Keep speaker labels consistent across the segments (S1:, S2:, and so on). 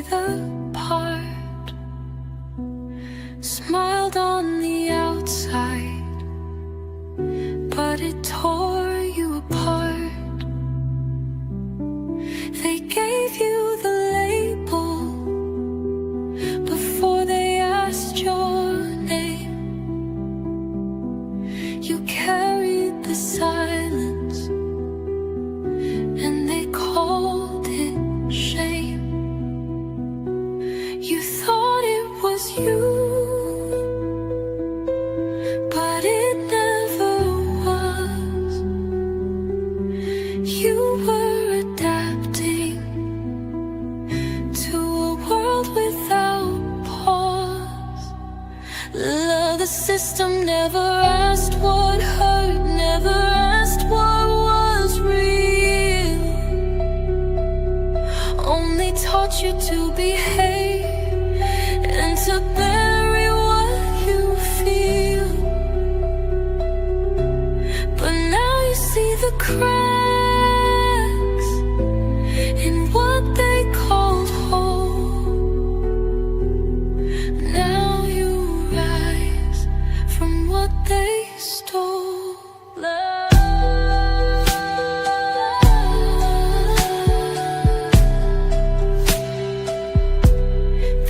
S1: the part, smiled on the outside, but it tore you apart. They gave you the label before they asked your name. You carried the silence, and they called it shame. You thought it was you, but it never was. You were adapting to a world without pause. The system never asked what hurt, never asked what was real, only taught you to behave and to bury what you feel. But now you see the cracks in what they called home. Now you rise from what they stole.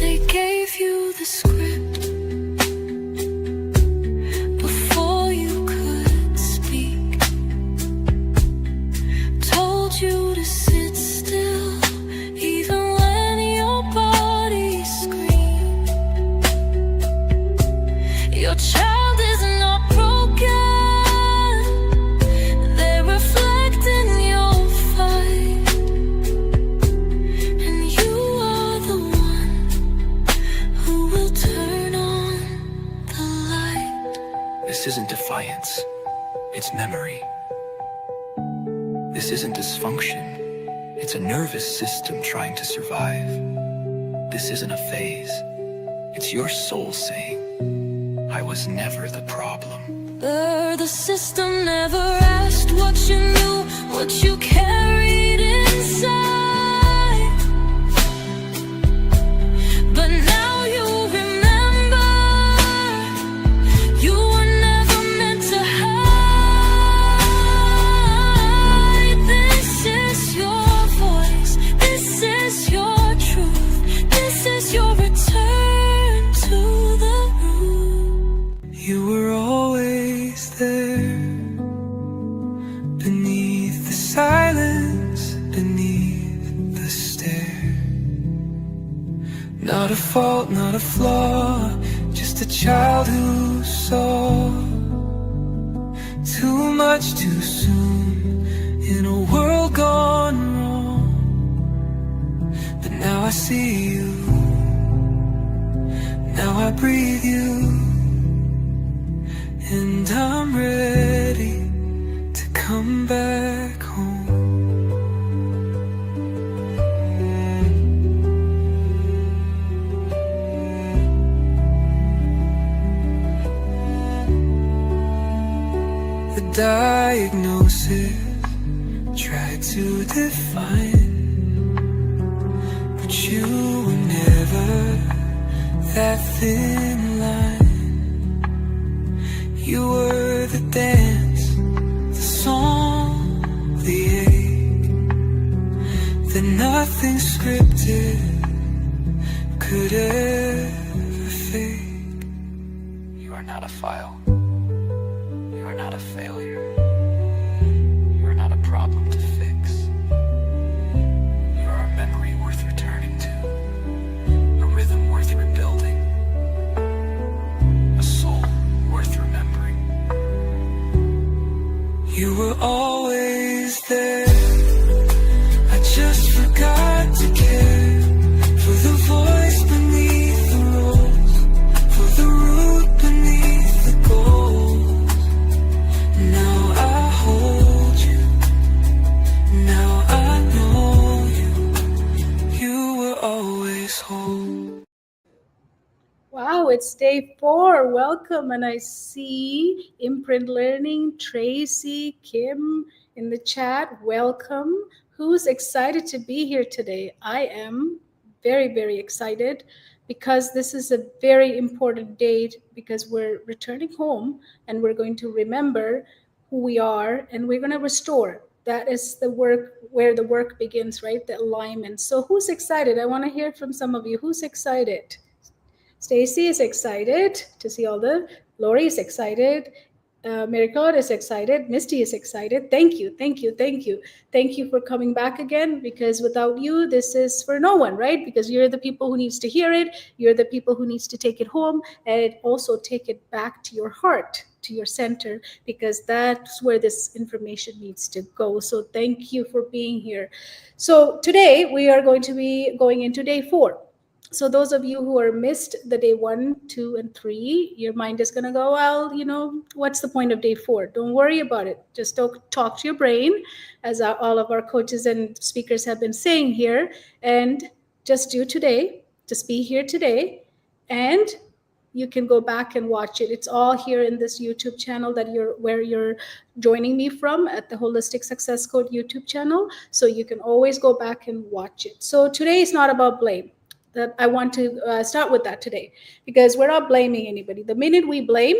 S1: They gave you the script before you could speak, told you to sit still even when your body screamed. Your child is not broken, they're reflecting your fight, and you are the one who will turn on the light.
S2: This isn't defiance, it's memory. This isn't dysfunction, it's a nervous system trying to survive. This isn't a phase, it's your soul saying, I was never the problem.
S1: The system never asked what you knew, what you carried inside. But now you remember, you were never meant to hide. This is your voice, this is your truth, this is your return to the root.
S2: You were always there, beneath the silence, beneath the stare. Not a fault, not a flaw, just a child who saw too much too soon in a world gone wrong. But now I see you, now I breathe you, and I'm ready to come back home. The diagnosis tried to define, but you were never that thin line. You were the dance, the song, the ache, that nothing scripted could ever fake. You are not a file. You are not a failure. You are not a problem to fix. You are a memory worth returning to, a rhythm worth rebuilding, a soul worth remembering. You were always there, I just forgot to care, for the voice beneath the rose, for the root beneath the gold. Now I hold you, now I know you, you were always whole.
S3: Wow, it's day 4. Welcome. And I see Imprint Learning, Tracy, Kim in the chat. Welcome. Who's excited to be here today? I am. very, very excited because this is a very important date because we're returning home and we're going to remember who we are and we're going to restore. That is the work where the work begins, right? The alignment. So who's excited? I want to hear from some of you. Who's excited? Stacy is excited to see all the. Lori is excited. Miracle is excited. Misty is excited. Thank you, thank you, thank you. Thank you for coming back again because without you, this is for no one, right? Because you're the people who needs to hear it. You're the people who needs to take it home and also take it back to your heart, to your center, because that's where this information needs to go. So thank you for being here. So today we are going to be going into day 4. So those of you who are missed the day 1, 2, and 3, your mind is going to go, well, what's the point of day 4? Don't worry about it. Just talk to your brain, as all of our coaches and speakers have been saying here, and just do today. Just be here today, and you can go back and watch it. It's all here in this YouTube channel where you're joining me from, at the Holistic Success Code YouTube channel. So you can always go back and watch it. So today is not about blame. That I want to start with that today, because we're not blaming anybody. The minute we blame,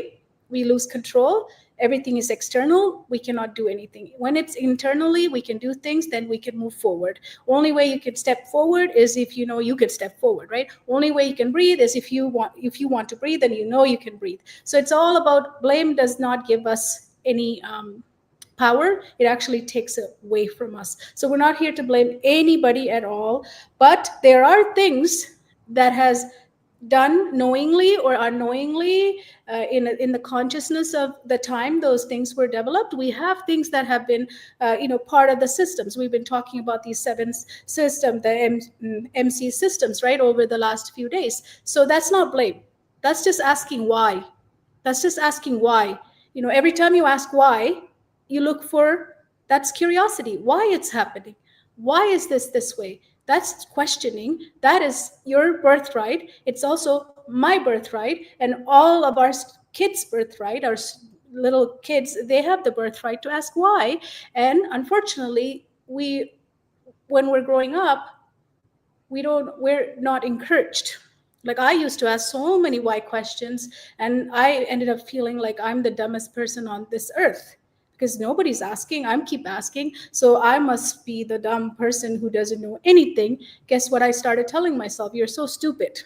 S3: we lose control. Everything is external. We cannot do anything. When it's internally, we can do things, then we can move forward. Only way you can step forward is if you can step forward, right? Only way you can breathe is if you want to breathe, then you can breathe. So it's all about, blame does not give us any power. It actually takes it away from us. So we're not here to blame anybody at all, but there are things that has done knowingly or unknowingly, in the consciousness of the time those things were developed. We have things that have been part of the systems. We've been talking about these 7 systems, the MC systems, right, over the last few days. So that's not blame. That's just asking why. That's just asking why. Every time you ask why, you look for, that's curiosity, why it's happening. Why is this way? That's questioning. That is your birthright. It's also my birthright, and all of our kids' birthright, our little kids, they have the birthright to ask why. And unfortunately, when we're growing up, we're not encouraged. Like, I used to ask so many why questions, and I ended up feeling like I'm the dumbest person on this earth because nobody's asking. I keep asking, so I must be the dumb person who doesn't know anything. Guess what I started telling myself? You're so stupid.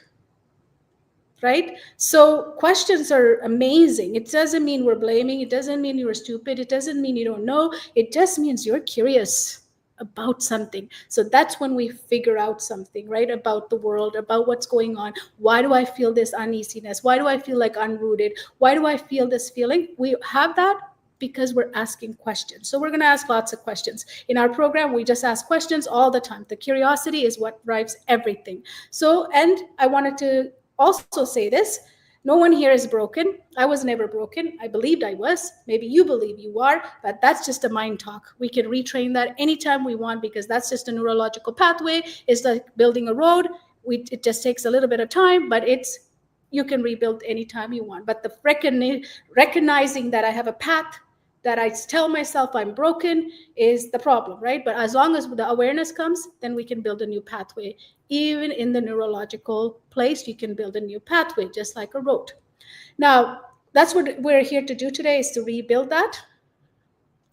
S3: Right? So questions are amazing. It doesn't mean we're blaming. It doesn't mean you're stupid. It doesn't mean you don't know. It just means you're curious about something. So that's when we figure out something, right? About the world, about what's going on. Why do I feel this uneasiness? Why do I feel like unrooted? Why do I feel this feeling? We have that because we're asking questions. So we're going to ask lots of questions. In our program, we just ask questions all the time. The curiosity is what drives everything. So, and I wanted to also say this. No one here is broken. I was never broken. I believed I was. Maybe you believe you are, but that's just a mind talk. We can retrain that anytime we want because that's just a neurological pathway. It's like building a road. It just takes a little bit of time, but you can rebuild anytime you want. But the recognizing that I have a path, that I tell myself I'm broken, is the problem, right? But as long as the awareness comes, then we can build a new pathway. Even in the neurological place, you can build a new pathway, just like a road. Now, that's what we're here to do today, is to rebuild that.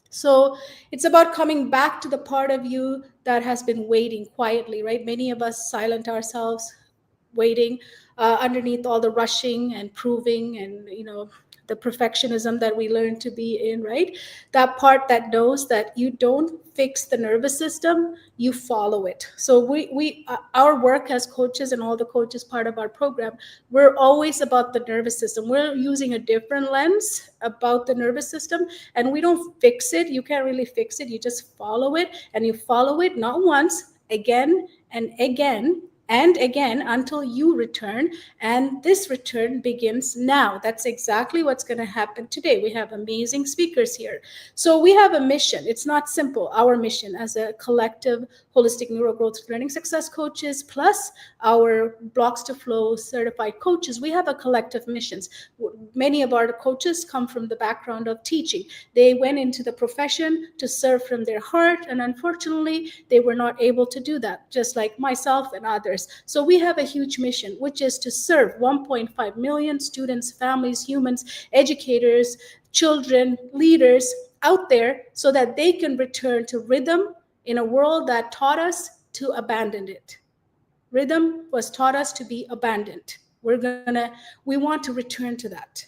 S3: So it's about coming back to the part of you that has been waiting quietly, right? Many of us silent ourselves, waiting underneath all the rushing and proving and, the perfectionism that we learn to be in, right? That part that knows that you don't fix the nervous system, you follow it. So our work as coaches, and all the coaches part of our program, we're always about the nervous system. We're using a different lens about the nervous system, and we don't fix it. You can't really fix it. You just follow it, and you follow it not once, again and again and again, until you return. And this return begins now. That's exactly what's going to happen today. We have amazing speakers here. So we have a mission. It's not simple. Our mission as a collective holistic neurogrowth learning success coaches, plus our Blocks to Flow certified coaches, we have a collective mission. many of our coaches come from the background of teaching. They went into the profession to serve from their heart, and unfortunately, they were not able to do that, just like myself and others. So we have a huge mission, which is to serve 1.5 million students, families, humans, educators, children, leaders out there so that they can return to rhythm in a world that taught us to abandon it. Rhythm was taught us to be abandoned. We want to return to that.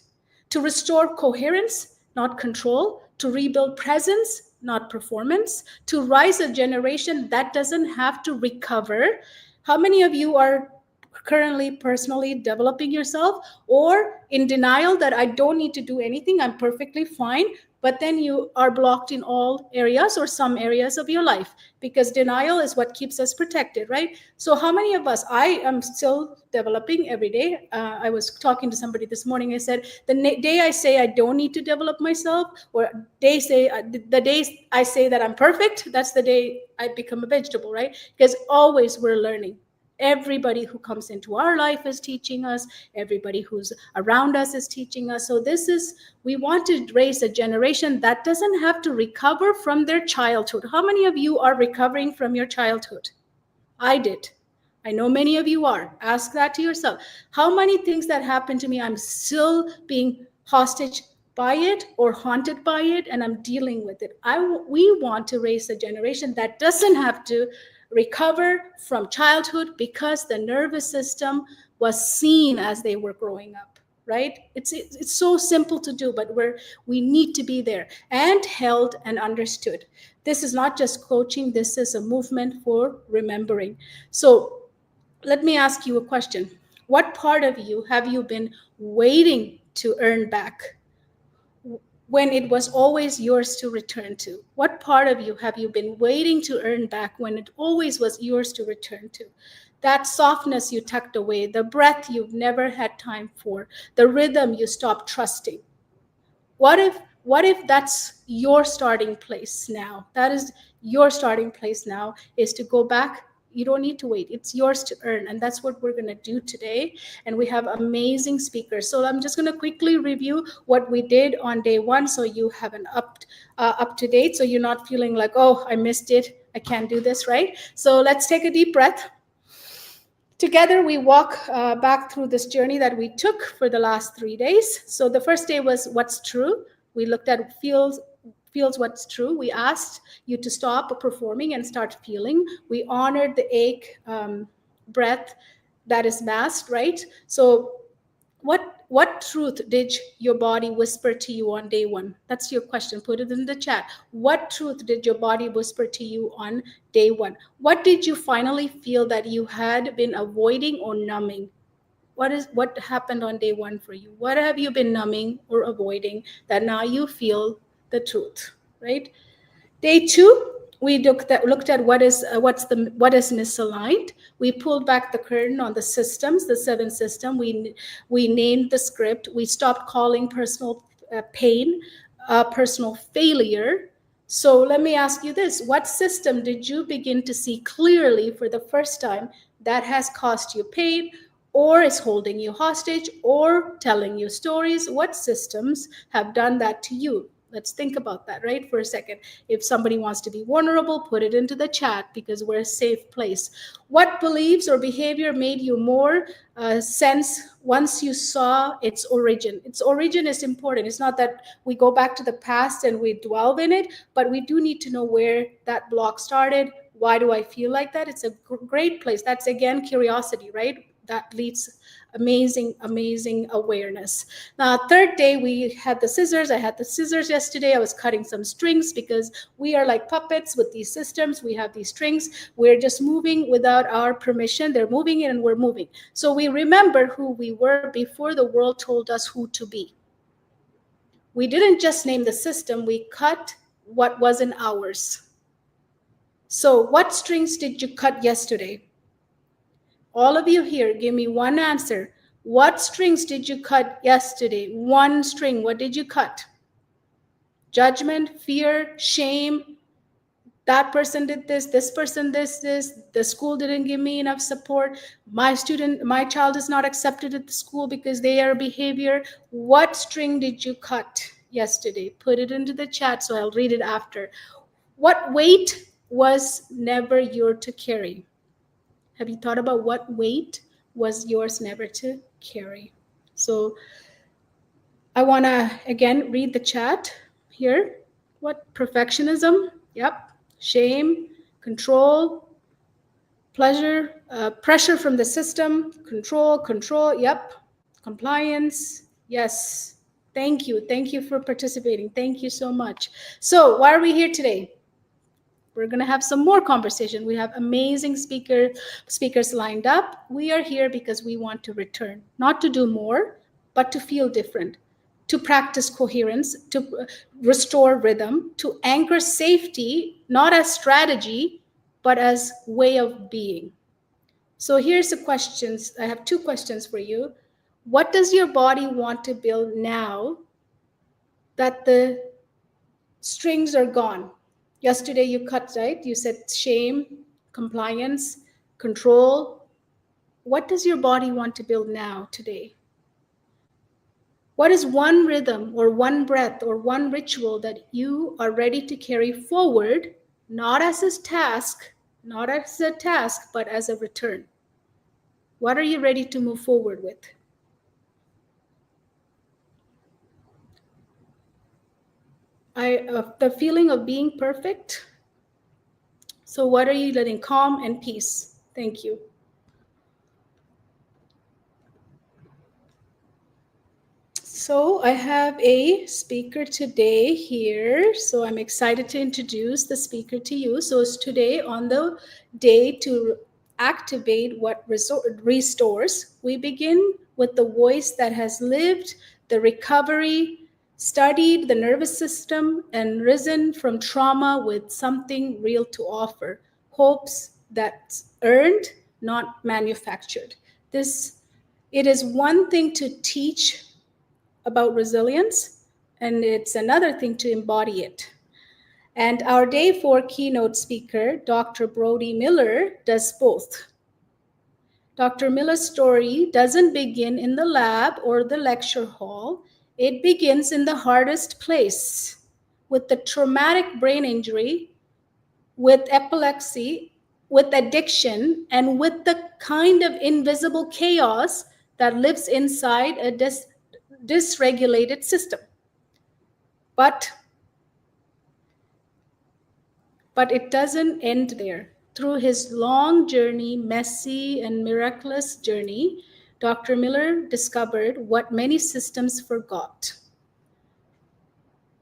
S3: To restore coherence, not control, to rebuild presence, not performance, to rise a generation that doesn't have to recover. How many of you are currently personally developing yourself or in denial that I don't need to do anything, I'm perfectly fine, but then you are blocked in all areas or some areas of your life because denial is what keeps us protected, right? So how many of us, I am still developing every day. I was talking to somebody this morning. I said, the day I say I don't need to develop myself, or the days I say that I'm perfect, that's the day I become a vegetable, right? Because always we're learning. Everybody who comes into our life is teaching us. Everybody who's around us is teaching us. So we want to raise a generation that doesn't have to recover from their childhood. How many of you are recovering from your childhood? I did. I know many of you are. Ask that to yourself. How many things that happened to me, I'm still being hostage by it or haunted by it, and I'm dealing with it. We want to raise a generation that doesn't have to recover from childhood because the nervous system was seen as they were growing up, right? It's so simple to do, but we need to be there and held and understood. This is not just coaching, this is a movement for remembering. So let me ask you a question. What part of you have you been waiting to earn back when it was always yours to return to? What part of you have you been waiting to earn back when it always was yours to return to? That softness you tucked away, the breath you've never had time for, the rhythm you stopped trusting. What if that's your starting place now? That is your starting place now, is to go back. You don't need to wait. It's yours to earn. And that's what we're going to do today. And we have amazing speakers. So I'm just going to quickly review what we did on day one so you have an up to date, so you're not feeling like, oh, I missed it, I can't do this, right? So let's take a deep breath. Together, we walk back through this journey that we took for the last 3 days. So the first day was what's true. We looked at feels what's true. We asked you to stop performing and start feeling. We honored the ache, breath that is masked, right? So what truth did your body whisper to you on day one? That's your question. Put it in the chat. What truth did your body whisper to you on day one? What did you finally feel that you had been avoiding or numbing? What happened on day one for you? What have you been numbing or avoiding that now you feel the truth, right? Day two, we looked at what is misaligned. We pulled back the curtain on the systems, the 7 system. We named the script. We stopped calling personal pain personal failure. So let me ask you this: what system did you begin to see clearly for the first time that has caused you pain, or is holding you hostage, or telling you stories? What systems have done that to you? Let's think about that, right, for a second. If somebody wants to be vulnerable, put it into the chat, because we're a safe place. What beliefs or behavior made you more sense once you saw its origin? Its origin is important. It's not that we go back to the past and we dwell in it, but we do need to know where that block started. Why do I feel like that? It's a great place. That's, again, curiosity, right? That leads amazing awareness. Now, third day, we had the scissors. I had the scissors yesterday. I was cutting some strings because we are like puppets with these systems. We have these strings. We're just moving without our permission. They're moving and we're moving. So we remember who we were before the world told us who to be. We didn't just name the system. We cut what wasn't ours. So what strings did you cut yesterday? All of you here, give me one answer. What strings did you cut yesterday? One string. What did you cut? Judgment, fear, shame, that person did this person this, the school didn't give me enough support, my child is not accepted at the school because they are behavior. What string did you cut yesterday? Put it into the chat so I'll read it after. What weight was never yours to carry? Have you thought about what weight was yours never to carry? So I want to again read the chat here. What? Perfectionism? Yep. Shame, control, pleasure, pressure from the system, control, yep. Compliance, yes. Thank you. Thank you for participating. Thank you so much. So, why are we here today? We're going to have some more conversation. We have amazing speakers lined up. We are here because we want to return, not to do more, but to feel different, to practice coherence, to restore rhythm, to anchor safety, not as strategy, but as way of being. So here's the questions. I have two questions for you. What does your body want to build now that the strings are gone? Yesterday you cut, right? You said shame, compliance, control. What does your body want to build now, today? What is one rhythm or one breath or one ritual that you are ready to carry forward, not as a task, but as a return? What are you ready to move forward with? The feeling of being perfect. So what are you letting? Calm and peace. Thank you. So I have a speaker today here. So I'm excited to introduce the speaker to you. So it's today on the day to activate what restores. We begin with the voice that has lived the recovery, studied the nervous system, and risen from trauma with something real to offer. Hopes that's earned, not manufactured. It is one thing to teach about resilience, and it's another thing to embody it. And our day 4 keynote speaker, Dr. Brody Miller, does both. Dr. Miller's story doesn't begin in the lab or the lecture hall. It begins in the hardest place, with the traumatic brain injury, with epilepsy, with addiction, and with the kind of invisible chaos that lives inside a dysregulated system. But it doesn't end there. Through his long journey, messy and miraculous journey, Dr. Miller discovered what many systems forgot.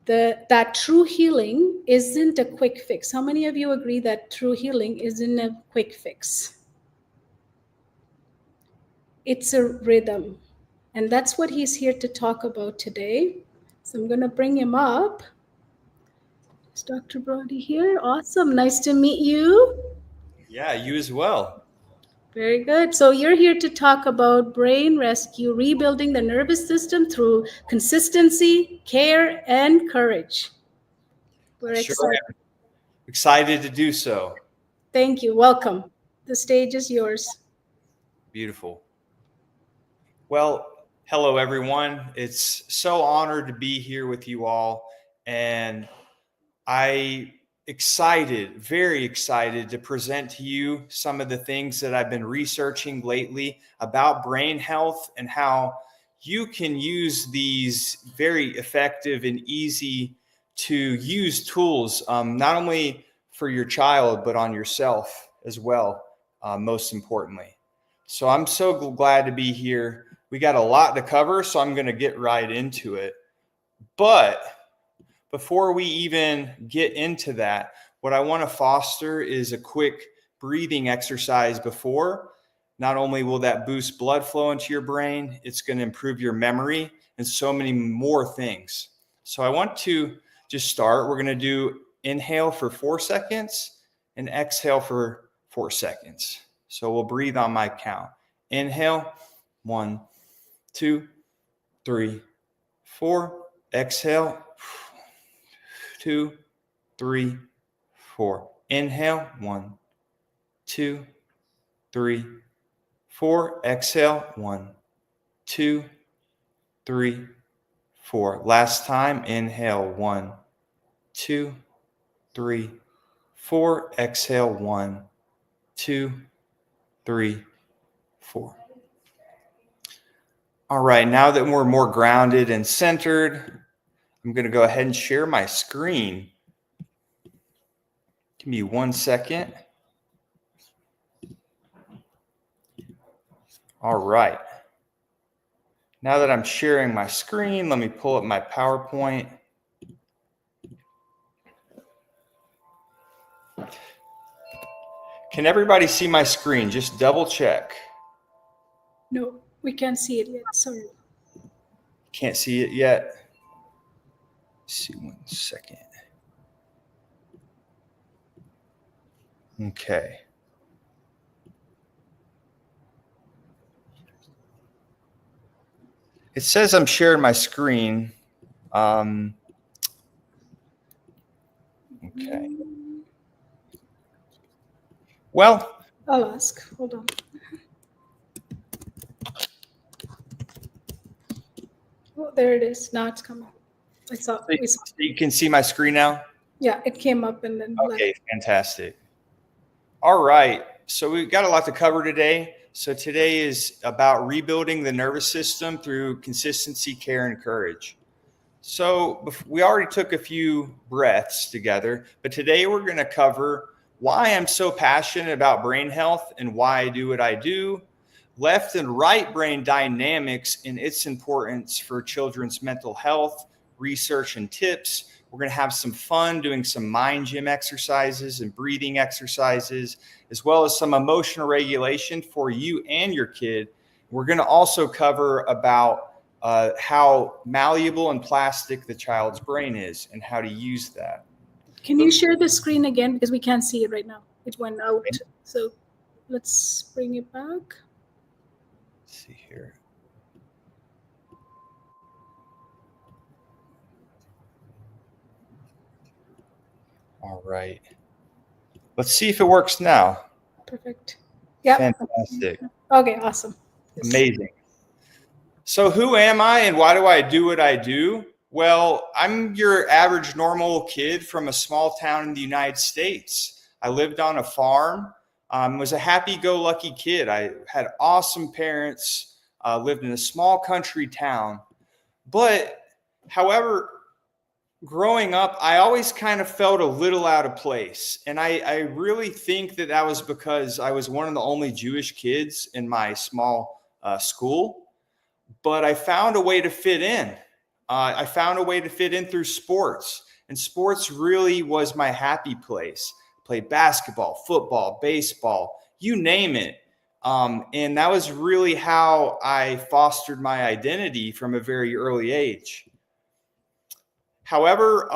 S3: That true healing isn't a quick fix. How many of you agree that true healing isn't a quick fix? It's a rhythm. And that's what he's here to talk about today. So I'm going to bring him up. Is Dr. Brody here? Awesome. Nice to meet you.
S4: Yeah, you as well.
S3: Very good. So you're here to talk about brain rescue, rebuilding the nervous system through consistency, care, and courage. We're
S4: Sure
S3: excited.
S4: am. Excited to do so.
S3: Thank you. Welcome. The stage is yours.
S4: Beautiful. Well, hello everyone. It's so honored to be here with you all, and very excited to present to you some of the things that I've been researching lately about brain health and how you can use these very effective and easy to use tools, not only for your child, but on yourself as well, most importantly. So I'm so glad to be here. We got a lot to cover, so I'm going to get right into it. But before we even get into that, what I want to foster is a quick breathing exercise before. Not only will that boost blood flow into your brain, it's going to improve your memory and so many more things. So I want to just start. We're going to do inhale for 4 seconds and exhale for 4 seconds. So we'll breathe on my count. Inhale, 1, 2, 3, 4. Exhale, 2, 3, 4. Inhale, 1, 2, 3, 4. Exhale, 1, 2, 3, 4. Last time, inhale, 1, 2, 3, 4. Exhale, 1, 2, 3, 4. All right, now that we're more grounded and centered, I'm going to go ahead and share my screen. Give me 1 second. All right. Now that I'm sharing my screen, let me pull up my PowerPoint. Can everybody see my screen? Just double check.
S3: No, we can't see it yet. Sorry.
S4: Can't see it yet. Let's see 1 second. Okay. It says I'm sharing my screen. Okay. Well,
S3: I'll ask. Hold on. Oh, there it is. Now it's coming. We saw.
S4: you can see my screen now?
S3: Yeah, it came up and then
S4: Okay, fantastic. All right. So we've got a lot to cover today. So today is about rebuilding the nervous system through consistency, care, and courage. So we already took a few breaths together, but today we're going to cover why I'm so passionate about brain health and why I do what I do, left and right brain dynamics and its importance for children's mental health, research and tips. We're going to have some fun doing some mind gym exercises and breathing exercises, as well as some emotional regulation for you and your kid. We're going to also cover about how malleable and plastic the child's brain is and how to use that.
S3: Can you share the screen again? Because we can't see it right now. It went out. So let's bring it back.
S4: Let's see here. All right. Let's see if it works now.
S3: Perfect. Yeah.
S4: Fantastic.
S3: Okay, awesome. Yes.
S4: Amazing. So who am I and why do I do what I do? Well, I'm your average normal kid from a small town in the United States. I lived on a farm, was a happy-go-lucky kid. I had awesome parents, lived in a small country town. But however, growing up, I always kind of felt a little out of place. And I really think that that was because I was one of the only Jewish kids in my small school. But I found a way to fit in. I found a way to fit in through sports. And sports really was my happy place. Played basketball, football, baseball, you name it. And that was really how I fostered my identity from a very early age. However,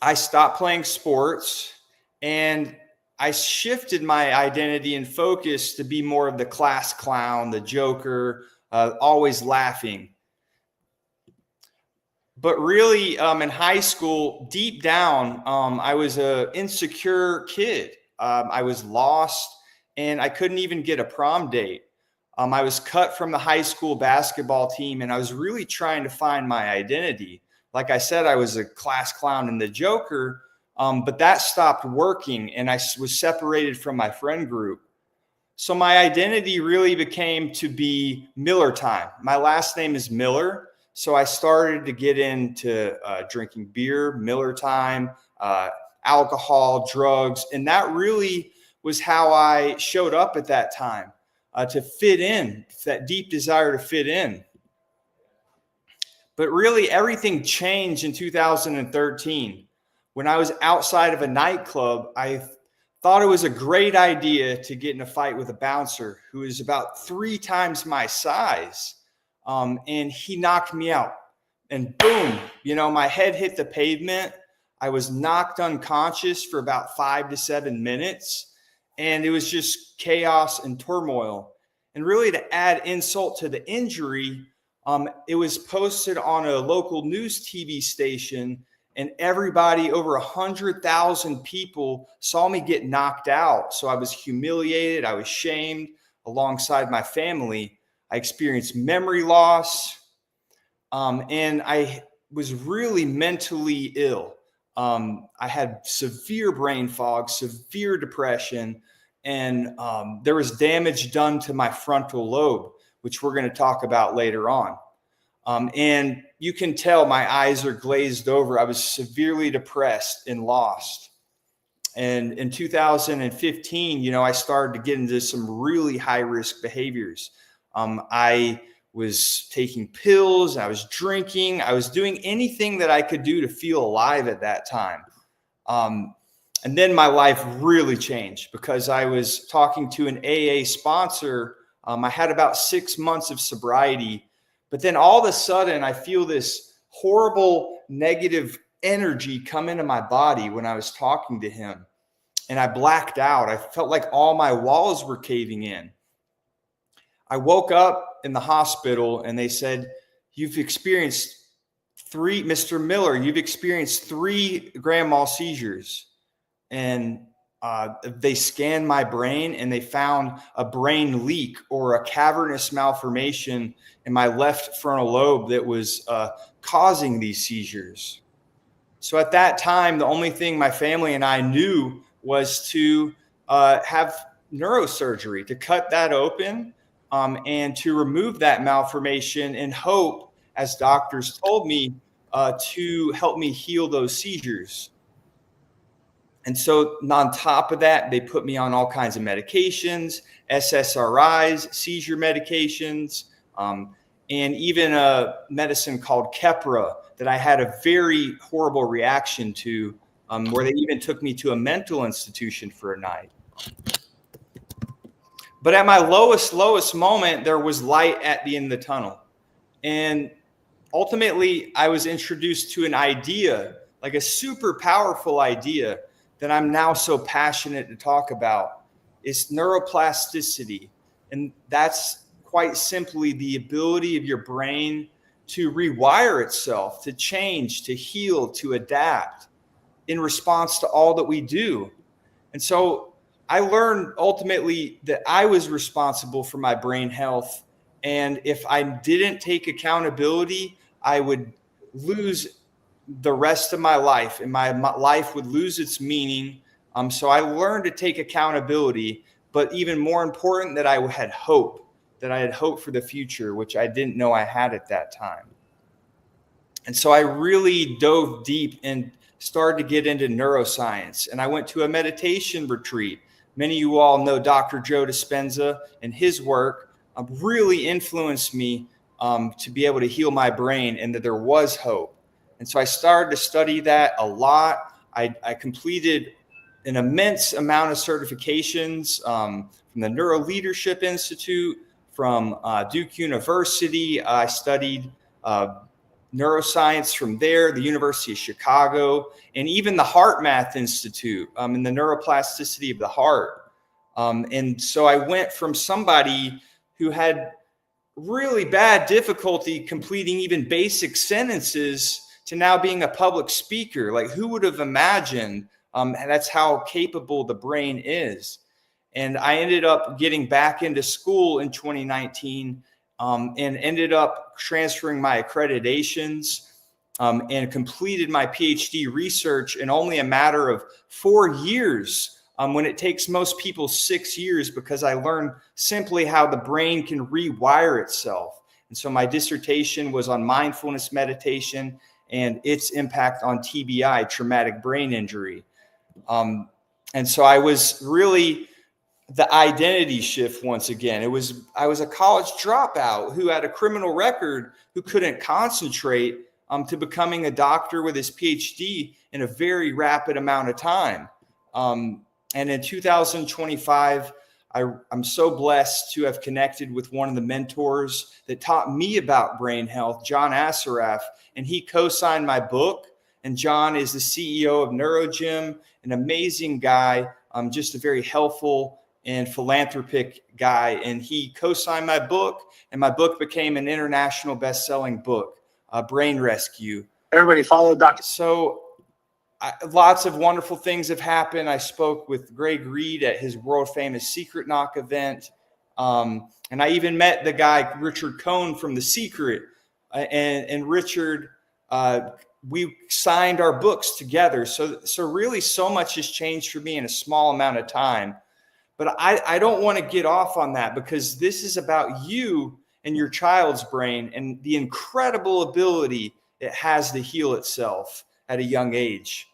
S4: I stopped playing sports and I shifted my identity and focus to be more of the class clown, the joker, always laughing. But really, in high school, deep down, I was an insecure kid. I was lost and I couldn't even get a prom date. I was cut from the high school basketball team and I was really trying to find my identity. Like I said, I was a class clown and the joker, but that stopped working and I was separated from my friend group. So my identity really became to be Miller time. My last name is Miller. So I started to get into drinking beer, Miller time, alcohol, drugs. And that really was how I showed up at that time, to fit in, that deep desire to fit in. But really, everything changed in 2013. When I was outside of a nightclub, I thought it was a great idea to get in a fight with a bouncer who is about 3 times my size. And he knocked me out. And boom, my head hit the pavement. I was knocked unconscious for about 5 to 7 minutes. And it was just chaos and turmoil. And really, to add insult to the injury, it was posted on a local news TV station, And everybody, over 100,000 people, saw me get knocked out. So I was humiliated. I was shamed alongside my family. I experienced memory loss. And I was really mentally ill. I had severe brain fog, severe depression, and there was damage done to my frontal lobe, which we're going to talk about later on. And you can tell my eyes are glazed over. I was severely depressed and lost. And in 2015, I started to get into some really high risk behaviors. I was taking pills, I was drinking, I was doing anything that I could do to feel alive at that time. And then my life really changed because I was talking to an AA sponsor. I had about 6 months of sobriety, but then all of a sudden I feel this horrible negative energy come into my body when I was talking to him, and I blacked out. I felt like all my walls were caving in. I woke up in the hospital and they said, Mr. Miller, you've experienced 3 grand mal seizures. And they scanned my brain and they found a brain leak or a cavernous malformation in my left frontal lobe that was causing these seizures. So at that time, the only thing my family and I knew was to have neurosurgery, to cut that open and to remove that malformation and hope, as doctors told me, to help me heal those seizures. And so on top of that, they put me on all kinds of medications, SSRIs, seizure medications, and even a medicine called Keppra that I had a very horrible reaction to, where they even took me to a mental institution for a night. But at my lowest moment, there was light at the end of the tunnel. And ultimately, I was introduced to an idea, like a super powerful idea that I'm now so passionate to talk about. It's neuroplasticity. And that's quite simply the ability of your brain to rewire itself, to change, to heal, to adapt in response to all that we do. And so I learned ultimately that I was responsible for my brain health. And if I didn't take accountability, I would lose the rest of my life, and my life would lose its meaning. So I learned to take accountability, but even more important, that I had hope for the future, which I didn't know I had at that time. And so I really dove deep and started to get into neuroscience. And I went to a meditation retreat. Many of you all know Dr. Joe Dispenza, and his work really influenced me to be able to heal my brain, and that there was hope. And so I started to study that a lot. I completed an immense amount of certifications from the Neuro Leadership Institute, from Duke University. I studied neuroscience from there, the University of Chicago, and even the Heart Math Institute in the neuroplasticity of the heart. And so I went from somebody who had really bad difficulty completing even basic sentences to now being a public speaker. Like, who would have imagined that's how capable the brain is? And I ended up getting back into school in 2019 and ended up transferring my accreditations and completed my PhD research in only a matter of 4 years, when it takes most people 6 years, because I learned simply how the brain can rewire itself. And so my dissertation was on mindfulness meditation and its impact on TBI, traumatic brain injury. And so I was really the identity shift once again. I was a college dropout who had a criminal record, who couldn't concentrate, to becoming a doctor with his PhD in a very rapid amount of time. And in 2025, I'm so blessed to have connected with one of the mentors that taught me about brain health, John Assaraf, and he co-signed my book. And John is the CEO of NeuroGym, an amazing guy, just a very helpful and philanthropic guy. And he co-signed my book, and my book became an international best-selling book, Brain Rescue.
S5: Everybody follow Dr.
S4: So lots of wonderful things have happened. I spoke with Greg Reed at his world famous Secret Knock event. And I even met the guy, Richard Cohn from The Secret. And Richard, we signed our books together. So really so much has changed for me in a small amount of time. But I don't want to get off on that, because this is about you and your child's brain and the incredible ability it has to heal itself at a young age.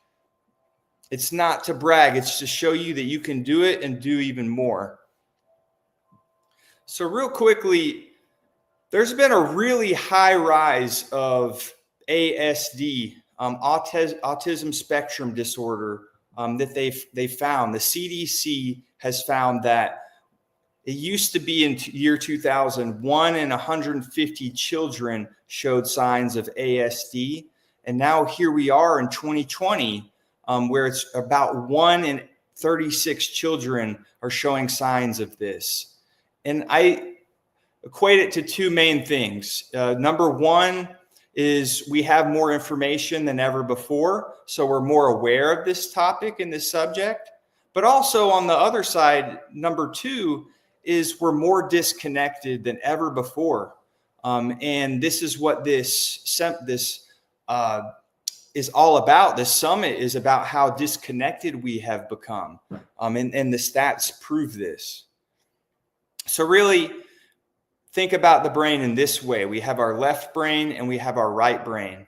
S4: It's not to brag, it's to show you that you can do it and do even more. So real quickly, there's been a really high rise of ASD, autism spectrum disorder, that they found. The CDC has found that it used to be in year 2000, 1 in 150 children showed signs of ASD. And now here we are in 2020, where it's about 1 in 36 children are showing signs of this. And I equate it to two main things. Number one is we have more information than ever before, so we're more aware of this topic and this subject. But also on the other side, number two is we're more disconnected than ever before. And this is what this is all about. This summit is about how disconnected we have become. And the stats prove this. So really think about the brain in this way. We have our left brain and we have our right brain.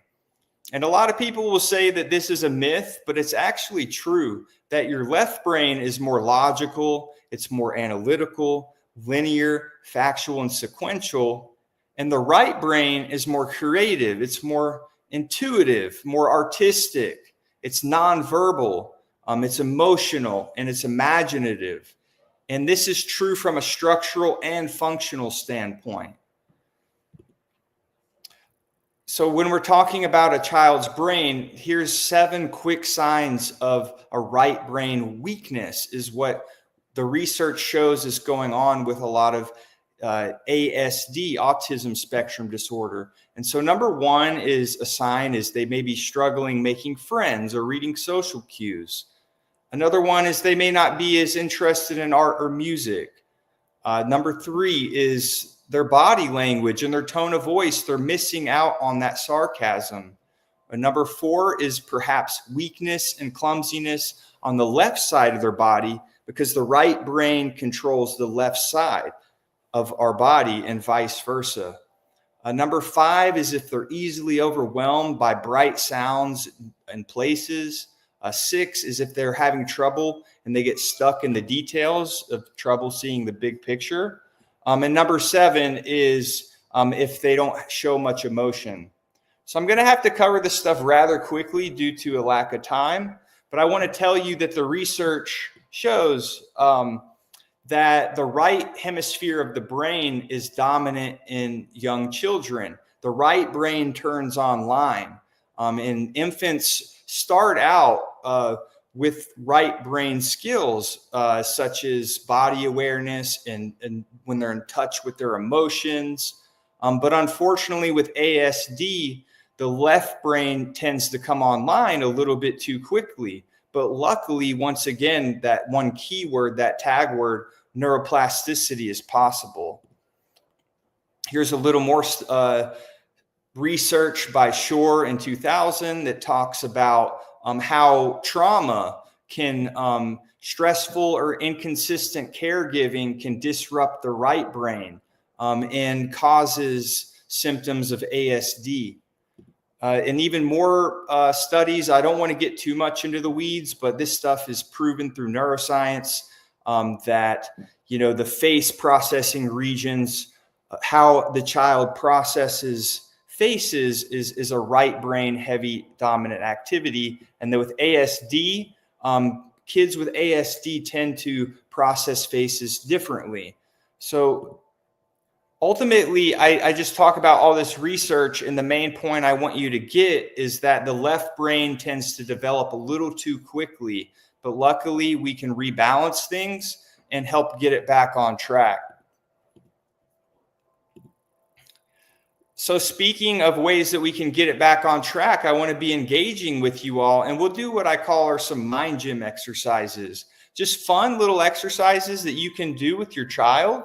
S4: And a lot of people will say that this is a myth, but it's actually true that your left brain is more logical, it's more analytical, linear, factual, and sequential. And the right brain is more creative, it's more intuitive, more artistic, it's nonverbal, it's emotional, and it's imaginative. And this is true from a structural and functional standpoint. So when we're talking about a child's brain, here's 7 quick signs of a right brain weakness is what the research shows is going on with a lot of ASD, autism spectrum disorder. And so number 1 is a sign is they may be struggling making friends or reading social cues. Another one is they may not be as interested in art or music. Number 3 is their body language and their tone of voice. They're missing out on that sarcasm. And number 4 is perhaps weakness and clumsiness on the left side of their body, because the right brain controls the left side of our body and vice versa. Number 5 is if they're easily overwhelmed by bright sounds and places. 6 is if they're having trouble and they get stuck in the details of trouble seeing the big picture. And number 7 is if they don't show much emotion. So I'm going to have to cover this stuff rather quickly due to a lack of time. But I want to tell you that the research shows that the right hemisphere of the brain is dominant in young children. The right brain turns online. And infants start out with right brain skills, such as body awareness and when they're in touch with their emotions. But unfortunately with ASD, the left brain tends to come online a little bit too quickly. But luckily, once again, that one keyword, that tag word, neuroplasticity is possible. Here's a little more research by Shore in 2000 that talks about how trauma can, stressful or inconsistent caregiving can disrupt the right brain and causes symptoms of ASD. And even more studies, I don't want to get too much into the weeds, but this stuff is proven through neuroscience that, the face processing regions, how the child processes faces is a right brain heavy dominant activity. And then with ASD, kids with ASD tend to process faces differently. So ultimately, I just talk about all this research, and the main point I want you to get is that the left brain tends to develop a little too quickly, but luckily we can rebalance things and help get it back on track. So speaking of ways that we can get it back on track, I want to be engaging with you all, and we'll do what I call some mind gym exercises. Just fun little exercises that you can do with your child.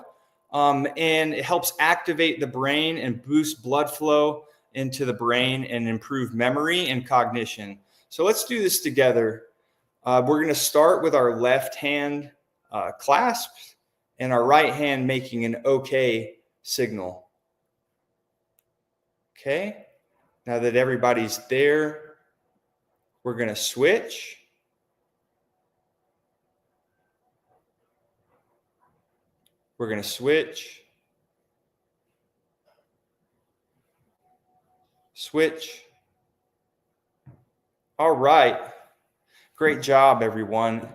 S4: And it helps activate the brain and boost blood flow into the brain and improve memory and cognition. So let's do this together. We're going to start with our left hand clasped and our right hand making an okay signal. Okay, now that everybody's there, we're going to switch. We're going to switch. Switch. All right. Great job, everyone.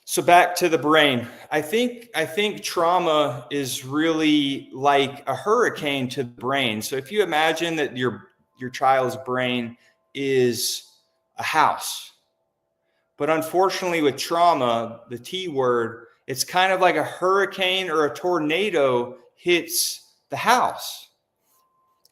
S4: So back to the brain. I think trauma is really like a hurricane to the brain. So if you imagine that your child's brain is a house, but unfortunately with trauma, the T word, it's kind of like a hurricane or a tornado hits the house.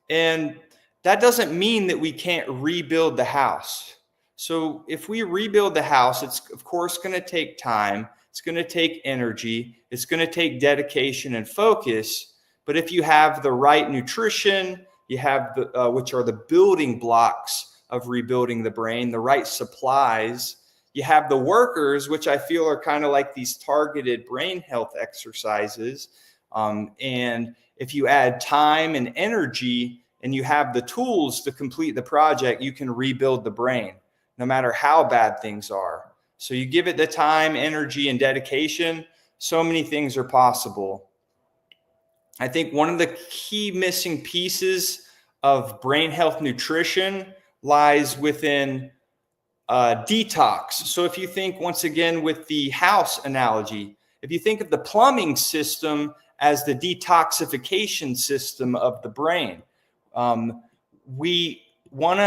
S4: And that doesn't mean that we can't rebuild the house. So if we rebuild the house, it's of course going to take time. It's going to take energy. It's going to take dedication and focus. But if you have the right nutrition, you have which are the building blocks of rebuilding the brain, the right supplies, you have the workers, which I feel are kind of like these targeted brain health exercises. And if you add time and energy and you have the tools to complete the project, you can rebuild the brain, no matter how bad things are. So you give it the time, energy, and dedication, so many things are possible. I think one of the key missing pieces of brain health nutrition lies within detox. So if you think, once again, with the house analogy, if you think of the plumbing system as the detoxification system of the brain, we want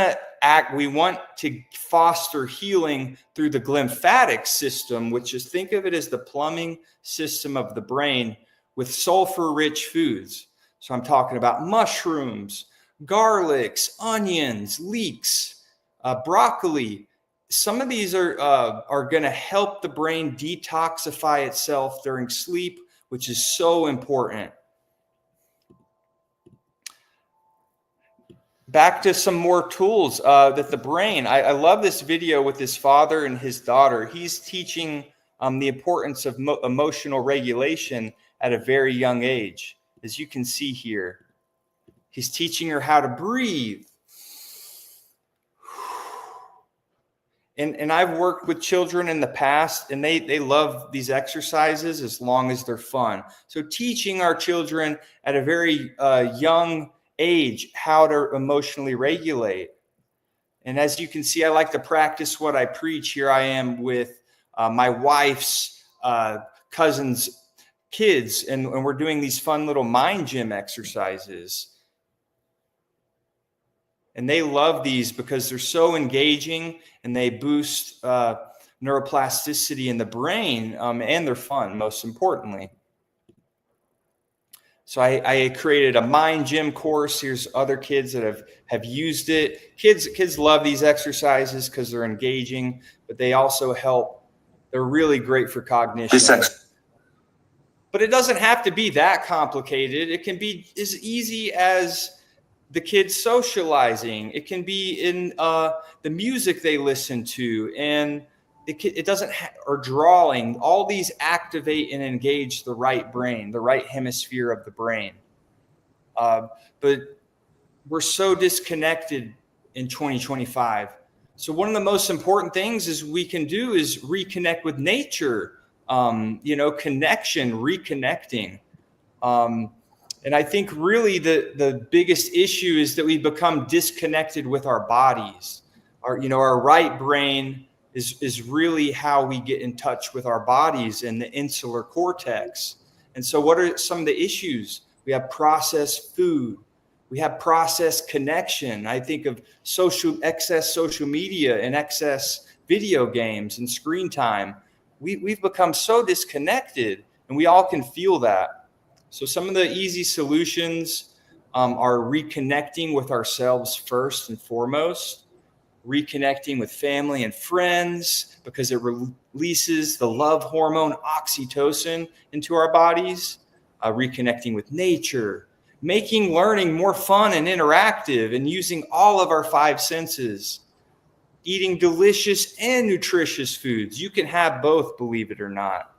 S4: to foster healing through the glymphatic system, which is, think of it as the plumbing system of the brain with sulfur-rich foods. So I'm talking about mushrooms, garlics, onions, leeks, broccoli. Some of these are going to help the brain detoxify itself during sleep, which is so important. Back to some more tools that the brain. I love this video with his father and his daughter. He's teaching the importance of emotional regulation at a very young age. As you can see here, he's teaching her how to breathe. And I've worked with children in the past, and they love these exercises as long as they're fun. So teaching our children at a very young age how to emotionally regulate. And as you can see, I like to practice what I preach. Here I am with my wife's cousin's kids, and we're doing these fun little mind gym exercises. And they love these because they're so engaging and they boost neuroplasticity in the brain, and they're fun, most importantly. So I created a mind gym course. Here's other kids that have used it. Kids love these exercises because they're engaging, but they also help. They're really great for cognition. But it doesn't have to be that complicated. It can be as easy as the kids socializing. It can be in the music they listen to, and it doesn't or drawing. All these activate and engage the right brain, the right hemisphere of the brain. But we're so disconnected in 2025. So one of the most important things we can do is reconnect with nature. Connection, reconnecting. And I think really the biggest issue is that we become disconnected with our bodies. Our right brain is really how we get in touch with our bodies and the insular cortex. And so what are some of the issues? We have processed food. We have processed connection. I think of excess social media and excess video games and screen time. We've become so disconnected, and we all can feel that. So some of the easy solutions are reconnecting with ourselves first and foremost, reconnecting with family and friends because it releases the love hormone oxytocin into our bodies, reconnecting with nature, making learning more fun and interactive, and using all of our five senses, eating delicious and nutritious foods. You can have both, believe it or not.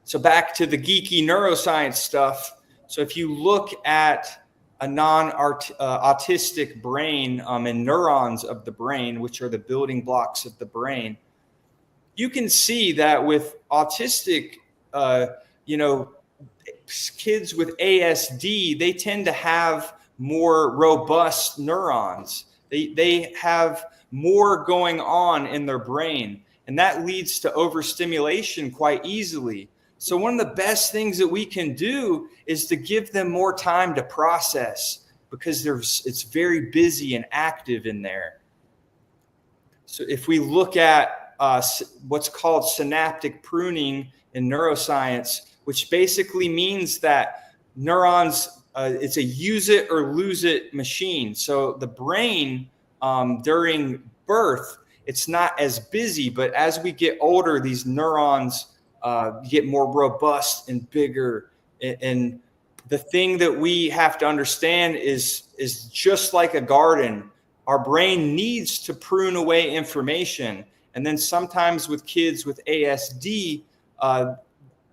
S4: So back to the geeky neuroscience stuff. So if you look at a non-autistic brain and neurons of the brain, which are the building blocks of the brain, you can see that with autistic, kids with ASD, they tend to have more robust neurons. They have more going on in their brain, and that leads to overstimulation quite easily. So one of the best things that we can do is to give them more time to process, because it's very busy and active in there. So if we look at what's called synaptic pruning in neuroscience, which basically means that neurons, it's a use it or lose it machine. So the brain during birth, it's not as busy, but as we get older, these neurons get more robust and bigger. And the thing that we have to understand is just like a garden, our brain needs to prune away information. And then sometimes with kids with ASD,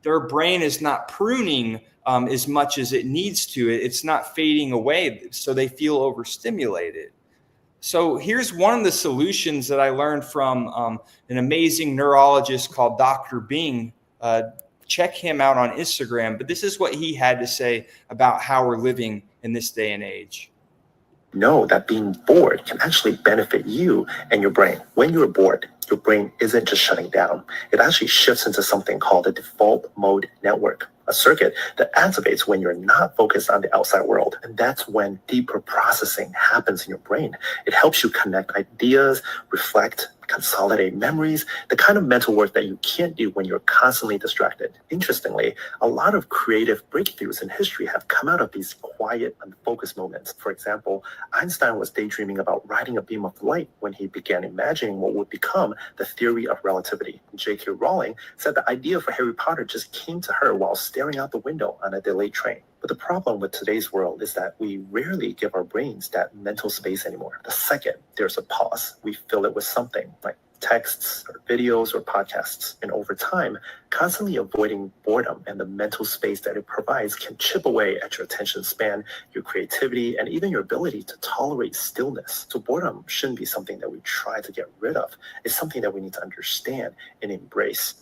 S4: their brain is not pruning as much as it needs to. It's not fading away, so they feel overstimulated. So here's one of the solutions that I learned from an amazing neurologist called Dr. Bing. Check him out on Instagram. But this is what he had to say about how we're living in this day and age.
S5: Know that being bored can actually benefit you and your brain. When you're bored, your brain isn't just shutting down. It actually shifts into something called the default mode network, a circuit that activates when you're not focused on the outside world. And that's when deeper processing happens in your brain. It helps you connect ideas, reflect, consolidate memories, the kind of mental work that you can't do when you're constantly distracted. Interestingly, a lot of creative breakthroughs in history have come out of these quiet, unfocused moments. For example, Einstein was daydreaming about riding a beam of light when he began imagining what would become the theory of relativity. J.K. Rowling said the idea for Harry Potter just came to her while staring out the window on a delayed train. But the problem with today's world is that we rarely give our brains that mental space anymore. The second there's a pause, we fill it with something like texts or videos or podcasts. And over time, constantly avoiding boredom and the mental space that it provides can chip away at your attention span, your creativity, and even your ability to tolerate stillness. So boredom shouldn't be something that we try to get rid of. It's something that we need to understand and embrace.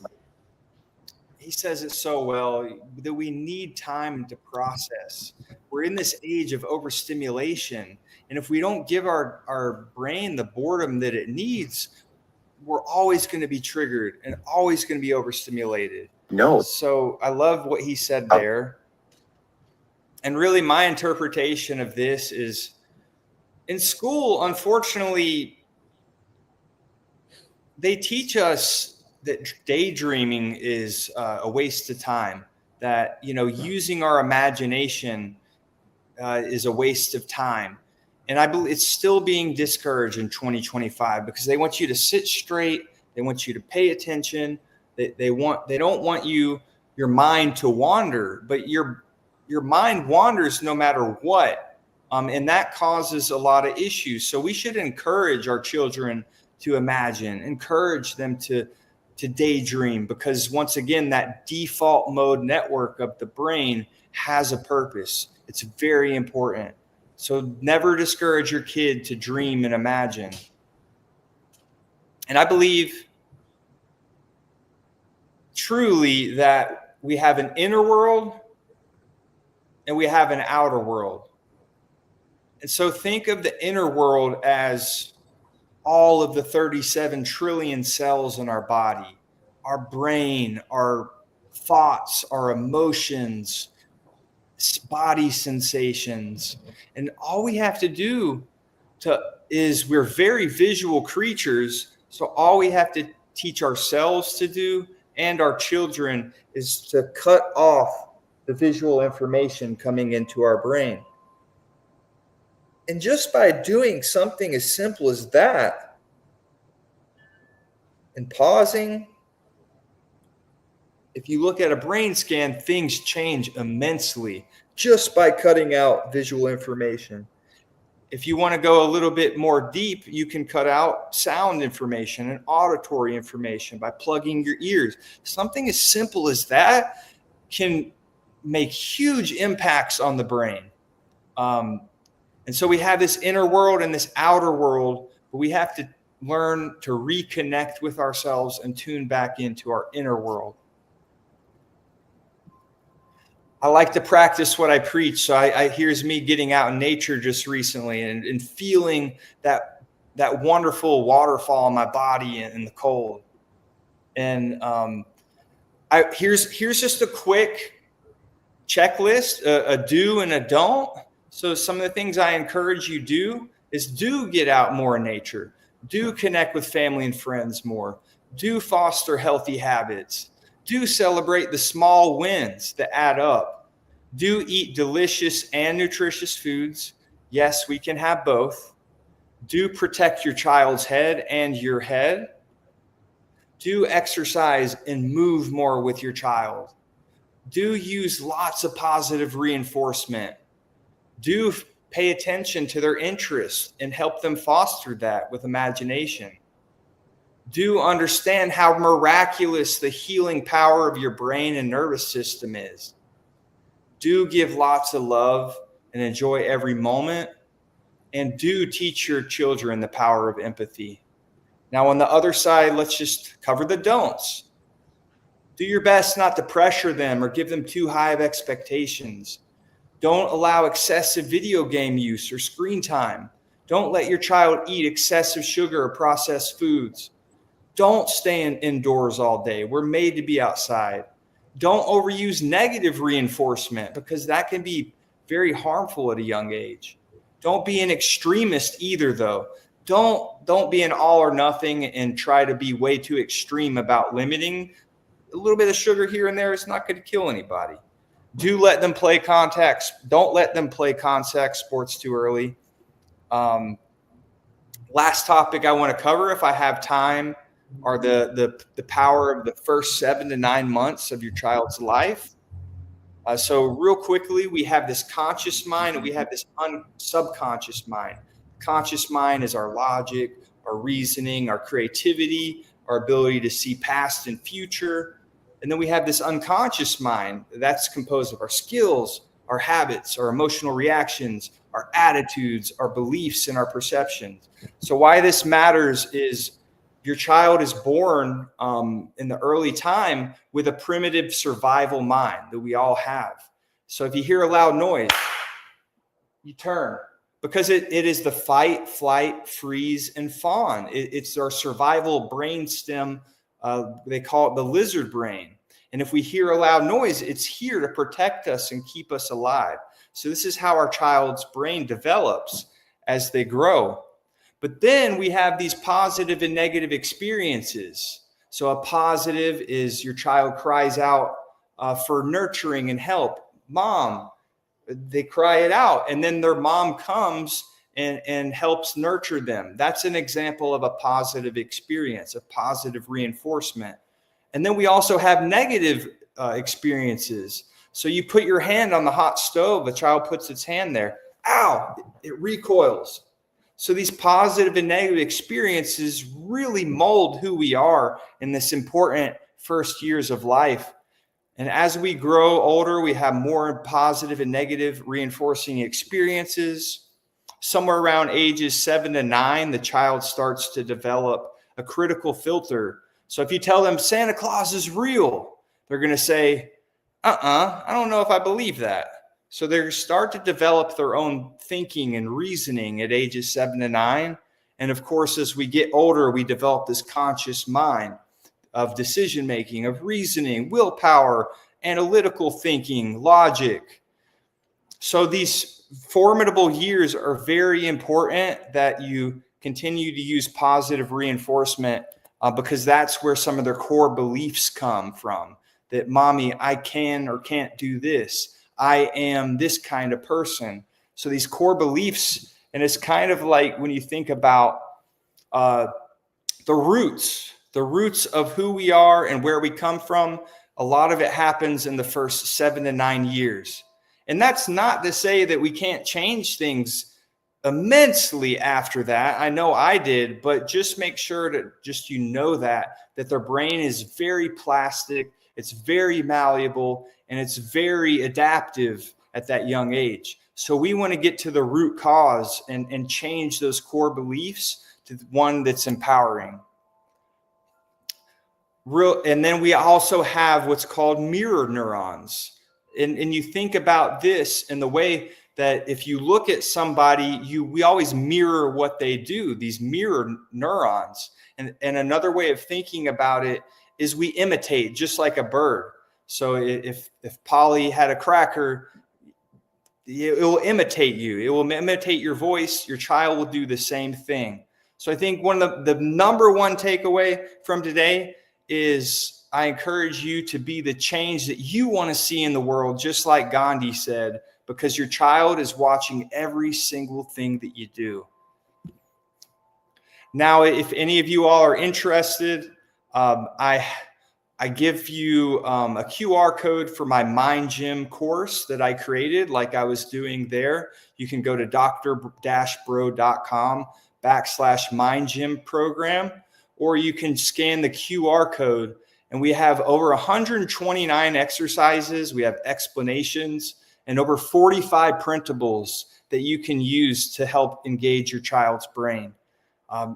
S4: He says it so well, that we need time to process. We're in this age of overstimulation. And if we don't give our brain the boredom that it needs, we're always going to be triggered and always going to be overstimulated.
S5: No.
S4: So I love what he said there. And really my interpretation of this is, in school, unfortunately, they teach us that daydreaming is a waste of time, that, using our imagination is a waste of time. And I believe it's still being discouraged in 2025 because they want you to sit straight. They want you to pay attention. They don't want your mind to wander, but your mind wanders no matter what. And that causes a lot of issues. So we should encourage our children to imagine, encourage them to daydream, because once again, that default mode network of the brain has a purpose. It's very important. So never discourage your kid to dream and imagine. And I believe truly that we have an inner world and we have an outer world. And so think of the inner world as all of the 37 trillion cells in our body, our brain, our thoughts, our emotions, body sensations. And all we have to do is we're very visual creatures. So all we have to teach ourselves to do and our children is to cut off the visual information coming into our brain. And just by doing something as simple as that and pausing, if you look at a brain scan, things change immensely just by cutting out visual information. If you want to go a little bit more deep, you can cut out sound information and auditory information by plugging your ears. Something as simple as that can make huge impacts on the brain. And so we have this inner world and this outer world, but we have to learn to reconnect with ourselves and tune back into our inner world. I like to practice what I preach. So here's me getting out in nature just recently and feeling that wonderful waterfall in my body in the cold. And here's just a quick checklist, a do and a don't. So some of the things I encourage you do is do get out more in nature. Do connect with family and friends more. Do foster healthy habits. Do celebrate the small wins that add up. Do eat delicious and nutritious foods. Yes, we can have both. Do protect your child's head and your head. Do exercise and move more with your child. Do use lots of positive reinforcement. Do pay attention to their interests and help them foster that with imagination. Do understand how miraculous the healing power of your brain and nervous system is. Do give lots of love and enjoy every moment. And do teach your children the power of empathy. Now, on the other side, let's just cover the don'ts. Do your best not to pressure them or give them too high of expectations. Don't allow excessive video game use or screen time. Don't let your child eat excessive sugar or processed foods. Don't stay indoors all day. We're made to be outside. Don't overuse negative reinforcement because that can be very harmful at a young age. Don't be an extremist either, though. Don't be an all or nothing and try to be way too extreme about limiting. A little bit of sugar here and there is not going to kill anybody. Do let them play contacts. Don't let them play contact sports too early. Last topic I want to cover, if I have time, are the power of the first 7 to 9 months of your child's life. So real quickly, we have this conscious mind and we have this subconscious mind. Conscious mind is our logic, our reasoning, our creativity, our ability to see past and future. And then we have this unconscious mind that's composed of our skills, our habits, our emotional reactions, our attitudes, our beliefs, and our perceptions. So why this matters is your child is born in the early time with a primitive survival mind that we all have. So if you hear a loud noise, you turn because it is the fight, flight, freeze, and fawn. It's our survival brain stem. They call it the lizard brain. And if we hear a loud noise, it's here to protect us and keep us alive. So this is how our child's brain develops as they grow. But then we have these positive and negative experiences. So a positive is your child cries out for nurturing and help. Mom, they cry it out. And then their mom comes and helps nurture them. That's an example of a positive experience, a positive reinforcement. And then we also have negative experiences. So you put your hand on the hot stove, a child puts its hand there. Ow, it recoils. So these positive and negative experiences really mold who we are in this important first years of life. And as we grow older, we have more positive and negative reinforcing experiences. Somewhere around ages 7 to 9, the child starts to develop a critical filter. So if you tell them Santa Claus is real, they're going to say, I don't know if I believe that. So they start to develop their own thinking and reasoning at ages 7 to 9. And of course, as we get older, we develop this conscious mind of decision making, of reasoning, willpower, analytical thinking, logic. So these formidable years are very important that you continue to use positive reinforcement because that's where some of their core beliefs come from. that mommy, I can or can't do this. I am this kind of person. So these core beliefs, and it's kind of like when you think about the roots of who we are and where we come from, a lot of it happens in the first 7 to 9 years. And that's not to say that we can't change things immensely after that. I know I did, but just make sure that that their brain is very plastic, it's very malleable, and it's very adaptive at that young age. So we want to get to the root cause and change those core beliefs to one that's empowering. And then we also have what's called mirror neurons. And you think about this in the way that if you look at somebody, we always mirror what they do, these mirror neurons. And another way of thinking about it is we imitate just like a bird. So if Polly had a cracker, it will imitate you. It will imitate your voice. Your child will do the same thing. So I think one of the number one takeaway from today is I encourage you to be the change that you want to see in the world, just like Gandhi said, because your child is watching every single thing that you do. Now, if any of you all are interested, I give you a QR code for my Mind Gym course that I created, like I was doing there. You can go to dr-bro.com/Mind Gym program, or you can scan the QR code. And we have over 129 exercises. We have explanations and over 45 printables that you can use to help engage your child's brain.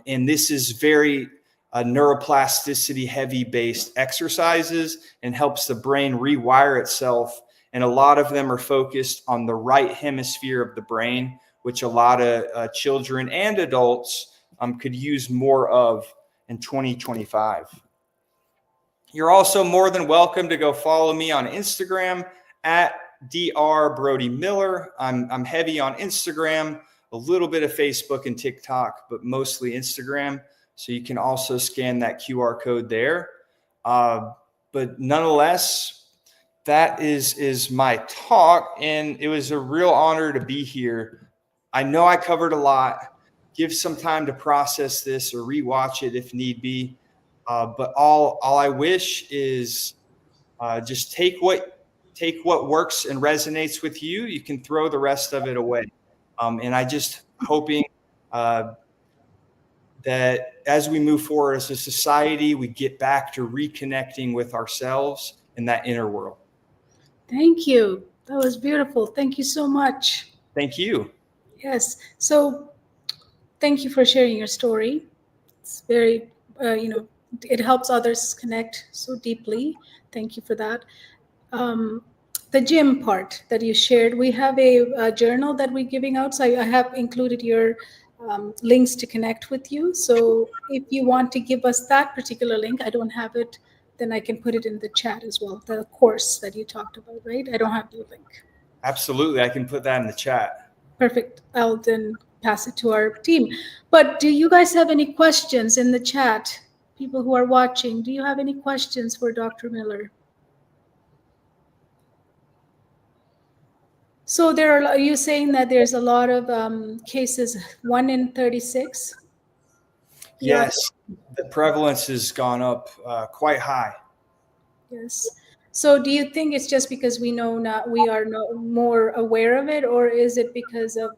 S4: And this is very neuroplasticity heavy based exercises and helps the brain rewire itself. And a lot of them are focused on the right hemisphere of the brain, which a lot of children and adults could use more of in 2025. You're also more than welcome to go follow me on Instagram at Dr. Brody Miller. I'm heavy on Instagram, a little bit of Facebook and TikTok, but mostly Instagram. So you can also scan that QR code there. But nonetheless, that is my talk. And it was a real honor to be here. I know I covered a lot. Give some time to process this or rewatch it if need be. But all I wish is just take what works and resonates with you. You can throw the rest of it away. And I just hoping that as we move forward as a society, we get back to reconnecting with ourselves in that inner world.
S3: Thank you. That was beautiful. Thank you so much.
S4: Thank you.
S3: Yes. So thank you for sharing your story. It's very, it helps others connect so deeply. Thank you for that. The gym part that you shared, we have a journal that we're giving out. So I have included your links to connect with you. So if you want to give us that particular link, I don't have it, then I can put it in the chat as well. The course that you talked about, right? I don't have the link.
S4: Absolutely. I can put that in the chat.
S3: Perfect. I'll then pass it to our team. But do you guys have any questions in the chat? People who are watching, do you have any questions for Dr. Miller? So are you saying that there's a lot of cases, 1 in 36?
S4: Yes, the prevalence has gone up quite high.
S3: Yes. So do you think it's just because we are more aware of it, or is it because of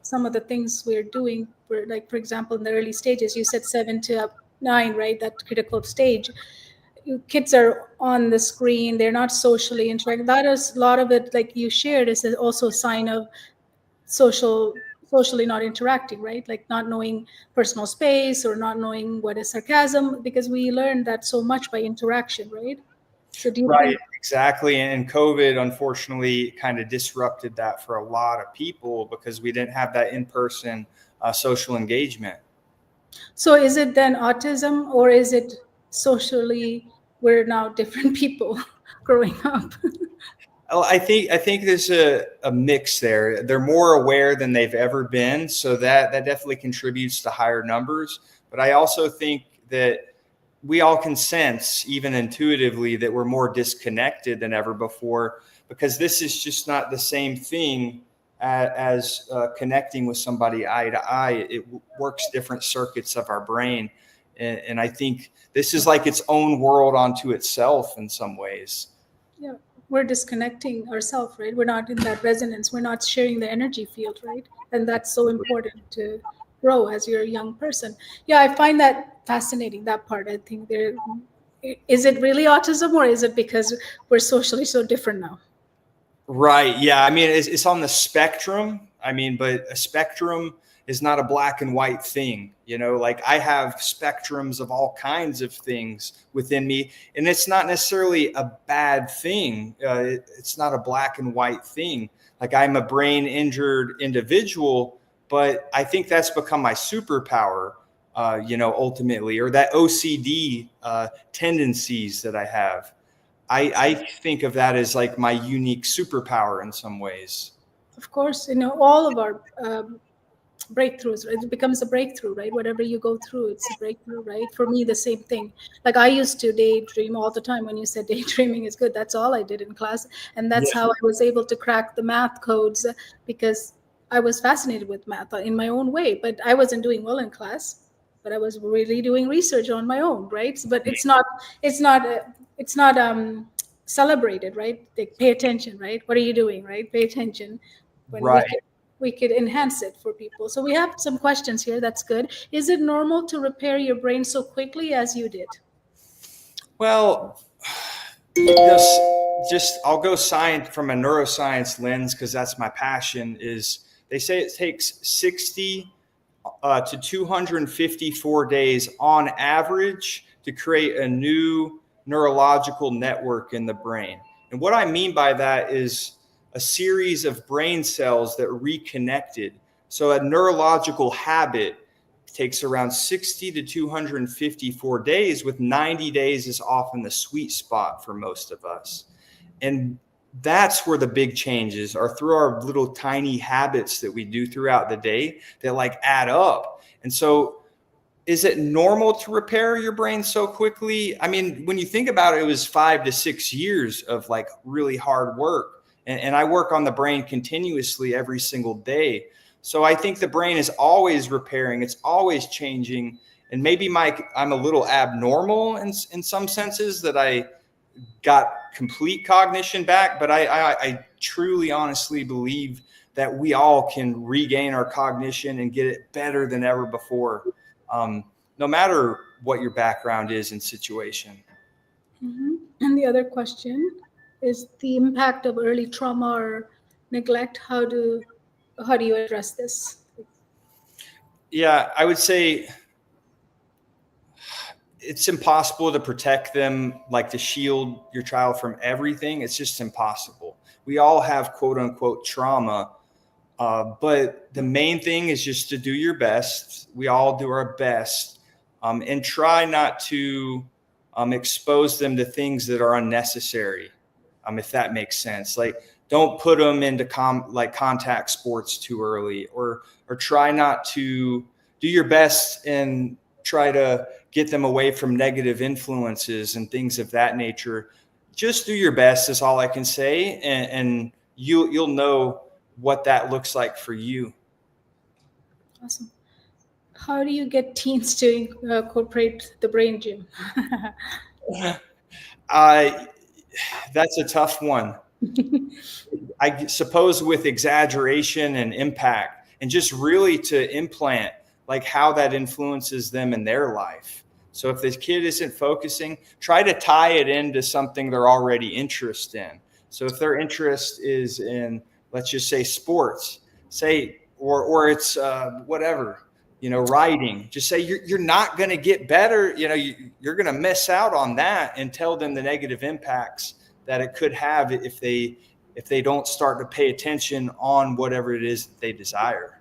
S3: some of the things we're doing? Like, for example, in the early stages, you said 7 to 9, right? That critical stage. Kids are on the screen, they're not socially interacting. That is a lot of it, like you shared, is also a sign of socially not interacting, right? Like not knowing personal space or not knowing what is sarcasm, because we learned that so much by interaction, right? So do you think?
S4: Exactly. And COVID, unfortunately, kind of disrupted that for a lot of people because we didn't have that in-person social engagement. So
S3: is it then autism, or is it socially we're now different people growing up?
S4: I think there's a mix there. They're more aware than they've ever been. So that definitely contributes to higher numbers. But I also think that we all can sense, even intuitively, that we're more disconnected than ever before, because this is just not the same thing as connecting with somebody eye to eye. It works different circuits of our brain. And I think this is like its own world onto itself in some ways.
S3: Yeah, we're disconnecting ourselves, right? We're not in that resonance. We're not sharing the energy field, right? And that's so important to grow as you're a young person. Yeah, I find that fascinating, that part. I think there is it really autism, or is it because we're socially so different now?
S4: Right. Yeah. I mean, it's on the spectrum. I mean, but a spectrum is not a black and white thing. You know, like I have spectrums of all kinds of things within me, and it's not necessarily a bad thing. It's not a black and white thing. Like I'm a brain injured individual, but I think that's become my superpower, ultimately, or that OCD tendencies that I have. I think of that as like my unique superpower in some ways.
S3: Of course, all of our breakthroughs, right? It becomes a breakthrough, right? Whatever you go through, it's a breakthrough, right? For me, the same thing. Like I used to daydream all the time. When you said daydreaming is good, that's all I did in class. And that's how I was able to crack the math codes, because I was fascinated with math in my own way. But I wasn't doing well in class, but I was really doing research on my own, right? But it's not celebrated, right? They pay attention, right? What are you doing, right? Pay attention. When
S4: Right.
S3: we could enhance it for people. So we have some questions here. That's good. Is it normal to repair your brain so quickly as you did?
S4: Well, this just I'll go science from a neuroscience lens because that's my passion. Is they say it takes 60 to 254 days on average to create a new neurological network in the brain. And what I mean by that is a series of brain cells that reconnected. So a neurological habit takes around 60 to 254 days, with 90 days is often the sweet spot for most of us. And that's where the big changes are, through our little tiny habits that we do throughout the day that like add up. And so is it normal to repair your brain so quickly? I mean, when you think about it, it was 5 to 6 years of like really hard work. And I work on the brain continuously every single day. So I think the brain is always repairing. It's always changing. And maybe I'm a little abnormal in some senses, that I got complete cognition back. But I truly, honestly believe that we all can regain our cognition and get it better than ever before, no matter what your background is and situation.
S3: Mm-hmm. And the other question is the impact of early trauma or neglect. How do you address this?
S4: Yeah, I would say it's impossible to protect them, like to shield your child from everything. It's just impossible. We all have quote unquote trauma. But the main thing is just to do your best. We all do our best, and try not to expose them to things that are unnecessary, if that makes sense. Like, don't put them into contact sports too early, or try not to do your best and try to get them away from negative influences and things of that nature. Just do your best is all I can say, and you'll know what that looks like for you.
S3: Awesome. How do you get teens to incorporate the brain gym?
S4: That's a tough one. I suppose with exaggeration and impact, and just really to implant like how that influences them in their life. So if this kid isn't focusing, try to tie it into something they're already interested in. So if their interest is in, let's just say, sports, or it's whatever, writing, just say you're not going to get better. You're going to miss out on that, and tell them the negative impacts that it could have if they don't start to pay attention on whatever it is that they desire.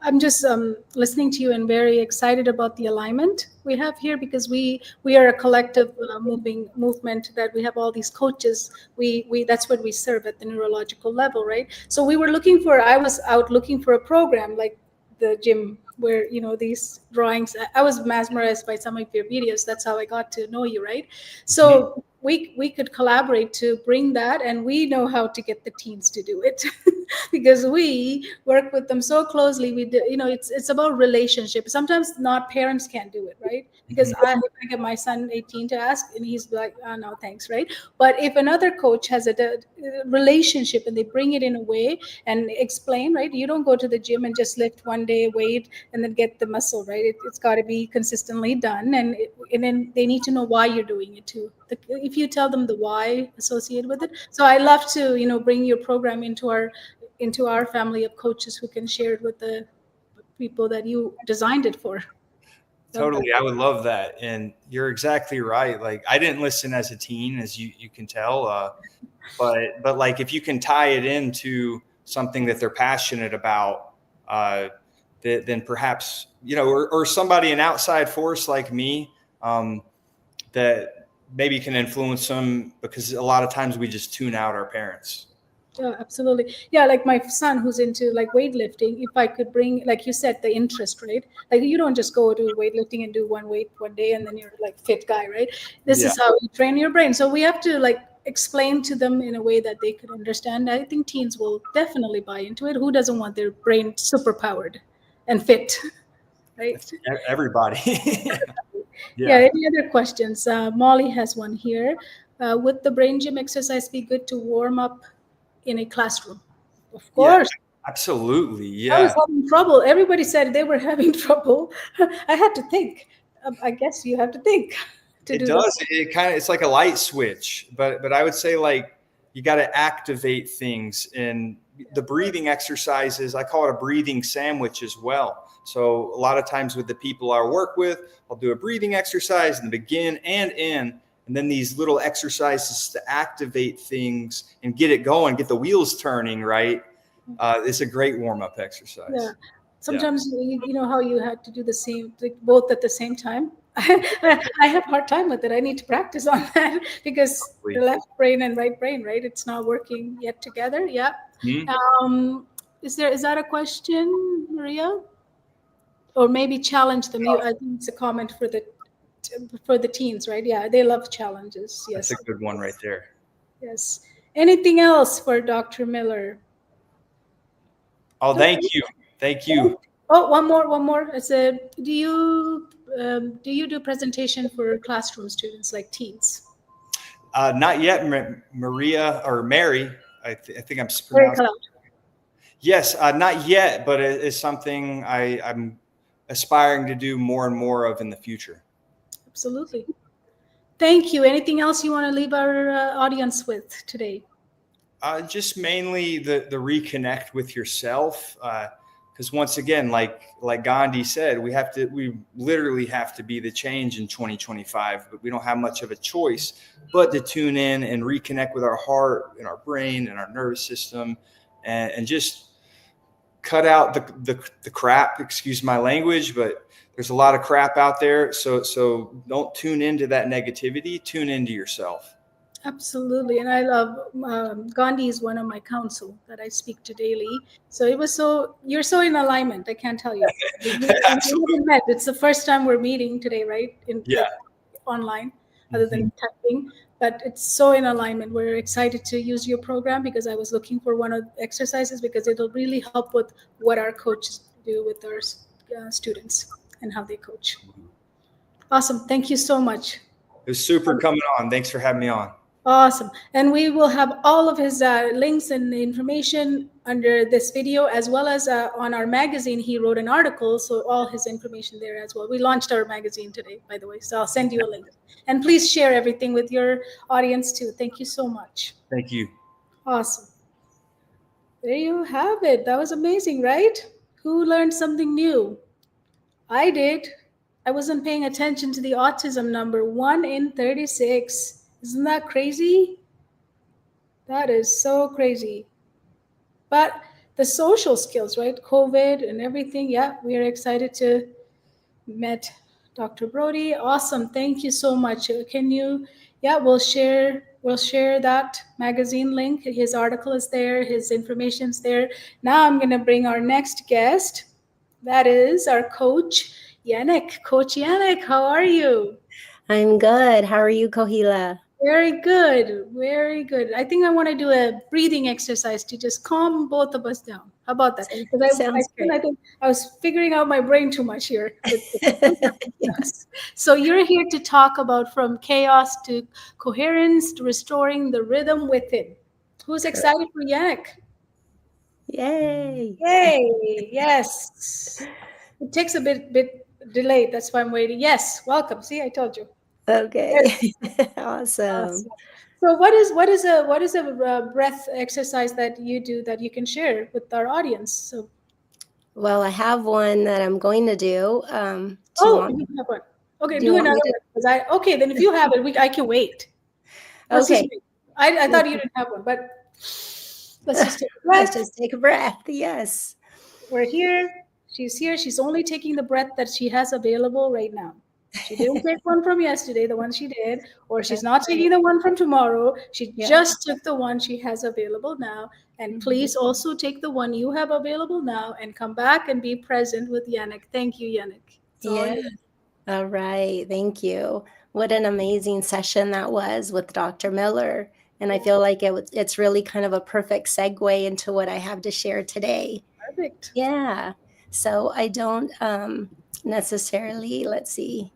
S3: I'm just listening to you and very excited about the alignment we have here, because we are a collective movement, that we have all these coaches. We that's what we serve at the neurological level, right? So I was out looking for a program like the gym where these drawings. I was mesmerized by some of your videos. That's how I got to know you, right?
S4: Mhm.
S3: So we could collaborate to bring that, and we know how to get the teens to do it because we work with them so closely. We do, it's about relationship. Sometimes not parents can't do it, right? Because
S4: Mhm.
S3: if I get my son 18 to ask, and he's like, oh, no thanks, right? But if another coach has a relationship and they bring it in a way and explain, right? You don't go to the gym and just lift one day weight and then get the muscle, right? It's got to be consistently done, and then they need to know why you're doing it too. If you tell them the why associated with it. So I love to bring your program into our family of coaches who can share it with the people that you designed it for. Love that.
S4: Totally. I would love that. And you're exactly right. Like I didn't listen as a teen, as you can tell. But like if you can tie it into something that they're passionate about, uh, then perhaps, or somebody, an outside force like me, that maybe can influence them, because a lot of times we just tune out our parents.
S3: Yeah, absolutely. Yeah, like my son who's into like weightlifting, if I could bring, like you said, the interest, right? Like you don't just go to weightlifting and do one weight one day and then you're like fit guy, right? This
S4: Yeah.
S3: is how you train your brain. So we have to like explain to them in a way that they could understand. I think teens will definitely buy into it. Who doesn't want their brain super powered and fit, right?
S4: Everybody.
S3: Yeah,
S4: Yeah.
S3: any other questions? Molly has one here. Would the brain gym exercise be good to warm up in a classroom? Of
S4: Yeah.
S3: course.
S4: Absolutely.
S3: I was
S4: Yeah.
S3: having trouble. Everybody said they were having trouble. I had to think. I guess you have to think to
S4: It
S3: do the.
S4: does. It's like a light switch, but I would say like you got to activate things, and the breathing exercises. I call it a breathing sandwich as well. So a lot of times with the people I work with, I'll do a breathing exercise in the begin and end, and then these little exercises to activate things and get it going, get the wheels turning. Right. It's a great warm up
S3: Yeah.
S4: exercise. Yeah.
S3: Sometimes you know how you had to do the same, like both at the same time. I have hard time with it. I need to practice on that because the left brain and right brain, right? It's not working yet together. Yeah.
S4: Mhm.
S3: Um, is that a question, Maria? Or maybe challenge them. I think it's a comment for the teens, right? Yeah, they love challenges.
S4: That's a
S3: Yes.
S4: good one right there.
S3: Yes. Anything else for Dr. Miller?
S4: Oh, thank you. Thank you.
S3: Oh, one more. I said, do you do presentation for classroom students like teens?
S4: Not yet, Maria or Mary. I think I'm
S3: Very
S4: pronouncing.
S3: cloud.
S4: Yes, not yet, but it is something I'm aspiring to do more and more of in the future.
S3: Absolutely. Thank you. Anything else you want to leave our audience with today?
S4: Just mainly the reconnect with yourself, because once again, like Gandhi said, we literally have to be the change in 2025, but we don't have much of a choice but to tune in and reconnect with our heart and our brain and our nervous system, and just cut out the crap. Excuse my language, but there's a lot of crap out there. So don't tune into that negativity. Tune into yourself.
S3: Absolutely. And I love Gandhi is one of my counsel that I speak to daily. So you're so in alignment. I can't tell you. We
S4: Absolutely.
S3: haven't met. It's the first time we're meeting today, right? In
S4: Yeah.
S3: like online, other than
S4: Mhm.
S3: typing. But it's so in alignment. We're excited to use your program because I was looking for one of the exercises because it'll really help with what our coaches do with our students and how they coach. Awesome. Thank you so much.
S4: It was super coming on. Thanks for having me on.
S3: Awesome. And we will have all of his links and information under this video, as well as on our magazine. He wrote an article, so all his information there as well. We launched our magazine today, by the way, so I'll send you a link. And please share everything with your audience too. Thank you so much.
S4: Thank you.
S3: Awesome. There you have it. That was amazing, right? Who learned something new? I did. I wasn't paying attention to the autism number 1 in 36. Isn't that crazy? That is so crazy. But the social skills, right? COVID and everything. Yeah, we are excited to met Dr. Brody. Awesome. Thank you so much. Can you, yeah, we'll share that magazine link. His article is there, his information's there. Now I'm gonna bring our next guest. That is our coach, Yannick. Coach Yannick, how are you?
S6: I'm good. How are you, Kohila?
S3: Very good. Very good. I think I want to do a breathing exercise to just calm both of us down. How about that? Because
S6: Sounds great.
S3: I think I was figuring out my brain too much here. Yes. So you're here to talk about from chaos to coherence to restoring the rhythm within. Who's
S6: Correct.
S3: excited for Yannick?
S6: Yay.
S3: Yay! Yes. It takes a bit delayed. That's why I'm waiting. Yes. Welcome. See, I told you.
S6: Okay.
S3: Yes.
S6: Awesome.
S3: Awesome. So what is a breath exercise that you do that you can share with our audience? So
S6: Well, I have one that I'm going to do. Do you
S3: oh,
S6: want
S3: you have one. Okay,
S6: do you
S3: do
S6: want
S3: another
S6: me to?
S3: one. 'Cause okay, then if you have it, I can wait. Let's just
S6: Okay.
S3: wait. I thought you didn't have one, but let's just take a
S6: Let's
S3: breath.
S6: just take a breath. Yes.
S3: We're here. She's here. She's only taking the breath that she has available right now. She didn't take one from yesterday, the one she did, or she's
S6: That's
S3: not
S6: right.
S3: taking the one from tomorrow. She
S6: Yeah.
S3: just took the one she has available now. And
S6: Mhm.
S3: please also take the one you have available now and come back and be present with Yannick. Thank you, Yannick. It's all
S6: Yeah.
S3: you.
S6: All right. Thank you. What an amazing session that was with Dr. Miller. And I feel like it's really kind of a perfect segue into what I have to share today.
S3: Perfect.
S6: Yeah. So I don't necessarily, let's see,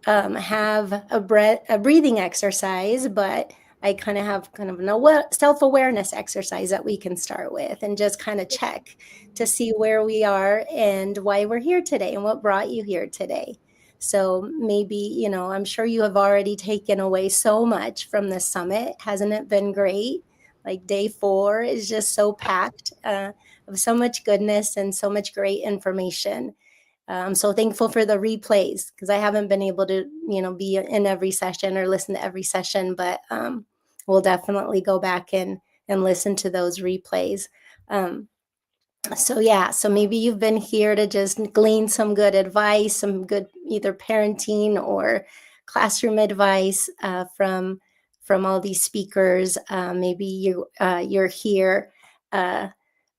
S6: have a breathing exercise, but I kind of have kind of an self-awareness exercise that we can start with and just kind of check to see where we are and why we're here today and what brought you here today. So maybe, I'm sure you have already taken away so much from this summit. Hasn't it been great? Like day 4 is just so packed of so much goodness and so much great information. I'm so thankful for the replays because I haven't been able to, be in every session or listen to every session, but we'll definitely go back and listen to those replays. Um, so maybe you've been here to just glean some good advice, some good either parenting or classroom advice from all these speakers. Maybe you're here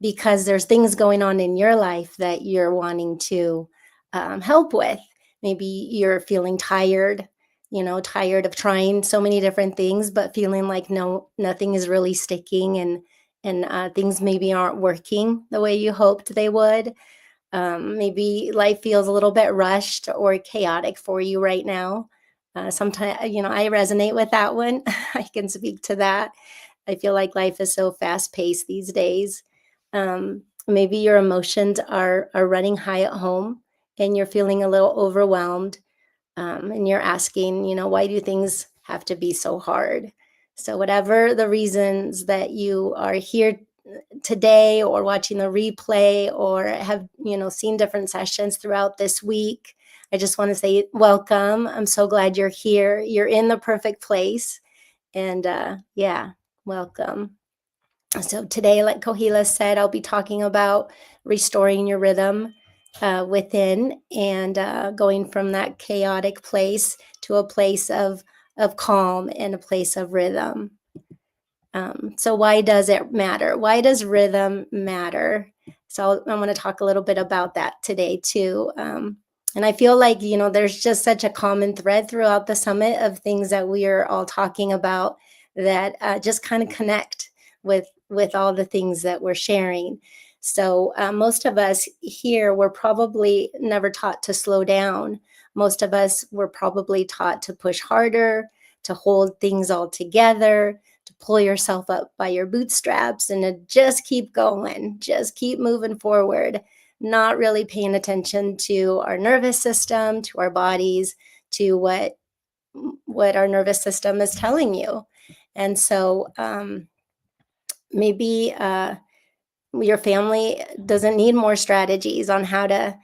S6: because there's things going on in your life that you're wanting to help with. Maybe you're feeling tired, tired of trying so many different things, but feeling like nothing is really sticking, and things maybe aren't working the way you hoped they would. Maybe life feels a little bit rushed or chaotic for you right now. Sometimes, I resonate with that one. I can speak to that. I feel like life is so fast paced these days. Maybe your emotions are running high at home and you're feeling a little overwhelmed. And you're asking, why do things have to be so hard? So, whatever the reasons that you are here today or watching the replay or have, seen different sessions throughout this week, I just want to say welcome. I'm so glad you're here. You're in the perfect place. And yeah, welcome. So today, like Kohila said, I'll be talking about restoring your rhythm within and going from that chaotic place to a place of calm and a place of rhythm. So why does it matter? Why does rhythm matter? So I want to talk a little bit about that today too. And I feel like, there's just such a common thread throughout the summit of things that we are all talking about that just kind of connect with all the things that we're sharing. So most of us here were probably never taught to slow down. Most of us were probably taught to push harder, to hold things all together, to pull yourself up by your bootstraps and to just keep going, just keep moving forward, not really paying attention to our nervous system, to our bodies, to what our nervous system is telling you. And so maybe your family doesn't need more strategies on how to,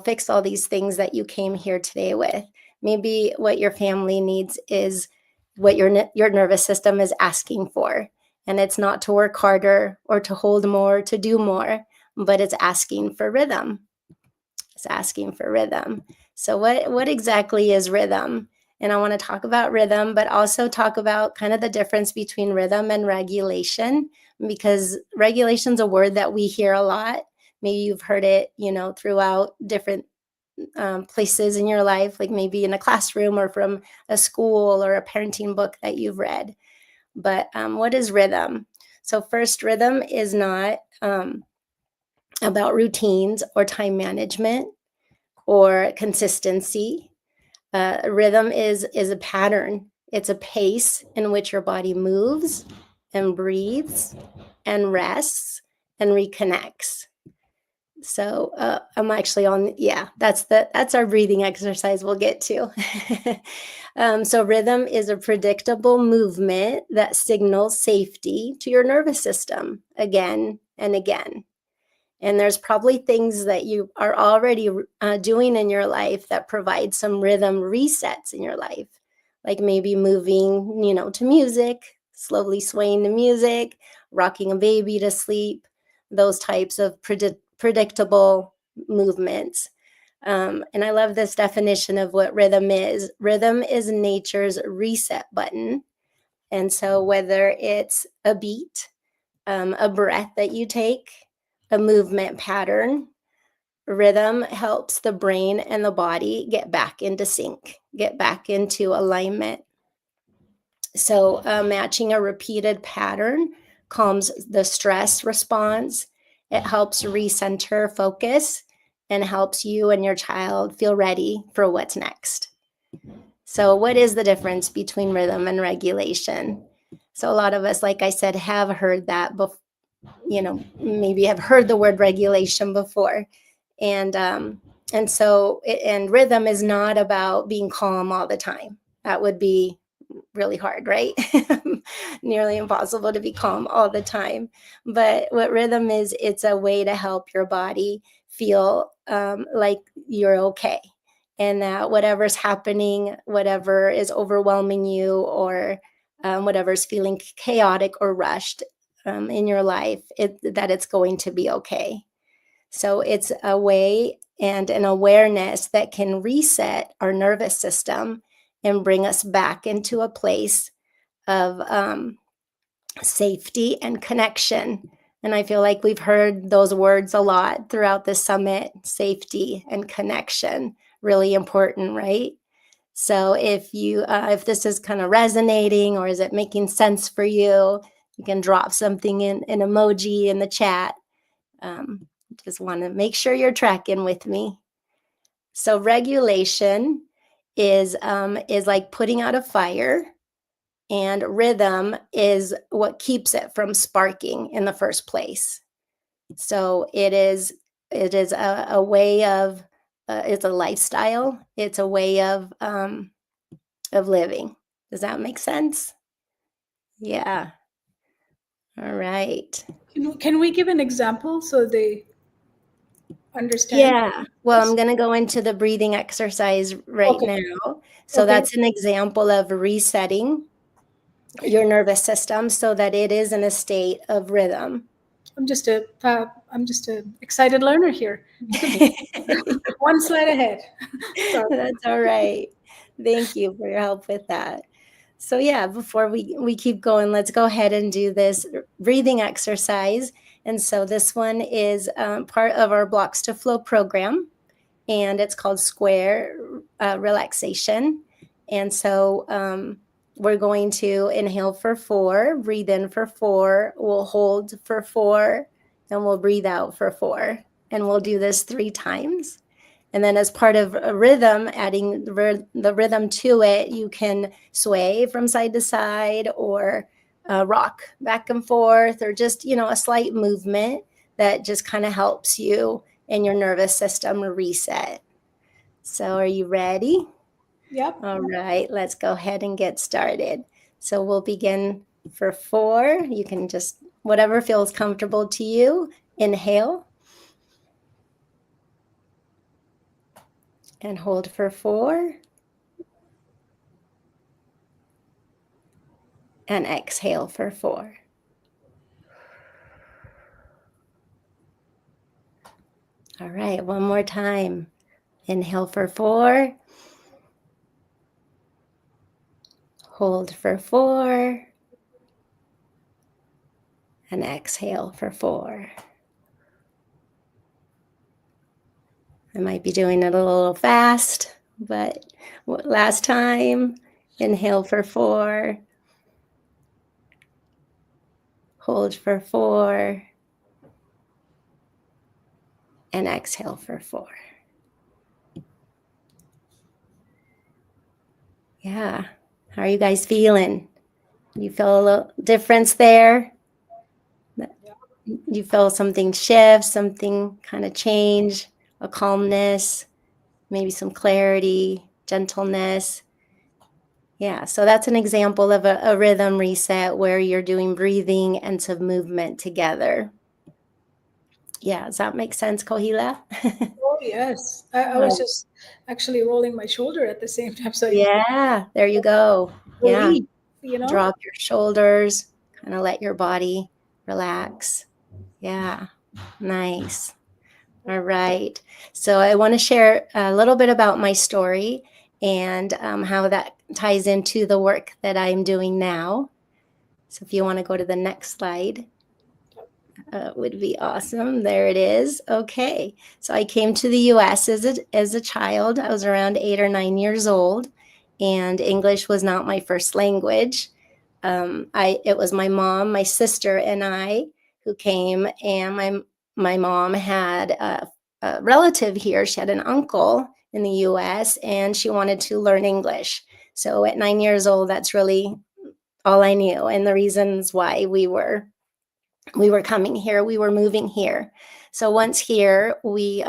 S6: fix all these things that you came here today with. Maybe what your family needs is what your nervous system is asking for. And it's not to work harder or to hold more, to do more, but it's asking for rhythm. It's asking for rhythm. So what exactly is rhythm? And I want to talk about rhythm, but also talk about kind of the difference between rhythm and regulation, because regulation is a word that we hear a lot. Maybe you've heard it, throughout different places in your life, like maybe in a classroom or from a school or a parenting book that you've read. But what is rhythm? So first, rhythm is not about routines or time management or consistency. Rhythm is a pattern. It's a pace in which your body moves and breathes and rests and reconnects. So I'm actually on, yeah, that's our breathing exercise we'll get to. So rhythm is a predictable movement that signals safety to your nervous system again and again. And there's probably things that you are already doing in your life that provide some rhythm resets in your life, like maybe moving, to music, slowly swaying to music, rocking a baby to sleep, those types of predictable movements. And I love this definition of what rhythm is. Rhythm is nature's reset button. And so whether it's a beat, a breath that you take, a movement pattern, rhythm helps the brain and the body get back into sync, get back into alignment. So matching a repeated pattern calms the stress response. It helps recenter focus and helps you and your child feel ready for what's next. So what is the difference between rhythm and regulation? So a lot of us, like I said, have heard that before, maybe have heard the word regulation before. And rhythm is not about being calm all the time. That would be really hard, right? Nearly impossible to be calm all the time. But what rhythm is, it's a way to help your body feel like you're okay, and that whatever's happening, whatever is overwhelming you, or whatever's feeling chaotic or rushed in your life, that it's going to be okay. So it's a way and an awareness that can reset our nervous system and bring us back into a place of safety and connection. And I feel like we've heard those words a lot throughout the summit: safety and connection, really important, right? So if this is kind of resonating, or is it making sense for you, you can drop something in an emoji in the chat. Just want to make sure you're tracking with me. So regulation is like putting out a fire, and rhythm is what keeps it from sparking in the first place. So it is a way of it's a lifestyle. It's a way of living. Does that make sense? Yeah. All right.
S3: Can we give an example so they understand?
S6: Yeah. Well, I'm going to go into the breathing exercise right
S3: Okay.
S6: now. So
S3: Okay.
S6: that's an example of resetting your nervous system so that it is in a state of rhythm.
S3: I'm just a excited learner here. One slide ahead. Sorry.
S6: That's all right. Thank you for your help with that. So yeah, before we keep going, let's go ahead and do this breathing exercise. And so this one is part of our Blocks to Flow program, and it's called Square Relaxation. And so we're going to inhale for 4, breathe in for 4, we'll hold for 4, and we'll breathe out for 4. And we'll do this 3 times. And then as part of a rhythm, adding the rhythm to it, you can sway from side to side, or rock back and forth, or just, a slight movement that just kind of helps you and your nervous system reset. So are you ready?
S3: Yep.
S6: All right, let's go ahead and get started. So we'll begin for 4. You can just, whatever feels comfortable to you, inhale. And hold for 4. And exhale for 4. All right, one more time. Inhale for 4. Hold for 4. And exhale for 4. I might be doing it a little fast, but last time, inhale for 4, hold for 4, and exhale for 4. Yeah. How are you guys feeling? You feel a little difference there? You feel something shift, something kind of change, a calmness, maybe some clarity, gentleness. Yeah, so that's an example of a rhythm reset where you're doing breathing and some movement together. Yeah, does that make sense, Kohila?
S3: Oh, yes. I was just actually rolling my shoulder at the same time. So
S6: Yeah, there you go. Yeah,
S3: relief, you know?
S6: drop your shoulders, kind of let your body relax. Yeah, nice. All right. So I want to share a little bit about my story and how that ties into the work that I'm doing now. So if you want to go to the next slide, would be awesome. There it is. Okay. So I came to the US as a child. I was around 8 or 9 years old, and English was not my first language. It was my mom, my sister, and I who came, and my mom had a relative here. She had an uncle in the US, and she wanted to learn English. So at 9 years old, that's really all I knew, and the reasons why we were coming here, we were moving here. So once here, we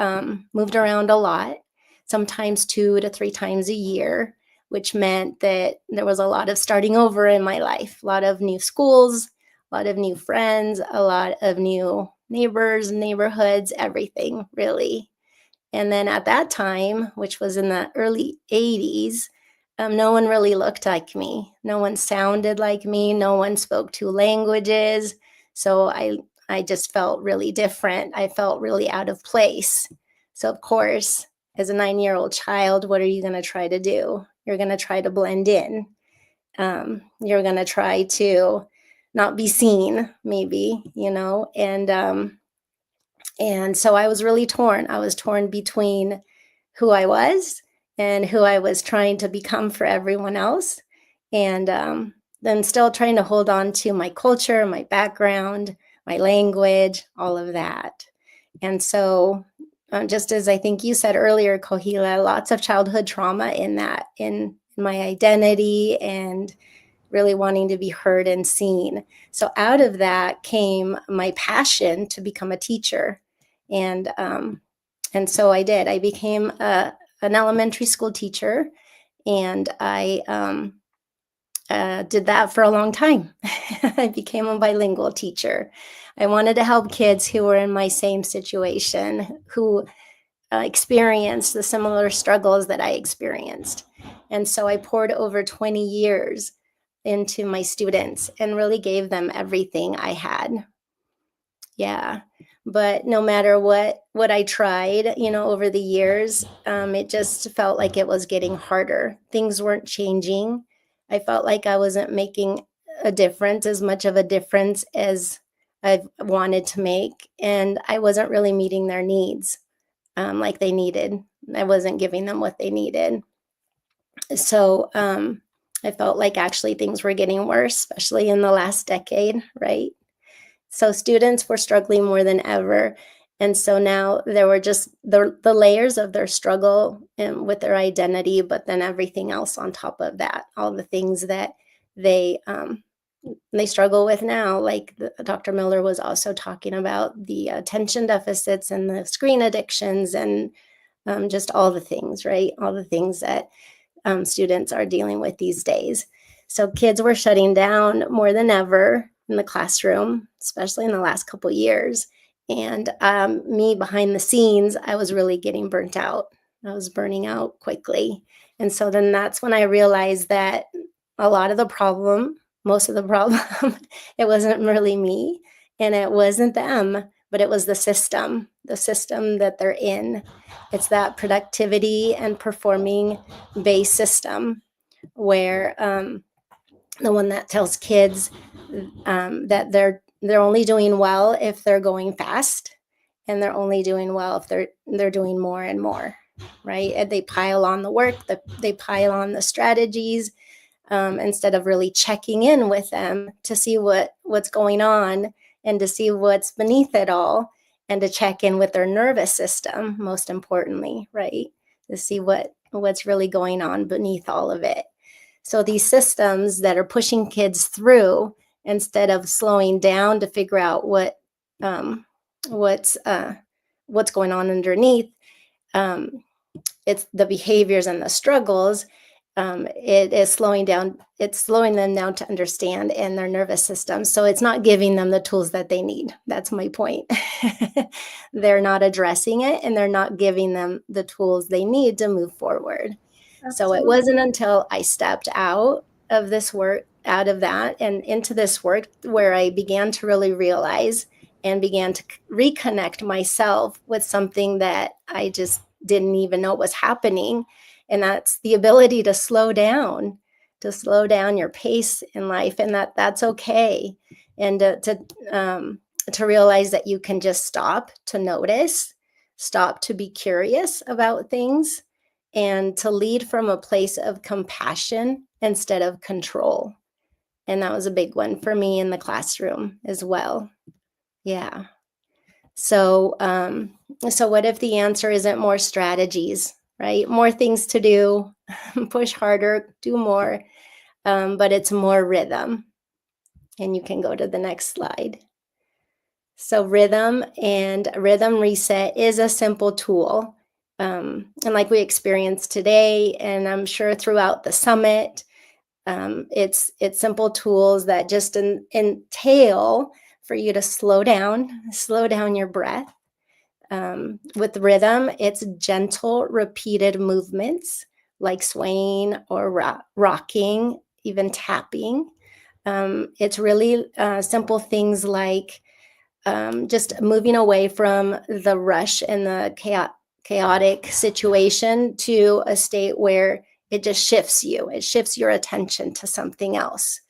S6: moved around a lot, sometimes 2 to 3 times a year, which meant that there was a lot of starting over in my life, a lot of new schools, a lot of new friends, a lot of new neighbors, neighborhoods, everything really. And then at that time, which was in the early 80s, no one really looked like me. No one sounded like me. No one spoke 2 languages. So I just felt really different. I felt really out of place. So, of course, as a 9-year-old child, what are you going to try to do? You're going to try to blend in. You're going to try to not be seen, maybe, and so I was really torn. I was torn between who I was and who I was trying to become for everyone else. And then still trying to hold on to my culture, my background, my language, all of that. And so, just as I think you said earlier, Kohila, lots of childhood trauma in that, in my identity and really wanting to be heard and seen. So out of that came my passion to become a teacher. And so I did. I became an elementary school teacher, and I did that for a long time. I became a bilingual teacher. I wanted to help kids who were in my same situation, who experienced the similar struggles that I experienced. And so I poured over 20 years into my students and really gave them everything I had. Yeah. But no matter what I tried, over the years, it just felt like it was getting harder. Things weren't changing. I felt like I wasn't making a difference, as much of a difference as I've wanted to make. And I wasn't really meeting their needs like they needed. I wasn't giving them what they needed. So I felt like actually things were getting worse, especially in the last decade, right? So students were struggling more than ever. And so now there were just the layers of their struggle and with their identity, but then everything else on top of that, all the things that they struggle with now. Like Dr. Miller was also talking about the attention deficits and the screen addictions and just all the things, right? All the things that students are dealing with these days. So kids were shutting down more than ever in the classroom, especially in the last couple years. And me behind the scenes, I was really getting burnt out. I was burning out quickly. And so then that's when I realized that a lot of the problem, most of the problem, it wasn't really me and it wasn't them, but it was the system that they're in. It's that productivity and performing based system where the one that tells kids that they're only doing well if they're going fast, and they're only doing well if they're doing more and more, right? And they pile on the work, they pile on the strategies, instead of really checking in with them to see what's going on and to see what's beneath it all, and to check in with their nervous system, most importantly, right? To see what's really going on beneath all of it. So these systems that are pushing kids through instead of slowing down to figure out what's going on underneath, it's the behaviors and the struggles. It is slowing down. It's slowing them down to understand in their nervous system. So it's not giving them the tools that they need. That's my point. They're not addressing it, and they're not giving them the tools they need to move forward. So it wasn't until I stepped out of this work, out of that, and into this work, where I began to really realize and began to reconnect myself with something that I just didn't even know was happening. And that's the ability to slow down your pace in life, and that's okay. And to realize that you can just stop to notice, stop to be curious about things, and to lead from a place of compassion instead of control. And that was a big one for me in the classroom as well. Yeah. So what if the answer isn't more strategies, right? More things to do, push harder, do more, but it's more rhythm. And you can go to the next slide. So rhythm and rhythm reset is a simple tool. And like we experienced today, and I'm sure throughout the summit, it's simple tools that just entail for you to slow down your breath. With rhythm, it's gentle, repeated movements like swaying or rocking, even tapping. It's really simple things like just moving away from the rush and the chaotic situation to a state where it just shifts you. It shifts your attention to something else.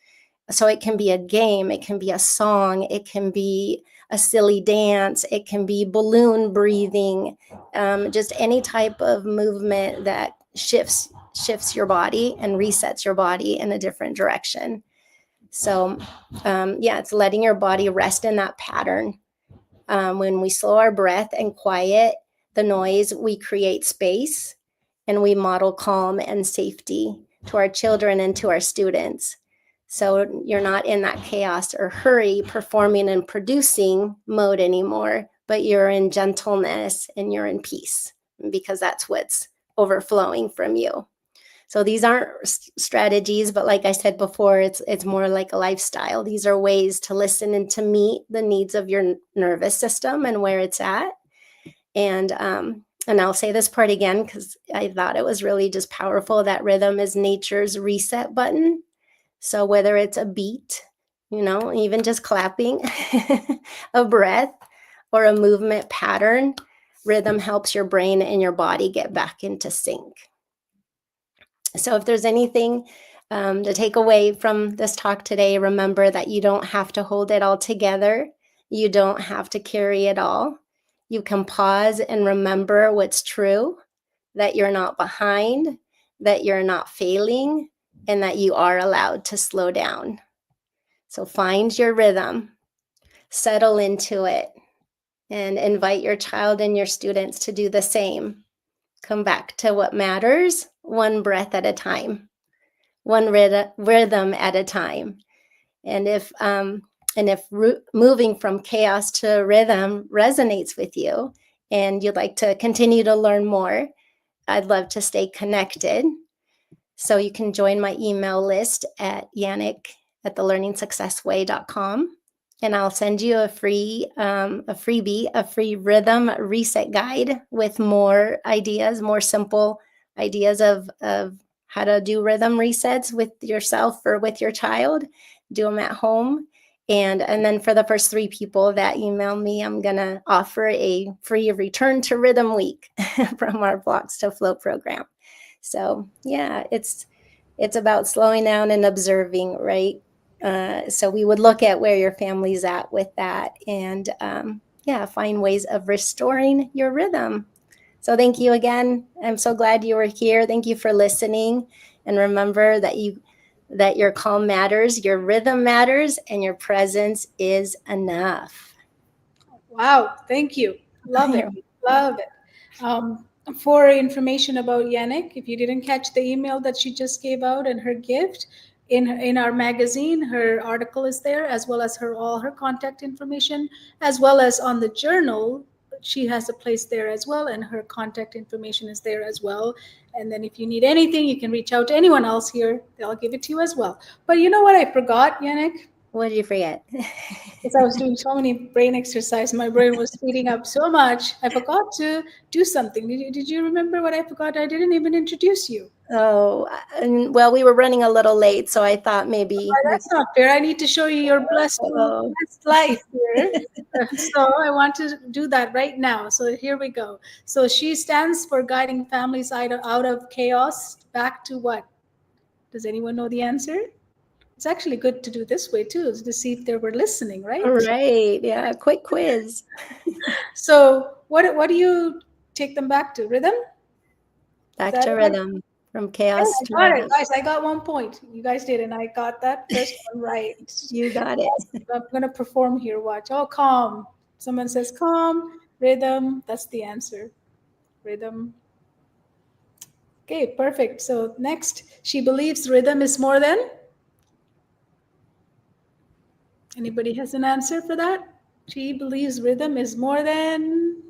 S6: So it can be a game, it can be a song, it can be a silly dance, it can be balloon breathing, just any type of movement that shifts your body and resets your body in a different direction. So it's letting your body rest in that pattern. When we slow our breath and quiet the noise, we create space, and we model calm and safety to our children and to our students. So you're not in that chaos or hurry, performing and producing mode anymore, but you're in gentleness and you're in peace, because that's what's overflowing from you. So these aren't strategies, but like I said before, it's more like a lifestyle. These are ways to listen and to meet the needs of your nervous system and where it's at. And I'll say this part again, because I thought it was really just powerful, that rhythm is nature's reset button. So whether it's a beat, even just clapping, a breath, or a movement pattern, rhythm helps your brain and your body get back into sync. So if there's anything to take away from this talk today, remember that you don't have to hold it all together. You don't have to carry it all. You can pause and remember what's true, that you're not behind, that you're not failing, and that you are allowed to slow down. So find your rhythm, settle into it, and invite your child and your students to do the same. Come back to what matters, one breath at a time, one rhythm at a time. And if moving from chaos to rhythm resonates with you and you'd like to continue to learn more, I'd love to stay connected. So you can join my email list at yannick@thelearningsuccessway.com. And I'll send you a free rhythm reset guide with more ideas, more simple ideas of how to do rhythm resets with yourself or with your child. Do them at home. And then for the first 3 people that email me, I'm going to offer a free Return to Rhythm Week from our Blocks to Flow program. So yeah, it's about slowing down and observing, right? So we would look at where your family's at with that, and find ways of restoring your rhythm. So thank you again. I'm so glad you were here. Thank you for listening. And remember that your calm matters, your rhythm matters, and your presence is enough.
S3: Wow, thank you. Love it. Love it. For information about Yannick, if you didn't catch the email that she just gave out and her gift, in our magazine, her article is there, as well as all her contact information, as well as on the journal. She has a place there as well, and her contact information is there as well. And then if you need anything, you can reach out to anyone else here. They'll give it to you as well. But you know what I forgot, Yannick?
S6: What did you forget?
S3: Because I was doing so many brain exercise, my brain was speeding up so much. I forgot to do something. Did you remember what I forgot? I didn't even introduce you.
S6: Oh, well, we were running a little late, so I thought maybe
S3: Oh, that's not fair. I need to show you your blessed
S6: Oh.
S3: life here. So I want to do that right now. So here we go. So she stands for guiding families out of chaos back to what? Does anyone know the answer? It's actually good to do this way too, to see if they were listening, right?
S6: Right. Yeah. Quick quiz.
S3: So what do you take them back to? Rhythm?
S6: Back
S3: that
S6: to
S3: right?
S6: rhythm, from
S3: Yeah,
S6: chaos
S3: I
S6: to
S3: got
S6: rhythm.
S3: it, guys. I got 1 point. You guys did, and I got that first one right.
S6: You got it.
S3: I'm gonna perform here. Watch. Oh, calm. Someone says calm, rhythm. That's the answer. Rhythm. Okay, perfect. So next, she believes rhythm is more than. Anybody has an answer for that? She believes rhythm is more than.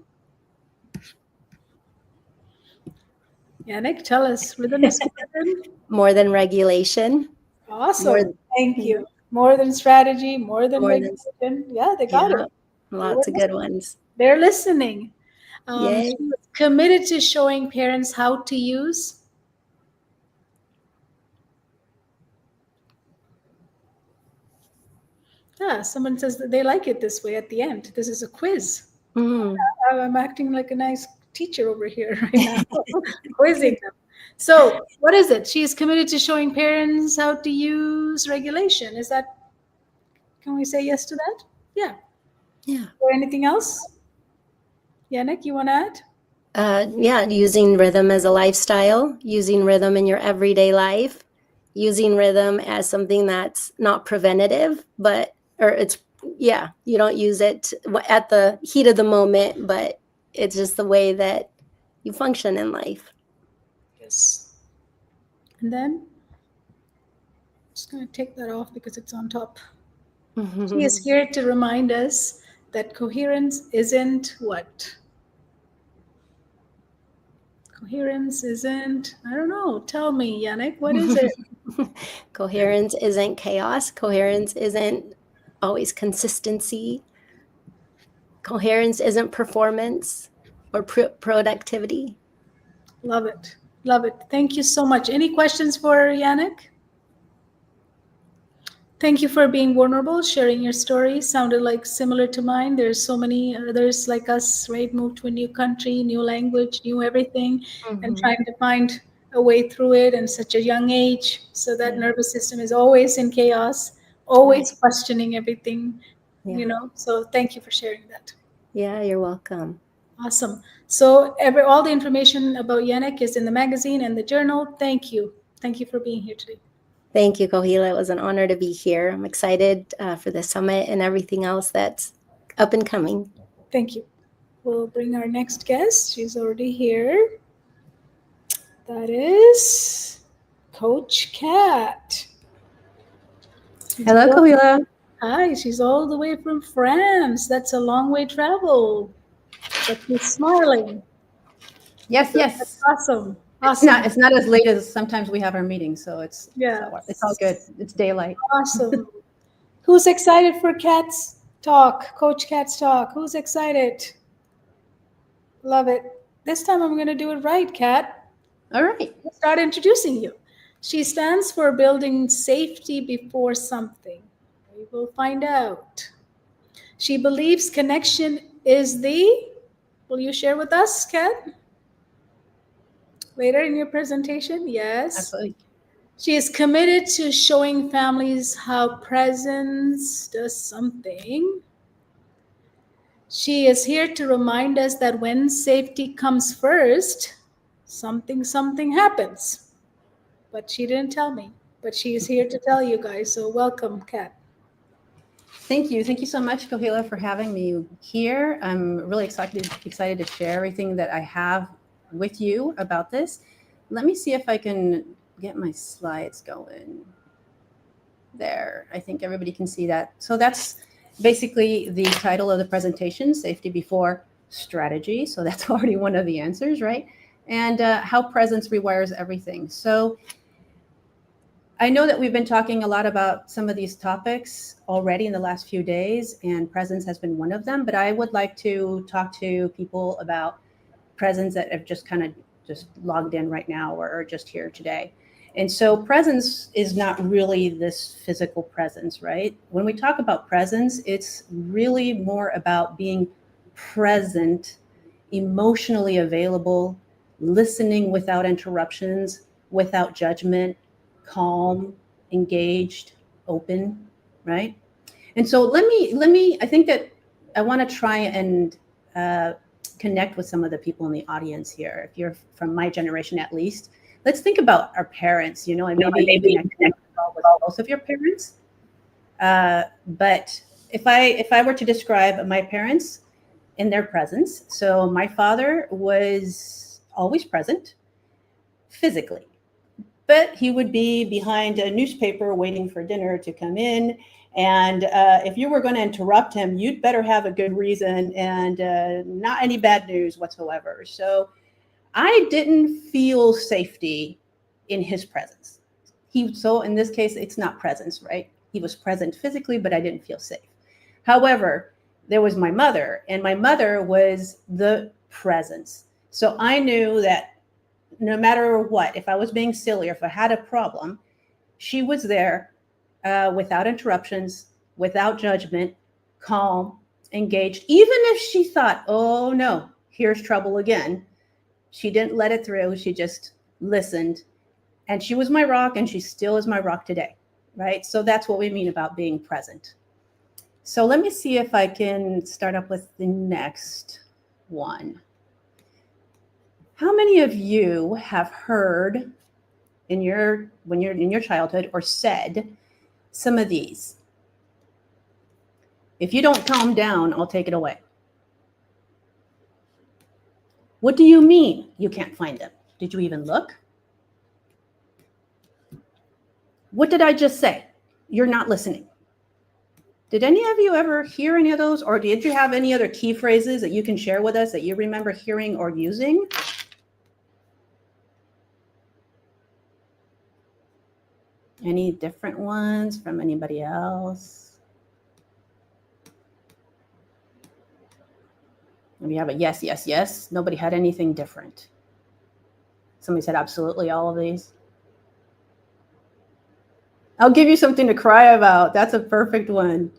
S3: Yannick, tell us. Rhythm is more than.
S6: More than regulation.
S3: Awesome. Thank you. More than strategy, more than
S6: More than-
S3: regulation. Yeah, they got
S6: Yeah.
S3: it.
S6: Lots of good ones.
S3: They're listening.
S6: Yay.
S3: She was committed to showing parents how to use. Yeah, someone says that they like it this way at the end. This is a quiz.
S6: Mhm.
S3: I'm acting like a nice teacher over here right now, quizzing them. So, what is it? She is committed to showing parents how to use regulation. Is that, can we say yes to that? Yeah.
S6: Yeah.
S3: Or anything else? Yannick, you want to add?
S6: Yeah, using rhythm as a lifestyle, using rhythm in your everyday life, using rhythm as something that's not preventative, you don't use it at the heat of the moment, but it's just the way that you function in life.
S3: Yes. And then, just going to take that off because it's on top. She is here to remind us that coherence isn't what? Coherence isn't, I don't know. Tell me, Yannick, what is it?
S6: Coherence isn't chaos. Coherence isn't always consistency. Coherence isn't performance or productivity.
S3: Love it. Love it. Thank you so much. Any questions for Yannick? Thank you for being vulnerable, sharing your story. Sounded like similar to mine. There's so many others like us, right? Moved to a new country, new language, new everything, and trying to find a way through it in such a young age. So that nervous system is always in chaos, always questioning everything, So thank you for sharing that.
S6: Yeah, you're welcome.
S3: Awesome. So all the information about Yannick is in the magazine and the journal. Thank you. Thank you for being here today.
S6: Thank you, Kohila. It was an honor to be here. I'm excited for the summit and everything else that's up and coming.
S3: Thank you. We'll bring our next guest. She's already here. That is Coach Kat.
S7: Hello, Kohila.
S3: Hi, she's all the way from France. That's a long way travel. But she's smiling.
S7: Yes.
S3: That's awesome.
S7: It's not as late as sometimes we have our meetings, so it's all good. It's daylight.
S3: Awesome. Who's excited for Kat's talk? Coach Kat's talk. Who's excited? Love it. This time I'm going to do it right, Kat.
S7: All right.
S3: I'll start introducing you. She stands for building safety before something. We will find out. She believes connection is the. Will you share with us, Kat? Later in your presentation? Yes.
S7: Absolutely.
S3: She is committed to showing families how presence does something. She is here to remind us that when safety comes first, something happens. But she didn't tell me. But she is here to tell you guys. So welcome, Kat.
S7: Thank you. Thank you so much, Kohila, for having me here. I'm really excited to share everything that I have with you about this. Let me see if I can get my slides going. There, I think everybody can see that. So that's basically the title of the presentation, Safety Before Strategy. So that's already one of the answers, right? And how presence rewires everything. So I know that we've been talking a lot about some of these topics already in the last few days, and presence has been one of them, but I would like to talk to people about presence that have just kind of just logged in right now or are just here today. And so presence is not really this physical presence, right? When we talk about presence, it's really more about being present, emotionally available, listening without interruptions, without judgment, calm, engaged, open, right? And so let me, I think that I want to try and connect with some of the people in the audience here. If you're from my generation, at least, let's think about our parents, you know, and maybe connect with both of your parents. But if I were to describe my parents in their presence, so my father was always present physically, but he would be behind a newspaper waiting for dinner to come in. And if you were going to interrupt him, you'd better have a good reason and not any bad news whatsoever. So I didn't feel safety in his presence. So in this case, it's not presence, right? He was present physically, but I didn't feel safe. However, there was my mother, and my mother was the presence. So I knew that no matter what, if I was being silly or if I had a problem, she was there without interruptions, without judgment, calm, engaged. Even if she thought, oh no, here's trouble again, she didn't let it through. She just listened. And she was my rock, and she still is my rock today, right? So that's what we mean about being present. So let me see if I can start up with the next one. How many of you have heard when you're in your childhood or said some of these? If you don't calm down, I'll take it away. What do you mean you can't find them? Did you even look? What did I just say? You're not listening. Did any of you ever hear any of those? Or did you have any other key phrases that you can share with us that you remember hearing or using? Any different ones from anybody else? Maybe you have a yes, yes, yes. Nobody had anything different. Somebody said absolutely all of these. I'll give you something to cry about. That's a perfect one.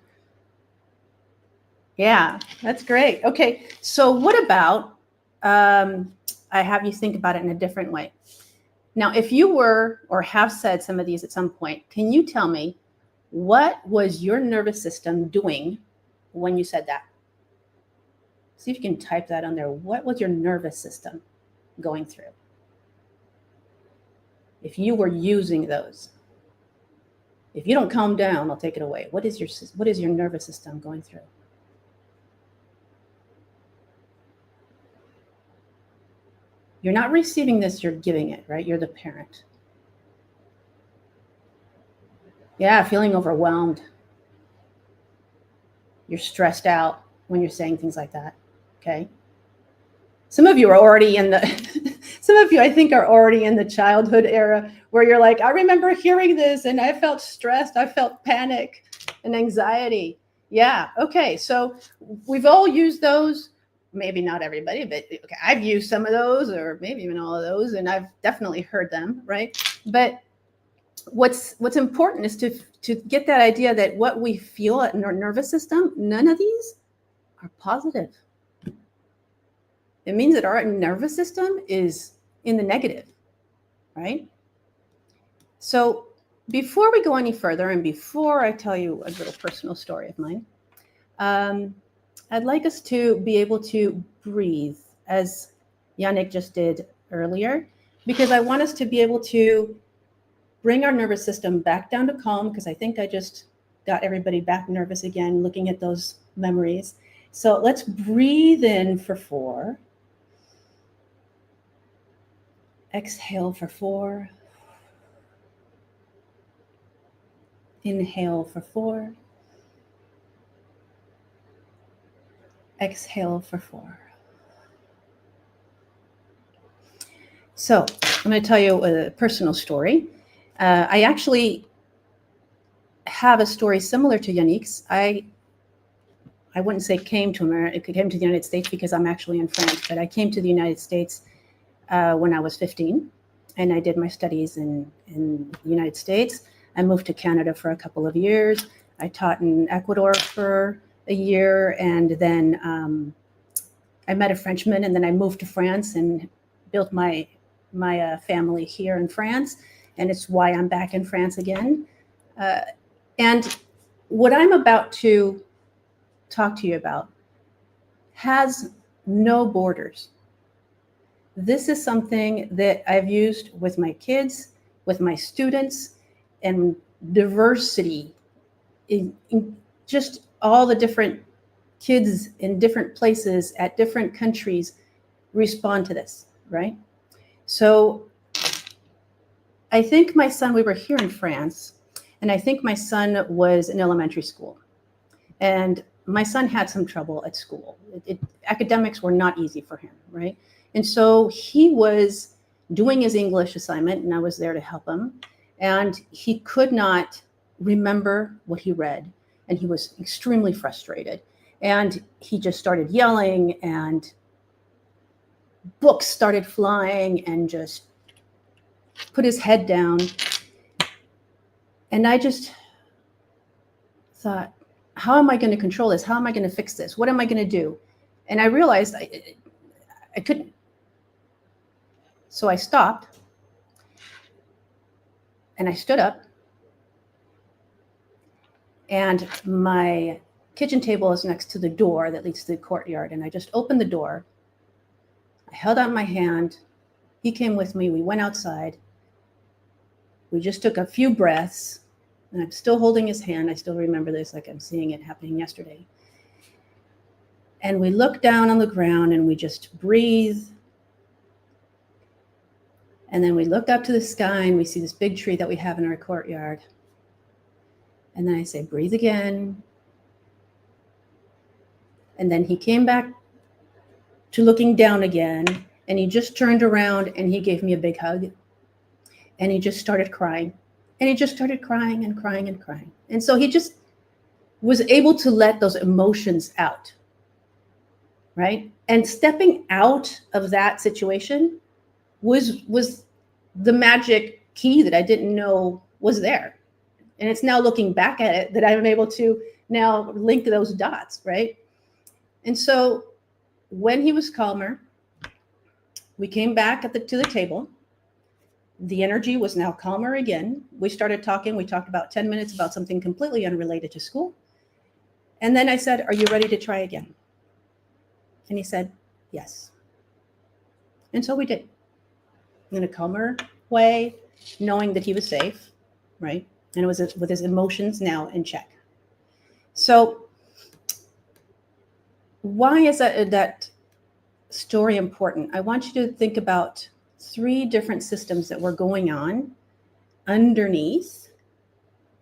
S7: Yeah, that's great. Okay, so what about, I have you think about it in a different way. Now, if you were or have said some of these at some point, can you tell me what was your nervous system doing when you said that? See if you can type that on there. What was your nervous system going through? If you were using those. If you don't calm down, I'll take it away. What is your nervous system going through? You're not receiving this, you're giving it, right? You're the parent. Yeah, feeling overwhelmed. You're stressed out when you're saying things like that, okay? Some of you are already in the, some of you I think are already in the childhood era where you're like, I remember hearing this and I felt stressed, I felt panic and anxiety. Yeah, okay, so we've all used those. Maybe not everybody, but okay, I've used some of those or maybe even all of those, and I've definitely heard them, right? But what's important is to get that idea that what we feel in our nervous system, none of these are positive. It means that our nervous system is in the negative, right? So before we go any further and before I tell you a little personal story of mine, I'd like us to be able to breathe, as Yannick just did earlier, because I want us to be able to bring our nervous system back down to calm, because I think I just got everybody back nervous again, looking at those memories. So let's breathe in for 4. Exhale for 4. Inhale for 4. Exhale for 4. So I'm going to tell you a personal story. I actually have a story similar to Yannick's. I wouldn't say came to America, came to the United States, because I'm actually in France, but I came to the United States when I was 15, and I did my studies in the United States. I moved to Canada for a couple of years. I taught in Ecuador for a year, and then I met a Frenchman, and then I moved to France and built my family here in France, and it's why I'm back in France again. And what I'm about to talk to you about has no borders. This is something that I've used with my kids, with my students, and diversity in just all the different kids in different places at different countries respond to this, right? So I think my son, we were here in France, and I think my son was in elementary school. And my son had some trouble at school. Academics were not easy for him, right? And so he was doing his English assignment, and I was there to help him. And he could not remember what he read, and he was extremely frustrated. And he just started yelling, and books started flying, and just put his head down. And I just thought, how am I going to control this? How am I going to fix this? What am I going to do? And I realized I couldn't. So I stopped, and I stood up, and my kitchen table is next to the door that leads to the courtyard. And I just opened the door. I held out my hand. He came with me. We went outside. We just took a few breaths, and I'm still holding his hand. I still remember this like I'm seeing it happening yesterday. And we looked down on the ground, and we just breathed. And then we looked up to the sky, and we see this big tree that we have in our courtyard. And then I say, breathe again. And then he came back to looking down again, and he just turned around, and he gave me a big hug. And he just started crying. And he just started crying and crying and crying. And so he just was able to let those emotions out, right? And stepping out of that situation was the magic key that I didn't know was there. And it's now looking back at it that I'm able to now link those dots, right? And so when he was calmer, we came back to the table. The energy was now calmer again. We started talking. We talked about 10 minutes about something completely unrelated to school. And then I said, are you ready to try again? And he said, yes. And so we did, in a calmer way, knowing that he was safe, right? And it was with his emotions now in check. So why is that story important? I want you to think about 3 different systems that were going on underneath,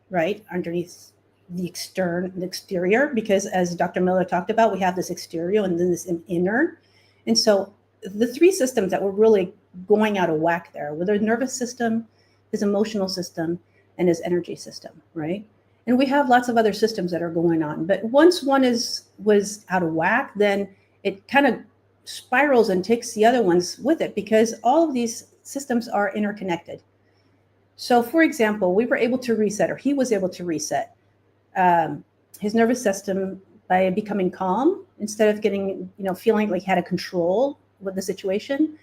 S7: right? Underneath the exterior, because as Dr. Miller talked about, we have this exterior and then this inner. And so the 3 systems that were really going out of whack there were the nervous system, his emotional system, and his energy system, right? And we have lots of other systems that are going on. But once one was out of whack, then it kind of spirals and takes the other ones with it, because all of these systems are interconnected. So for example, we were able to reset, or he was able to reset his nervous system by becoming calm instead of getting, feeling like he had a control with the situation.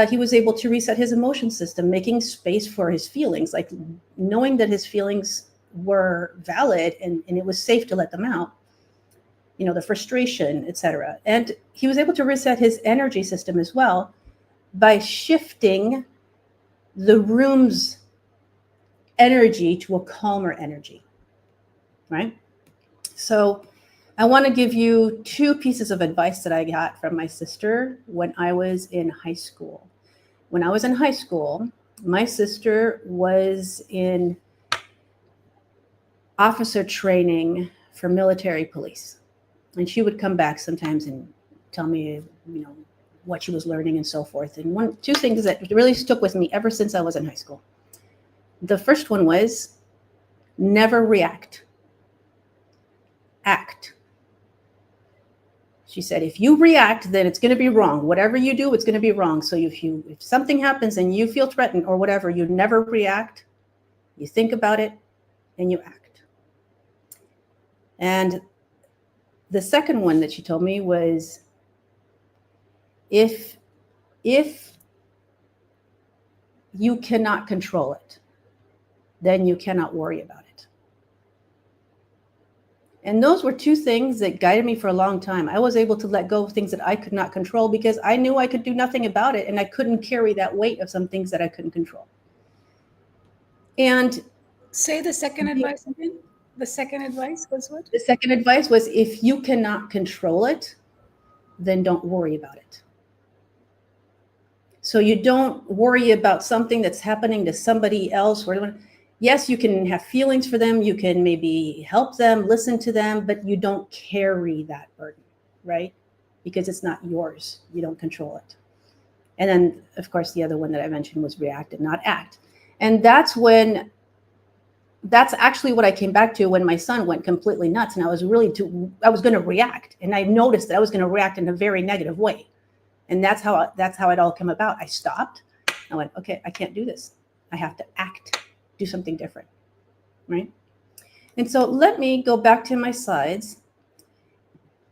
S7: He was able to reset his emotion system, making space for his feelings, like knowing that his feelings were valid and it was safe to let them out. the frustration, etc. And he was able to reset his energy system as well by shifting the room's energy to a calmer energy, right? So I want to give you 2 pieces of advice that I got from my sister when I was in high school. When I was in high school, my sister was in officer training for military police. And she would come back sometimes and tell me, what she was learning and so forth. And 2 things that really stuck with me ever since I was in high school. The first one was never react, act. She said, if you react, then it's going to be wrong. Whatever you do, it's going to be wrong. So if something happens and you feel threatened or whatever, you never react. You think about it and you act. And the second one that she told me was, if you cannot control it, then you cannot worry about it. And those were 2 things that guided me for a long time. I was able to let go of things that I could not control because I knew I could do nothing about it, and I couldn't carry that weight of some things that I couldn't control. And
S3: Say the second advice again. The second advice was what?
S7: the second advice was, if you cannot control it, then don't worry about it. So you don't worry about something that's happening to somebody else. Yes, you can have feelings for them. You can maybe help them, listen to them, but you don't carry that burden, right? Because it's not yours. You don't control it. And then, of course, the other one that I mentioned was react and not act. And that's actually what I came back to when my son went completely nuts. And I was going to react. And I noticed that I was going to react in a very negative way. And that's how it all came about. I stopped. I went, okay, I can't do this. I have to act. Do something different, right? And so let me go back to my slides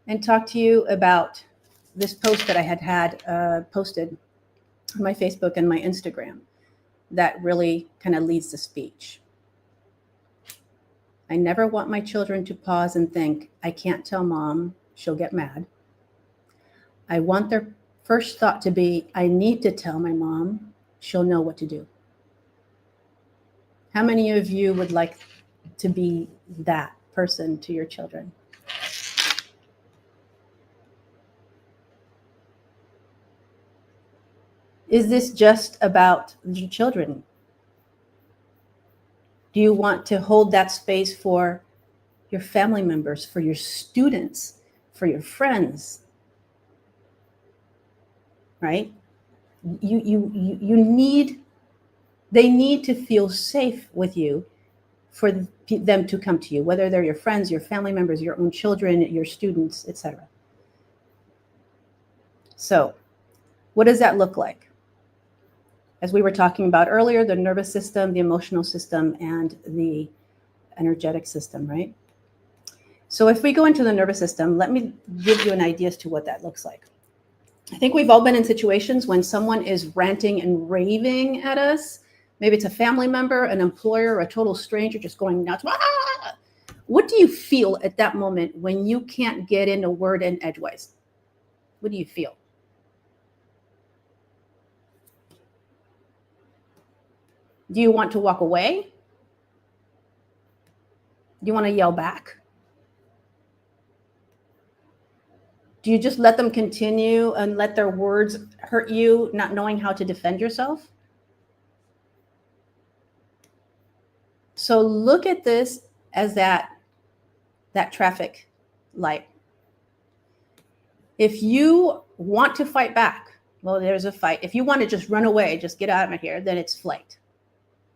S7: and talk to you about this post that I had posted on my Facebook and my Instagram that really kind of leads the speech. I never want my children to pause and think, I can't tell mom, she'll get mad. I want their first thought to be, I need to tell my mom, she'll know what to do. How many of you would like to be that person to your children? Is this just about your children? Do you want to hold that space for your family members, for your students, for your friends? Right? They need to feel safe with you for them to come to you, whether they're your friends, your family members, your own children, your students, etc. So, what does that look like? As we were talking about earlier, the nervous system, the emotional system, and the energetic system, right? So if we go into the nervous system, let me give you an idea as to what that looks like. I think we've all been in situations when someone is ranting and raving at us. Maybe it's a family member, an employer, a total stranger just going nuts. Ah! What do you feel at that moment when you can't get in a word in edgewise? What do you feel? Do you want to walk away? Do you want to yell back? Do you just let them continue and let their words hurt you, not knowing how to defend yourself? So look at this as that traffic light. If you want to fight back, well, there's a fight. If you want to just run away, just get out of here, then it's flight.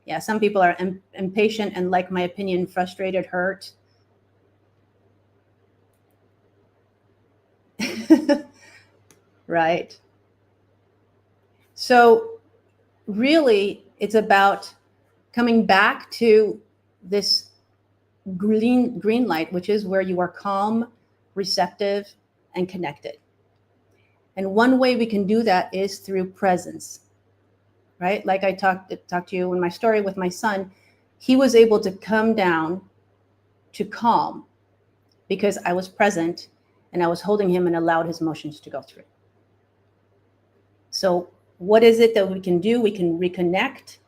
S7: Yeah, some people are impatient and, like my opinion, frustrated, hurt. Right. So really, it's about coming back to this green light, which is where you are calm, receptive, and connected. And one way we can do that is through presence, right? Like I talked to you in my story with my son, he was able to come down to calm because I was present and I was holding him and allowed his emotions to go through. So what is it that we can do? We can reconnect,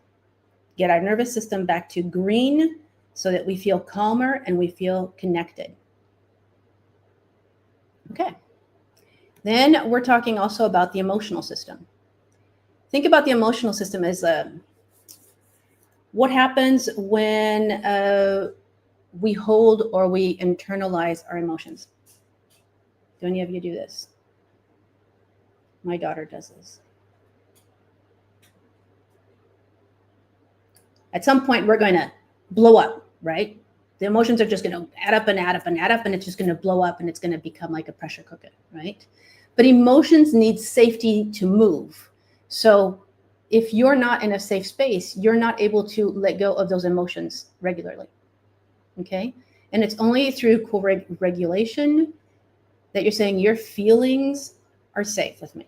S7: get our nervous system back to green so that we feel calmer and we feel connected. Okay. Then we're talking also about the emotional system. Think about the emotional system as what happens when we hold or we internalize our emotions. Do any of you do this? My daughter does this. At some point, we're going to blow up, right? The emotions are just going to add up and add up and add up, and it's just going to blow up, and it's going to become like a pressure cooker, right? But emotions need safety to move. So if you're not in a safe space, you're not able to let go of those emotions regularly, okay? And it's only through co-regulation that you're saying your feelings are safe with me.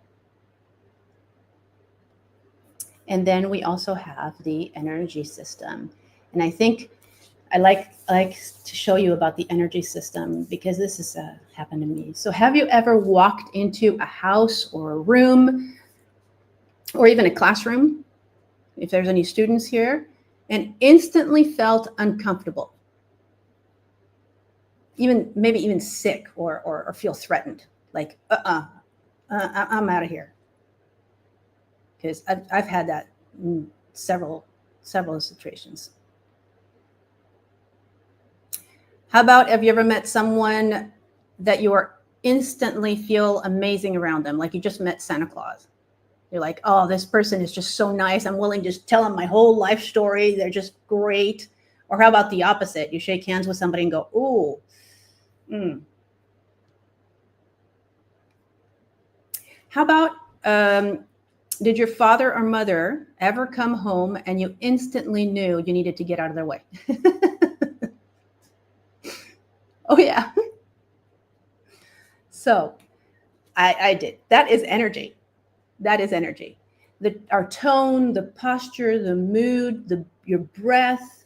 S7: And then we also have the energy system. And I think I like to show you about the energy system because this has happened to me. So have you ever walked into a house or a room or even a classroom, if there's any students here, and instantly felt uncomfortable? Maybe even sick or feel threatened, like, I'm out of here. Because I've had that in several situations. How about, have you ever met someone that you are instantly feel amazing around them, like you just met Santa Claus? You're like, oh, this person is just so nice. I'm willing to just tell them my whole life story. They're just great. Or how about the opposite? You shake hands with somebody and go, ooh, How about, did your father or mother ever come home and you instantly knew you needed to get out of their way? Oh, yeah. So I did. That is energy. That is energy. Our tone, the posture, the mood, your breath,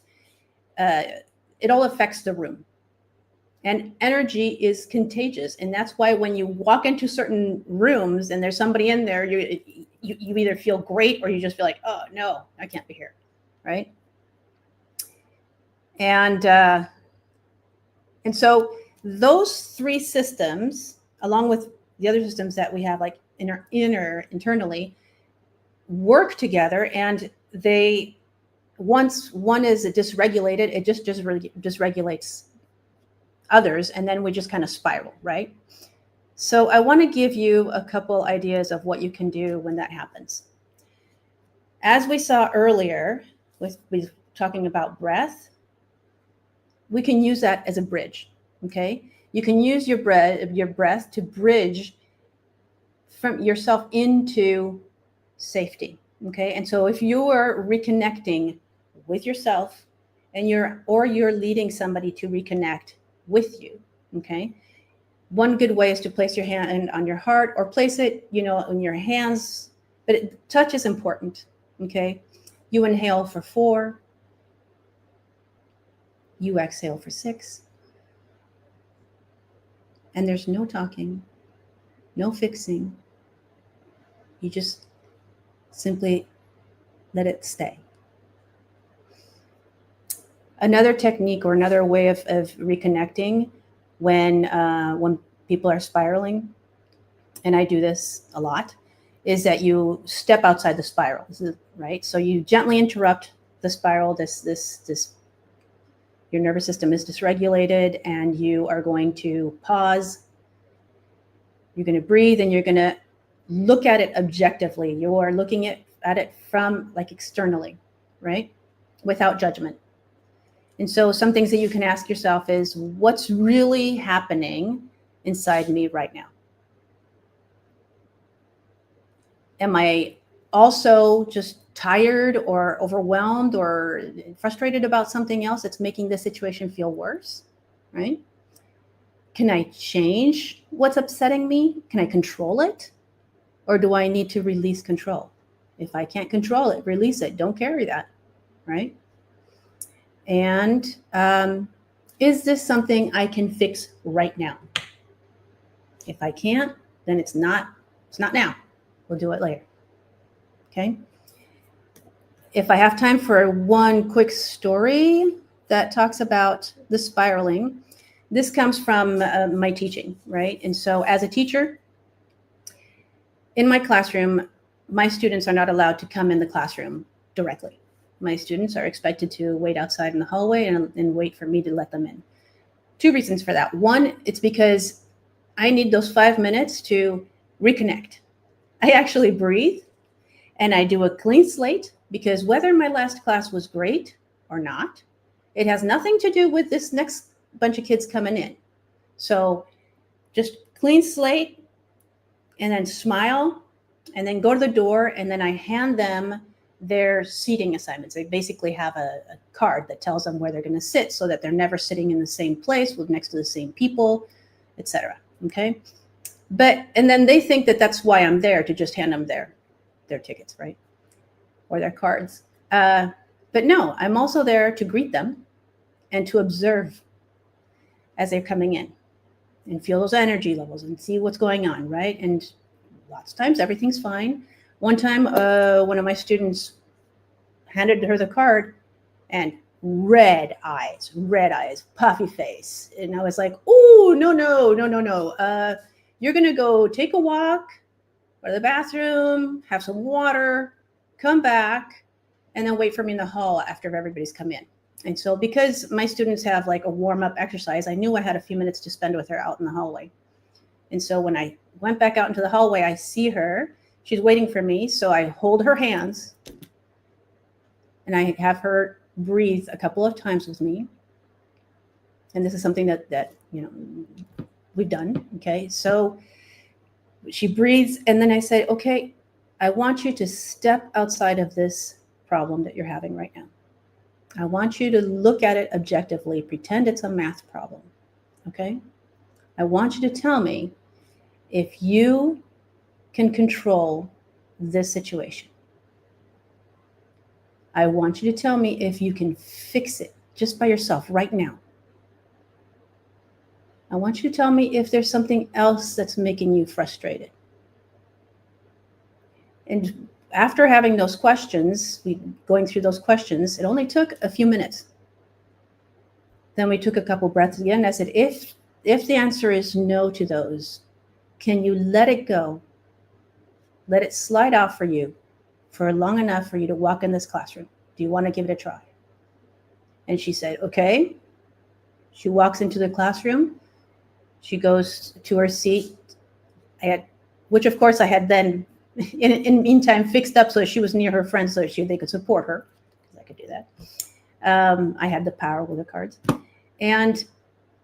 S7: it all affects the room. And energy is contagious. And that's why when you walk into certain rooms and there's somebody in there, you either feel great or you just feel like, oh, no, I can't be here, right? And so those three systems, along with the other systems that we have, like internally, work together. And once one is dysregulated, it just dysregulates others, and then we just kind of spiral, right? So I want to give you a couple ideas of what you can do when that happens. As we saw earlier, with talking about breath, we can use that as a bridge, okay? You can use your breath to bridge from yourself into safety, okay? And so if you are reconnecting with yourself and you're leading somebody to reconnect with you, okay? One good way is to place your hand on your heart or place it, in your hands, but touch is important, okay? You inhale for 4, you exhale for 6, and there's no talking, no fixing. You just simply let it stay. Another technique or another way of reconnecting when people are spiraling, and I do this a lot, is that you step outside the spiral, right? So you gently interrupt the spiral. Your nervous system is dysregulated, and you are going to pause. You're going to breathe, and you're going to look at it objectively. You are looking at it from, like, externally, right? Without judgment. And so some things that you can ask yourself is, what's really happening inside me right now? Am I also just tired or overwhelmed or frustrated about something else that's making the situation feel worse, right? Can I change what's upsetting me? Can I control it? Or do I need to release control? If I can't control it, release it. Don't carry that, right? And is this something I can fix right now? If I can't, then it's not now. We'll do it later. Okay. If I have time for one quick story that talks about the spiraling, this comes from my teaching, right? And so as a teacher, in my classroom, my students are not allowed to come in the classroom directly. My students are expected to wait outside in the hallway and wait for me to let them in. Two reasons for that. One, it's because I need those 5 minutes to reconnect. I actually breathe and I do a clean slate, because whether my last class was great or not, it has nothing to do with this next bunch of kids coming in. So just clean slate, and then smile, and then go to the door, and then I hand them their seating assignments. They basically have a card that tells them where they're going to sit, so that they're never sitting in the same place with next to the same people, etc. Okay. And then they think that that's why I'm there, to just hand them their tickets, right? Or their cards. But no, I'm also there to greet them and to observe as they're coming in and feel those energy levels and see what's going on, right? And lots of times everything's fine. One time, one of my students handed her the card, and red eyes, puffy face. And I was like, oh, no. You're going to go take a walk, go to the bathroom, have some water, come back, and then wait for me in the hall after everybody's come in. And so because my students have like a warm-up exercise, I knew I had a few minutes to spend with her out in the hallway. And so when I went back out into the hallway, I see her. She's waiting for me. So I hold her hands and I have her breathe a couple of times with me. And this is something that we've done. Okay. So she breathes, and then I say, okay, I want you to step outside of this problem that you're having right now. I want you to look at it objectively, pretend it's a math problem. Okay. I want you to tell me if you can control this situation. I want you to tell me if you can fix it just by yourself right now. I want you to tell me if there's something else that's making you frustrated. And after having those questions, going through those questions, it only took a few minutes. Then we took a couple breaths again. I said, if the answer is no to those, can you let it go? Let it slide off for you for long enough for you to walk in this classroom. Do you want to give it a try? And she said, okay. She walks into the classroom. She goes to her seat, which of course I had then in meantime fixed up so that she was near her friends so that they could support her, because I could do that. I had the power with the cards. And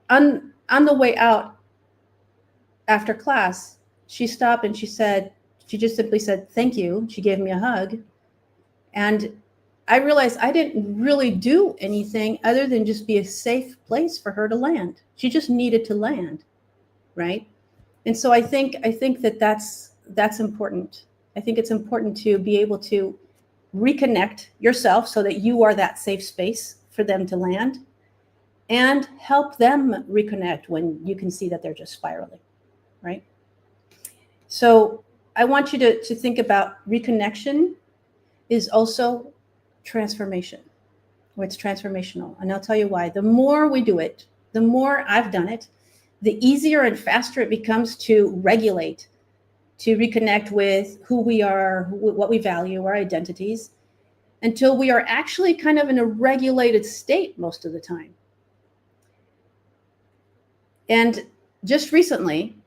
S7: on the way out after class, she stopped and she just simply said, thank you. She gave me a hug. And I realized I didn't really do anything other than just be a safe place for her to land. She just needed to land, right? And so I think that's important. I think it's important to be able to reconnect yourself so that you are that safe space for them to land, and help them reconnect when you can see that they're just spiraling, right? So I want you to think about reconnection is also transformation, or it's transformational. And I'll tell you why. The more we do it, the more I've done it, the easier and faster it becomes to regulate, to reconnect with who we are, what we value, our identities, until we are actually kind of in a regulated state most of the time. And just recently,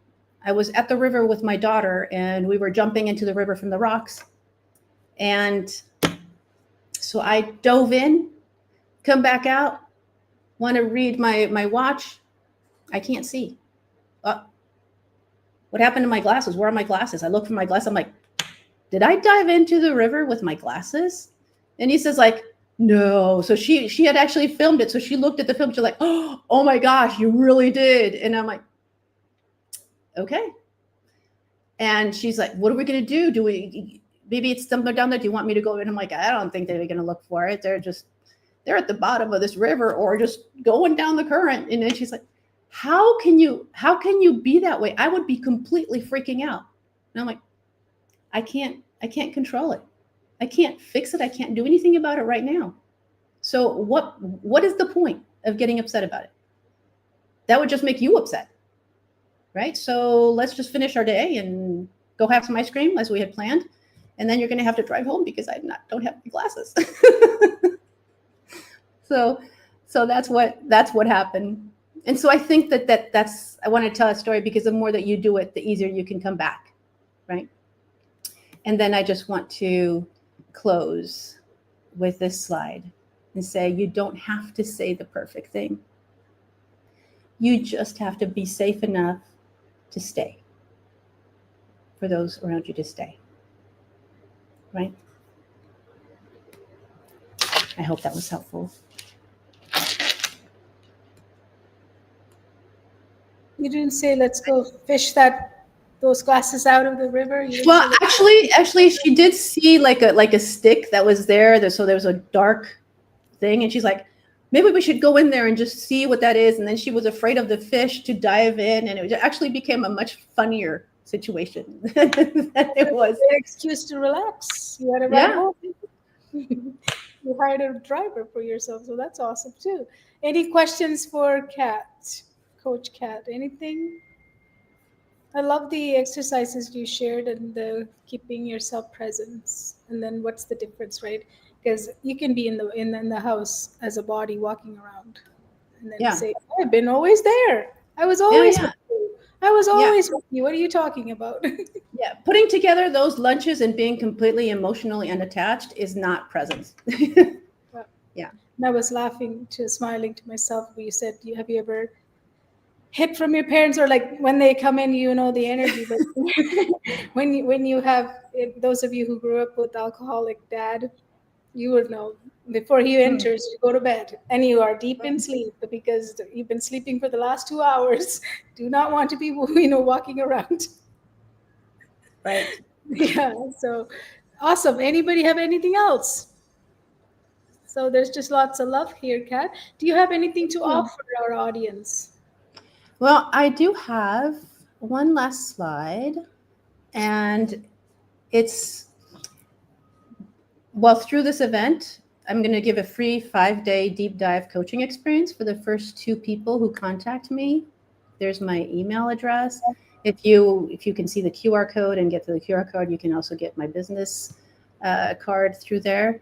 S7: I was at the river with my daughter, and we were jumping into the river from the rocks. And so I dove in, come back out, want to read my watch. I can't see. What happened to my glasses? Where are my glasses? I look for my glasses. I'm like, did I dive into the river with my glasses? And he says like, no. So she had actually filmed it. So she looked at the film. She's like, oh my gosh, you really did. And I'm like, okay. And she's like, what are we going to do? Maybe it's somewhere down there. Do you want me to go? And I'm like, I don't think they're going to look for it. They're at the bottom of this river or just going down the current. And then she's like, how can you be that way? I would be completely freaking out. And I'm like, I can't control it. I can't fix it. I can't do anything about it right now. So what is the point of getting upset about it? That would just make you upset. Right? So let's just finish our day and go have some ice cream as we had planned. And then you're going to have to drive home because don't have my glasses. So that's what happened. And so I think that's I want to tell a story because the more that you do it, the easier you can come back, right? And then I just want to close with this slide and say you don't have to say the perfect thing. You just have to be safe enough to stay, for those around you to stay, right? I hope that was helpful.
S3: You didn't say let's go fish those glasses out of the river. You didn't
S7: Well,
S3: say
S7: actually, she did see like a stick that was there. So there was a dark thing, and she's like, maybe we should go in there and just see what that is. And then she was afraid of the fish to dive in, and it actually became a much funnier situation than it was.
S3: an excuse to relax. You had a ride home. You hired a driver for yourself, so that's awesome too. Any questions for Kat, Coach Kat? Anything? I love the exercises you shared and the keeping yourself presence. And then what's the difference, right? Because you can be in the house as a body walking around, and then say, "I've been always there. I was always with you. I was always with you. What are you talking about?"
S7: Yeah, putting together those lunches and being completely emotionally unattached is not presence. Yeah.
S3: And I was smiling to myself when you said, have you ever hid from your parents, or like when they come in, you know the energy, but when you have those of you who grew up with alcoholic dad, you would know before he enters, you go to bed and you are deep in sleep because you've been sleeping for the last 2 hours. Do not want to be walking around.
S7: Right.
S3: Yeah. So awesome. Anybody have anything else? So there's just lots of love here, Kat. Do you have anything to offer our audience?
S7: Well, I do have one last slide, and it's, well, through this event, I'm going to give a free 5-day deep dive coaching experience for the first 2 people who contact me. There's my email address. If you can see the QR code and get to the QR code, you can also get my business card through there.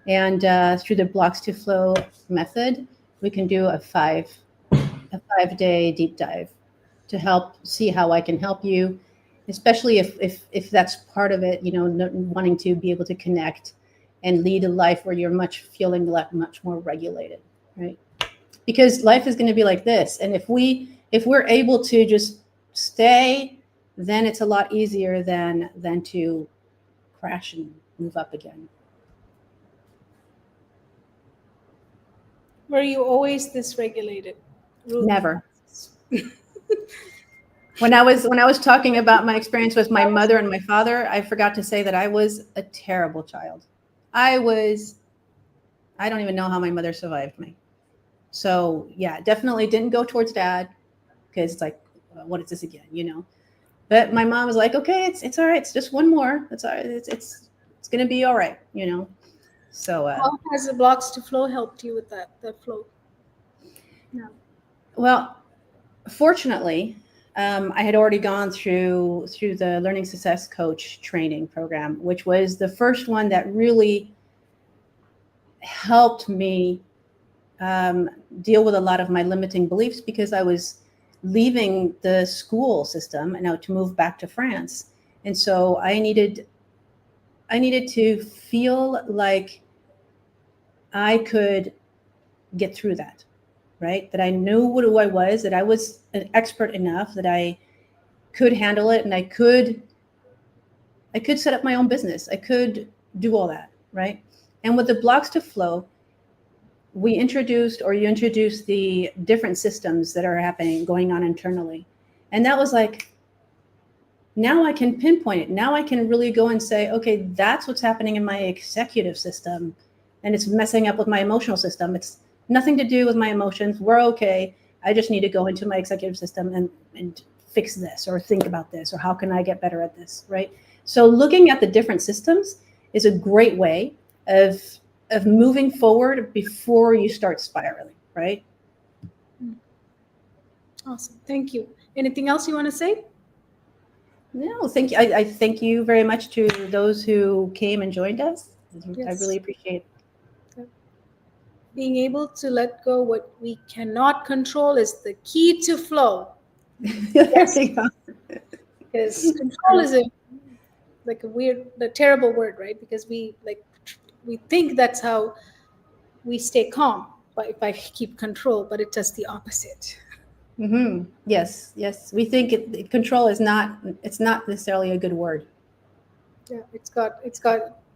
S7: And through the Blocks to Flow method, we can do a 5-day deep dive to help see how I can help you, especially if that's part of it, wanting to be able to connect and lead a life where you're feeling much more regulated, right? Because life is going to be like this. And if we're able to just stay, then it's a lot easier than to crash and move up again.
S3: Were you always this regulated? Ruth?
S7: Never. When I was talking about my experience with my mother and my father, I forgot to say that I was a terrible child. I don't even know how my mother survived me. So yeah, definitely didn't go towards dad because it's like, what is this again, But my mom was like, okay, it's all right. It's just one more. It's all right. It's gonna be all right, So
S3: how has the Blocks to Flow helped you with that flow? Yeah.
S7: Well, fortunately, I had already gone through the Learning Success Coach training program, which was the first one that really helped me deal with a lot of my limiting beliefs, because I was leaving the school system and now to move back to France. And so I needed to feel like I could get through that, right? That I knew who I was, that I was an expert enough, that I could handle it, and I could set up my own business. I could do all that, right? And with the Blocks to Flow, you introduced the different systems that are going on internally. And that was like, now I can pinpoint it. Now I can really go and say, okay, that's what's happening in my executive system, and it's messing up with my emotional system. It's nothing to do with my emotions. We're okay. I just need to go into my executive system and fix this or think about this or how can I get better at this, right? So looking at the different systems is a great way of moving forward before you start spiraling, right?
S3: Awesome. Thank you. Anything else you want to say?
S7: No, thank you. I thank you very much to those who came and joined us. I
S3: Yes.
S7: really appreciate
S3: Being able to let go what we cannot control is the key to flow.
S7: it. There you go.
S3: Because control is a terrible word, right? Because we think that's how we stay calm, but if I keep control, but it does the opposite.
S7: Yes, yes. We think control is not. It's not necessarily a good word.
S3: Yeah, it's got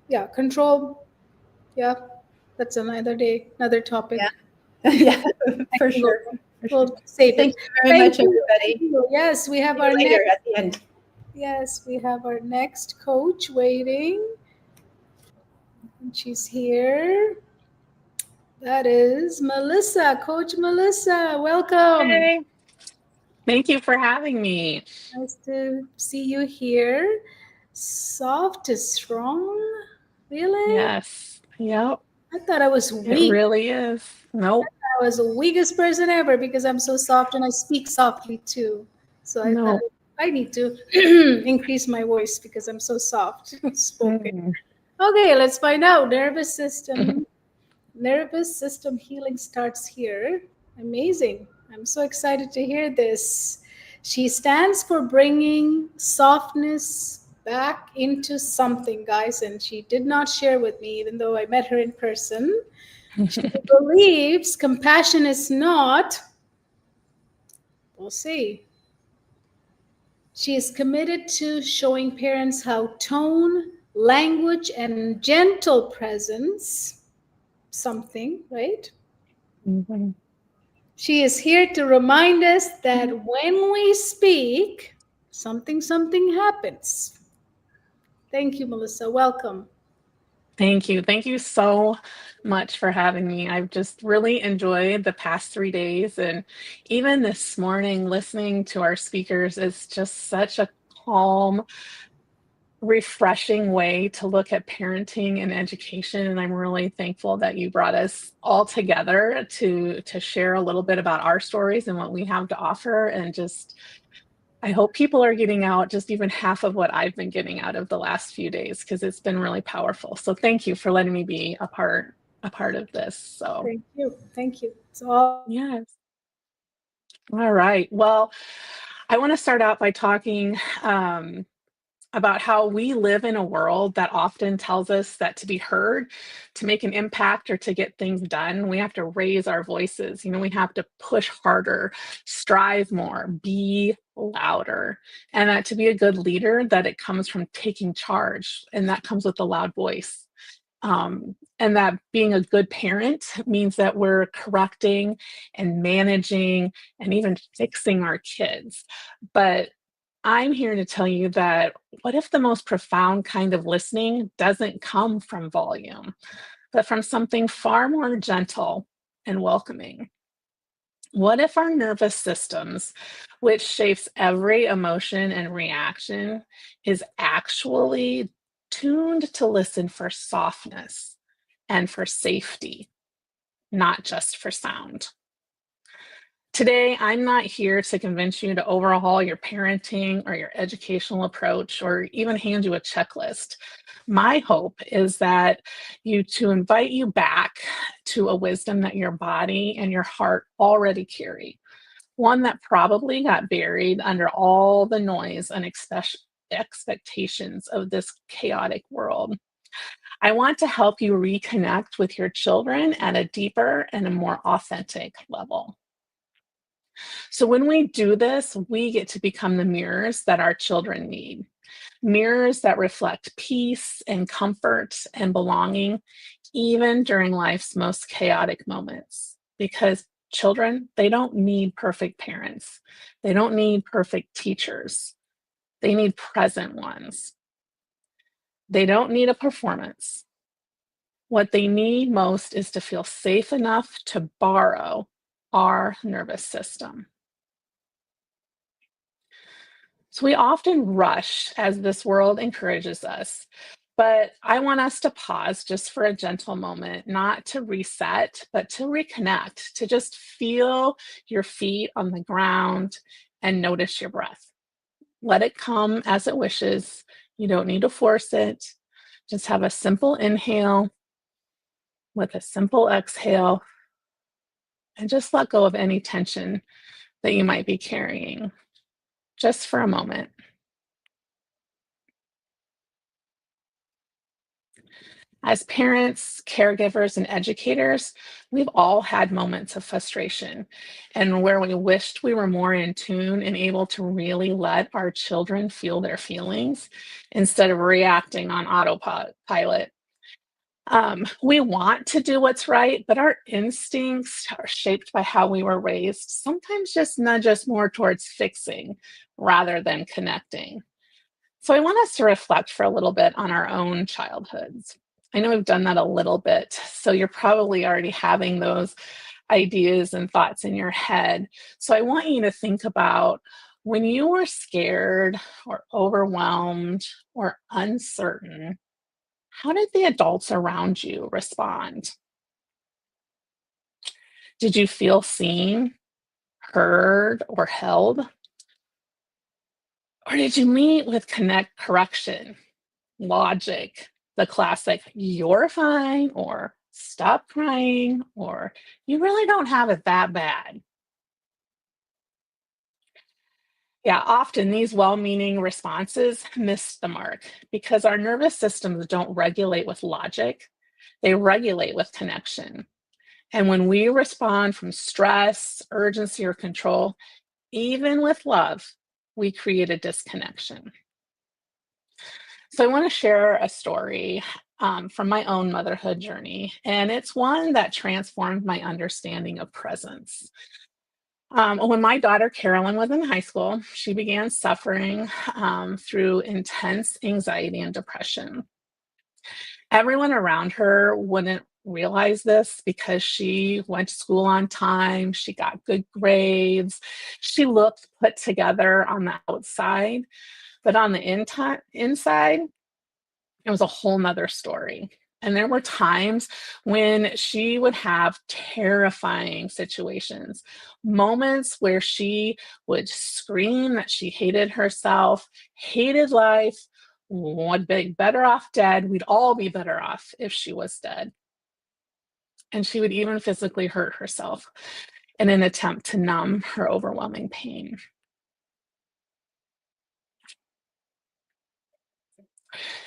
S3: yeah, control. Yeah, that's another day, another topic.
S7: Yeah, yeah, for sure. For sure.
S3: We'll save
S7: Thank
S3: it.
S7: you very much,
S3: you.
S7: everybody.
S3: Yes, we have
S7: See you
S3: our
S7: later
S3: next.
S7: at the end.
S3: Yes, we have our next coach waiting. And she's here. That is Melissa, Coach Melissa. Welcome.
S8: Hey, thank you for having me.
S3: Nice to see you here. Soft is strong. Really?
S8: Yes. Yep.
S3: I thought I was
S8: It
S3: weak.
S8: really is. Nope.
S3: I was the weakest person ever because I'm so soft and I speak softly too. So I thought
S8: No.
S3: I need to increase my voice because I'm so soft spoken.
S8: Mm.
S3: Okay, let's find out. Nervous system. Nervous system healing starts here. Amazing. I'm so excited to hear this. She stands for bringing softness back into something, guys, and she did not share with me, even though I met her in person. She believes compassion is not, we'll see. She is committed to showing parents how tone, language, and gentle presence, something, right?
S8: Mhm.
S3: She is here to remind us that when we speak, something happens. Thank you, Melissa. Welcome.
S8: Thank you. Thank you so much for having me. I've just really enjoyed the past 3 days. And even this morning, listening to our speakers is just such a calm, refreshing way to look at parenting and education, and I'm really thankful that you brought us all together to share a little bit about our stories and what we have to offer. And just I hope people are getting out just even half of what I've been getting out of the last few days, because it's been really powerful. So thank you for letting me be a part of this. So
S3: Thank you. Thank you. It's all
S8: yes. All right, well, I want to start out by talking about how we live in a world that often tells us that to be heard, to make an impact, or to get things done, we have to raise our voices. We have to push harder, strive more, be louder. And that to be a good leader, that it comes from taking charge, and that comes with a loud voice. And that being a good parent means that we're correcting and managing and even fixing our kids. But I'm here to tell you that what if the most profound kind of listening doesn't come from volume, but from something far more gentle and welcoming? What if our nervous systems, which shapes every emotion and reaction, is actually tuned to listen for softness and for safety, not just for sound? Today, I'm not here to convince you to overhaul your parenting or your educational approach or even hand you a checklist. My hope is that to invite you back to a wisdom that your body and your heart already carry, one that probably got buried under all the noise and expectations of this chaotic world. I want to help you reconnect with your children at a deeper and a more authentic level. So when we do this, we get to become the mirrors that our children need. Mirrors that reflect peace and comfort and belonging, even during life's most chaotic moments. Because children, they don't need perfect parents. They don't need perfect teachers. They need present ones. They don't need a performance. What they need most is to feel safe enough to borrow our nervous system. So we often rush as this world encourages us, but I want us to pause just for a gentle moment, not to reset, but to reconnect, to just feel your feet on the ground and notice your breath. Let it come as it wishes. You don't need to force it. Just have a simple inhale with a simple exhale and just let go of any tension that you might be carrying just for a moment. As parents, caregivers, and educators, we've all had moments of frustration and where we wished we were more in tune and able to really let our children feel their feelings instead of reacting on autopilot. We want to do what's right, but our instincts are shaped by how we were raised, sometimes just nudge us more towards fixing rather than connecting. So I want us to reflect for a little bit on our own childhoods. I know we've done that a little bit, so you're probably already having those ideas and thoughts in your head. So I want you to think about when you were scared or overwhelmed or uncertain, how did the adults around you respond? Did you feel seen, heard, or held? Or did you meet with connect correction, logic, the classic, you're fine, or stop crying, or you really don't have it that bad? Yeah, often these well meaning responses miss the mark because our nervous systems don't regulate with logic, they regulate with connection. And when we respond from stress, urgency, or control, even with love, we create a disconnection. So I want to share a story from my own motherhood journey, and it's one that transformed my understanding of presence. When my daughter Carolyn was in high school, she began suffering through intense anxiety and depression. Everyone around her wouldn't realize this because she went to school on time, she got good grades, she looked put together on the outside, but on the inside, it was a whole nother story. And there were times when she would have terrifying situations, moments where she would scream that she hated herself, hated life, would be better off dead. We'd all be better off if she was dead. And she would even physically hurt herself in an attempt to numb her overwhelming pain.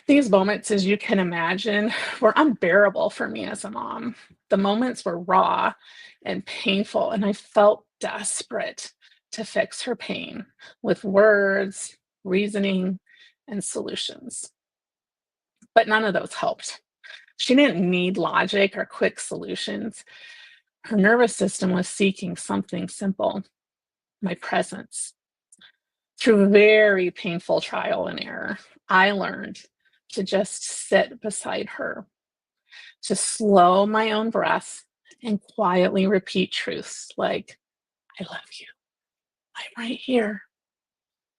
S8: These moments, as you can imagine, were unbearable for me as a mom. The moments were raw and painful, and I felt desperate to fix her pain with words, reasoning, and solutions. But none of those helped. She didn't need logic or quick solutions. Her nervous system was seeking something simple, my presence. Through very painful trial and error, I learned to just sit beside her, to slow my own breath and quietly repeat truths like, I love you, I'm right here,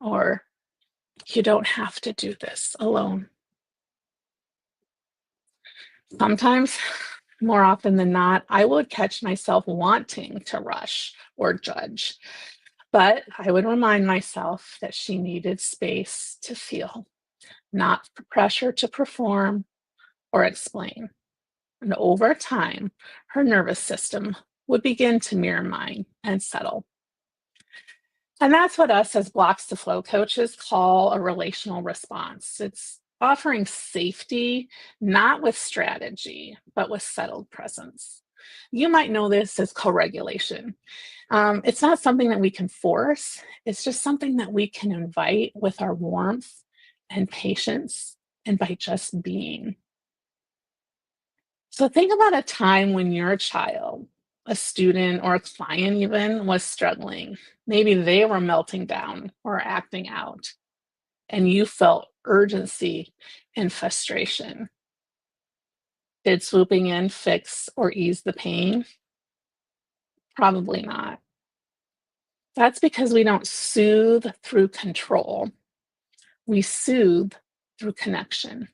S8: or you don't have to do this alone. Sometimes, more often than not, I would catch myself wanting to rush or judge, but I would remind myself that she needed space to feel, not pressure to perform or explain. And over time, her nervous system would begin to mirror mine and settle. And that's what us as Blocks to Flow coaches call a relational response. It's offering safety, not with strategy, but with settled presence. You might know this as co regulation. It's not something that we can force, it's just something that we can invite with our warmth and patience and by just being. So think about a time when your child, a student, or a client even was struggling. Maybe they were melting down or acting out, and you felt urgency and frustration. Did swooping in fix or ease the pain? Probably not. That's because we don't soothe through control. We soothe through connection.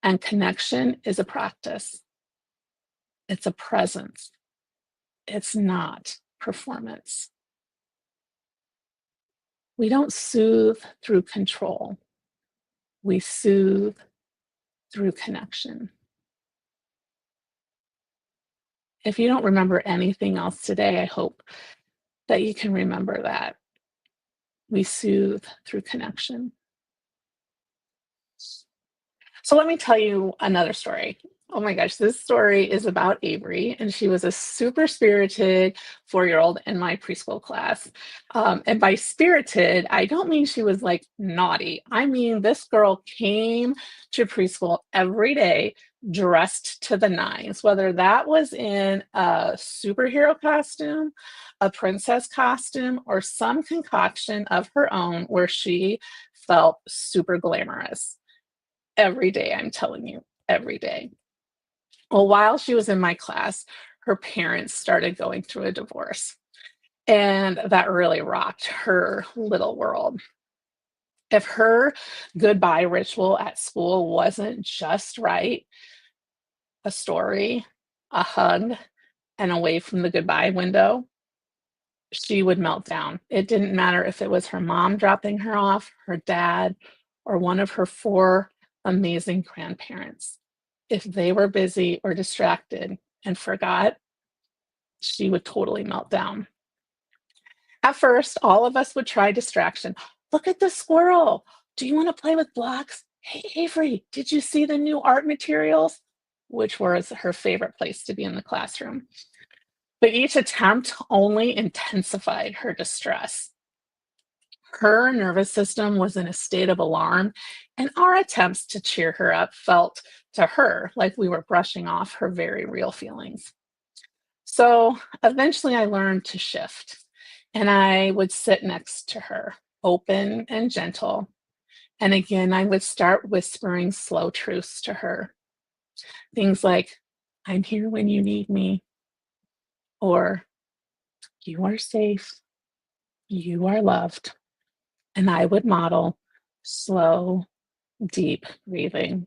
S8: And connection is a practice, it's a presence, it's not performance. We don't soothe through control, we soothe through connection. If you don't remember anything else today, I hope that you can remember that. We soothe through connection. So let me tell you another story. Oh my gosh, this story is about Avery, and she was a super spirited 4-year-old in my preschool class. And by spirited, I don't mean she was like naughty. I mean, this girl came to preschool every day dressed to the nines, whether that was in a superhero costume, a princess costume, or some concoction of her own where she felt super glamorous. Every day, I'm telling you, every day. Well, while she was in my class, her parents started going through a divorce, and that really rocked her little world. If her goodbye ritual at school wasn't just right, a story, a hug, and away from the goodbye window, she would melt down. It didn't matter if it was her mom dropping her off, her dad, or one of her 4 amazing grandparents. If they were busy or distracted and forgot, she would totally melt down. At first, all of us would try distraction. Look at the squirrel. Do you want to play with blocks? Hey, Avery, did you see the new art materials? Which was her favorite place to be in the classroom. But each attempt only intensified her distress. Her nervous system was in a state of alarm, and our attempts to cheer her up felt to her like we were brushing off her very real feelings. So eventually I learned to shift, and I would sit next to her, open and gentle. And again, I would start whispering slow truths to her. Things like, I'm here when you need me, or you are safe, you are loved. And I would model slow, deep breathing,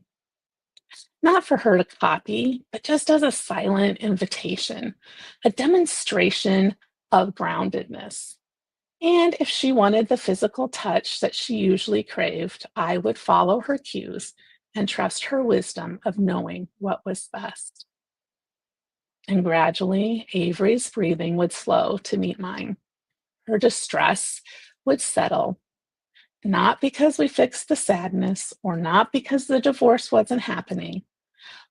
S8: not for her to copy, but just as a silent invitation, a demonstration of groundedness. And if she wanted the physical touch that she usually craved, I would follow her cues and trust her wisdom of knowing what was best. And gradually, Avery's breathing would slow to meet mine. Her distress would settle, not because we fixed the sadness or not because the divorce wasn't happening,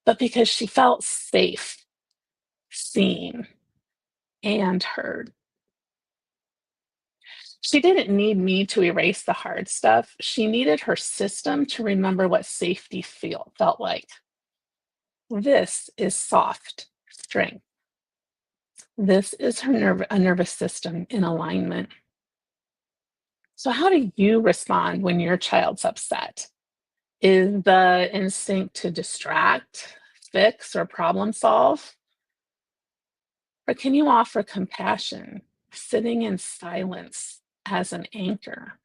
S8: but because she felt safe, seen, and heard. She didn't need me to erase the hard stuff. She needed her system to remember what safety felt like. This is soft strength. This is a nervous system in alignment. So, how do you respond when your child's upset? Is the instinct to distract, fix, or problem solve? Or can you offer compassion, sitting in silence as an anchor?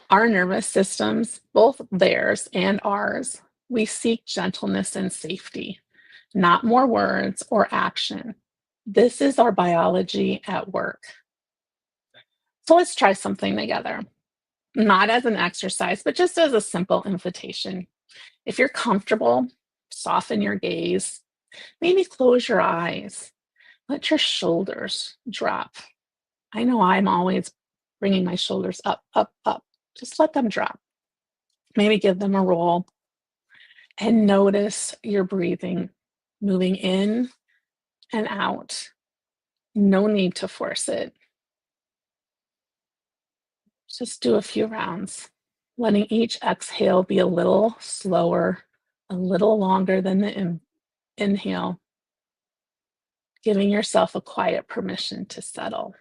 S8: Our nervous systems, both theirs and ours, we seek gentleness and safety, not more words or action. This is our biology at work. So let's try something together, not as an exercise, but just as a simple invitation. If you're comfortable, soften your gaze, maybe close your eyes, let your shoulders drop. I know I'm always bringing my shoulders up, up, up. Just let them drop. Maybe give them a roll and notice your breathing moving in and out. No need to force it. Just do a few rounds, letting each exhale be a little slower, a little longer than the inhale, giving yourself a quiet permission to settle.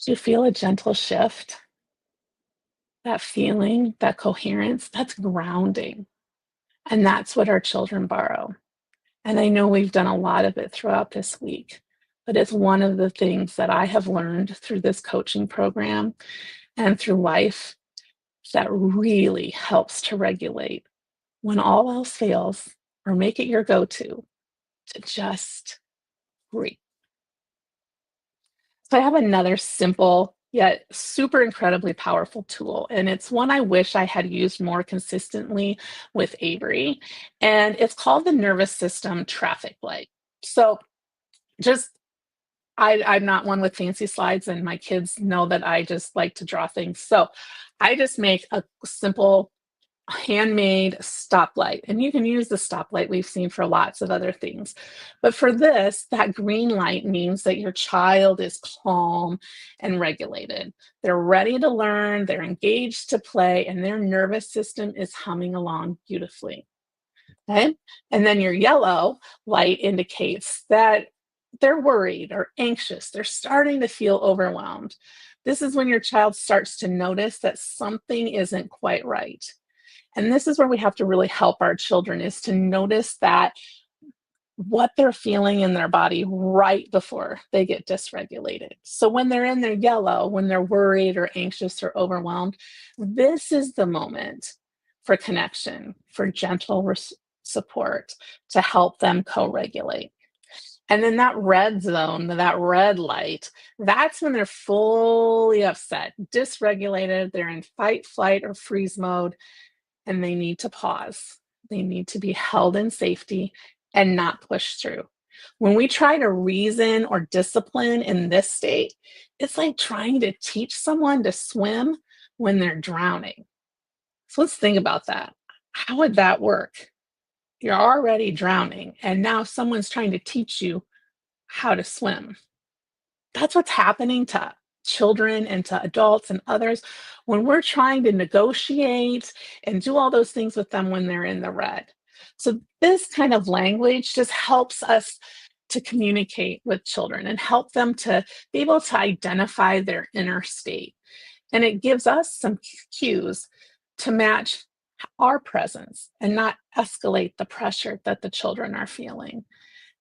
S8: Do you feel a gentle shift? That feeling, that coherence, that's grounding. And that's what our children borrow. And I know we've done a lot of it throughout this week, but it's one of the things that I have learned through this coaching program and through life that really helps to regulate when all else fails, or make it your to just breathe. So I have another simple yet super incredibly powerful tool, and it's one I wish I had used more consistently with Avery, and it's called the nervous system traffic light. So just I'm not one with fancy slides, and my kids know that I just like to draw things. So I just make a simple handmade stoplight, and you can use the stoplight we've seen for lots of other things. But for this, that green light means that your child is calm and regulated. They're ready to learn, they're engaged to play, and their nervous system is humming along beautifully. Okay? And then your yellow light indicates that they're worried or anxious. They're starting to feel overwhelmed. This is when your child starts to notice that something isn't quite right. And this is where we have to really help our children, is to notice that what they're feeling in their body right before they get dysregulated. So when they're in their yellow, when they're worried or anxious or overwhelmed, this is the moment for connection, for gentle support to help them co-regulate. And then that red zone, that red light, that's when they're fully upset, dysregulated, they're in fight, flight, or freeze mode, and they need to pause. They need to be held in safety and not pushed through. When we try to reason or discipline in this state, it's like trying to teach someone to swim when they're drowning. So let's think about that. How would that work? You're already drowning, and now someone's trying to teach you how to swim. That's what's happening to children and to adults and others when we're trying to negotiate and do all those things with them when they're in the red. So this kind of language just helps us to communicate with children and help them to be able to identify their inner state. And it gives us some cues to match our presence and not escalate the pressure that the children are feeling.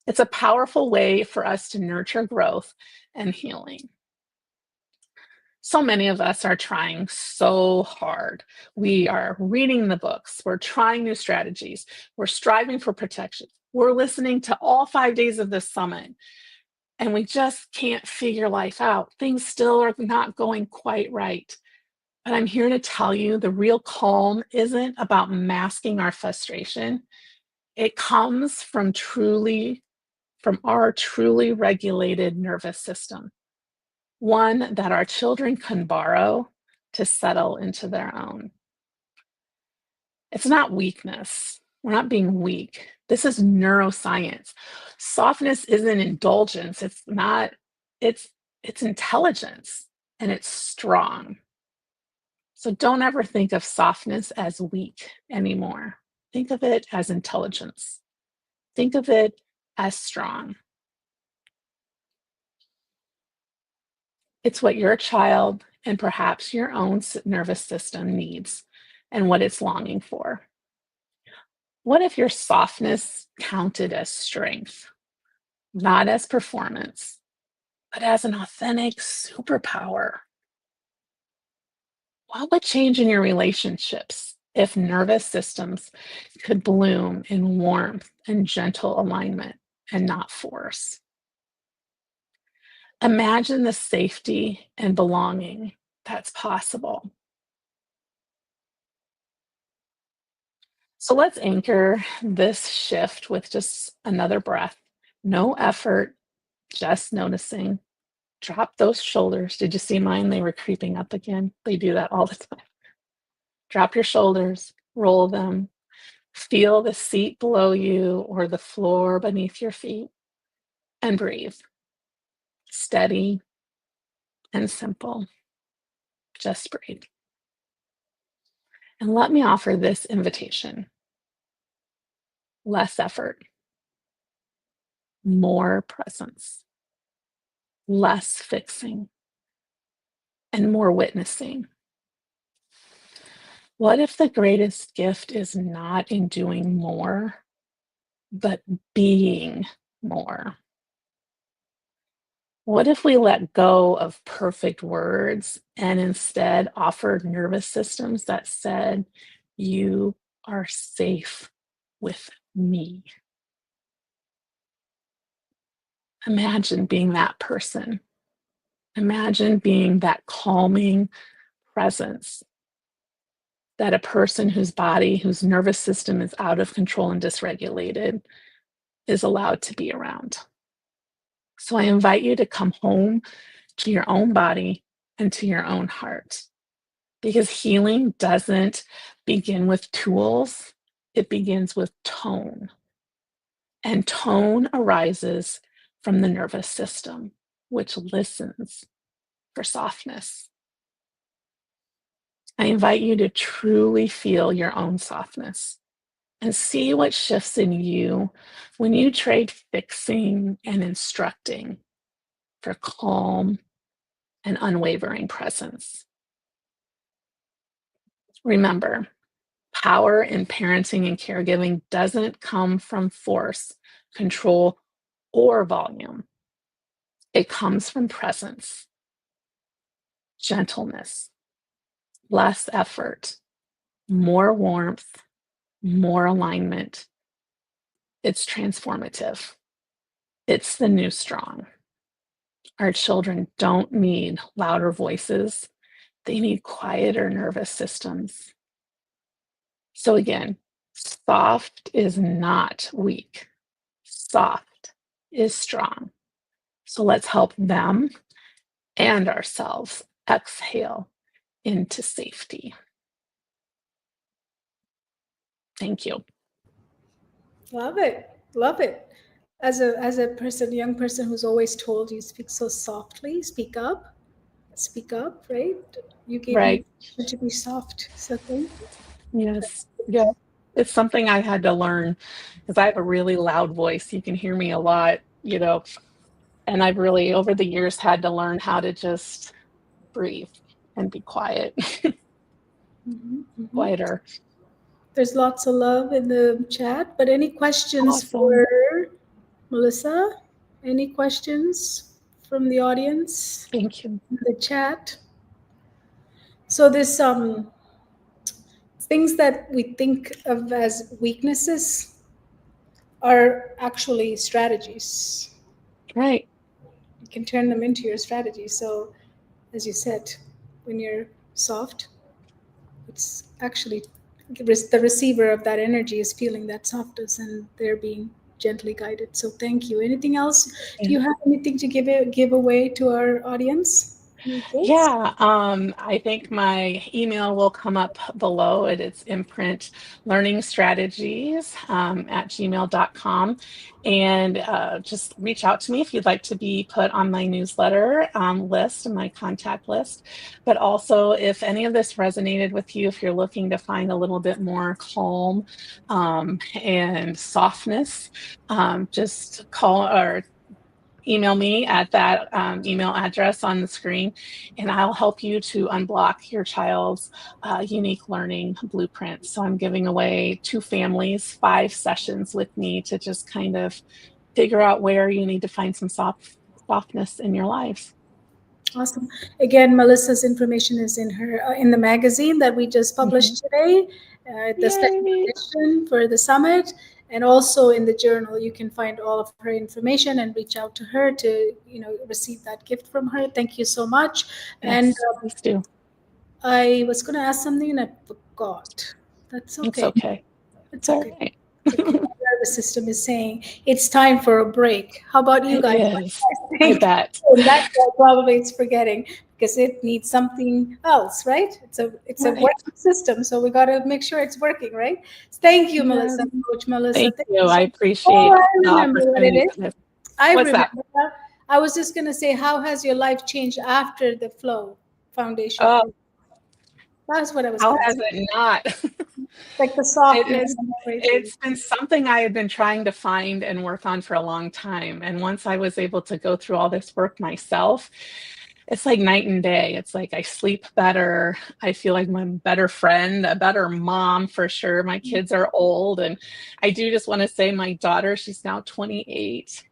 S8: It's a powerful way for us to nurture growth and healing. So many of us are trying so hard. We are reading the books, we're trying new strategies, we're striving for protection, we're listening to all 5 days of this summit, and we just can't figure life out. Things still are not going quite right. But I'm here to tell you the real calm isn't about masking our frustration. It comes from our truly regulated nervous system, one that our children can borrow to settle into their own. It's not weakness. We're not being weak. This is neuroscience. Softness isn't indulgence. It's intelligence, and it's strong. So don't ever think of softness as weak anymore. Think of it as intelligence. Think of it as strong. It's what your child and perhaps your own nervous system needs and what it's longing for. What if your softness counted as strength, not as performance, but as an authentic superpower? What would change in your relationships if nervous systems could bloom in warmth and gentle alignment and not force? Imagine the safety and belonging that's possible. So let's anchor this shift with just another breath. No effort, just noticing. Drop those shoulders. Did you see mine? They were creeping up again. They do that all the time. Drop your shoulders, roll them. Feel the seat below you or the floor beneath your feet, and breathe. Steady and simple. Just breathe. And let me offer this invitation: less effort, more presence, less fixing, and more witnessing? What if the greatest gift is not in doing more, but being more? What if we let go of perfect words and instead offered nervous systems that said, "You are safe with me"? Imagine being that person. Imagine being that calming presence, that a person whose body, whose nervous system is out of control and dysregulated is allowed to be around. So I invite you to come home to your own body and to your own heart, because healing doesn't begin with tools, it begins with tone. And tone arises from the nervous system, which listens for softness. I invite you to truly feel your own softness and see what shifts in you when you trade fixing and instructing for calm and unwavering presence. Remember, power in parenting and caregiving doesn't come from force, control, or volume. It comes from presence, gentleness, less effort, more warmth, more alignment. It's transformative. It's the new strong. Our children don't need louder voices. They need quieter nervous systems. So again, soft is not weak. Soft is strong. So let's help them and ourselves exhale into safety. Thank you.
S3: Love it. Love it. As a person, young person who's always told you speak so softly, speak up, right? You gave me
S8: Right.
S3: permission to be soft. So thank you.
S8: Yes. Yeah. It's something I had to learn because I have a really loud voice. You can hear me a lot, and I've really, over the years, had to learn how to just breathe and be quiet,
S3: Mhm, mhm.
S8: quieter.
S3: There's lots of love in the chat, but any questions
S8: Awesome.
S3: for Melissa? Any questions from the audience
S8: Thank you.
S3: in the chat? So this things that we think of as weaknesses are actually strategies.
S8: Right.
S3: You can turn them into your strategy. So as you said, when you're soft, it's actually the receiver of that energy is feeling that softness and they're being gently guided. So thank you. Anything else? Do
S8: Yeah.
S3: you have anything to give away to our audience? Any gifts?
S8: Yeah, I think my email will come up below it. It's imprint learning strategies at gmail.com. And just reach out to me if you'd like to be put on my newsletter list and my contact list. But also, if any of this resonated with you, if you're looking to find a little bit more calm and softness, just call or email me at that email address on the screen, and I'll help you to unblock your child's unique learning blueprint. So I'm giving away 2 families, 5 sessions with me to just kind of figure out where you need to find some softness in your lives.
S3: Awesome. Again, Melissa's information is in her in the magazine that we just
S8: Mhm.
S3: published today, the second
S8: Yay!
S3: edition for the summit, and also in the journal. You can find all of her information and reach out to her to receive that gift from her. Thank you so much. And
S8: Yes, please do.
S3: I was going to ask something and I forgot. That's
S8: It's
S3: okay.
S8: okay.
S3: It's
S8: It's all
S3: okay.
S8: right.
S3: It's okay. My nervous system is saying it's time for a break. How about you
S8: It
S3: guys? What
S8: is.
S3: do you
S8: I
S3: guys think?
S8: bet.
S3: And that's why probably it's forgetting because it needs something else, right? It's a
S8: Right.
S3: working system, so we got to make sure it's working, right? Thank you,
S8: Yeah.
S3: Melissa, Coach Melissa.
S8: Thank
S3: Thank
S8: you.
S3: you
S8: I
S3: so much. Oh,
S8: appreciate
S3: I
S8: the
S3: remember what it
S8: opportunity
S3: is.
S8: for this.
S3: I
S8: What's that?
S3: remember. I was just gonna say, how has your life changed after the Flow Foundation
S8: Oh,
S3: program? That's what I was
S8: how
S3: gonna
S8: has
S3: say.
S8: it not?
S3: Like the
S8: It
S3: softness
S8: is,
S3: and everything.
S8: it's been something I had been trying to find and work on for a long time. And once I was able to go through all this work myself, it's like night and day. It's like I sleep better. I feel like I'm a better friend, a better mom for sure. My kids are old. And I do just want to say my daughter, she's now 28.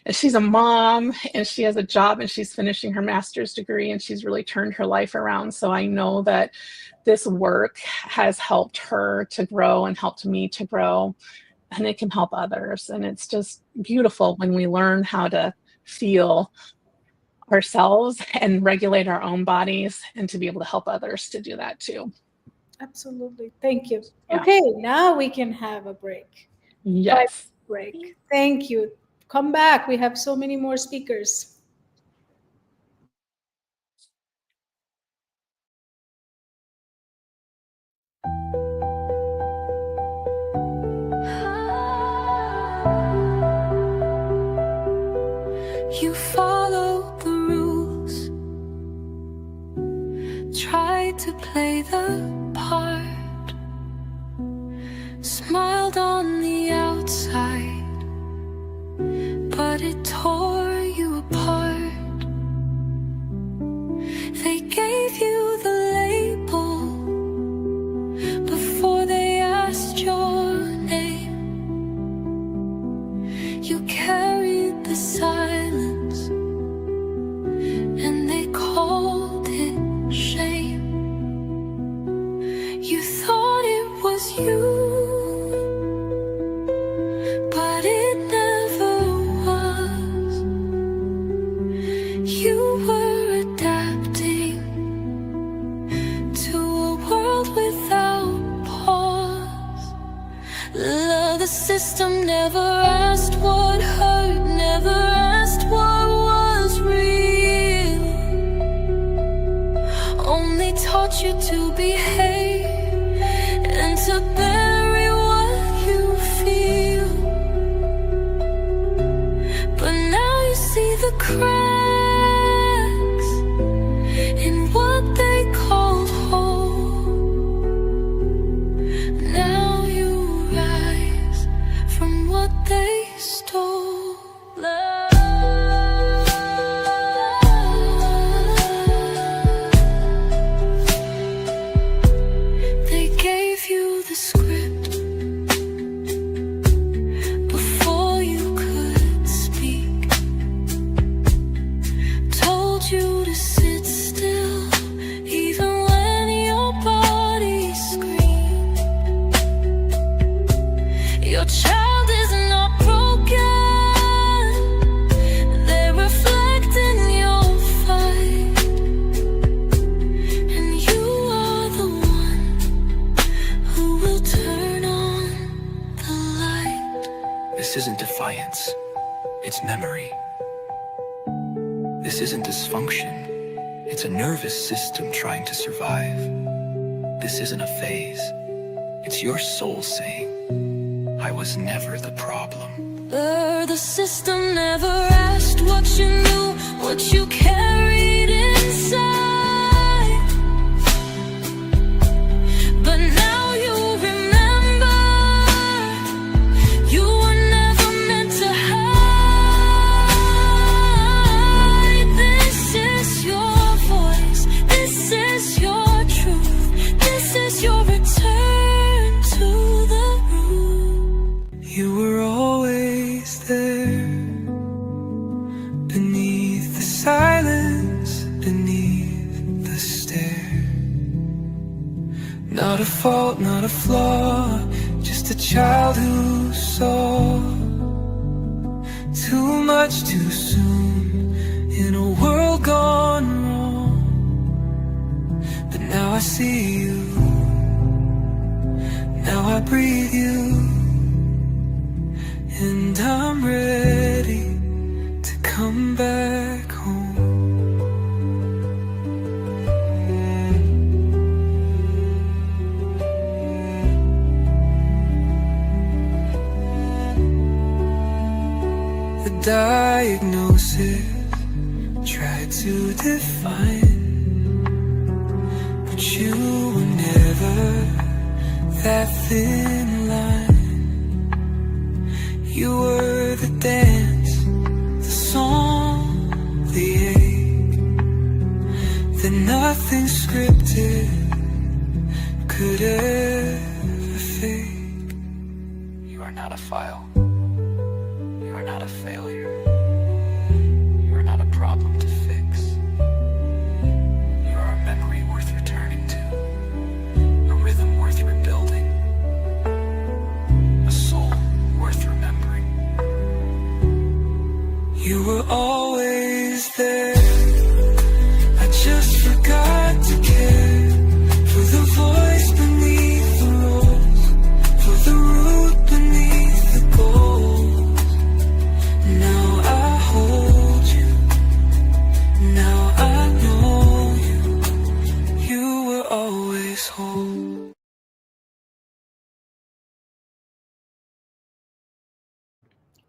S8: And she's a mom and she has a job and she's finishing her master's degree and she's really turned her life around. So I know that this work has helped her to grow and helped me to grow, and it can help others. And it's just beautiful when we learn how to feel ourselves and regulate our own bodies and to be able to help others to do that too.
S3: Absolutely. Thank you.
S8: Yeah.
S3: Okay, now we can have a break.
S8: Yes.
S3: Break. Thank you. Come back. We have so many more speakers.
S1: You followed the rules, tried to play the part, smiled on the outside, but it tore you apart. They gave you the label before they asked your name. You carried the silence, and they called it shame. You thought it was you, but it never was. You were adapting to a world without pause. The system never asked what hurt, never asked what was real, only taught you to behave and to bury what you feel. But now you see the cracks in what they called home. Now you rise from what they stole. They gave you the script before you could speak, told you to sit still even when your body screamed. Your child is not broken, they reflect in your fight, and you are the one who will turn on the light.
S2: This isn't defiance, it's memory. This isn't dysfunction, it's a nervous system trying to survive. This isn't a phase, it's your soul saying, I was never the problem.
S1: The system never asked what you knew, what you carried inside. But now you remember, you were never meant to hide. This is your voice, this is your truth, this is your return to the root.
S2: You were always there, beneath the silence, beneath the stare. Not a fault, not a flaw, just a child who saw too much too soon in a world gone wrong. But now I see you, now I breathe you, and I'm ready to come back home. The diagnosis tried to define, but you were never that thin line. You were the dance, the song, the ache, not a file. You are not a failure. You are not a problem to fix. You are a memory worth returning to, a rhythm worth rebuilding, a soul worth remembering. You were always there. I just forgot to care for the voice beneath the rose, for the root beneath the gold. Now I hold you. Now I know you. You were always home.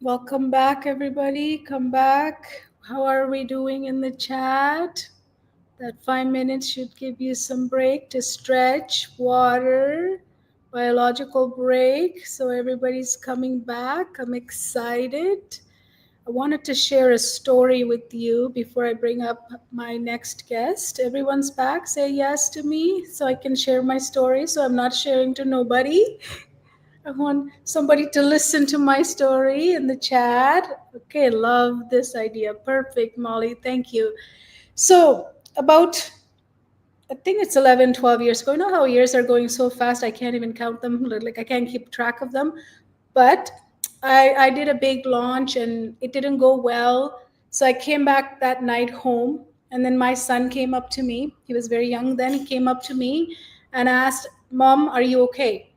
S3: Welcome back, everybody. Come back. How are we doing in the chat? That 5 minutes should give you some break to stretch, water, biological break. So everybody's coming back. I'm excited. I wanted to share a story with you before I bring up my next guest. Everyone's back. Say yes to me so I can share my story. So I'm not sharing to nobody. I want somebody to listen to my story in the chat. Okay, love this idea. Perfect, Molly. Thank you. So, about, I think it's 11, 12 years ago. You know how years are going so fast, I can't even count them. Like, I can't keep track of them. But I did a big launch and it didn't go well. So I came back that night home. And then my son came up to me. He was very young then. He came up to me and asked, Mom, are you okay?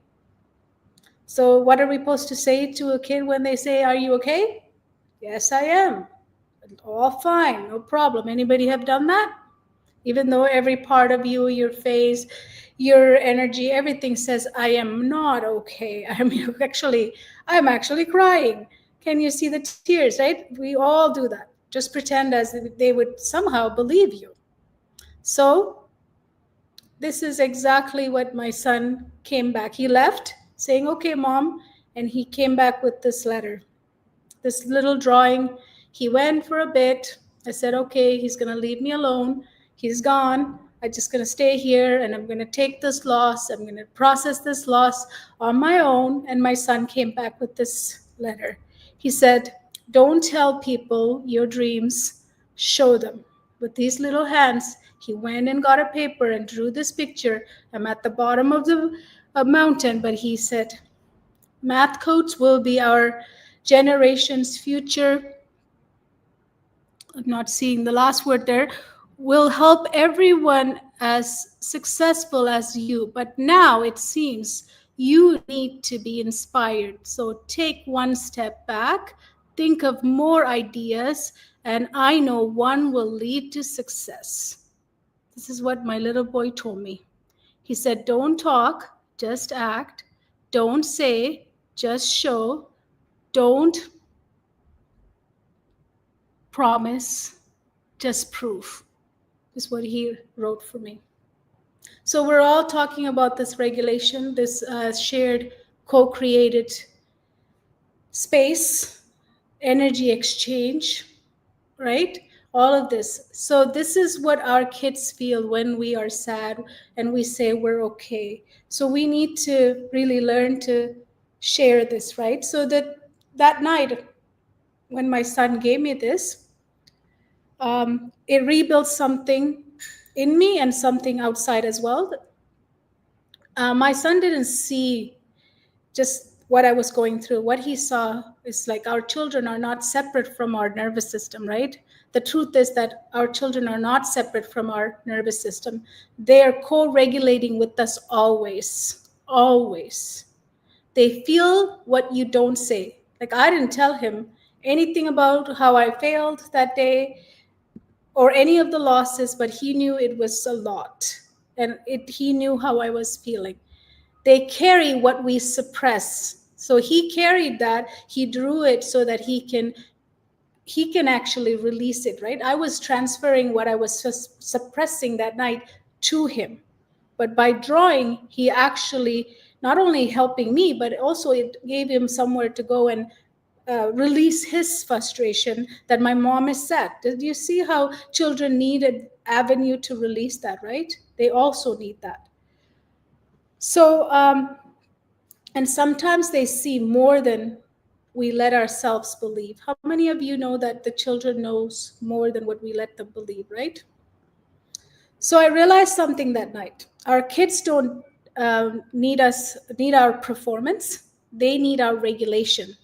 S3: So what are we supposed to say to a kid when they say, are you okay? Yes, I am. All fine, no problem. Anybody have done that? Even though every part of you, your face, your energy, everything says, I am not okay. I'm actually crying. Can you see the tears, right? We all do that. Just pretend as if they would somehow believe you. So this is exactly what my son came back. He left saying, okay, Mom, and he came back with this letter, this little drawing. He went for a bit. I said, okay, he's going to leave me alone. He's gone. I'm just going to stay here and I'm going to take this loss. I'm going to process this loss on my own. And my son came back with this letter. He said, don't tell people your dreams, show them. With these little hands, he went and got a paper and drew this picture. I'm at the bottom of the mountain, but he said, math codes will be our generation's future. I'm not seeing the last word there. Will help everyone as successful as you. But now it seems you need to be inspired. So take one step back, think of more ideas, and I know one will lead to success. This is what my little boy told me. He said, don't talk, just act. Don't say, just show. Don't promise, just prove. Is what he wrote for me. So we're all talking about this regulation, this shared co-created space, energy exchange, right? All of this. So this is what our kids feel when we are sad and we say we're okay. So we need to really learn to share this, right? So that night when my son gave me this, it rebuilt something in me and something outside as well. My son didn't see just what I was going through. What he saw is like our children are not separate from our nervous system, right? The truth is that our children are not separate from our nervous system. They are co-regulating with us always, always. They feel what you don't say. Like I didn't tell him anything about how I failed that day or any of the losses, but he knew it was a lot. And he knew how I was feeling. They carry what we suppress. So he carried that, he drew it so that he can actually release it, right? I was transferring what I was suppressing that night to him. But by drawing, he actually not only helping me, but also it gave him somewhere to go and release his frustration that my mom is sad. Did you see how children need an avenue to release that, right? They also need that. So And sometimes they see more than we let ourselves believe. How many of you know that the children knows more than what we let them believe, right? So I realized something that night. Our kids don't need our performance. They need our regulation.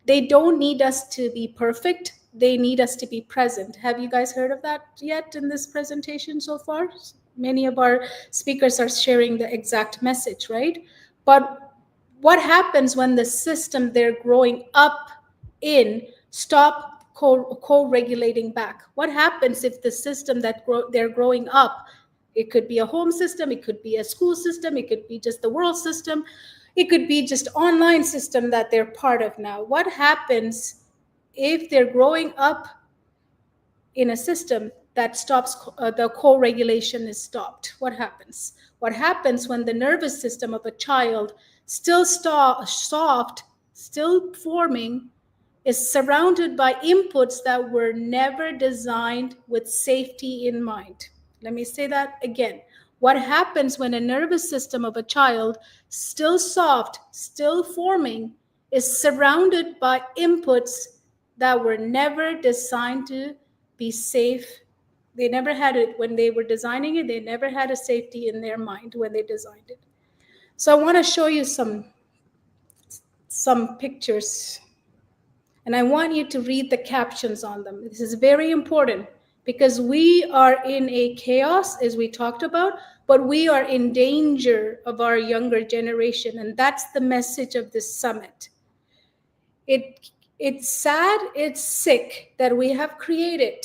S3: They don't need us to be perfect. They need us to be present. Have you guys heard of that yet in this presentation so far? Many of our speakers are sharing the exact message, right? But what happens when the system they're growing up in stop co-regulating back? What happens if the system that they're growing up, it could be a home system, it could be a school system, it could be just the world system, it could be just online system that they're part of now. What happens if they're growing up in a system that stops, the co-regulation is stopped? What happens? What happens when the nervous system of a child, still soft, still forming, is surrounded by inputs that were never designed with safety in mind? Let me say that again. What happens when a nervous system of a child, still soft, still forming, is surrounded by inputs that were never designed to be safe? They never had it when they were designing it. They never had a safety in their mind when they designed it. So I want to show you some pictures, and I want you to read the captions on them. This is very important because we are in a chaos, as we talked about, but we are in danger of our younger generation, and that's the message of this summit. It's sad, it's sick that we have created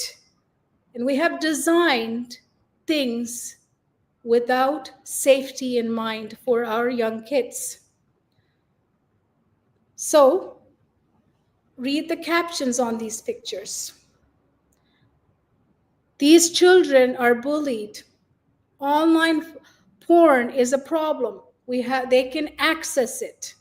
S3: and we have designed things without safety in mind for our young kids. So, read the captions on these pictures. These children are bullied. Online porn is a problem. They can access it.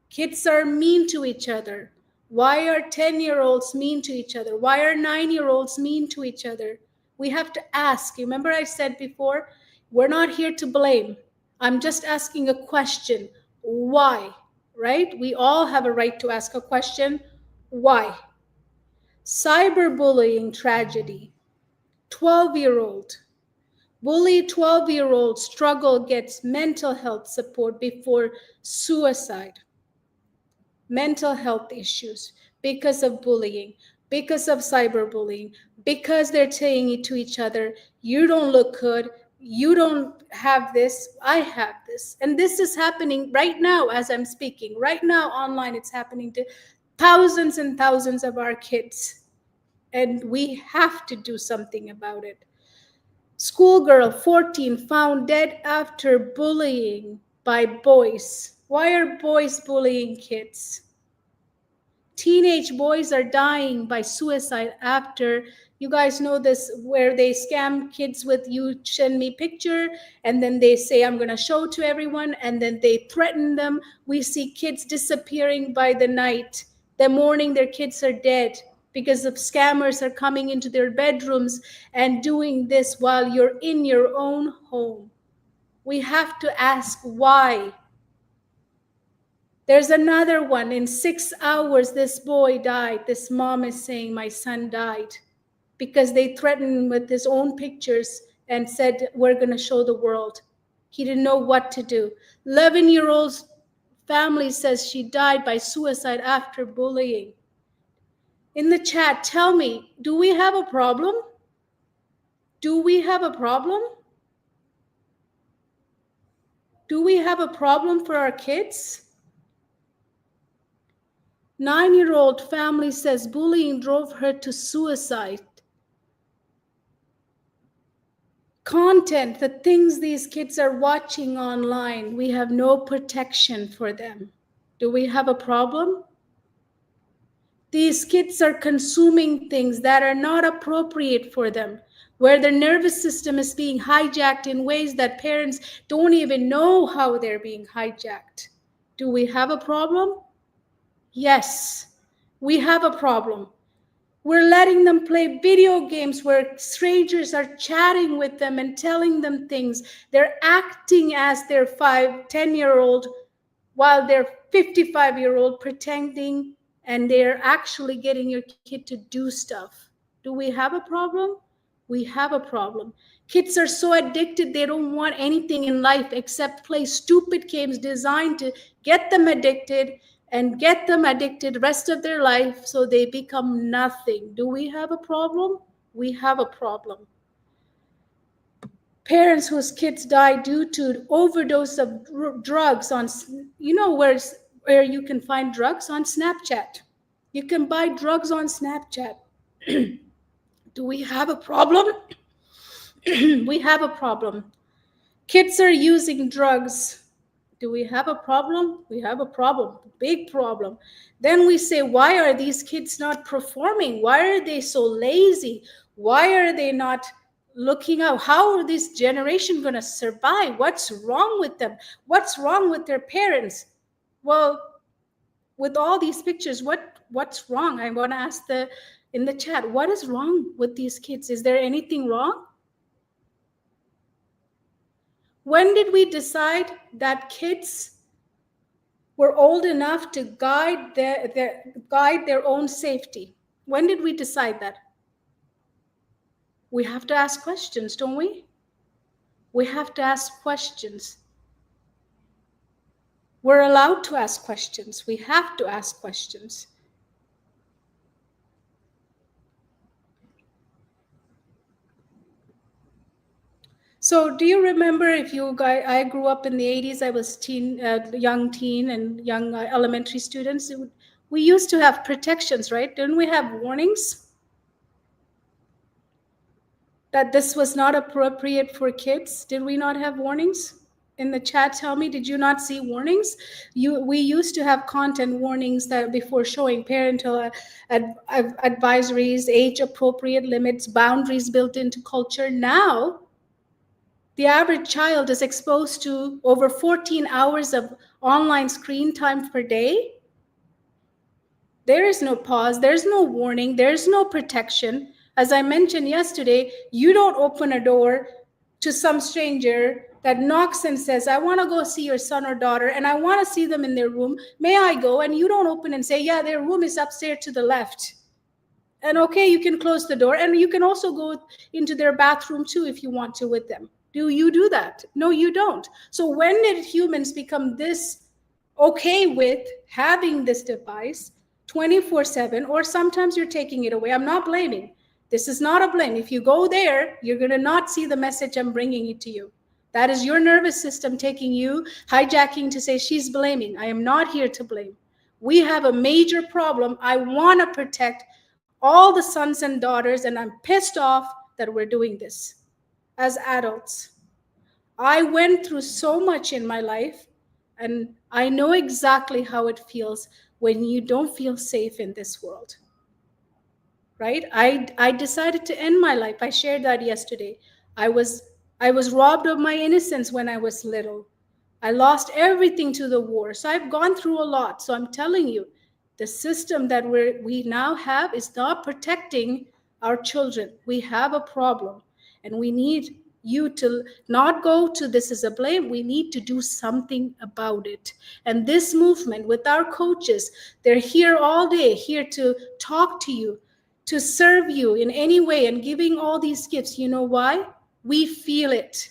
S3: Kids are mean to each other. Why are 10-year-olds mean to each other? Why are 9-year-olds mean to each other? We have to ask. Remember I said before, we're not here to blame. I'm just asking a question. Why? Right? We all have a right to ask a question. Why? Cyberbullying tragedy. 12-year-old. Bully 12-year-old struggle gets mental health support before suicide. Mental health issues because of bullying, because of cyberbullying, because they're saying it to each other, you don't look good, you don't have this, I have this. And this is happening right now as I'm speaking. Right now online, it's happening to thousands and thousands of our kids. And we have to do something about it. Schoolgirl 14 found dead after bullying by boys. Why are boys bullying kids? Teenage boys are dying by suicide after, you guys know this, where they scam kids with, you send me picture, and then they say, I'm going to show to everyone, and then they threaten them. We see kids disappearing by the night. The morning their kids are dead because of scammers are coming into their bedrooms and doing this while you're in your own home. We have to ask why. There's another one. In 6 hours, this boy died. This mom is saying, my son died, because they threatened with his own pictures and said, we're going to show the world. He didn't know what to do. 11-year-old family says she died by suicide after bullying. In the chat, tell me, do we have a problem? Do we have a problem? Do we have a problem for our kids? 9-year-old family says bullying drove her to suicide. Content, the things these kids are watching online, we have no protection for them. Do we have a problem? These kids are consuming things that are not appropriate for them, where their nervous system is being hijacked in ways that parents don't even know how they're being hijacked. Do we have a problem? Yes, we have a problem. We're letting them play video games where strangers are chatting with them and telling them things. They're acting as their 5, 10-year-old while they're 55-year-old pretending and they're actually getting your kid to do stuff. Do we have a problem? We have a problem. Kids are so addicted, they don't want anything in life except play stupid games designed to get them addicted and get them addicted the rest of their life so they become nothing. Do we have a problem? We have a problem. Parents whose kids die due to overdose of drugs on, where you can find drugs on Snapchat. You can buy drugs on Snapchat. Do we have a problem? We have a problem. Kids are using drugs. Do we have a problem? We have a problem, big problem. Then we say, why are these kids not performing? Why are they so lazy? Why are they not looking out? How are this generation going to survive? What's wrong with them? What's wrong with their parents? Well, with all these pictures, what's wrong? I want to ask in the chat, what is wrong with these kids? Is there anything wrong? When did we decide that kids were old enough to guide their own safety? When did we decide that? We have to ask questions, don't we? We have to ask questions. We're allowed to ask questions. We have to ask questions. So do you remember, if you guys, I grew up in the 80s, I was young teen and young elementary students. We used to have protections, right? Didn't we have warnings that this was not appropriate for kids? Did we not have warnings? In the chat, tell me, did you not see warnings? We used to have content warnings that before showing parental advisories, age appropriate limits, boundaries built into culture. Now, the average child is exposed to over 14 hours of online screen time per day. There is no pause, there's no warning, there's no protection. As I mentioned yesterday, you don't open a door to some stranger that knocks and says, I want to go see your son or daughter and I want to see them in their room. May I go? And you don't open and say, yeah, their room is upstairs to the left. And okay, you can close the door and you can also go into their bathroom too if you want to with them. Do you do that? No, you don't. So when did humans become this okay with having this device 24/7, or sometimes you're taking it away? I'm not blaming. This is not a blame. If you go there, you're going to not see the message I'm bringing it to you. That is your nervous system taking you, hijacking to say she's blaming. I am not here to blame. We have a major problem. I want to protect all the sons and daughters, and I'm pissed off that we're doing this as adults. I went through so much in my life, and I know exactly how it feels when you don't feel safe in this world. Right? I decided to end my life. I shared that yesterday. I was robbed of my innocence when I was little. I lost everything to the war. So I've gone through a lot. So I'm telling you, the system that we now have is not protecting our children. We have a problem, and we need you to not go to this as a blame. We need to do something about it. And this movement with our coaches, they're here all day, here to talk to you, to serve you in any way, and giving all these gifts. You know why? We feel it.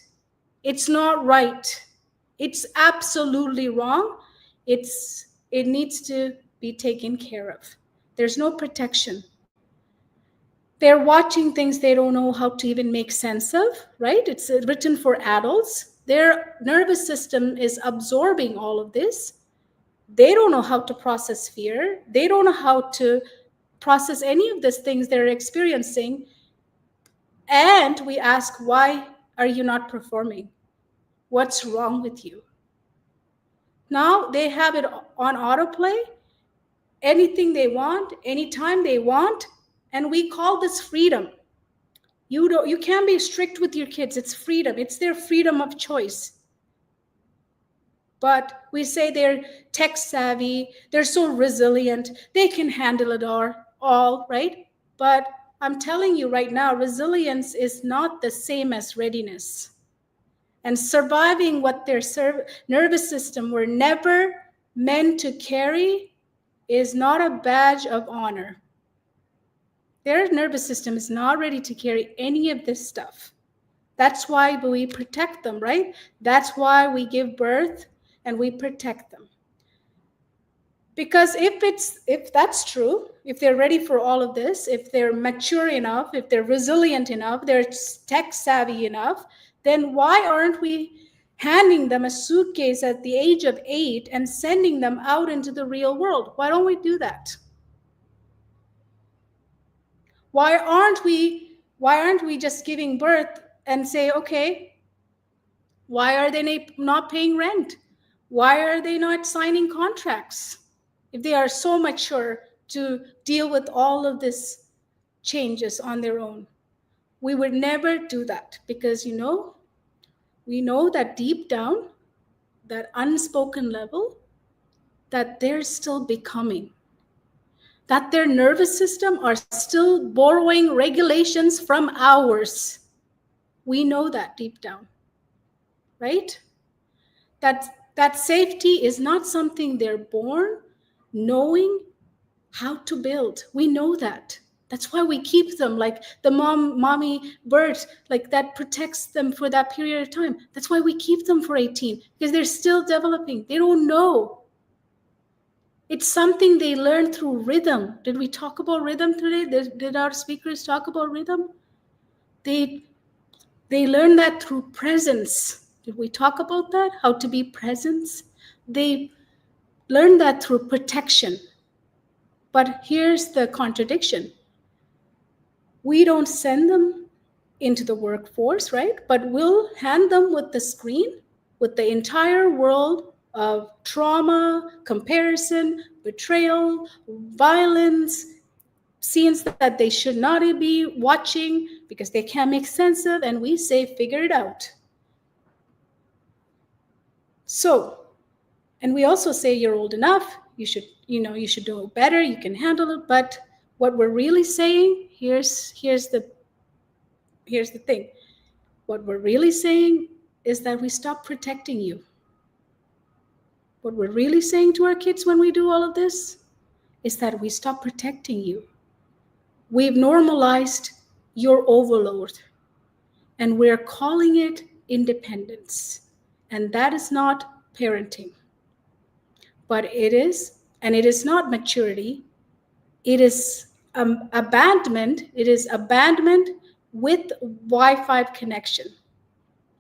S3: It's not right. It's absolutely wrong. It needs to be taken care of. There's no protection. They're watching things they don't know how to even make sense of, right? It's written for adults. Their nervous system is absorbing all of this. They don't know how to process fear. They don't know how to process any of these things they're experiencing. And we ask, why are you not performing? What's wrong with you? Now they have it on autoplay, anything they want, anytime they want, and we call this freedom. You can't be strict with your kids. It's freedom. It's their freedom of choice. But we say they're tech savvy, they're so resilient, they can handle it all, right? But I'm telling you right now, resilience is not the same as readiness. And surviving what their nervous system were never meant to carry is not a badge of honor. Their nervous system is not ready to carry any of this stuff. That's why we protect them, right? That's why we give birth and we protect them. Because if that's true, if they're ready for all of this, if they're mature enough, if they're resilient enough, they're tech savvy enough, then why aren't we handing them a suitcase at the age of 8 and sending them out into the real world? Why don't we do that? Why aren't we just giving birth and say, okay, why are they not paying rent? Why are they not signing contracts? If they are so mature to deal with all of this changes on their own. We would never do that because, we know that deep down, that unspoken level, that they're still becoming, that their nervous system are still borrowing regulations from ours. We know that deep down, right? That safety is not something they're born knowing how to build. We know that. That's why we keep them like the mommy bird, like that protects them for that period of time. That's why we keep them for 18, because they're still developing. They don't know. It's something they learn through rhythm. Did we talk about rhythm today? Did our speakers talk about rhythm? They learn that through presence. Did we talk about that? How to be present? They learn that through protection. But here's the contradiction. We don't send them into the workforce, right? But we'll hand them with the screen, with the entire world of trauma, comparison, betrayal, violence, scenes that they should not be watching because they can't make sense of, and we say, figure it out. So, and we also say you're old enough, you should do better, you can handle it. But what we're really saying, here's the thing. What we're really saying is that we stop protecting you. What we're really saying to our kids when we do all of this is that we stop protecting you. We've normalized your overload, and we're calling it independence. And that is not parenting. But it is, and it is not maturity. It is abandonment. It is abandonment with Wi-Fi connection.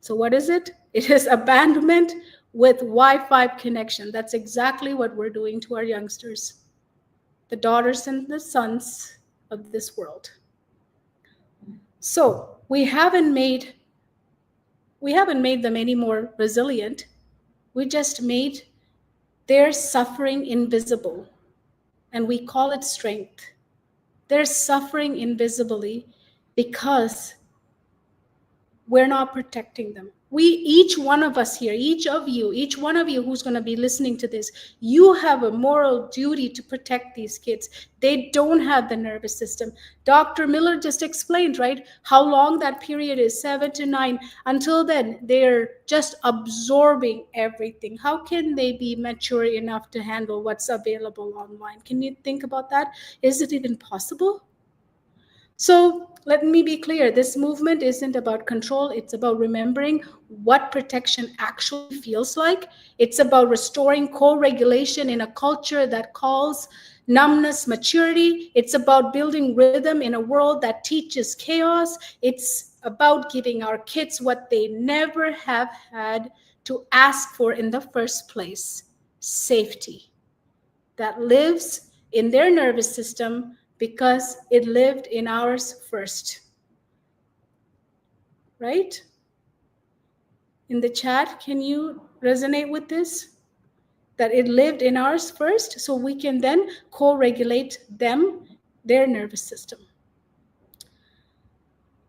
S3: So what is it? It is abandonment with Wi-Fi connection. That's exactly what we're doing to our youngsters, the daughters and the sons of this world. So we haven't made them any more resilient. We just made their suffering invisible, and we call it strength. They're suffering invisibly because we're not protecting them. Each one of us here, each one of you who's going to be listening to this, you have a moral duty to protect these kids. They don't have the nervous system. Dr. Miller just explained, right, how long that period is, 7 to 9. Until then, they're just absorbing everything. How can they be mature enough to handle what's available online? Can you think about that? Is it even possible? So let me be clear, this movement isn't about control, it's about remembering what protection actually feels like. It's about restoring co-regulation in a culture that calls numbness maturity. It's about building rhythm in a world that teaches chaos. It's about giving our kids what they never have had to ask for in the first place: safety that lives in their nervous system because it lived in ours first. Right? In the chat, can you resonate with this? That it lived in ours first, so we can then co-regulate their nervous system.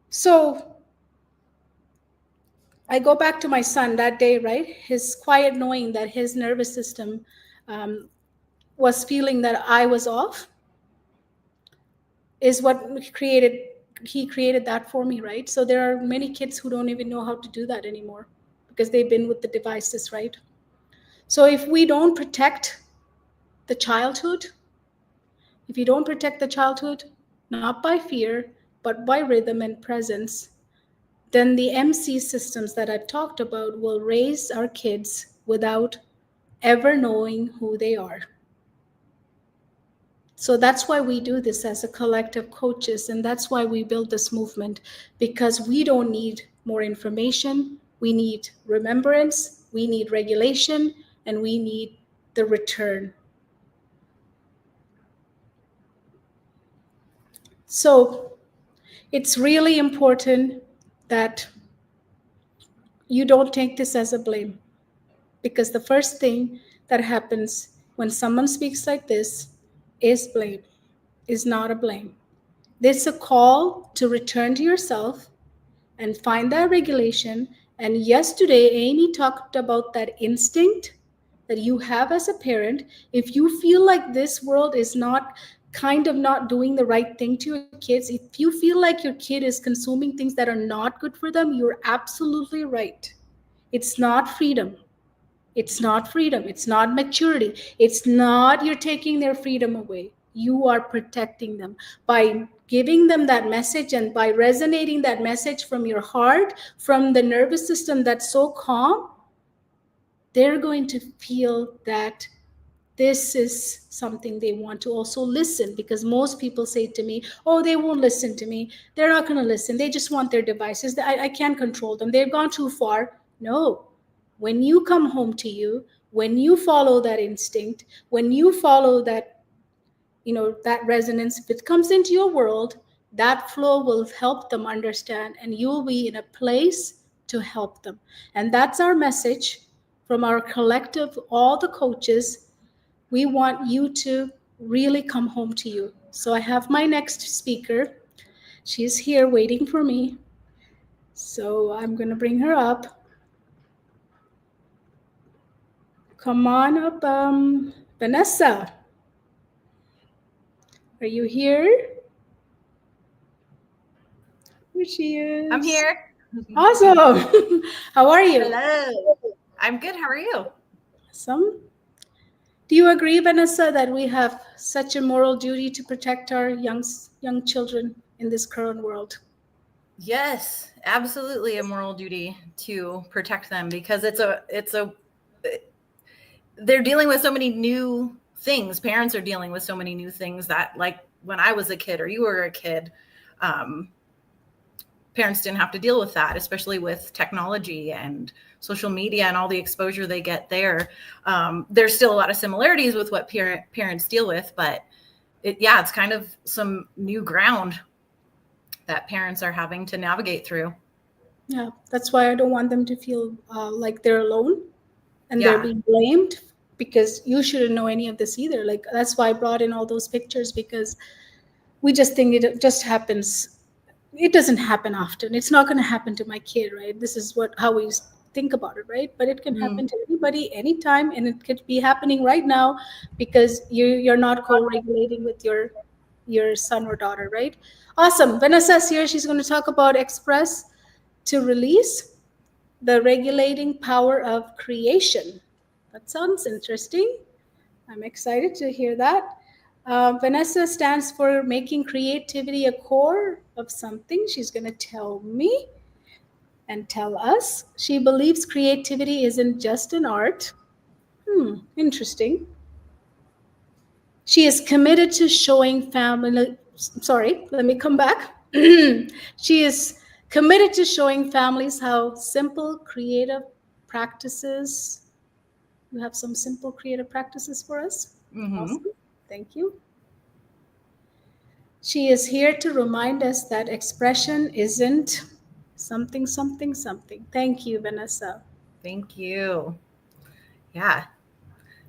S3: So I go back to my son that day, right? His quiet knowing that his nervous system was feeling that I was off is what he created that for me, right? So there are many kids who don't even know how to do that anymore because they've been with the devices, right? So if we don't protect the childhood, if you don't protect the childhood, not by fear, but by rhythm and presence, then the MC systems that I've talked about will raise our kids without ever knowing who they are. So that's why we do this as a collective coaches, and that's why we build this movement, because we don't need more information. We need remembrance, we need regulation, and we need the return. So it's really important that you don't take this as a blame, because the first thing that happens when someone speaks like this is blame, is not a blame. This is a call to return to yourself and find that regulation. And yesterday, Amy talked about that instinct that you have as a parent. If you feel like this world is not kind of not doing the right thing to your kids, if you feel like your kid is consuming things that are not good for them, you're absolutely right. It's not freedom. It's not freedom. It's not maturity. It's not you're taking their freedom away. You are protecting them by giving them that message, and by resonating that message from your heart, from the nervous system that's so calm. They're going to feel that this is something they want to also listen, because most people say to me, oh, they won't listen to me. They're not going to listen. They just want their devices. I can't control them. They've gone too far. No. When you come home to you, when you follow that instinct, when you follow that, that resonance, if it comes into your world, that flow will help them understand, and you'll be in a place to help them. And that's our message from our collective, all the coaches. We want you to really come home to you. So I have my next speaker. She's here waiting for me. So I'm going to bring her up. Come on up, Vanessa. Are you here? Here she is.
S9: I'm here.
S3: Awesome. How are you?
S9: Hello. I'm good. How are you?
S3: Awesome. Do you agree, Vanessa, that we have such a moral duty to protect our young children in this current world?
S9: Yes, absolutely a moral duty to protect them, because they're dealing with so many new things. Parents are dealing with so many new things that, like when I was a kid or you were a kid, parents didn't have to deal with that, especially with technology and social media and all the exposure they get there. There's still a lot of similarities with what parents deal with, but it's kind of some new ground that parents are having to navigate through.
S3: Yeah, that's why I don't want them to feel like they're alone and
S9: Yeah.
S3: they're being blamed, because you shouldn't know any of this either. Like, that's why I brought in all those pictures, because we just think it just happens. It doesn't happen often. It's not going to happen to my kid, right? This is how we think about it, right? But it can happen to anybody, anytime, and it could be happening right now because you're not co-regulating with your son or daughter, right? Awesome. Vanessa's here. She's going to talk about express to release, the regulating power of creation. That sounds interesting. I'm excited to hear that. Vanessa stands for making creativity a core of something. She's going to tell me and tell us. She believes creativity isn't just an art. Interesting. She is committed to showing family. Sorry, let me come back. She is committed to showing families how simple creative practices. You have some simple creative practices for us? Awesome. Thank you. She is here to remind us that expression isn't something, something, something. Thank you, Vanessa.
S9: Thank you. Yeah.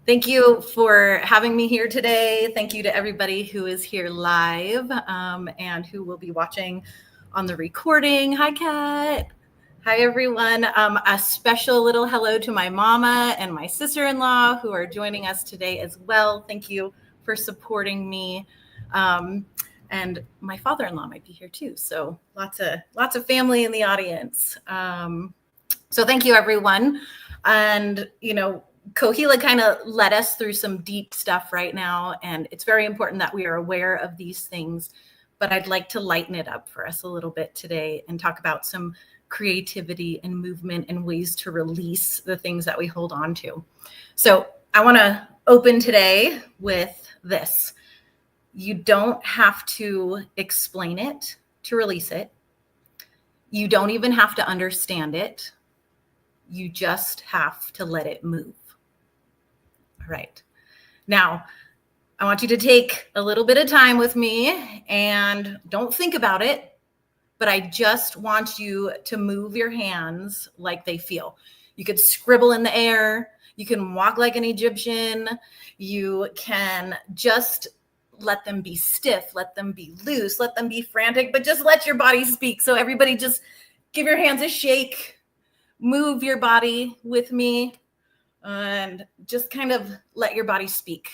S9: Thank you for having me here today. Thank you to everybody who is here live and who will be watching on the recording. Hi, Kat. Hi, everyone. A special little hello to my mama and my sister-in-law who are joining us today as well. Thank you for supporting me. And my father-in-law might be here too. So lots of family in the audience. So thank you, everyone. And, Kohila kind of led us through some deep stuff right now, and it's very important that we are aware of these things. But I'd like to lighten it up for us a little bit today and talk about some creativity and movement and ways to release the things that we hold on to. So I want to open today with this. You don't have to explain it to release it. You don't even have to understand it. You just have to let it move. All right. Now, I want you to take a little bit of time with me and don't think about it, but I just want you to move your hands like they feel. You could scribble in the air. You can walk like an Egyptian. You can just let them be stiff, let them be loose, let them be frantic, but just let your body speak. So everybody just give your hands a shake, move your body with me, and just kind of let your body speak.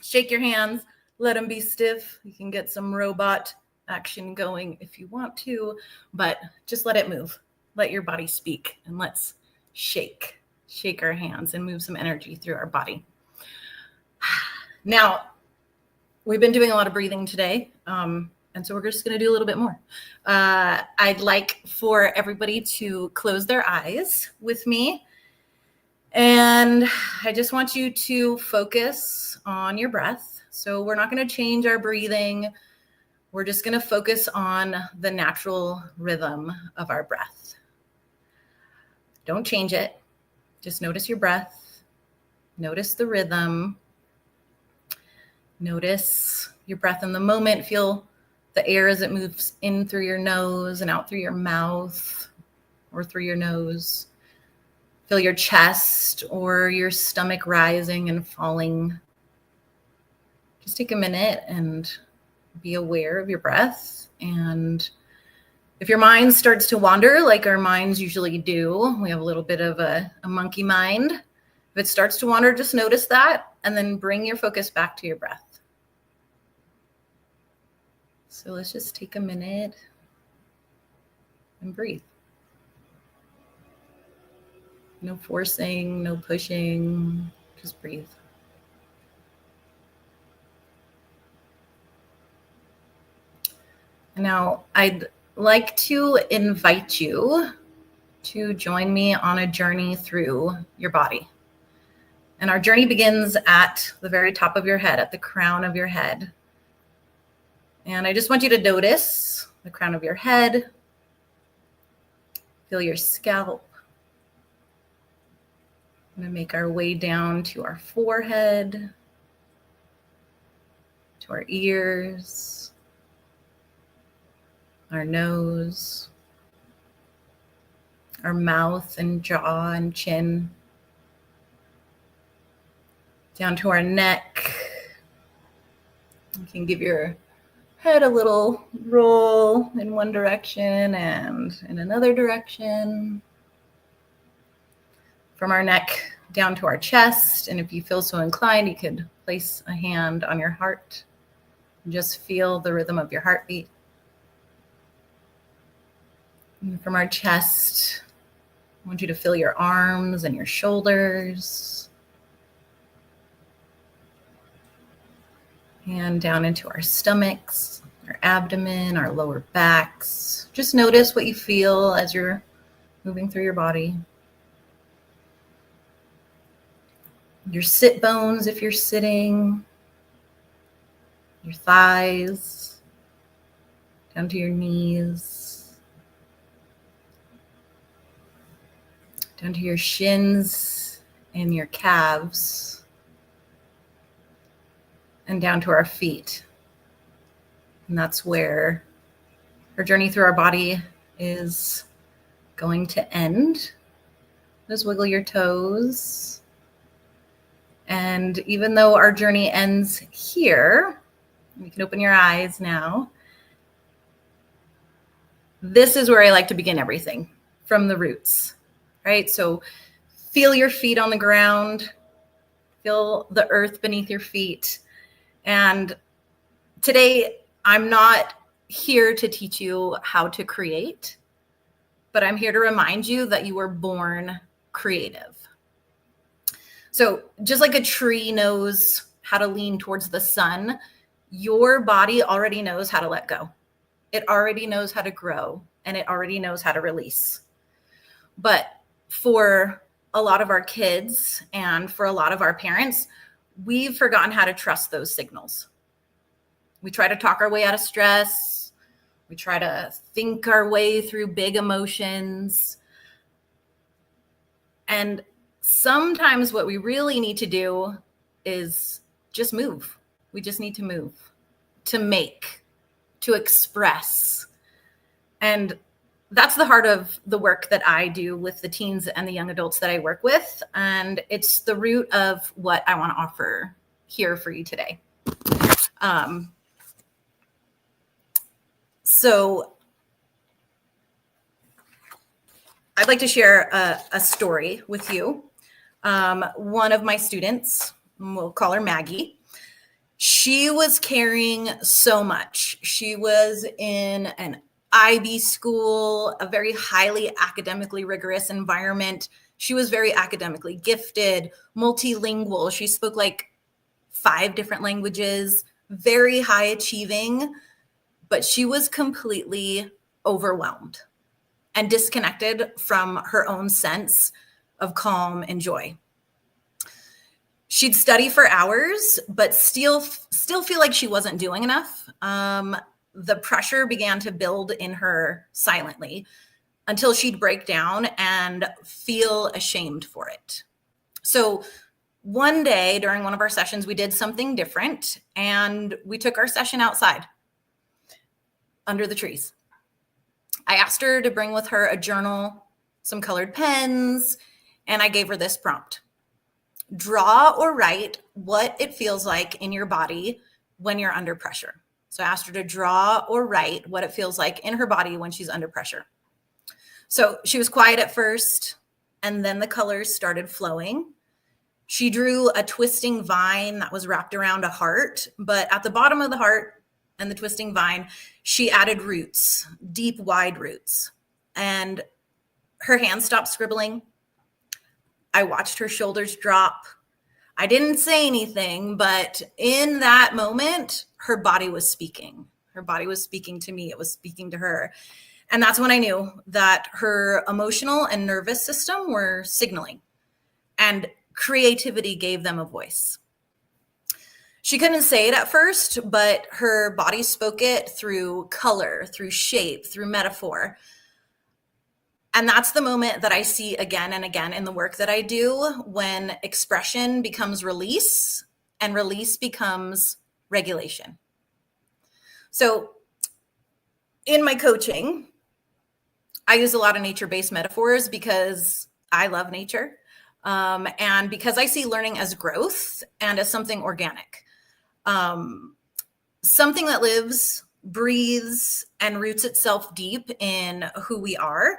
S9: Shake your hands, let them be stiff. You can get some robot action going if you want to, but just let it move. Let your body speak, and let's shake our hands and move some energy through our body. Now, we've been doing a lot of breathing today, and so we're just going to do a little bit more. I'd like for everybody to close their eyes with me, and I just want you to focus on your breath. So we're not going to change our breathing. We're just going to focus on the natural rhythm of our breath. Don't change it. Just notice your breath. Notice the rhythm. Notice your breath in the moment. Feel the air as it moves in through your nose and out through your mouth or through your nose. Feel your chest or your stomach rising and falling. Just take a minute and be aware of your breath. And if your mind starts to wander, like our minds usually do, we have a little bit of a monkey mind. If it starts to wander, just notice that and then bring your focus back to your breath. So let's just take a minute and breathe. No forcing, no pushing, just breathe. Now, I'd like to invite you to join me on a journey through your body. And our journey begins at the very top of your head, at the crown of your head. And I just want you to notice the crown of your head. Feel your scalp. I'm going to make our way down to our forehead, to our ears, our nose, our mouth and jaw and chin, down to our neck. You can give your head a little roll in one direction and in another direction. From our neck down to our chest. And if you feel so inclined, you could place a hand on your heart and just feel the rhythm of your heartbeat. And from our chest, I want you to feel your arms and your shoulders. And down into our stomachs, our abdomen, our lower backs. Just notice what you feel as you're moving through your body. Your sit bones if you're sitting, your thighs, down to your knees, down to your shins and your calves, and down to our feet. And that's where our journey through our body is going to end. Just wiggle your toes. And even though our journey ends here, you can open your eyes now. This is where I like to begin everything, from the roots, right? So feel your feet on the ground, feel the earth beneath your feet. And today, I'm not here to teach you how to create, but I'm here to remind you that you were born creative. So just like a tree knows how to lean towards the sun, your body already knows how to let go. It already knows how to grow, and it already knows how to release. But for a lot of our kids and for a lot of our parents, we've forgotten how to trust those signals. We try to talk our way out of stress. We try to think our way through big emotions. And sometimes what we really need to do is just move. We just need to move, to make, to express. And that's the heart of the work that I do with the teens and the young adults that I work with. And it's the root of what I want to offer here for you today. So I'd like to share a story with you. One of my students, we'll call her Maggie, she was carrying so much. She was in an IB school, a very highly academically rigorous environment. She was very academically gifted, multilingual. She spoke like 5 different languages, very high achieving, but she was completely overwhelmed and disconnected from her own sense of calm and joy. She'd study for hours, but still feel like she wasn't doing enough. The pressure began to build in her silently until she'd break down and feel ashamed for it. So one day during one of our sessions, we did something different, and we took our session outside under the trees. I asked her to bring with her a journal, some colored pens, and I gave her this prompt. Draw or write what it feels like in your body when you're under pressure. So I asked her to draw or write what it feels like in her body when she's under pressure. So she was quiet at first, and then the colors started flowing. She drew a twisting vine that was wrapped around a heart, but at the bottom of the heart and the twisting vine, she added roots, deep, wide roots. And her hand stopped scribbling. I watched her shoulders drop. I didn't say anything, but in that moment, her body was speaking. Her body was speaking to me. It was speaking to her. And that's when I knew that her emotional and nervous system were signaling, and creativity gave them a voice. She couldn't say it at first, but her body spoke it through color, through shape, through metaphor. And that's the moment that I see again and again in the work that I do, when expression becomes release and release becomes regulation. So in my coaching, I use a lot of nature-based metaphors because I love nature, and because I see learning as growth and as something organic, something that lives, breathes, and roots itself deep in who we are.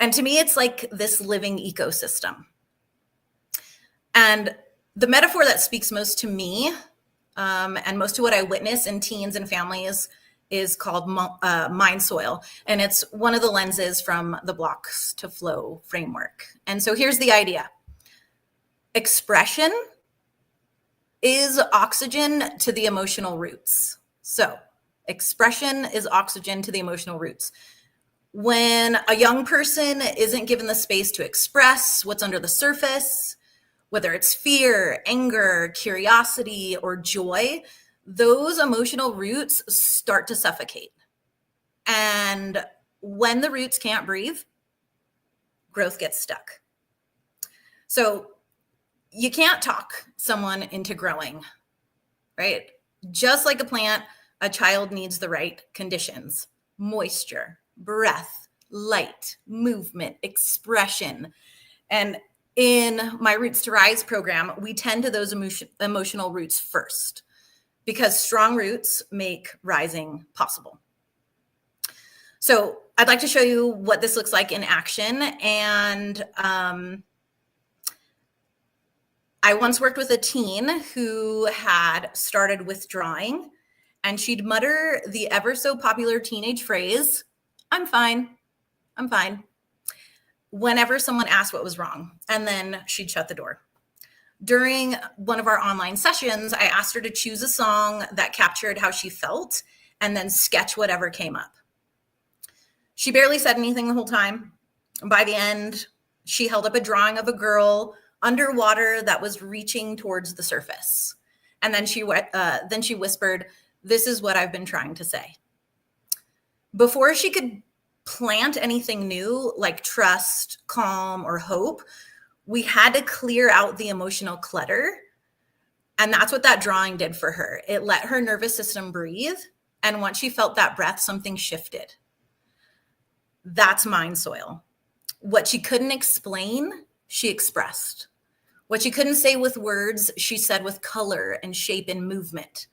S9: And to me, it's like this living ecosystem. And the metaphor that speaks most to me, and most to what I witness in teens and families, is called mind soil. And it's one of the lenses from the Blocks to Flow framework. And so here's the idea. Expression is oxygen to the emotional roots. So expression is oxygen to the emotional roots. When a young person isn't given the space to express what's under the surface, whether it's fear, anger, curiosity, or joy, those emotional roots start to suffocate. And when the roots can't breathe, growth gets stuck. So you can't talk someone into growing, right? Just like a plant, a child needs the right conditions: moisture, breath, light, movement, expression. And in my Roots to Rise program, we tend to those emotional roots first, because strong roots make rising possible. So I'd like to show you what this looks like in action. And I once worked with a teen who had started withdrawing, and she'd mutter the ever so popular teenage phrase, "I'm fine, whenever someone asked what was wrong. And then she'd shut the door. during one of our online sessions, I asked her to choose a song that captured how she felt and then sketch whatever came up. She barely said anything the whole time. By the end, she held up a drawing of a girl underwater that was reaching towards the surface. And then she whispered, "This is what I've been trying to say." Before she could plant anything new like trust, calm, or hope, we had to clear out the emotional clutter. And that's what that drawing did for her. It let her nervous system breathe. And once she felt that breath, something shifted. That's mind soil. What she couldn't explain, she expressed. What she couldn't say with words, she said with color and shape and movement.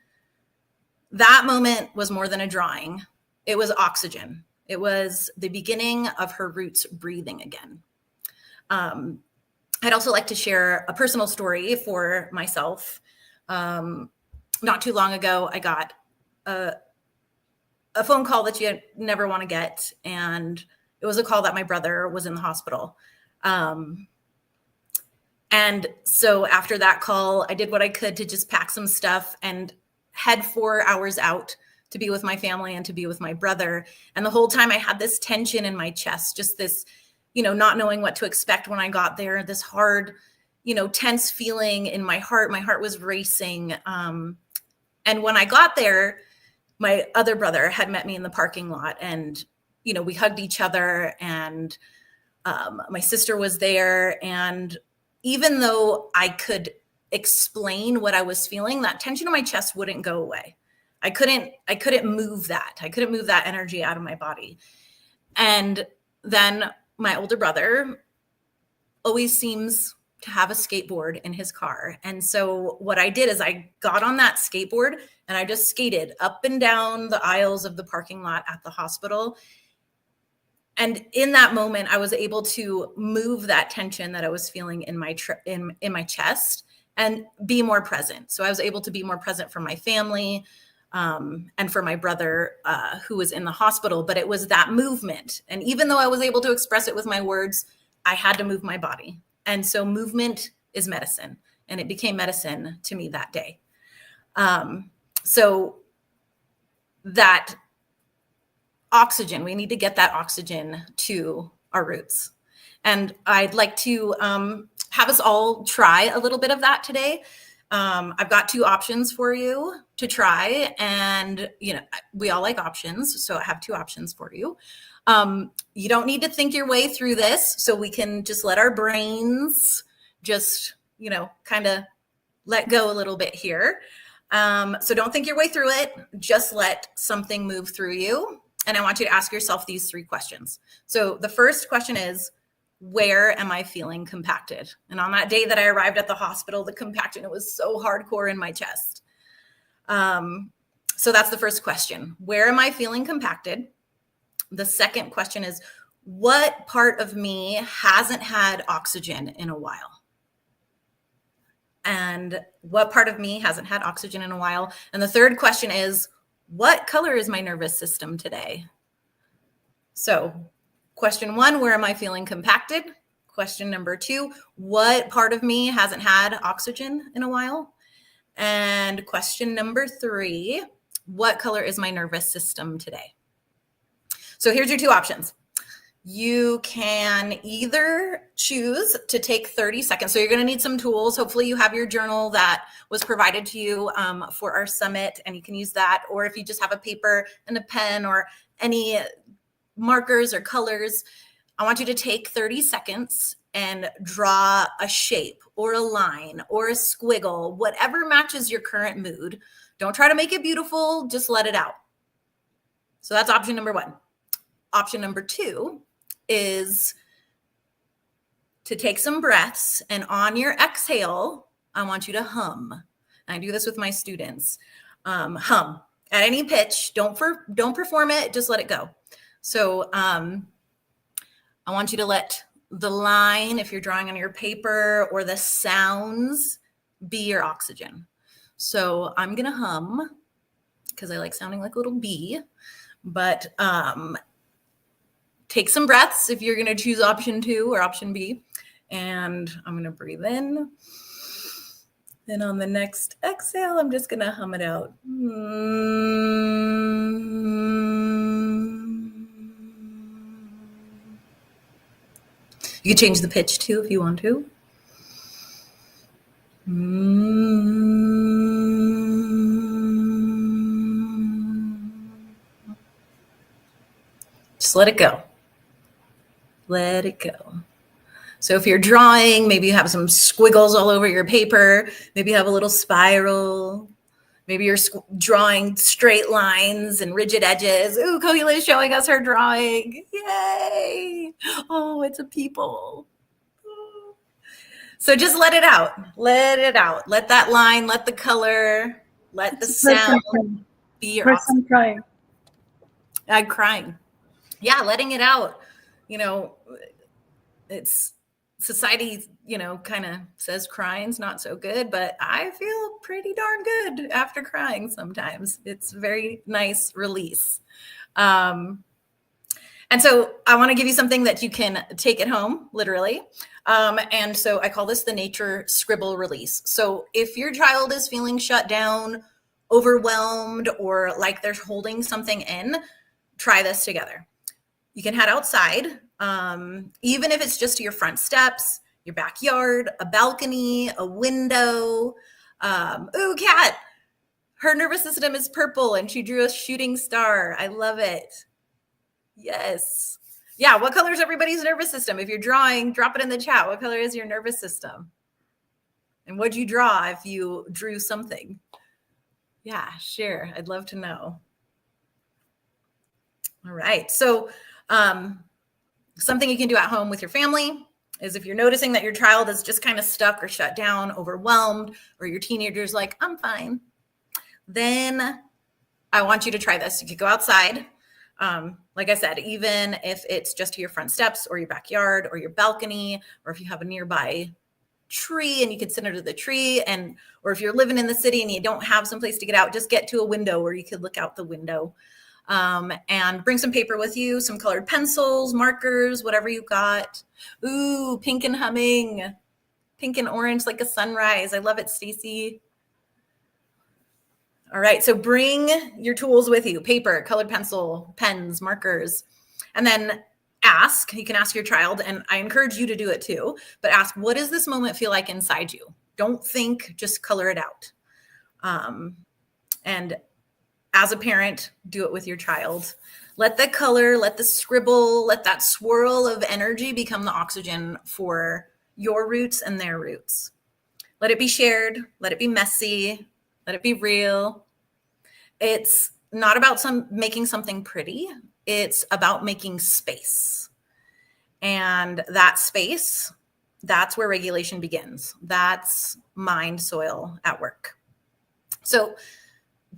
S9: That moment was more than a drawing. It was oxygen. It was the beginning of her roots breathing again. I'd also like to share a personal story for myself. Not too long ago, I got a phone call that you never want to get. And it was a call that my brother was in the hospital. And so after that call, I did what I could to just pack some stuff and head 4 hours out to be with my family and to be with my brother. And the whole time I had this tension in my chest, just this, not knowing what to expect when I got there, this hard, tense feeling in my heart. My heart was racing. And when I got there, my other brother had met me in the parking lot, and, we hugged each other, and my sister was there. And even though I could explain what I was feeling, that tension in my chest wouldn't go away. I couldn't move that. I couldn't move that energy out of my body. And then my older brother always seems to have a skateboard in his car. And so what I did is I got on that skateboard and I just skated up and down the aisles of the parking lot at the hospital. And in that moment, I was able to move that tension that I was feeling in my in my chest and be more present. So I was able to be more present for my family, and for my brother, who was in the hospital. But it was that movement. And even though I was able to express it with my words, I had to move my body. And so movement is medicine. And it became medicine to me that day. So that oxygen, we need to get that oxygen to our roots. And I'd like to have us all try a little bit of that today. I've got 2 options for you to try, and we all like options, so I have 2 options for you. You don't need to think your way through this, so we can just let our brains just kind of let go a little bit here. So don't think your way through it, just let something move through you. And I want you to ask yourself these 3 questions. So the first question is, where am I feeling compacted? And on that day that I arrived at the hospital, the compaction, it was so hardcore in my chest. So that's the first question. Where am I feeling compacted? The second question is, what part of me hasn't had oxygen in a while? And what part of me hasn't had oxygen in a while? And the third question is, what color is my nervous system today? So question 1, where am I feeling compacted? Question number 2, what part of me hasn't had oxygen in a while? And question number 3, what color is my nervous system today? So here's your 2 options. You can either choose to take 30 seconds. So you're going to need some tools. Hopefully you have your journal that was provided to you for our summit, and you can use that. Or if you just have a paper and a pen or any markers or colors, I want you to take 30 seconds and draw a shape or a line or a squiggle, whatever matches your current mood. Don't try to make it beautiful, just let it out. So that's option number 1. Option number 2 is to take some breaths, and on your exhale, I want you to hum. And I do this with my students. Hum at any pitch. Don't perform it, just let it go. So I want you to let the line, if you're drawing on your paper, or the sounds be your oxygen. So I'm going to hum because I like sounding like a little bee, but take some breaths if you're going to choose option 2 or option B. And I'm going to breathe in Then on the next exhale, I'm just going to hum it out. You can change the pitch too if you want to. Just let it go. Let it go. So if you're drawing, maybe you have some squiggles all over your paper. Maybe you have a little spiral. Maybe you're drawing straight lines and rigid edges. Ooh, Kohila is showing us her drawing. Yay. Oh, it's a people. So just let it out. Let it out. Let that line, let the color, let the sound be your
S3: person crying.
S9: I'm crying. Yeah, letting it out. You know, it's society, you know, kind of says crying's not so good, but I feel pretty darn good after crying sometimes. It's a very nice release. And so I want to give you something that you can take at home, literally. And so I call this the nature scribble release. So if your child is feeling shut down, overwhelmed, or like they're holding something in, try this together. You can head outside, even if it's just to your front steps, your backyard, a balcony, a window. Ooh, Kat, her nervous system is purple and she drew a shooting star. I love it. Yes. Yeah, what color is everybody's nervous system? If you're drawing, drop it in the chat. What color is your nervous system? And what'd you draw if you drew something? Yeah, share. I'd love to know. All right. So something you can do at home with your family is if you're noticing that your child is just kind of stuck or shut down, overwhelmed, or your teenager's like, I'm fine, then I want you to try this. You could go outside. Like I said, even if it's just to your front steps or your backyard or your balcony, or if you have a nearby tree and you can sit under the tree, and or if you're living in the city and you don't have some place to get out, just get to a window where you could look out the window. And bring some paper with you, some colored pencils, markers, whatever you got. Ooh, pink and humming, pink and orange like a sunrise. I love it, Stacy. All right, so bring your tools with you, paper, colored pencil, pens, markers, and then ask. You can ask your child, and I encourage you to do it too, but ask, what does this moment feel like inside you? Don't think, just color it out. And as a parent, do it with your child. Let the color, let the scribble, let that swirl of energy become the oxygen for your roots and their roots. Let it be shared. Let it be messy. Let it be real. It's not about making something pretty. It's about making space. And that space, that's where regulation begins. That's mind soil at work. So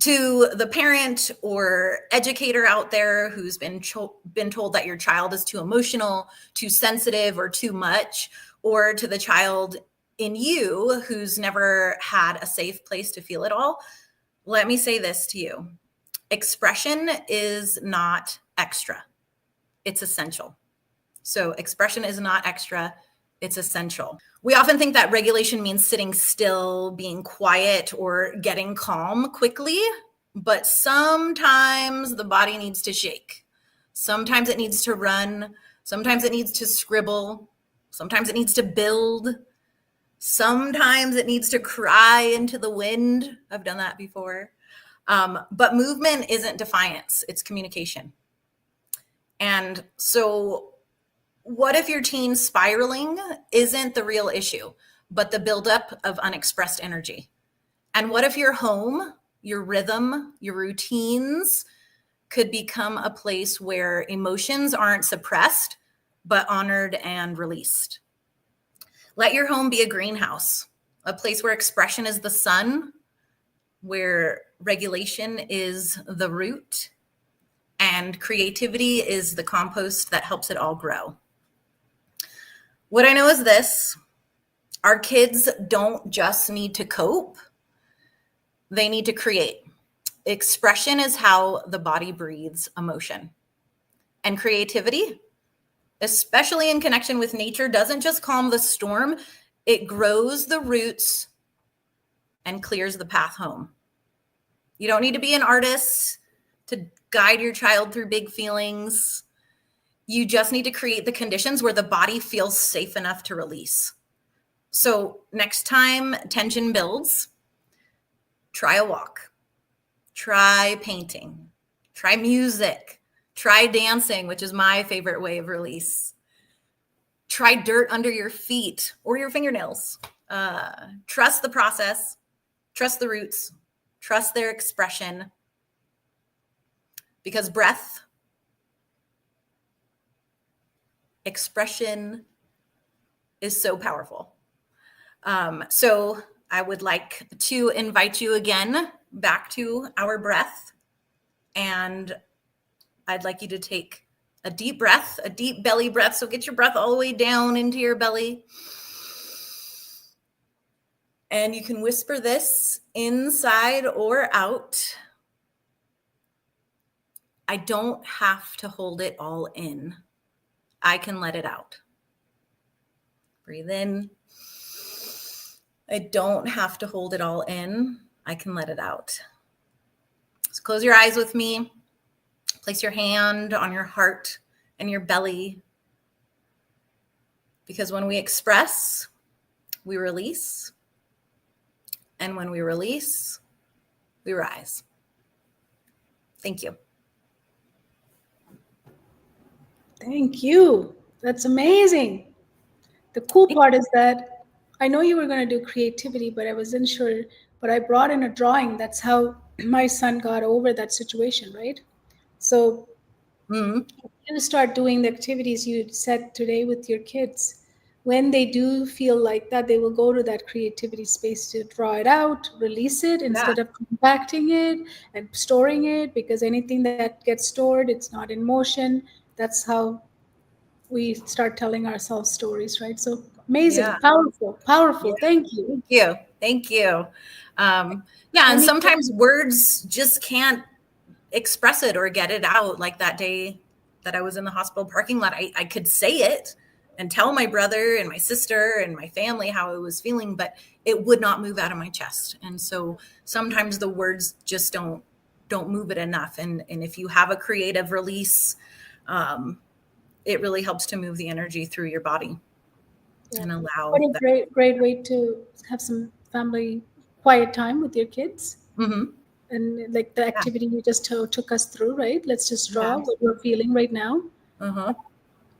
S9: to the parent or educator out there who's been told that your child is too emotional, too sensitive, or too much, or to the child in you who's never had a safe place to feel it all, let me say this to you. Expression is not extra. It's essential. So expression is not extra. It's essential. We often think that regulation means sitting still, being quiet, or getting calm quickly, but sometimes the body needs to shake. Sometimes it needs to run. Sometimes it needs to scribble. Sometimes it needs to build. Sometimes it needs to cry into the wind. I've done that before. But movement isn't defiance, it's communication. And so what if your teen spiraling isn't the real issue, but the buildup of unexpressed energy? And what if your home, your rhythm, your routines could become a place where emotions aren't suppressed, but honored and released? Let your home be a greenhouse, a place where expression is the sun, where regulation is the root, and creativity is the compost that helps it all grow. What I know is this: our kids don't just need to cope, they need to create. Expression is how the body breathes emotion. And creativity, especially in connection with nature, doesn't just calm the storm, it grows the roots and clears the path home. You don't need to be an artist to guide your child through big feelings. You just need to create the conditions where the body feels safe enough to release. So next time tension builds, try a walk, try painting, try music, try dancing, which is my favorite way of release. Try dirt under your feet or your fingernails. Trust the process, trust the roots, trust their expression, because breath, expression is so powerful. So I would like to invite you again back to our breath. And I'd like you to take a deep breath, a deep belly breath. So get your breath all the way down into your belly. And you can whisper this inside or out. I don't have to hold it all in. I can let it out. Breathe in. I don't have to hold it all in. I can let it out. So close your eyes with me. Place your hand on your heart and your belly. Because when we express, we release. And when we release, we rise. Thank you.
S3: Thank you. That's amazing. The cool part is that I know you were going to do creativity, but I wasn't sure. But I brought in a drawing. That's how my son got over that situation, right? So you start doing the activities you said today with your kids. When they do feel like that, they will go to that creativity space to draw it out, release it instead of compacting it and storing it, because anything that gets stored, it's not in motion. That's how we start telling ourselves stories, right? So amazing, powerful. Thank you.
S9: Thank you. And sometimes words just can't express it or get it out. Like that day that I was in the hospital parking lot, I could say it and tell my brother and my sister and my family how I was feeling, but it would not move out of my chest. And so sometimes the words just don't move it enough. And if you have a creative release, it really helps to move the energy through your body and allow.
S3: What a great way to have some family quiet time with your kids. And like the activity you just took us through, right? Let's just draw what we're feeling right now.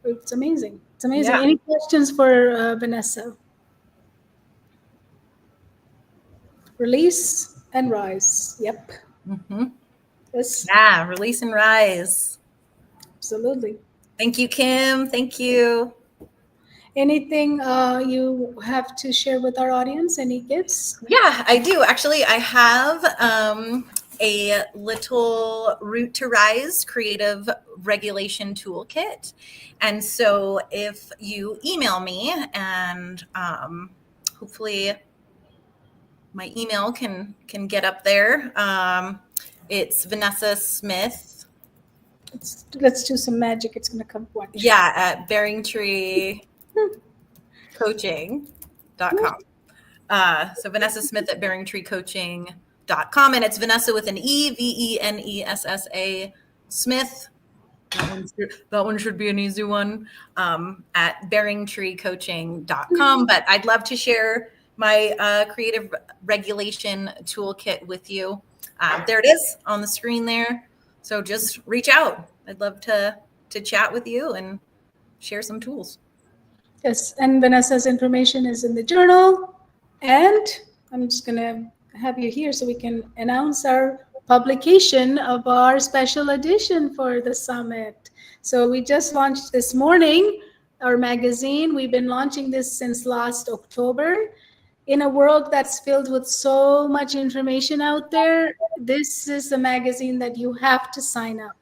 S3: It's amazing. It's amazing. Any questions for Vanessa? Release and rise. Yep. Yes.
S9: Yeah, release and rise.
S3: Absolutely.
S9: Thank you, Kim. Thank you.
S3: Anything you have to share with our audience? Any gifts?
S9: Yeah, I do. Actually, I have a little Root to Rise creative regulation toolkit. And so if you email me, and hopefully my email can get up there. It's Vanessa Smith.
S3: Let's do some magic. It's going to come. Watch.
S9: Yeah, at BearingTreeCoaching.com. So Vanessa Smith at BearingTreeCoaching.com, and it's Vanessa with an E, Venessa Smith. That one should be an easy one. At BearingTreeCoaching.com. But I'd love to share my creative regulation toolkit with you. There it is on the screen there. So just reach out. I'd love to chat with you and share some tools.
S3: Yes, and Vanessa's information is in the journal. And I'm just going to have you here so we can announce our publication of our special edition for the summit. So we just launched this morning our magazine. We've been launching this since last October. In a world that's filled with so much information out there, this is a magazine that you have to sign up.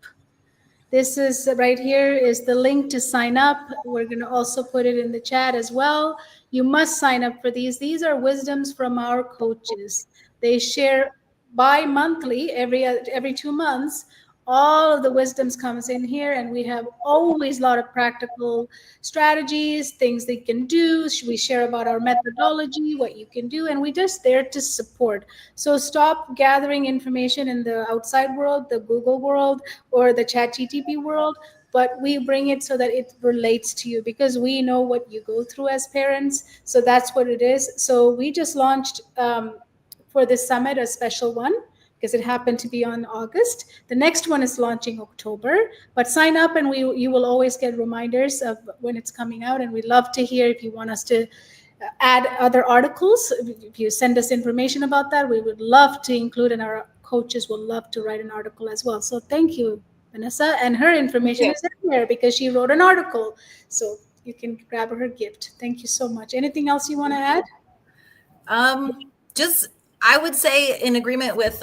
S3: This is right here is the link to sign up. We're going to also put it in the chat as well. You must sign up for these. These are wisdoms from our coaches. They share bi-monthly, every 2 months, All of the wisdoms comes in here, and we have always a lot of practical strategies, things they can do. We share about our methodology, what you can do, and we just there to support. So stop gathering information in the outside world, the Google world or the chat GTP world, but we bring it so that it relates to you, because we know what you go through as parents. So that's what it is. So we just launched for this summit a special one, because it happened to be on August. The next one is launching October, but sign up and you will always get reminders of when it's coming out. And we'd love to hear if you want us to add other articles. If you send us information about that, we would love to include, and our coaches will love to write an article as well. So thank you, Vanessa. And her information is in there because she wrote an article. So you can grab her gift. Thank you so much. Anything else you want to add?
S9: Just, I would say, in agreement with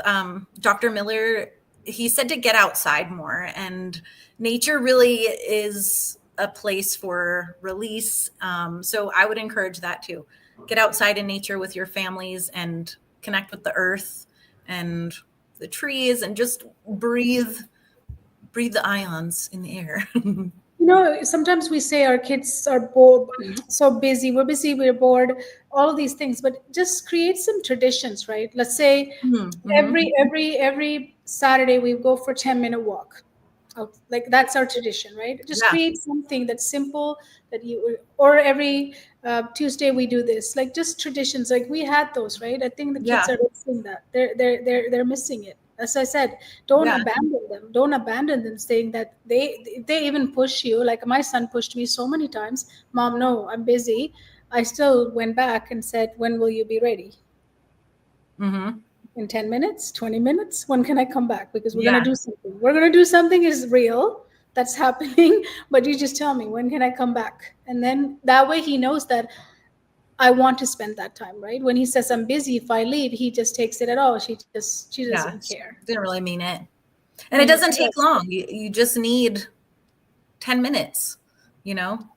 S9: Dr. Miller, he said to get outside more, and nature really is a place for release. So I would encourage that too. Get outside in nature with your families and connect with the earth and the trees, and just breathe the ions in the air.
S3: You know, sometimes we say our kids are so busy, we're bored, all of these things, but just create some traditions, right? Let's say every Saturday we go for 10-minute walk. Like that's our tradition, right? Just
S9: Yeah.
S3: create something that's simple that you, or every Tuesday we do this, like just traditions. Like we had those, right? I think the kids
S9: Yeah.
S3: are missing that. They're missing it. As I said, don't
S9: Yeah.
S3: abandon them. Don't abandon them, saying that they even push you. Like my son pushed me so many times. Mom, no, I'm busy. I still went back and said, when will you be ready? In 10 minutes, 20 minutes? When can I come back? Because we're going to
S9: Yeah.
S3: do something. We're going to do something is real. That's happening. But you just tell me, when can I come back? And then that way he knows that I want to spend that time, right? When he says I'm busy, if I leave, he just takes it at all. She
S9: Yeah.
S3: doesn't care.
S9: Didn't really mean it. And it doesn't take long. You just need 10 minutes,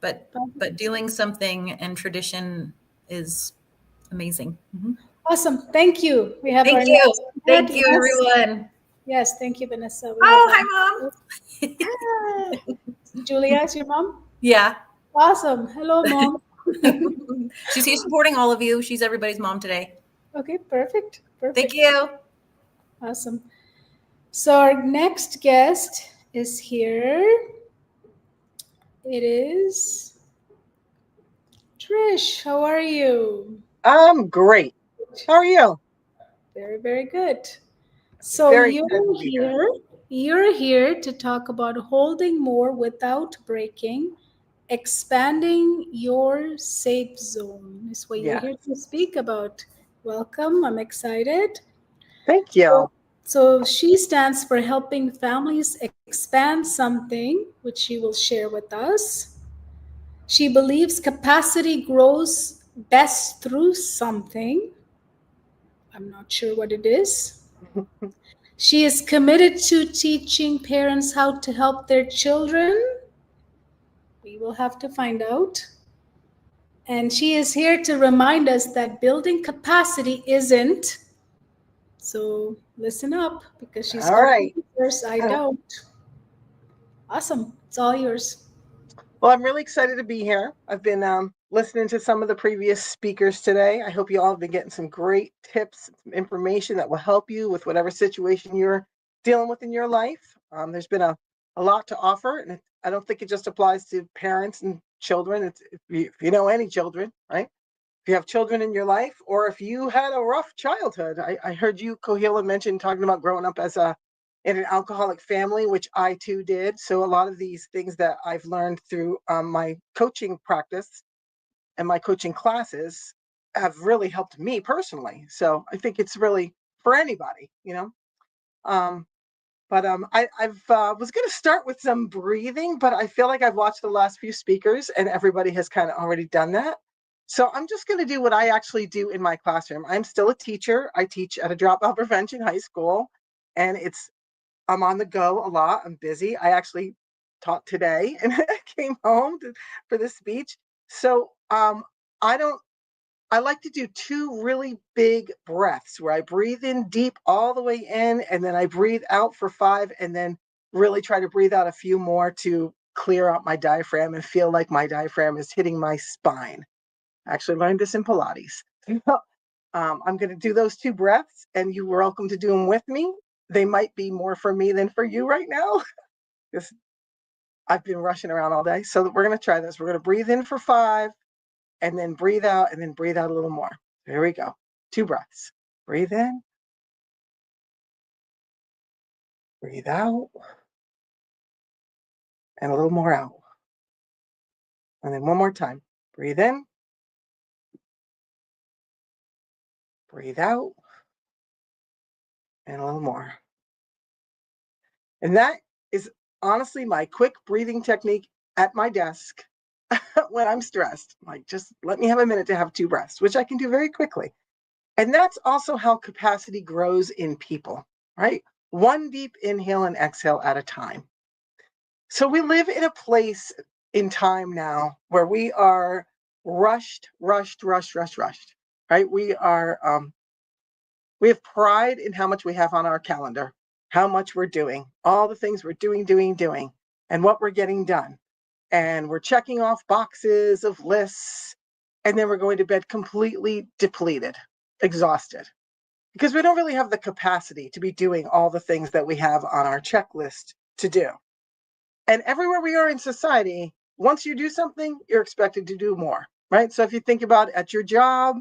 S9: but doing something and tradition is amazing.
S3: Awesome. Thank you. We have our
S9: Thank you.
S3: next.
S9: Thank you,
S3: Yes.
S9: everyone.
S3: Yes, thank you, Vanessa. We
S9: Oh,
S3: have
S9: hi, Mom.
S3: Ah, Julia, is your mom?
S9: Yeah.
S3: Awesome. Hello, mom.
S9: She's here supporting all of you. She's everybody's mom today.
S3: Okay, perfect. Perfect.
S9: Thank you.
S3: Awesome. So our next guest is here. It is Trish. How are you?
S10: I'm great. How are you?
S3: Very, very good. So
S10: Very excited to be here.
S3: you're here to talk about holding more without breaking, expanding your safe zone is what you're
S10: Yes.
S3: here to speak about. Welcome. I'm excited.
S10: Thank you.
S3: So she stands for helping families expand something, which she will share with us. She believes capacity grows best through something. I'm not sure what it is. She is committed to teaching parents how to help their children. We will have to find out. And she is here to remind us that building capacity isn't. So listen up, because she's
S10: All
S3: got
S10: right.
S3: answers. I don't. Awesome. It's all yours.
S10: Well, I'm really excited to be here. I've been listening to some of the previous speakers today. I hope you all have been getting some great tips, some information that will help you with whatever situation you're dealing with in your life. There's been a lot to offer, and I don't think it just applies to parents and children. It's if you know any children, right? If you have children in your life, or if you had a rough childhood. I heard you, Kohila, mention talking about growing up as in an alcoholic family, which I too did. So a lot of these things that I've learned through my coaching practice and my coaching classes have really helped me personally. So I think it's really for anybody. Um, I've was going to start with some breathing, but I feel like I've watched the last few speakers and everybody has kind of already done that. So I'm just going to do what I actually do in my classroom. I'm still a teacher. I teach at a dropout prevention high school, and I'm on the go a lot. I'm busy. I actually taught today and came home for this speech. So I don't. I like to do 2 really big breaths where I breathe in deep all the way in, and then I breathe out for 5, and then really try to breathe out a few more to clear out my diaphragm and feel like my diaphragm is hitting my spine. I actually learned this in Pilates. I'm going to do those 2 breaths, and you're welcome to do them with me. They might be more for me than for you right now, because I've been rushing around all day. So we're going to try this. We're going to breathe in for 5, and then breathe out, and then breathe out a little more. Here we go. 2 breaths. Breathe in. Breathe out. And a little more out. And then one more time. Breathe in. Breathe out. And a little more. And that is honestly my quick breathing technique at my desk when I'm stressed. Like, just let me have a minute to have 2 breaths, which I can do very quickly. And that's also how capacity grows in people, right? 1 deep inhale and exhale at a time. So we live in a place in time now where we are rushed, right? We have pride in how much we have on our calendar, how much we're doing, all the things we're doing, and what we're getting done. And we're checking off boxes of lists, and then we're going to bed completely depleted, exhausted, because we don't really have the capacity to be doing all the things that we have on our checklist to do. And everywhere we are in society, once you do something, you're expected to do more, right? So if you think about at your job,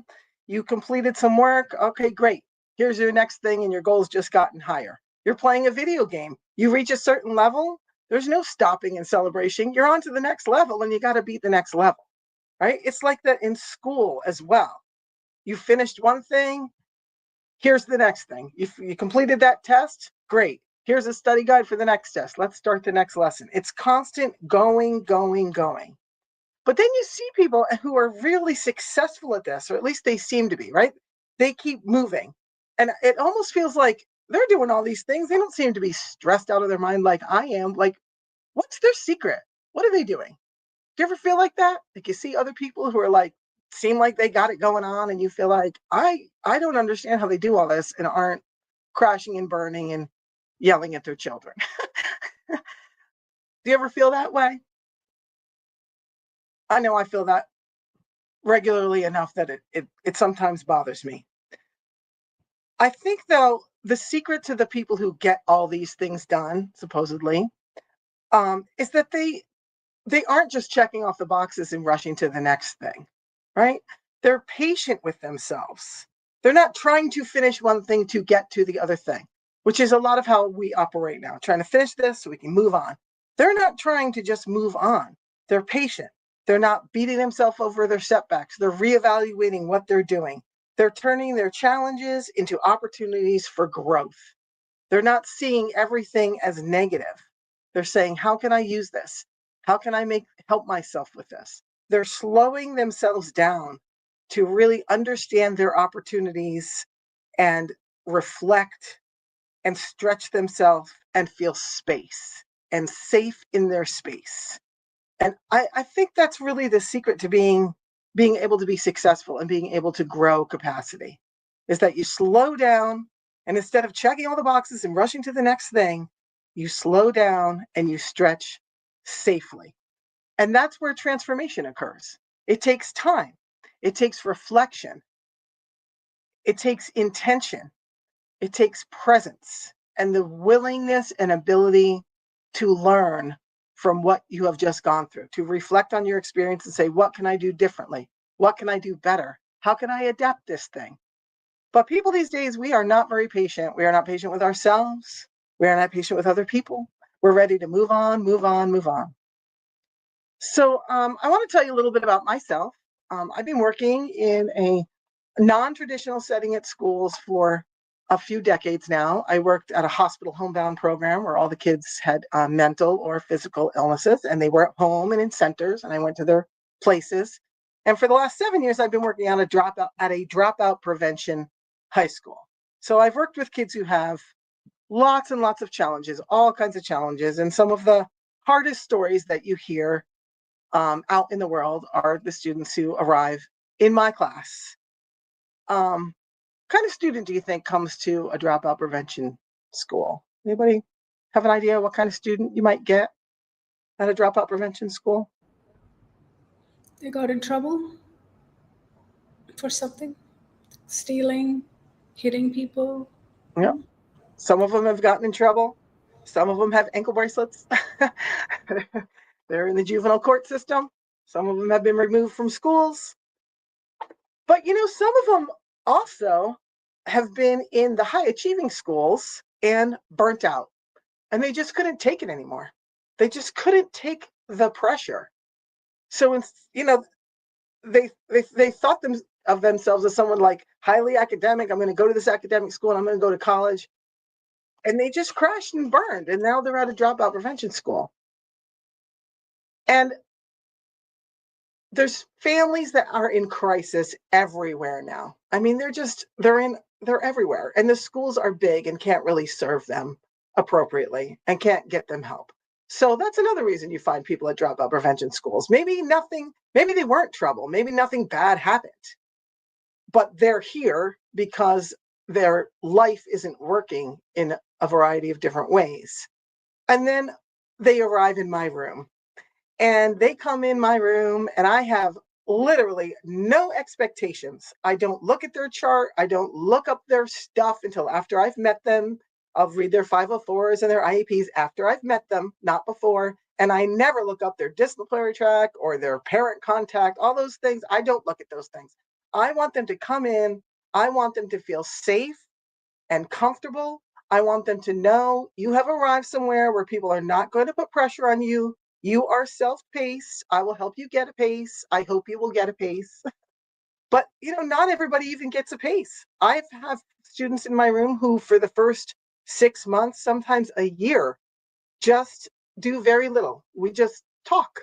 S10: you completed some work. Okay, great. Here's your next thing, and your goal's just gotten higher. You're playing a video game. You reach a certain level, there's no stopping and celebration. You're on to the next level, and you got to beat the next level, right? It's like that in school as well. You finished one thing, here's the next thing. You completed that test, great. Here's a study guide for the next test. Let's start the next lesson. It's constant going. But then you see people who are really successful at this, or at least they seem to be, right? They keep moving. And it almost feels like they're doing all these things. They don't seem to be stressed out of their mind like I am. Like, what's their secret? What are they doing? Do you ever feel like that? Like you see other people who are like, seem like they got it going on, and you feel like, I don't understand how they do all this and aren't crashing and burning and yelling at their children. Do you ever feel that way? I know I feel that regularly enough that it sometimes bothers me. I think though the secret to the people who get all these things done, supposedly, is that they aren't just checking off the boxes and rushing to the next thing, right? They're patient with themselves. They're not trying to finish one thing to get to the other thing, which is a lot of how we operate now, trying to finish this so we can move on. They're not trying to just move on. They're patient. They're not beating themselves over their setbacks. They're reevaluating what they're doing. They're turning their challenges into opportunities for growth. They're not seeing everything as negative. They're saying, how can I use this? How can I help myself with this? They're slowing themselves down to really understand their opportunities and reflect and stretch themselves and feel space and safe in their space. And I think that's really the secret to being able to be successful and being able to grow capacity, is that you slow down, and instead of checking all the boxes and rushing to the next thing, you slow down and you stretch safely. And that's where transformation occurs. It takes time. It takes reflection. It takes intention. It takes presence and the willingness and ability to learn from what you have just gone through, to reflect on your experience and say, what can I do differently? What can I do better? How can I adapt this thing? But people these days, we are not very patient. We are not patient with ourselves. We are not patient with other people. We're ready to move on. So I want to tell you a little bit about myself. I've been working in a non-traditional setting at schools for a few decades now. I worked at a hospital homebound program where all the kids had mental or physical illnesses, and they were at home and in centers, and I went to their places. And for the last 7 years, I've been working on a dropout prevention high school. So I've worked with kids who have lots and lots of challenges, all kinds of challenges, and some of the hardest stories that you hear out in the world are the students who arrive in my class. Kind of student do you think comes to a dropout prevention school? Anybody have an idea what kind of student you might get at a dropout prevention school?
S3: They got in trouble for something, stealing, hitting people.
S10: Yeah. Some of them have gotten in trouble. Some of them have ankle bracelets. They're in the juvenile court system. Some of them have been removed from schools. But some of them also have been in the high achieving schools and burnt out. And they just couldn't take it anymore. They just couldn't take the pressure. So, they thought of themselves as someone like highly academic. I'm going to go to this academic school and I'm going to go to college. And they just crashed and burned. And now they're at a dropout prevention school. And there's families that are in crisis everywhere now. I mean, they're everywhere. And the schools are big and can't really serve them appropriately and can't get them help. So that's another reason you find people at dropout prevention schools. Maybe they weren't trouble. Maybe nothing bad happened. But they're here because their life isn't working in a variety of different ways. And then they arrive in my room. And they come in my room and I have literally no expectations. I don't look at their chart. I don't look up their stuff until after I've met them. I'll read their 504s and their IEPs after I've met them, not before. And I never look up their disciplinary track or their parent contact, all those things. I don't look at those things. I want them to come in. I want them to feel safe and comfortable. I want them to know you have arrived somewhere where people are not going to put pressure on you. You are self-paced. I will help you get a pace. I hope you will get a pace. But, not everybody even gets a pace. I have students in my room who, for the first 6 months, sometimes a year, just do very little. We just talk.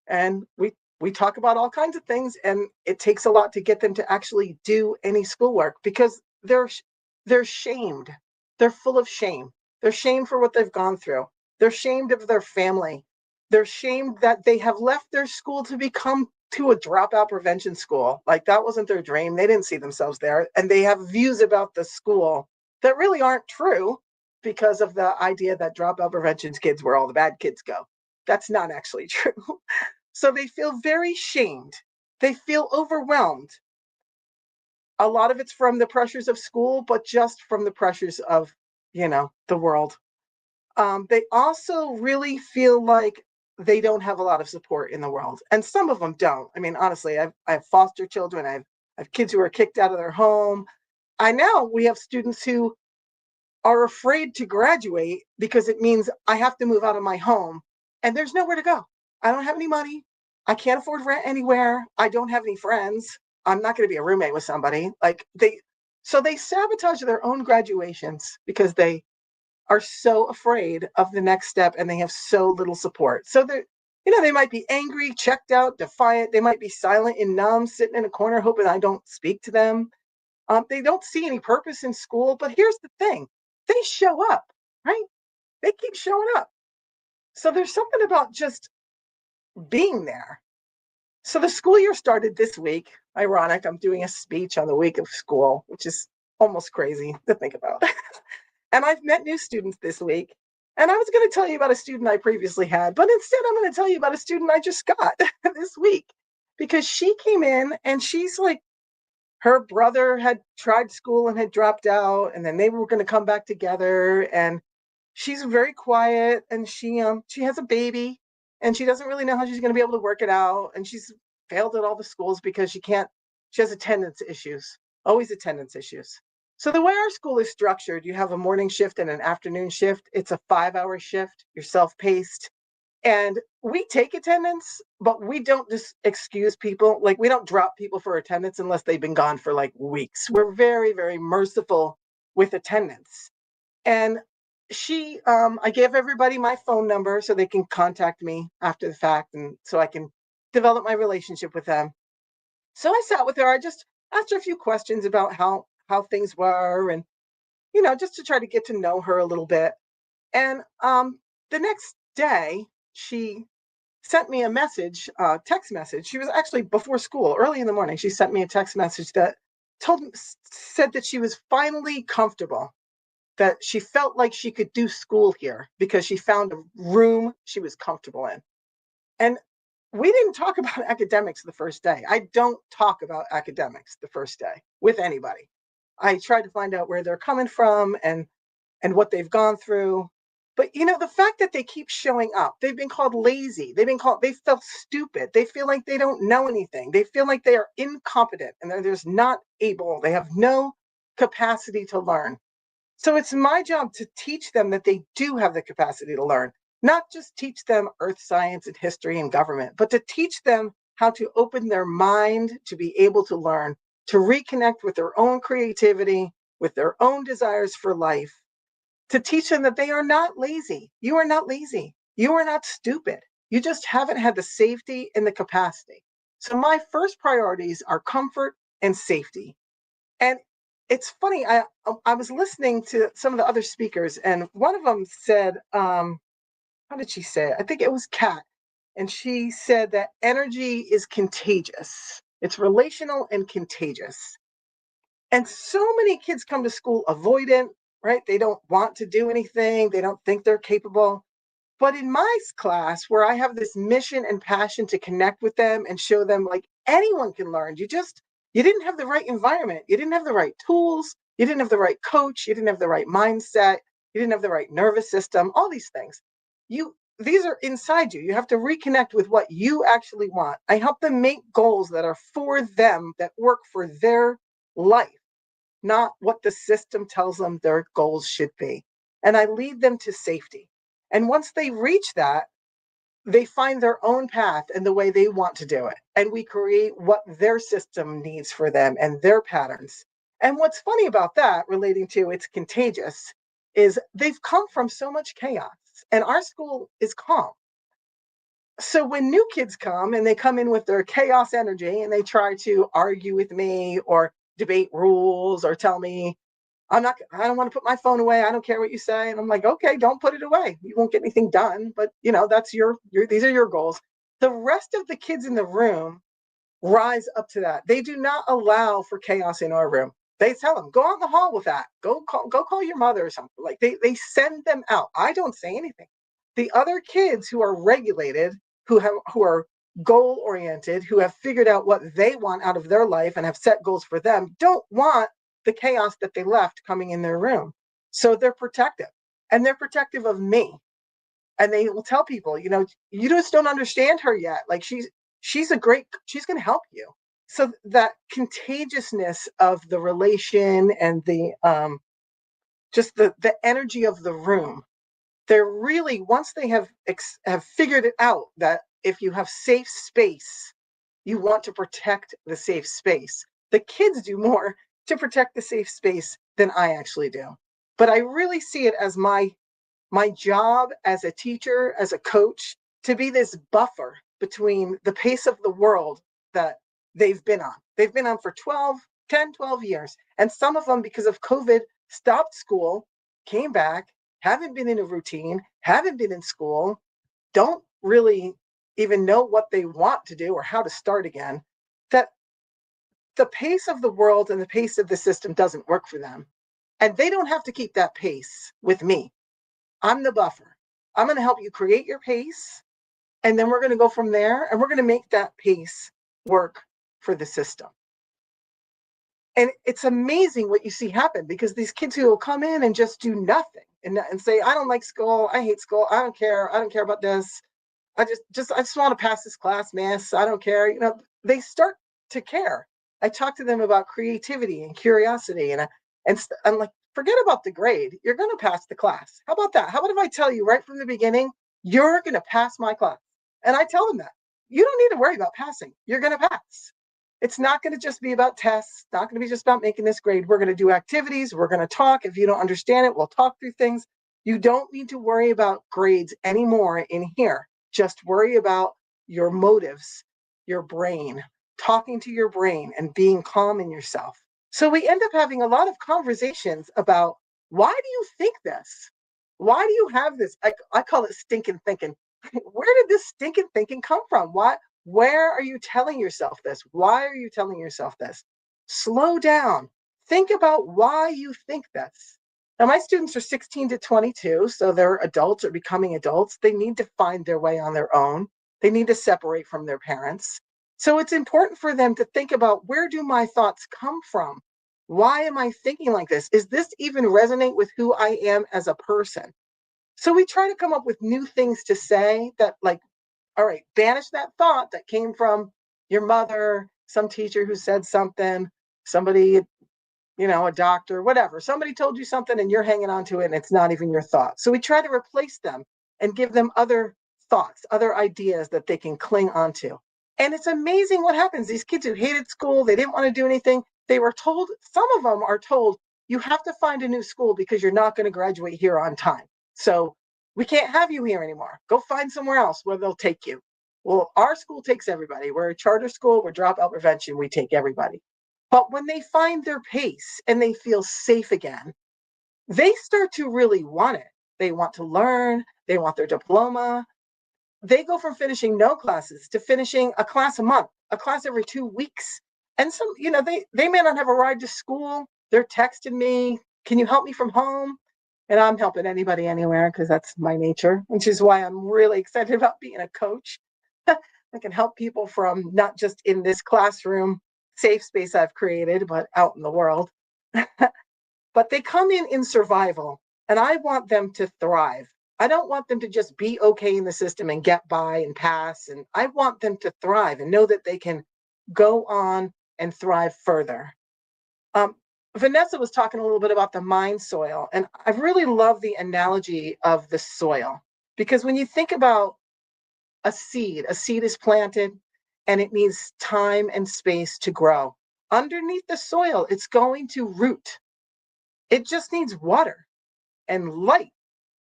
S10: And we talk about all kinds of things. And it takes a lot to get them to actually do any schoolwork because they're shamed. They're full of shame. They're shamed for what they've gone through. They're shamed of their family. They're shamed that they have left their school to become to a dropout prevention school. Like that wasn't their dream. They didn't see themselves there. And they have views about the school that really aren't true because of the idea that dropout prevention kids where all the bad kids go. That's not actually true. So they feel very shamed. They feel overwhelmed. A lot of it's from the pressures of school, but just from the pressures of, the world. They also really feel like they don't have a lot of support in the world. And some of them don't. I mean, honestly, I have foster children. I have kids who are kicked out of their home. We have students who are afraid to graduate because it means I have to move out of my home and there's nowhere to go. I don't have any money. I can't afford rent anywhere. I don't have any friends. I'm not going to be a roommate with somebody. So they sabotage their own graduations because they are so afraid of the next step and they have so little support. So they might be angry, checked out, defiant. They might be silent and numb, sitting in a corner hoping I don't speak to them. They don't see any purpose in school. But here's the thing. They show up, right? They keep showing up. So there's something about just being there. So the school year started this week. Ironic, I'm doing a speech on the week of school, which is almost crazy to think about. And I've met new students this week. And I was going to tell you about a student I previously had, but instead I'm going to tell you about a student I just got this week because she came in and she's like, her brother had tried school and had dropped out, and then they were going to come back together. And she's very quiet, and she has a baby, and she doesn't really know how she's going to be able to work it out. And she's failed at all the schools because she has attendance issues, always attendance issues. So the way our school is structured, you have a morning shift and an afternoon shift. It's a 5-hour shift. You're self-paced. And we take attendance, but we don't just excuse people. Like we don't drop people for attendance unless they've been gone for like weeks. We're very, very merciful with attendance. And I gave everybody my phone number so they can contact me after the fact and so I can develop my relationship with them. So I sat with her. I just asked her a few questions about how things were and, just to try to get to know her a little bit. And the next day, she sent me a message, text message. She was actually before school, early in the morning. She sent me a text message that said that she was finally comfortable that she felt like she could do school here because she found a room she was comfortable in. And we didn't talk about academics the first day. I don't talk about academics the first day with anybody. I try to find out where they're coming from and what they've gone through. But the fact that they keep showing up, they've been called lazy. They felt stupid. They feel like they don't know anything. They feel like they are incompetent and they're just not able. They have no capacity to learn. So it's my job to teach them that they do have the capacity to learn, not just teach them earth science and history and government, but to teach them how to open their mind to be able to learn, to reconnect with their own creativity, with their own desires for life, to teach them that they are not lazy. You are not lazy. You are not stupid. You just haven't had the safety and the capacity. So my first priorities are comfort and safety. And it's funny, I was listening to some of the other speakers, and one of them said, how did she say it? I think it was Kat. And she said that energy is contagious. It's relational and contagious. And so many kids come to school avoidant, right? They don't want to do anything. They don't think they're capable. But in my class, where I have this mission and passion to connect with them and show them like anyone can learn, you didn't have the right environment. You didn't have the right tools. You didn't have the right coach. You didn't have the right mindset. You didn't have the right nervous system, all these things. These are inside you. You have to reconnect with what you actually want. I help them make goals that are for them, that work for their life, not what the system tells them their goals should be. And I lead them to safety. And once they reach that, they find their own path and the way they want to do it. And we create what their system needs for them and their patterns. And what's funny about that, relating to it's contagious, is they've come from so much chaos. And our school is calm. So when new kids come and they come in with their chaos energy and they try to argue with me or debate rules or tell me, I don't want to put my phone away. I don't care what you say. And I'm like, okay, don't put it away. You won't get anything done. But that's these are your goals. The rest of the kids in the room rise up to that. They do not allow for chaos in our room. They tell them, go out in the hall with that. Go call your mother or something. Like they send them out. I don't say anything. The other kids who are regulated, who are goal oriented, who have figured out what they want out of their life and have set goals for them, don't want the chaos that they left coming in their room. So they're protective, and they're protective of me. And they will tell people, you just don't understand her yet. Like she's going to help you. So that contagiousness of the relation and the just the energy of the room, they're really, once they have figured it out that if you have safe space, you want to protect the safe space. The kids do more to protect the safe space than I actually do. But I really see it as my job as a teacher, as a coach, to be this buffer between the pace of the world that they've been on. They've been on for 10, 12 years. And some of them, because of COVID, stopped school, came back, haven't been in a routine, haven't been in school, don't really even know what they want to do or how to start again, that the pace of the world and the pace of the system doesn't work for them. And they don't have to keep that pace with me. I'm the buffer. I'm going to help you create your pace, and then we're going to go from there, and we're going to make that pace work for the system. And it's amazing what you see happen, because these kids who will come in and just do nothing and say, I don't like school, I hate school, I don't care about this. I just want to pass this class, miss. I don't care. They start to care. I talk to them about creativity and curiosity, and I'm like, forget about the grade. You're going to pass the class. How about that? How about if I tell you right from the beginning, you're going to pass my class? And I tell them that. You don't need to worry about passing. You're going to pass. It's not going to just be about tests. It's not going to be just about making this grade. We're going to do activities. We're going to talk. If you don't understand it, we'll talk through things. You don't need to worry about grades anymore in here. Just worry about your motives, your brain, talking to your brain and being calm in yourself. So we end up having a lot of conversations about, why do you think this? Why do you have this? I call it stinking thinking. Where did this stinking thinking come from? Where are you telling yourself this? Why are you telling yourself this? Slow down. Think about why you think this. Now, my students are 16 to 22, so they're adults or becoming adults. They need to find their way on their own. They need to separate from their parents. So it's important for them to think about, where do my thoughts come from? Why am I thinking like this? Is this even resonate with who I am as a person? So we try to come up with new things to say that, like, all right, banish that thought that came from your mother, some teacher who said something, somebody, a doctor, whatever. Somebody told you something and you're hanging on to it and it's not even your thought. So we try to replace them and give them other thoughts, other ideas that they can cling onto. And it's amazing what happens. These kids who hated school, they didn't want to do anything. They were told, some of them are told, you have to find a new school because you're not going to graduate here on time. So we can't have you here anymore. Go find somewhere else where they'll take you. Well, our school takes everybody. We're a charter school. We're dropout prevention. We take everybody. But when they find their pace and they feel safe again, they start to really want it. They want to learn. They want their diploma. They go from finishing no classes to finishing a class a month, a class every 2 weeks. And some, they may not have a ride to school. They're texting me, can you help me from home? And I'm helping anybody anywhere because that's my nature, which is why I'm really excited about being a coach. I can help people from not just in this classroom safe space I've created, but out in the world. But they come in survival, and I want them to thrive. I don't want them to just be okay in the system and get by and pass. And I want them to thrive and know that they can go on and thrive further. Vanessa was talking a little bit about the mind soil, and I really love the analogy of the soil, because when you think about a seed is planted and it needs time and space to grow. Underneath the soil, it's going to root. It just needs water and light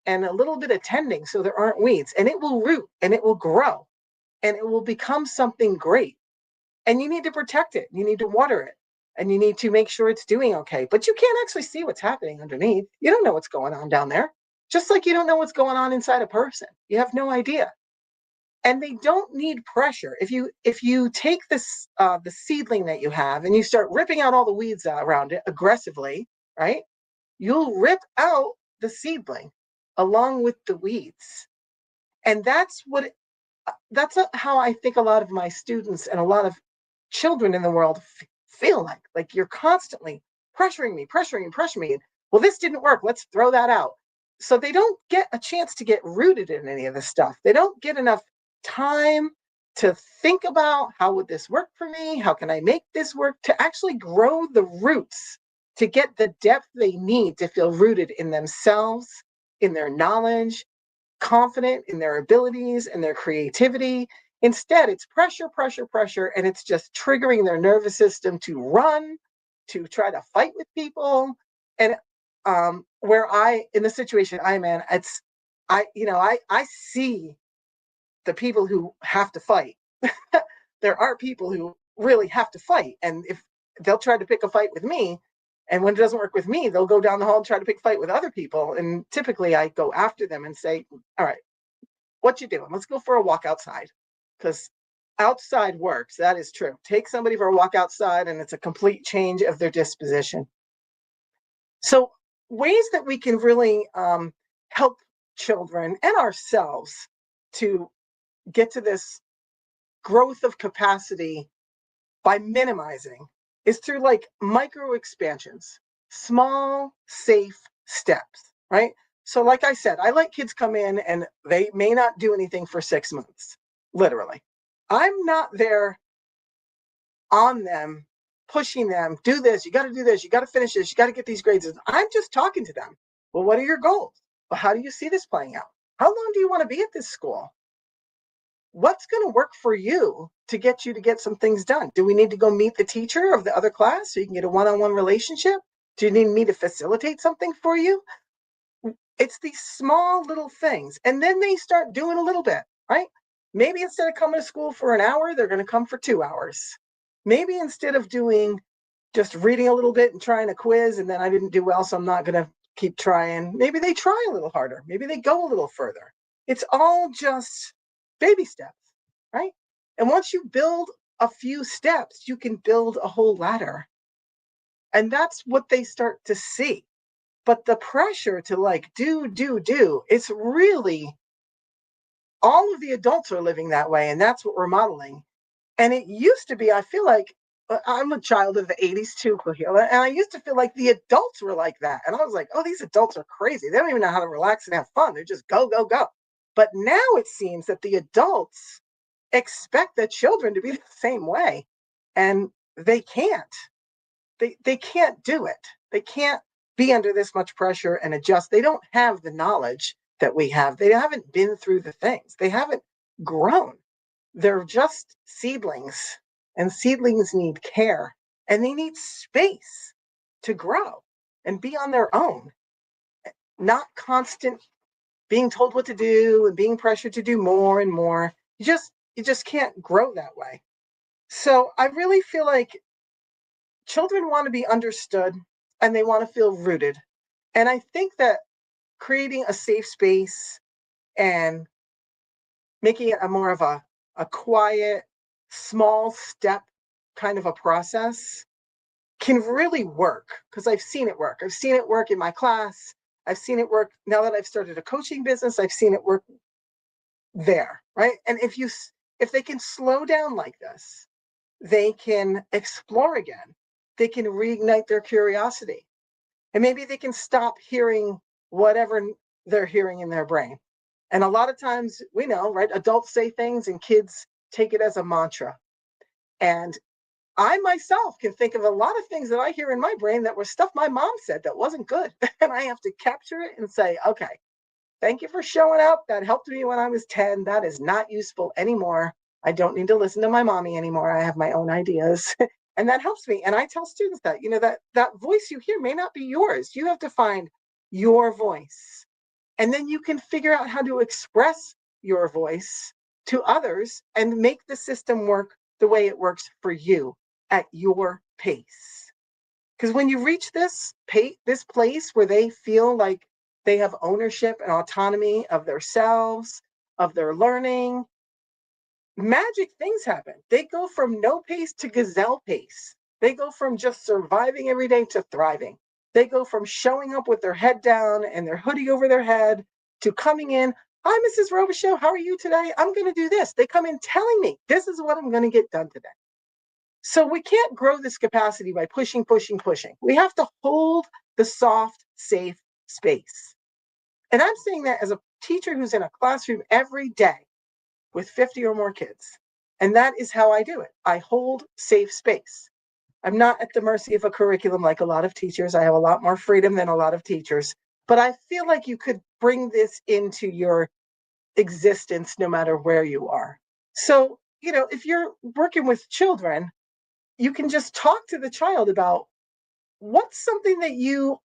S10: and a little bit of tending so there aren't weeds, and it will root and it will grow and it will become something great. And you need to protect it. You need to water it and you need to make sure it's doing okay. But you can't actually see what's happening underneath. You don't know what's going on down there. Just like you don't know what's going on inside a person. You have no idea. And they don't need pressure. If you take this the seedling that you have and you start ripping out all the weeds around it aggressively, right? You'll rip out the seedling along with the weeds. And that's how I think a lot of my students and a lot of children in the world feel like you're constantly pressuring me. Well, this didn't work. Let's throw that out. So they don't get a chance to get rooted in any of this stuff. They don't get enough time to think about, how would this work for me? How can I make this work? To actually grow the roots, to get the depth they need to feel rooted in themselves, in their knowledge, confident in their abilities and their creativity. Instead, it's pressure, and it's just triggering their nervous system to run, to try to fight with people. And in the situation I'm in, I see the people who have to fight. There are people who really have to fight, and if they'll try to pick a fight with me, and when it doesn't work with me, they'll go down the hall and try to pick a fight with other people. And typically I go after them and say, all right, what you doing? Let's go for a walk outside, because outside works. That is true. Take somebody for a walk outside and it's a complete change of their disposition. So ways that we can really help children and ourselves to get to this growth of capacity by minimizing is through like micro expansions, small, safe steps, right? So like I said, I let kids come in and they may not do anything for 6 months, literally. I'm not there on them, pushing them, do this, you got to do this, you got to finish this, you got to get these grades. I'm just talking to them. Well, what are your goals? Well, how do you see this playing out? How long do you want to be at this school? What's going to work for you to get some things done? Do we need to go meet the teacher of the other class so you can get a one-on-one relationship? Do you need me to facilitate something for you? It's these small little things. And then they start doing a little bit, right? Maybe instead of coming to school for an hour, they're going to come for 2 hours. Maybe instead of doing just reading a little bit and trying a quiz, and then I didn't do well, so I'm not going to keep trying. Maybe they try a little harder. Maybe they go a little further. It's all just baby steps, right? And once you build a few steps, you can build a whole ladder. And that's what they start to see. But the pressure to like do, it's really all of the adults are living that way. And that's what we're modeling. And it used to be, I feel like I'm a child of the 80s too, Coherence, and I used to feel like the adults were like that. And I was like, oh, these adults are crazy. They don't even know how to relax and have fun. They're just go, go, go. But now it seems that the adults expect the children to be the same way. And they can't. They can't do it. They can't be under this much pressure and adjust. They don't have the knowledge that we have. They haven't been through the things. They haven't grown. They're just seedlings, and seedlings need care, and they need space to grow and be on their own, not constant being told what to do and being pressured to do more and more. You just can't grow that way. So I really feel like children want to be understood and they want to feel rooted. And I think that creating a safe space and making it a more of a quiet, small step kind of a process can really work, because I've seen it work. I've seen it work in my class. I've seen it work now that I've started a coaching business. I've seen it work there, right? And if they can slow down like this, they can explore again. They can reignite their curiosity. And maybe they can stop hearing whatever they're hearing in their brain. And a lot of times we know, right? Adults say things and kids take it as a mantra. And I myself can think of a lot of things that I hear in my brain that were stuff my mom said that wasn't good. And I have to capture it and say, okay, thank you for showing up. That helped me when I was 10. That is not useful anymore. I don't need to listen to my mommy anymore. I have my own ideas. And that helps me. And I tell students that, that voice you hear may not be yours. You have to find your voice. And then you can figure out how to express your voice to others and make the system work the way it works for you at your pace. Because when you reach this place where they feel like they have ownership and autonomy of themselves, of their learning, magic things happen. They go from no pace to gazelle pace. They go from just surviving every day to thriving. They go from showing up with their head down and their hoodie over their head to coming in. Hi, Mrs. Robichaux. How are you today? I'm going to do this. They come in telling me this is what I'm going to get done today. So we can't grow this capacity by pushing. We have to hold the soft, safe space. And I'm saying that as a teacher who's in a classroom every day with 50 or more kids. And that is how I do it. I hold safe space. I'm not at the mercy of a curriculum like a lot of teachers. I have a lot more freedom than a lot of teachers. But I feel like you could bring this into your existence no matter where you are. So, if you're working with children, you can just talk to the child about what's something that you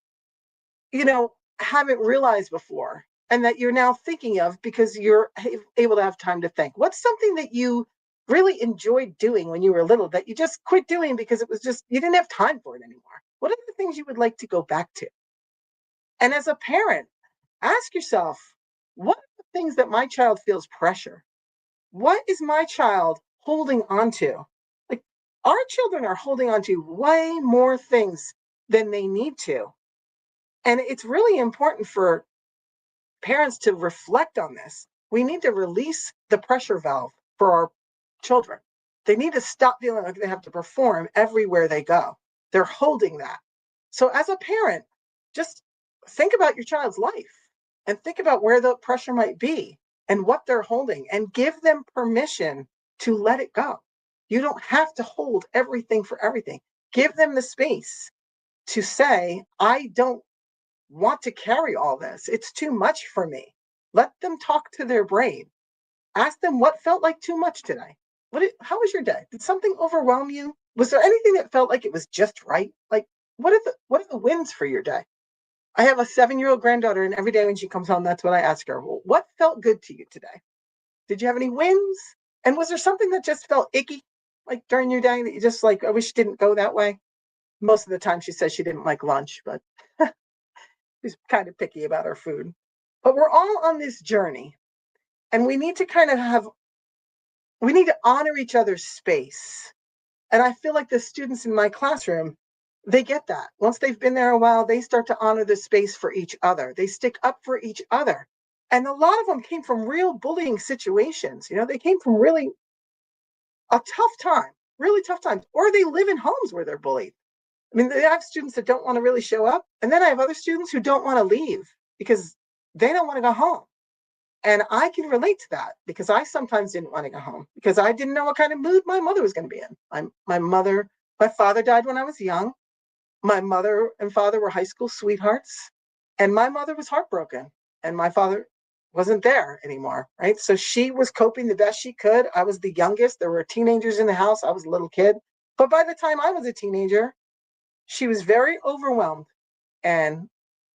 S10: haven't realized before and that you're now thinking of because you're able to have time to think. What's something that you really enjoyed doing when you were little that you just quit doing because it was just, you didn't have time for it anymore? What are the things you would like to go back to? And as a parent, ask yourself, what are the things that my child feels pressure? What is my child holding on to? Like, our children are holding on to way more things than they need to. And it's really important for parents to reflect on this. We need to release the pressure valve for our children. They need to stop feeling like they have to perform everywhere they go. They're holding that. So as a parent, just think about your child's life and think about where the pressure might be and what they're holding, and give them permission to let it go. You don't have to hold everything for everything. Give them the space to say, I don't want to carry all this. It's too much for me. Let them talk to their brain. Ask them what felt like too much today. How was your day? Did something overwhelm you? Was there anything that felt like it was just right? Like, what are the wins for your day? I have a 7-year-old granddaughter, and every day when she comes home, that's what I ask her. Well, what felt good to you today? Did you have any wins? And was there something that just felt icky, like during your day, that you just like, I wish it didn't go that way? Most of the time she says she didn't like lunch, but she's kind of picky about her food. But we're all on this journey, and we need to honor each other's space. And I feel like the students in my classroom, they get that. Once they've been there a while, they start to honor the space for each other. They stick up for each other. And a lot of them came from real bullying situations. They came from really a tough time, really tough times, or they live in homes where they're bullied. I mean, I have students that don't want to really show up. And then I have other students who don't want to leave because they don't want to go home. And I can relate to that because I sometimes didn't want to go home because I didn't know what kind of mood my mother was going to be in. My father died when I was young. My mother and father were high school sweethearts, and my mother was heartbroken, and my father wasn't there anymore, right? So she was coping the best she could. I was the youngest. There were teenagers in the house. I was a little kid. But by the time I was a teenager, she was very overwhelmed, and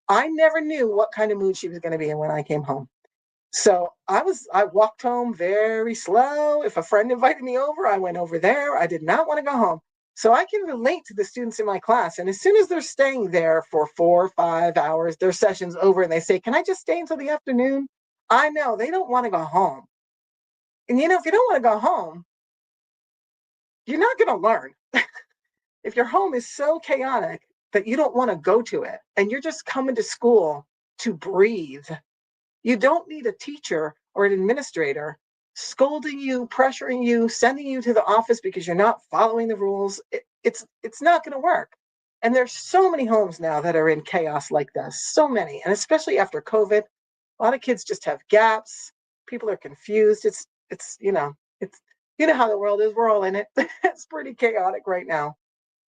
S10: I never knew what kind of mood she was going to be in when I came home. So I walked home very slow. If a friend invited me over, I went over there. I did not want to go home. So I can relate to the students in my class. And as soon as they're staying there for 4 or 5 hours, their session's over and they say, "Can I just stay until the afternoon?" I know they don't want to go home. And if you don't want to go home, you're not going to learn. If your home is so chaotic that you don't want to go to it and you're just coming to school to breathe, you don't need a teacher or an administrator scolding you, pressuring you, sending you to the office because you're not following the rules. It's not going to work. And there's so many homes now that are in chaos like this, so many. And especially after COVID, a lot of kids just have gaps. People are confused. It's how the world is. We're all in it. It's pretty chaotic right now.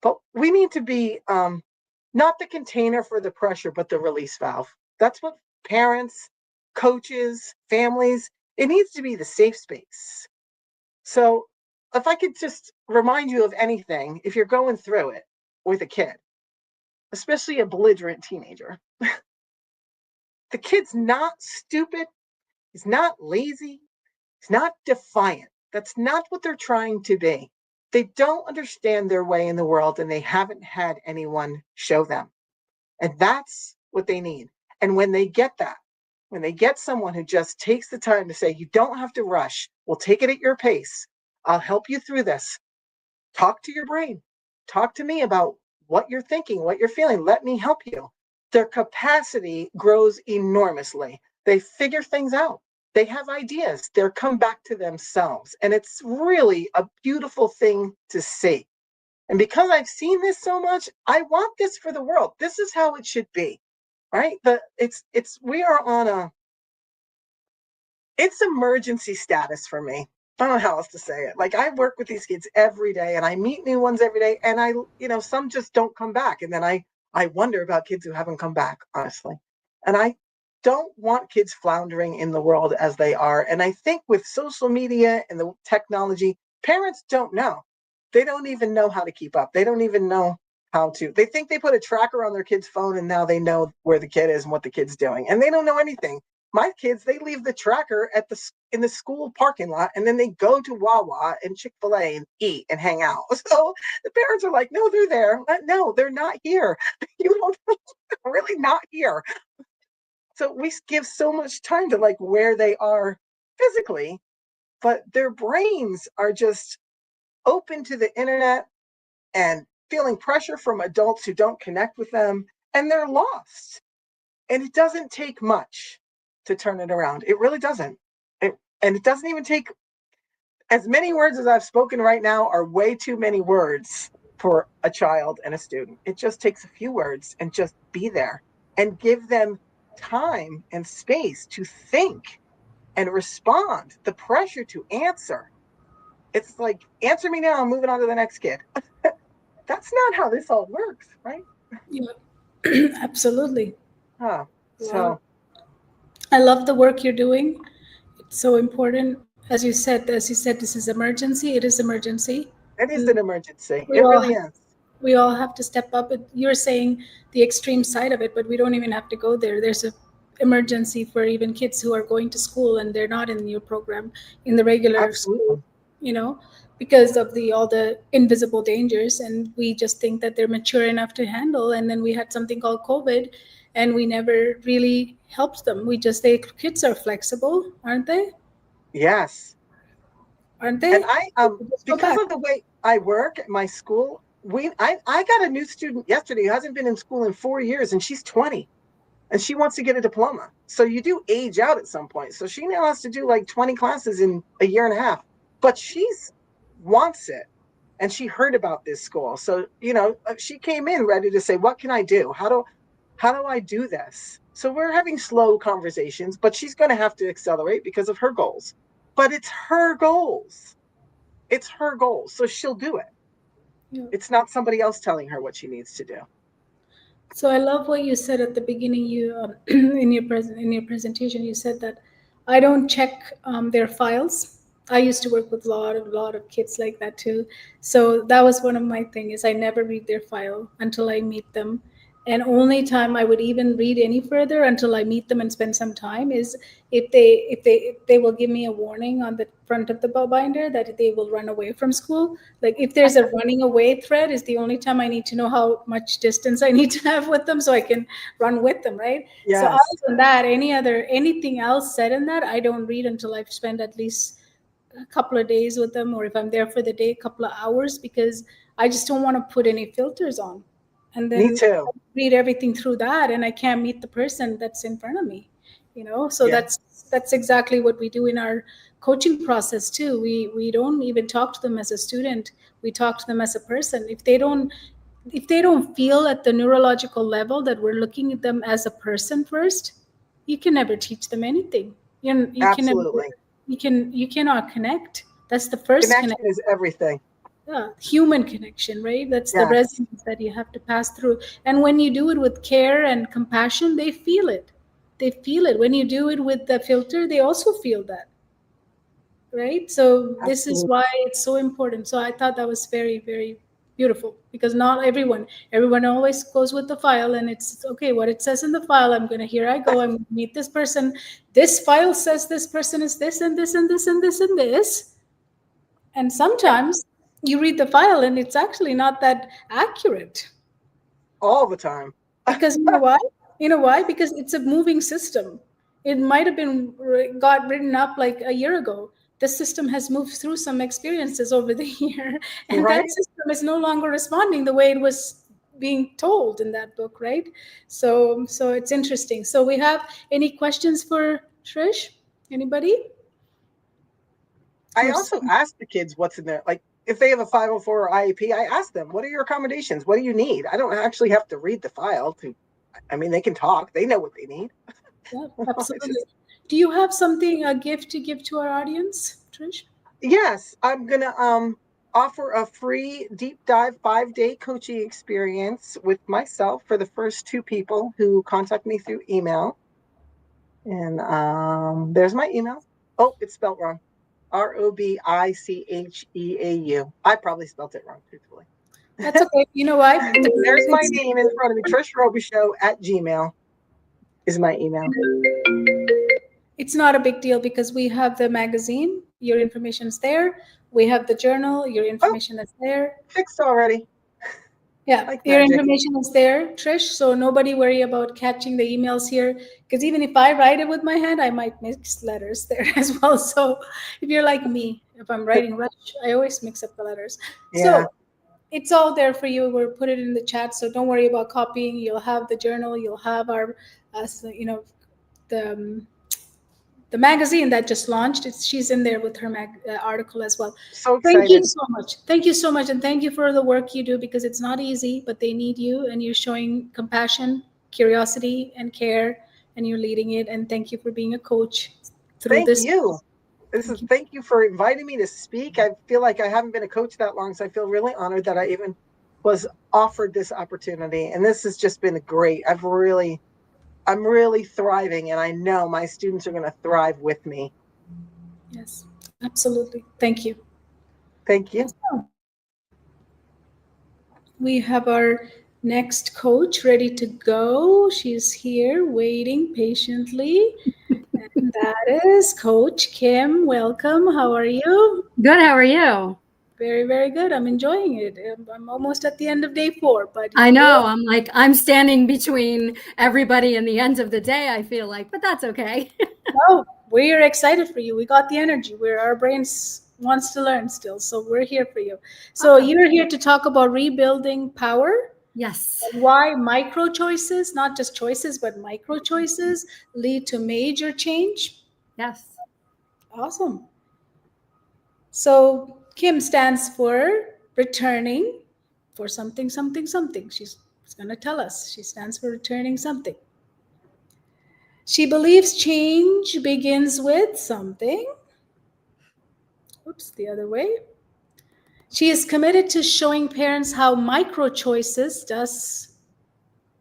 S10: But we need to be not the container for the pressure, but the release valve. That's what parents, coaches, families, it needs to be the safe space. So if I could just remind you of anything, if you're going through it with a kid, especially a belligerent teenager, the kid's not stupid. He's not lazy. He's not defiant. That's not what they're trying to be. They don't understand their way in the world and they haven't had anyone show them. And that's what they need. And when they get that, when they get someone who just takes the time to say, "You don't have to rush. We'll take it at your pace. I'll help you through this. Talk to your brain. Talk to me about what you're thinking, what you're feeling. Let me help you." Their capacity grows enormously. They figure things out. They have ideas. They're come back to themselves. And it's really a beautiful thing to see. And because I've seen this so much, I want this for the world. This is how it should be, right? We are on it's emergency status for me. I don't know how else to say it. Like, I work with these kids every day and I meet new ones every day. And some just don't come back. And then I wonder about kids who haven't come back, honestly. And I don't want kids floundering in the world as they are. And I think with social media and the technology, parents don't know. They don't even know how to keep up. They don't even know how to. They think they put a tracker on their kid's phone and now they know where the kid is and what the kid's doing. And they don't know anything. My kids, they leave the tracker in the school parking lot and then they go to Wawa and Chick-fil-A and eat and hang out. So the parents are like, "No, they're there." No, they're not here. You don't really not here. So we give so much time to like where they are physically, but their brains are just open to the internet and feeling pressure from adults who don't connect with them, and they're lost. And it doesn't take much to turn it around. It really doesn't. And it doesn't even take as many words as I've spoken right now are way too many words for a child and a student. It just takes a few words and just be there and give them time and space to think and respond. The pressure to answer. It's like, answer me now, I'm moving on to the next kid. That's not how this all works, right?
S3: Yeah, absolutely.
S10: Huh. So
S3: Wow. I love the work you're doing. It's so important. As you said, this is emergency. It is emergency.
S10: it is an emergency.
S3: We
S10: It
S3: all
S10: really is.
S3: we all have to step up. You're saying the extreme side of it, but we don't even have to go there. There's a emergency for even kids who are going to school and they're not in your program in the regular school,
S10: Absolutely.
S3: because of all the invisible dangers, and we just think that they're mature enough to handle. And then we had something called COVID, and we never really helped them. We just say kids are flexible, aren't they?
S10: Yes.
S3: Aren't
S10: And
S3: they?
S10: I
S3: Just go
S10: because
S3: back.
S10: of the way I work at my school, I got a new student yesterday who hasn't been in school in 4 years, and she's 20, and she wants to get a diploma. So you do age out at some point. So she now has to do like 20 classes in a year and a half, but she's wants it. And she heard about this school. So, she came in ready to say, what can I do? How do I do this? So we're having slow conversations, but she's going to have to accelerate because of her goals. But it's her goals. It's her goals. So she'll do it.
S3: Yeah.
S10: It's not somebody else telling her what she needs to do.
S3: So I love what you said at the beginning. You in your presentation, you said that I don't check their files. I used to work with a lot of kids like that too. So that was one of my things. I never read their file until I meet them, and only time I would even read any further until I meet them and spend some time is if they will give me a warning on the front of the binder that they will run away from school. Like if there's a running away thread is the only time I need to know how much distance I need to have with them so I can run with them, right? So
S10: Yes.
S3: other than that, anything else said in that, I don't read until I've spent at least a couple of days with them, or if I'm there for the day, a couple of hours, because I just don't want to put any filters on. And
S10: Me
S3: then
S10: too.
S3: I read everything through that and I can't meet the person that's in front of me. So
S10: Yeah.
S3: that's exactly what we do in our coaching process too. We don't even talk to them as a student. We talk to them as a person. If they don't feel at the neurological level that we're looking at them as a person first, you can never teach them anything. You can never,
S10: Absolutely.
S3: you cannot connect. That's the first
S10: Connection
S3: connection.
S10: is everything.
S3: Yeah, human connection, right? That's the
S10: Yes.
S3: resonance that you have to pass through. And when you do it with care and compassion, they feel it. They feel it. When you do it with the filter, they also feel that, right? So this is
S10: Absolutely.
S3: why it's so important. So I thought that was very, very beautiful, because not everyone always goes with the file, and it's okay what it says in the file. Here I go, I'm gonna meet this person. This file says this person is this and this and this and this and this. And sometimes you read the file and it's actually not that accurate,
S10: All the time.
S3: because you know why? Because it's a moving system. It might have been got written up like a year ago. The system has moved through some experiences over the year, and
S10: Right?
S3: that system is no longer responding the way it was being told in that book, right? So it's interesting. So we have any questions for Trish? Anybody?
S10: I
S3: Or
S10: also ask the kids what's in there. Like if they have a 504 or IEP, I ask them, what are your accommodations? What do you need? I don't actually have to read the file they can talk. They know what they need.
S3: Yeah,
S10: It's
S3: absolutely.
S10: just,
S3: Do you have something, a gift to give to our audience, Trish?
S10: yes, I'm going to offer a free deep dive 5-day coaching experience with myself for the first 2 people who contact me through email. And there's my email. Oh, it's spelled wrong. ROBICHEAU. I probably spelled it wrong, truthfully.
S3: That's okay. You know why?
S10: There's my
S3: It's,
S10: name in front of me. TrishRobichaux@gmail is my email.
S3: it's not a big deal because we have the magazine, your information is there. We have the journal, your information is there.
S10: Fixed already.
S3: Yeah,
S10: Like
S3: your
S10: magic.
S3: information is there, Trish. So nobody worry about catching the emails here. Because even if I write it with my hand, I might mix letters there as well. So if you're like me, if I'm writing Rush, I always mix up the letters.
S10: Yeah.
S3: So it's all there for you. We'll put it in the chat, so don't worry about copying. You'll have the journal. You'll have our, the the magazine that just launched. She's in there with her article as well.
S10: So
S3: Thank you
S10: excited.
S3: so much. Thank you so much, and thank you for the work you do, because it's not easy, but they need you, and you're showing compassion, curiosity, and care, and you're leading it. And thank you for being a coach through
S10: Thank
S3: this.
S10: you. Thank you for inviting me to speak. I feel like I haven't been a coach that long, so I feel really honored that I even was offered this opportunity. And this has just been great. I'm really thriving, and I know my students are going to thrive with me.
S3: Yes, absolutely. Thank you.
S10: Thank you.
S3: We have our next coach ready to go. She's here waiting patiently. And that is Coach Kim. Welcome. How are you?
S11: Good. How are you?
S3: Very, very good. I'm enjoying it. I'm almost at the end of day 4, but
S11: I know. I'm standing between everybody and the ends of the day, I feel like, but that's okay.
S3: No, we're excited for you. We got the energy. Our brains wants to learn still. So we're here for you. So you're here to talk about rebuilding power.
S11: Yes.
S3: And why micro choices, not just choices, but micro choices lead to major change.
S11: Yes.
S3: Awesome. So Kim stands for returning for something, something, something. She's going to tell us. She stands for returning something. She believes change begins with something. Oops, the other way. She is committed to showing parents how micro choices does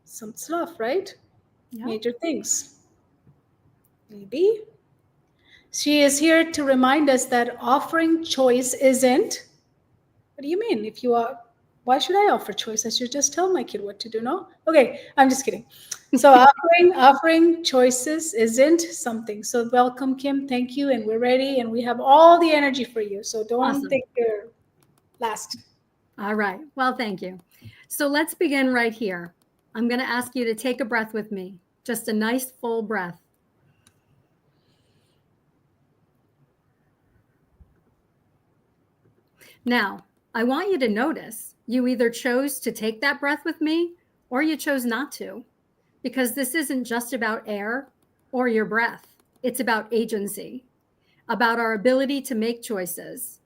S3: some stuff, right?
S11: Yeah.
S3: Major things. Maybe. She is here to remind us that offering choice isn't. What do you mean? If you are, why should I offer choice? I should just tell my kid what to do. No? Okay, I'm just kidding. So offering choices isn't something. So welcome, Kim. Thank you, and we're ready, and we have all the energy for you. So don't
S11: Awesome.
S3: think you're last.
S11: All right. Well, thank you. So let's begin right here. I'm going to ask you to take a breath with me. Just a nice full breath. Now, I want you to notice you either chose to take that breath with me or you chose not to, because this isn't just about air or your breath. It's about agency, about our ability to make choices.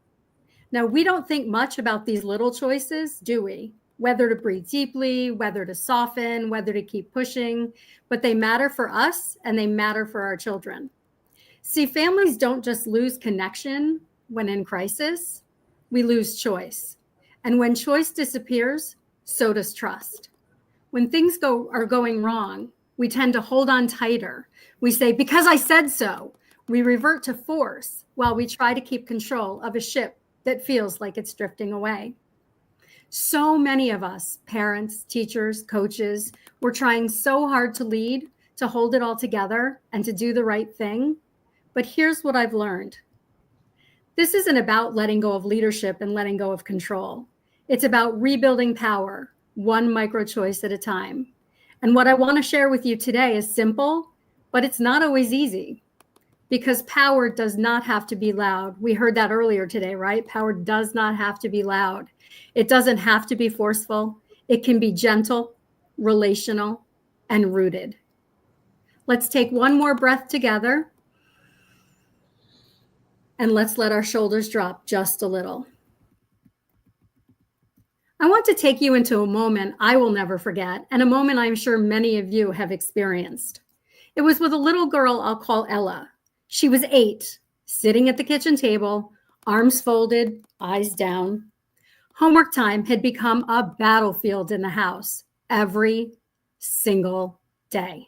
S11: Now, we don't think much about these little choices, do we? Whether to breathe deeply, whether to soften, whether to keep pushing, but they matter for us and they matter for our children. See, families don't just lose connection when in crisis, we lose choice. And when choice disappears, so does trust. When things are going wrong, we tend to hold on tighter. We say, because I said so. We revert to force while we try to keep control of a ship that feels like it's drifting away. So many of us, parents, teachers, coaches, we're trying so hard to lead, to hold it all together, and to do the right thing. But here's what I've learned. This isn't about letting go of leadership and letting go of control. It's about rebuilding power, one micro choice at a time. And what I want to share with you today is simple, but it's not always easy. Because power does not have to be loud. We heard that earlier today, right? Power does not have to be loud. It doesn't have to be forceful. It can be gentle, relational, and rooted. Let's take one more breath together. And let's let our shoulders drop just a little. I want to take you into a moment I will never forget, and a moment I'm sure many of you have experienced. It was with a little girl I'll call Ella. She was 8, sitting at the kitchen table, arms folded, eyes down. Homework time had become a battlefield in the house every single day.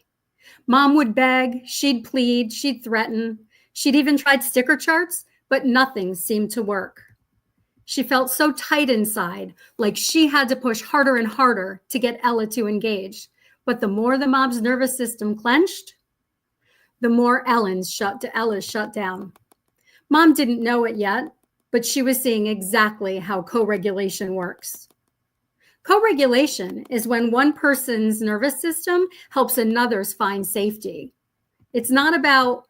S11: Mom would beg, she'd plead, she'd threaten. She'd even tried sticker charts, but nothing seemed to work. She felt so tight inside, like she had to push harder and harder to get Ella to engage. But the more the mom's nervous system clenched, the more Ella's shut down. Mom didn't know it yet, but she was seeing exactly how co-regulation works. Co-regulation is when one person's nervous system helps another's find safety. It's not about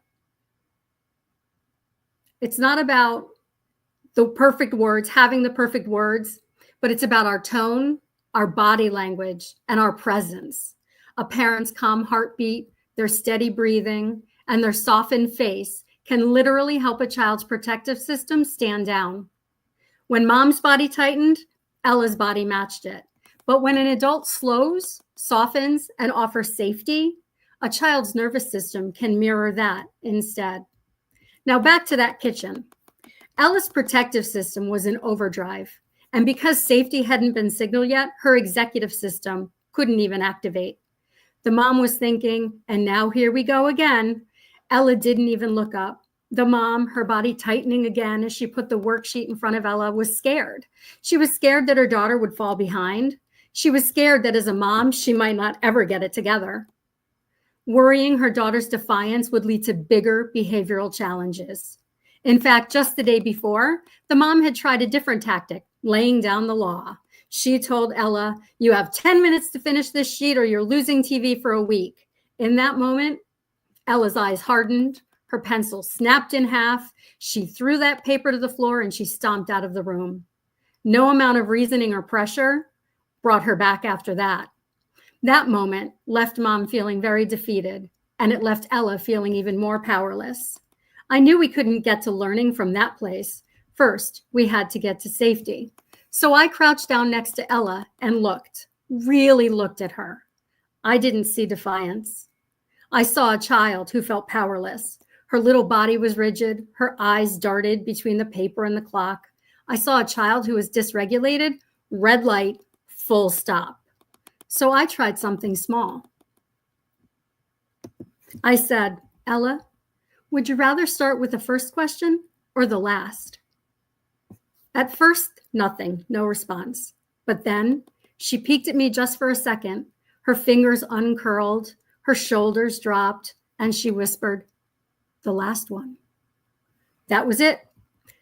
S11: the perfect words, having the perfect words, but it's about our tone, our body language, and our presence. A parent's calm heartbeat, their steady breathing, and their softened face can literally help a child's protective system stand down. When mom's body tightened, Ella's body matched it. But when an adult slows, softens, and offers safety, a child's nervous system can mirror that instead. Now back to that kitchen. Ella's protective system was in overdrive. And because safety hadn't been signaled yet, her executive system couldn't even activate. The mom was thinking, and now here we go again. Ella didn't even look up. The mom, her body tightening again as she put the worksheet in front of Ella, was scared. She was scared that her daughter would fall behind. She was scared that as a mom, she might not ever get it together. Worrying her daughter's defiance would lead to bigger behavioral challenges. In fact, just the day before, the mom had tried a different tactic, laying down the law. She told Ella, "You have 10 minutes to finish this sheet or you're losing TV for a week." In that moment, Ella's eyes hardened, Her pencil snapped in half. She threw that paper to the floor and she stomped out of the room. No amount of reasoning or pressure brought her back after that. That moment left Mom feeling very defeated, and it left Ella feeling even more powerless. I knew we couldn't get to learning from that place. First, we had to get to safety. So I crouched down next to Ella and looked, really looked at her. I didn't see defiance. I saw a child who felt powerless. Her little body was rigid. Her eyes darted between the paper and the clock. I saw a child who was dysregulated, red light, full stop. So I tried something small. I said, Ella, would you rather start with the first question or the last? At first, nothing, no response. But then she peeked at me just for a second. Her fingers uncurled, her shoulders dropped, and she whispered, the last one. That was it.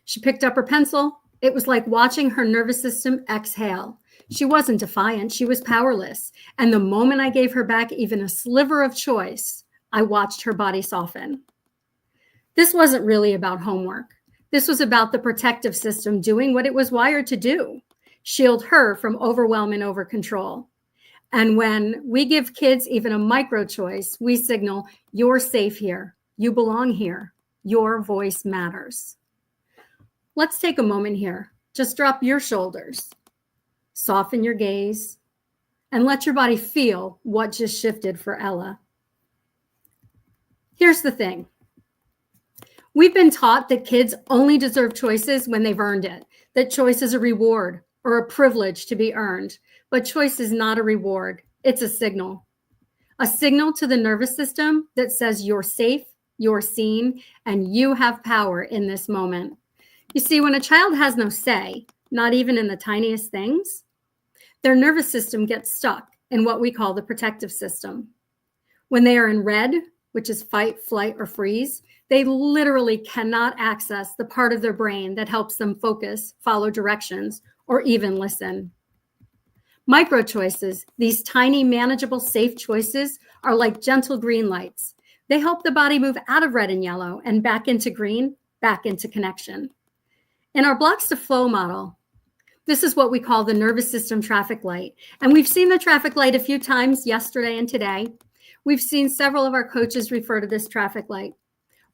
S11: She picked up her pencil. It was like watching her nervous system exhale. She wasn't defiant, she was powerless. And the moment I gave her back even a sliver of choice, I watched her body soften. This wasn't really about homework. This was about the protective system doing what it was wired to do, shield her from overwhelm and over control. And when we give kids even a micro choice, we signal, you're safe here, you belong here, your voice matters. Let's take a moment here. Just drop your shoulders, soften your gaze, and let your body feel what just shifted for Ella. Here's the thing. We've been taught that kids only deserve choices when they've earned it, that choice is a reward or a privilege to be earned. But choice is not a reward. It's a signal to the nervous system that says you're safe, you're seen, and you have power in this moment. You see, when a child has no say, not even in the tiniest things, their nervous system gets stuck in what we call the protective system. When they are in red, which is fight, flight, or freeze, they literally cannot access the part of their brain that helps them focus, follow directions, or even listen. Micro choices, these tiny, manageable, safe choices, are like gentle green lights. They help the body move out of red and yellow and back into green, back into connection. In our blocks to flow model, this is what we call the nervous system traffic light. And we've seen the traffic light a few times yesterday and today. We've seen several of our coaches refer to this traffic light.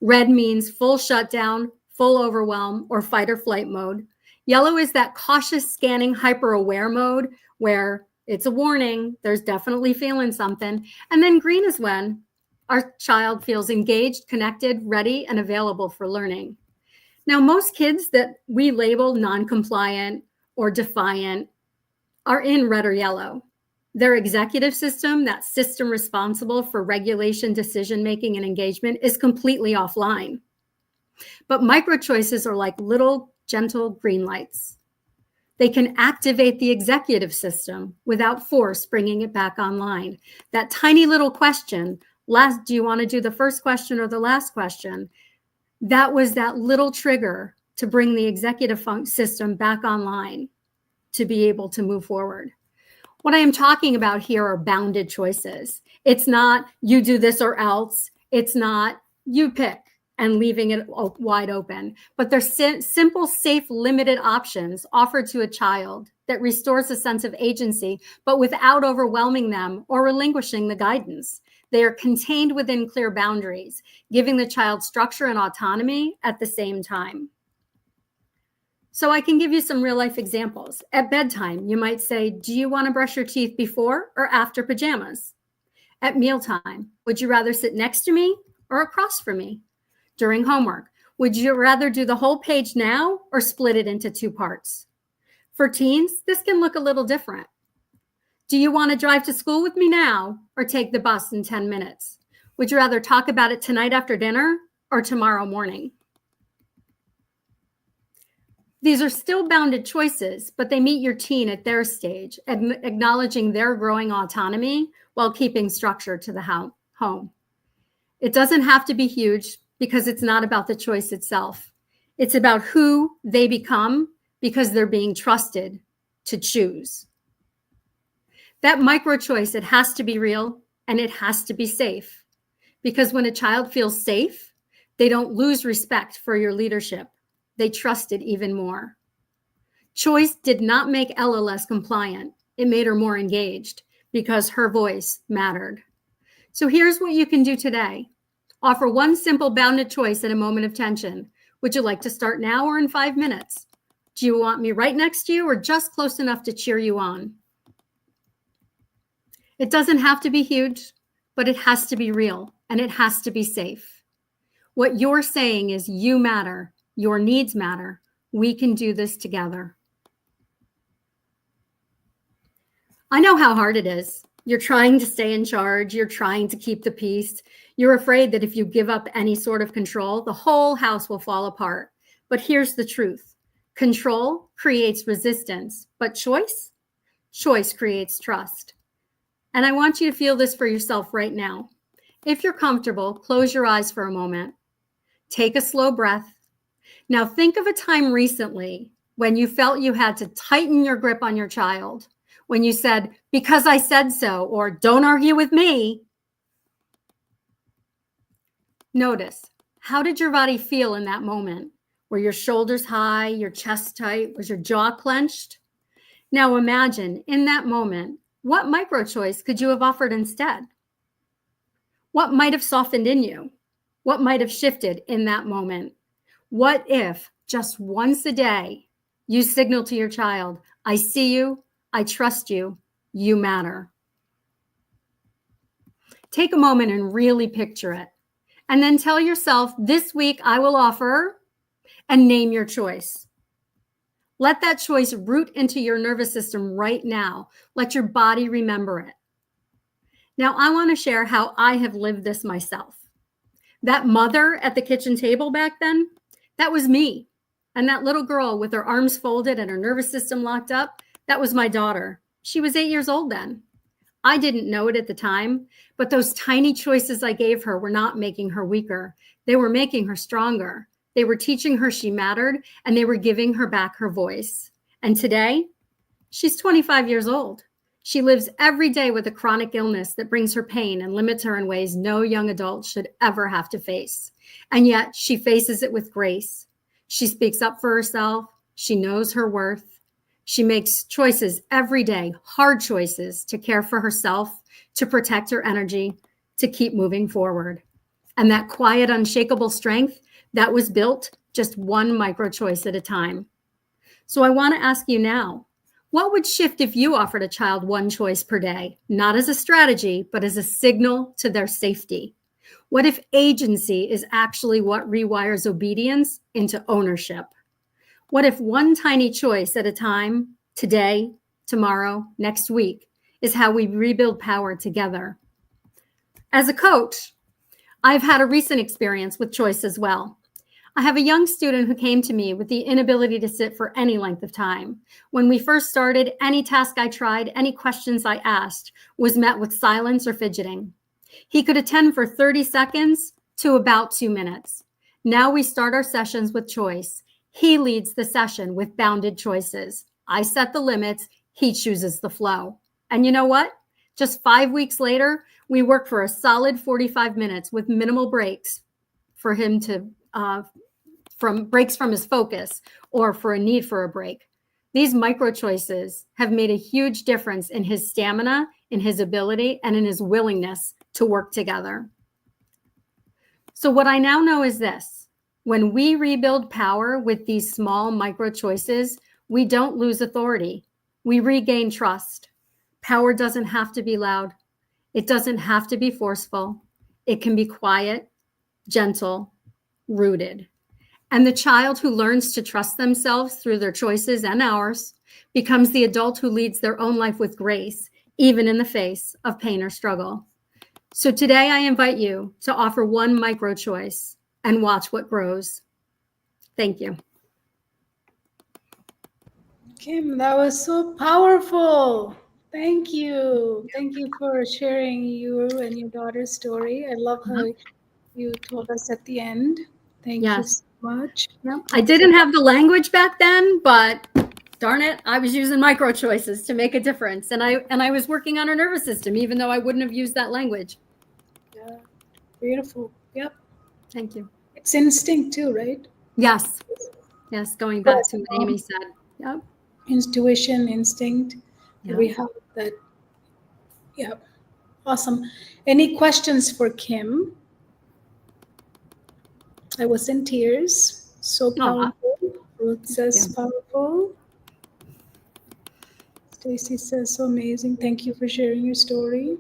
S11: Red means full shutdown, full overwhelm, or fight or flight mode. Yellow is that cautious scanning, hyper-aware mode where it's a warning, there's definitely feeling something. And then green is when our child feels engaged, connected, ready, and available for learning. Now, most kids that we label non-compliant or defiant are in red or yellow. Their executive system, that system responsible for regulation, decision-making, and engagement, is completely offline. But micro choices are like little gentle green lights. They can activate the executive system without force bringing it back online. That tiny little question, do you want to do the first question or the last question? That was that little trigger to bring the executive system back online to be able to move forward. What I am talking about here are bounded choices. It's not you do this or else. It's not you pick and leaving it wide open. But they're simple, safe, limited options offered to a child that restores a sense of agency, but without overwhelming them or relinquishing the guidance. They are contained within clear boundaries, giving the child structure and autonomy at the same time. So I can give you some real life examples. At bedtime, you might say, do you want to brush your teeth before or after pajamas? At mealtime, would you rather sit next to me or across from me? During homework, would you rather do the whole page now or split it into 2 parts? For teens, this can look a little different. Do you want to drive to school with me now or take the bus in 10 minutes? Would you rather talk about it tonight after dinner or tomorrow morning? These are still bounded choices, but they meet your teen at their stage, acknowledging their growing autonomy while keeping structure to the home. It doesn't have to be huge because it's not about the choice itself. It's about who they become because they're being trusted to choose. That micro choice, it has to be real and it has to be safe. Because when a child feels safe, They don't lose respect for your leadership. They trust it even more. Choice did not make Ella less compliant. It made her more engaged because her voice mattered. So here's what you can do today. Offer one simple bounded choice in a moment of tension. Would you like to start now or in 5 minutes? Do you want me right next to you or just close enough to cheer you on? It doesn't have to be huge, but it has to be real and it has to be safe. What you're saying is you matter, your needs matter. We can do this together. I know how hard it is. You're trying to stay in charge. You're trying to keep the peace. You're afraid that if you give up any sort of control, the whole house will fall apart. But here's the truth. Control creates resistance, but choice creates trust. And I want you to feel this for yourself right now. If you're comfortable, close your eyes for a moment. Take a slow breath. Now think of a time recently when you felt you had to tighten your grip on your child, when you said, because I said so, or don't argue with me. Notice, how did your body feel in that moment? Were your shoulders high, your chest tight? Was your jaw clenched? Now imagine in that moment, what micro choice could you have offered instead? What might have softened in you? What might have shifted in that moment? What if just once a day you signal to your child, I see you, I trust you, you matter. Take a moment and really picture it. And then tell yourself, this week I will offer, and name your choice. Let that choice root into your nervous system right now. Let your body remember it. Now, I want to share how I have lived this myself. That mother at the kitchen table back then, that was me. And that little girl with her arms folded and her nervous system locked up, that was my daughter. She was 8 years old then. I didn't know it at the time, but those tiny choices I gave her were not making her weaker. They were making her stronger. They were teaching her she mattered, and they were giving her back her voice. And today, she's 25 years old. She lives every day with a chronic illness that brings her pain and limits her in ways no young adult should ever have to face. And yet she faces it with grace. She speaks up for herself. She knows her worth. She makes choices every day, hard choices to care for herself, to protect her energy, to keep moving forward. And that quiet, unshakable strength, that was built just one micro choice at a time. So I want to ask you now, what would shift if you offered a child one choice per day, not as a strategy, but as a signal to their safety? What if agency is actually what rewires obedience into ownership? What if one tiny choice at a time, today, tomorrow, next week, is how we rebuild power together? As a coach, I've had a recent experience with choice as well. I have a young student who came to me with the inability to sit for any length of time. When we first started, any task I tried, any questions I asked was met with silence or fidgeting. He could attend for 30 seconds to about 2 minutes. Now we start our sessions with choice. He leads the session with bounded choices. I set the limits. He chooses the flow. And you know what? Just 5 weeks later, we work for a solid 45 minutes with minimal breaks for him to breaks from his focus or for a need for a break. These micro choices have made a huge difference in his stamina, in his ability, and in his willingness to work together. So what I now know is this: when we rebuild power with these small micro choices, we don't lose authority. We regain trust. Power doesn't have to be loud. It doesn't have to be forceful. It can be quiet, gentle, rooted. And the child who learns to trust themselves through their choices and ours becomes the adult who leads their own life with grace, even in the face of pain or struggle. So today I invite you to offer one micro choice and watch what grows. Thank you.
S3: Kim, that was so powerful. Thank you. Thank you for sharing you and your daughter's story. I love how you told us at the end. Thank you so much.
S11: Yep. I didn't have the language back then, but darn it, I was using micro choices to make a difference. And I was working on her nervous system, even though I wouldn't have used that language.
S3: Yeah, beautiful. Yep.
S11: Thank you.
S3: It's It's instinct too, right?
S11: Yes. Yes. Going back
S3: Yes.
S11: to what Amy said. Yep.
S3: Intuition, instinct.
S11: Yep.
S3: We have that. Yeah. Awesome. Any questions for Kim? I was in tears. So
S11: Aw.
S3: powerful. Ruth says
S11: Yeah.
S3: powerful. Stacy says so amazing. Thank you for sharing your story.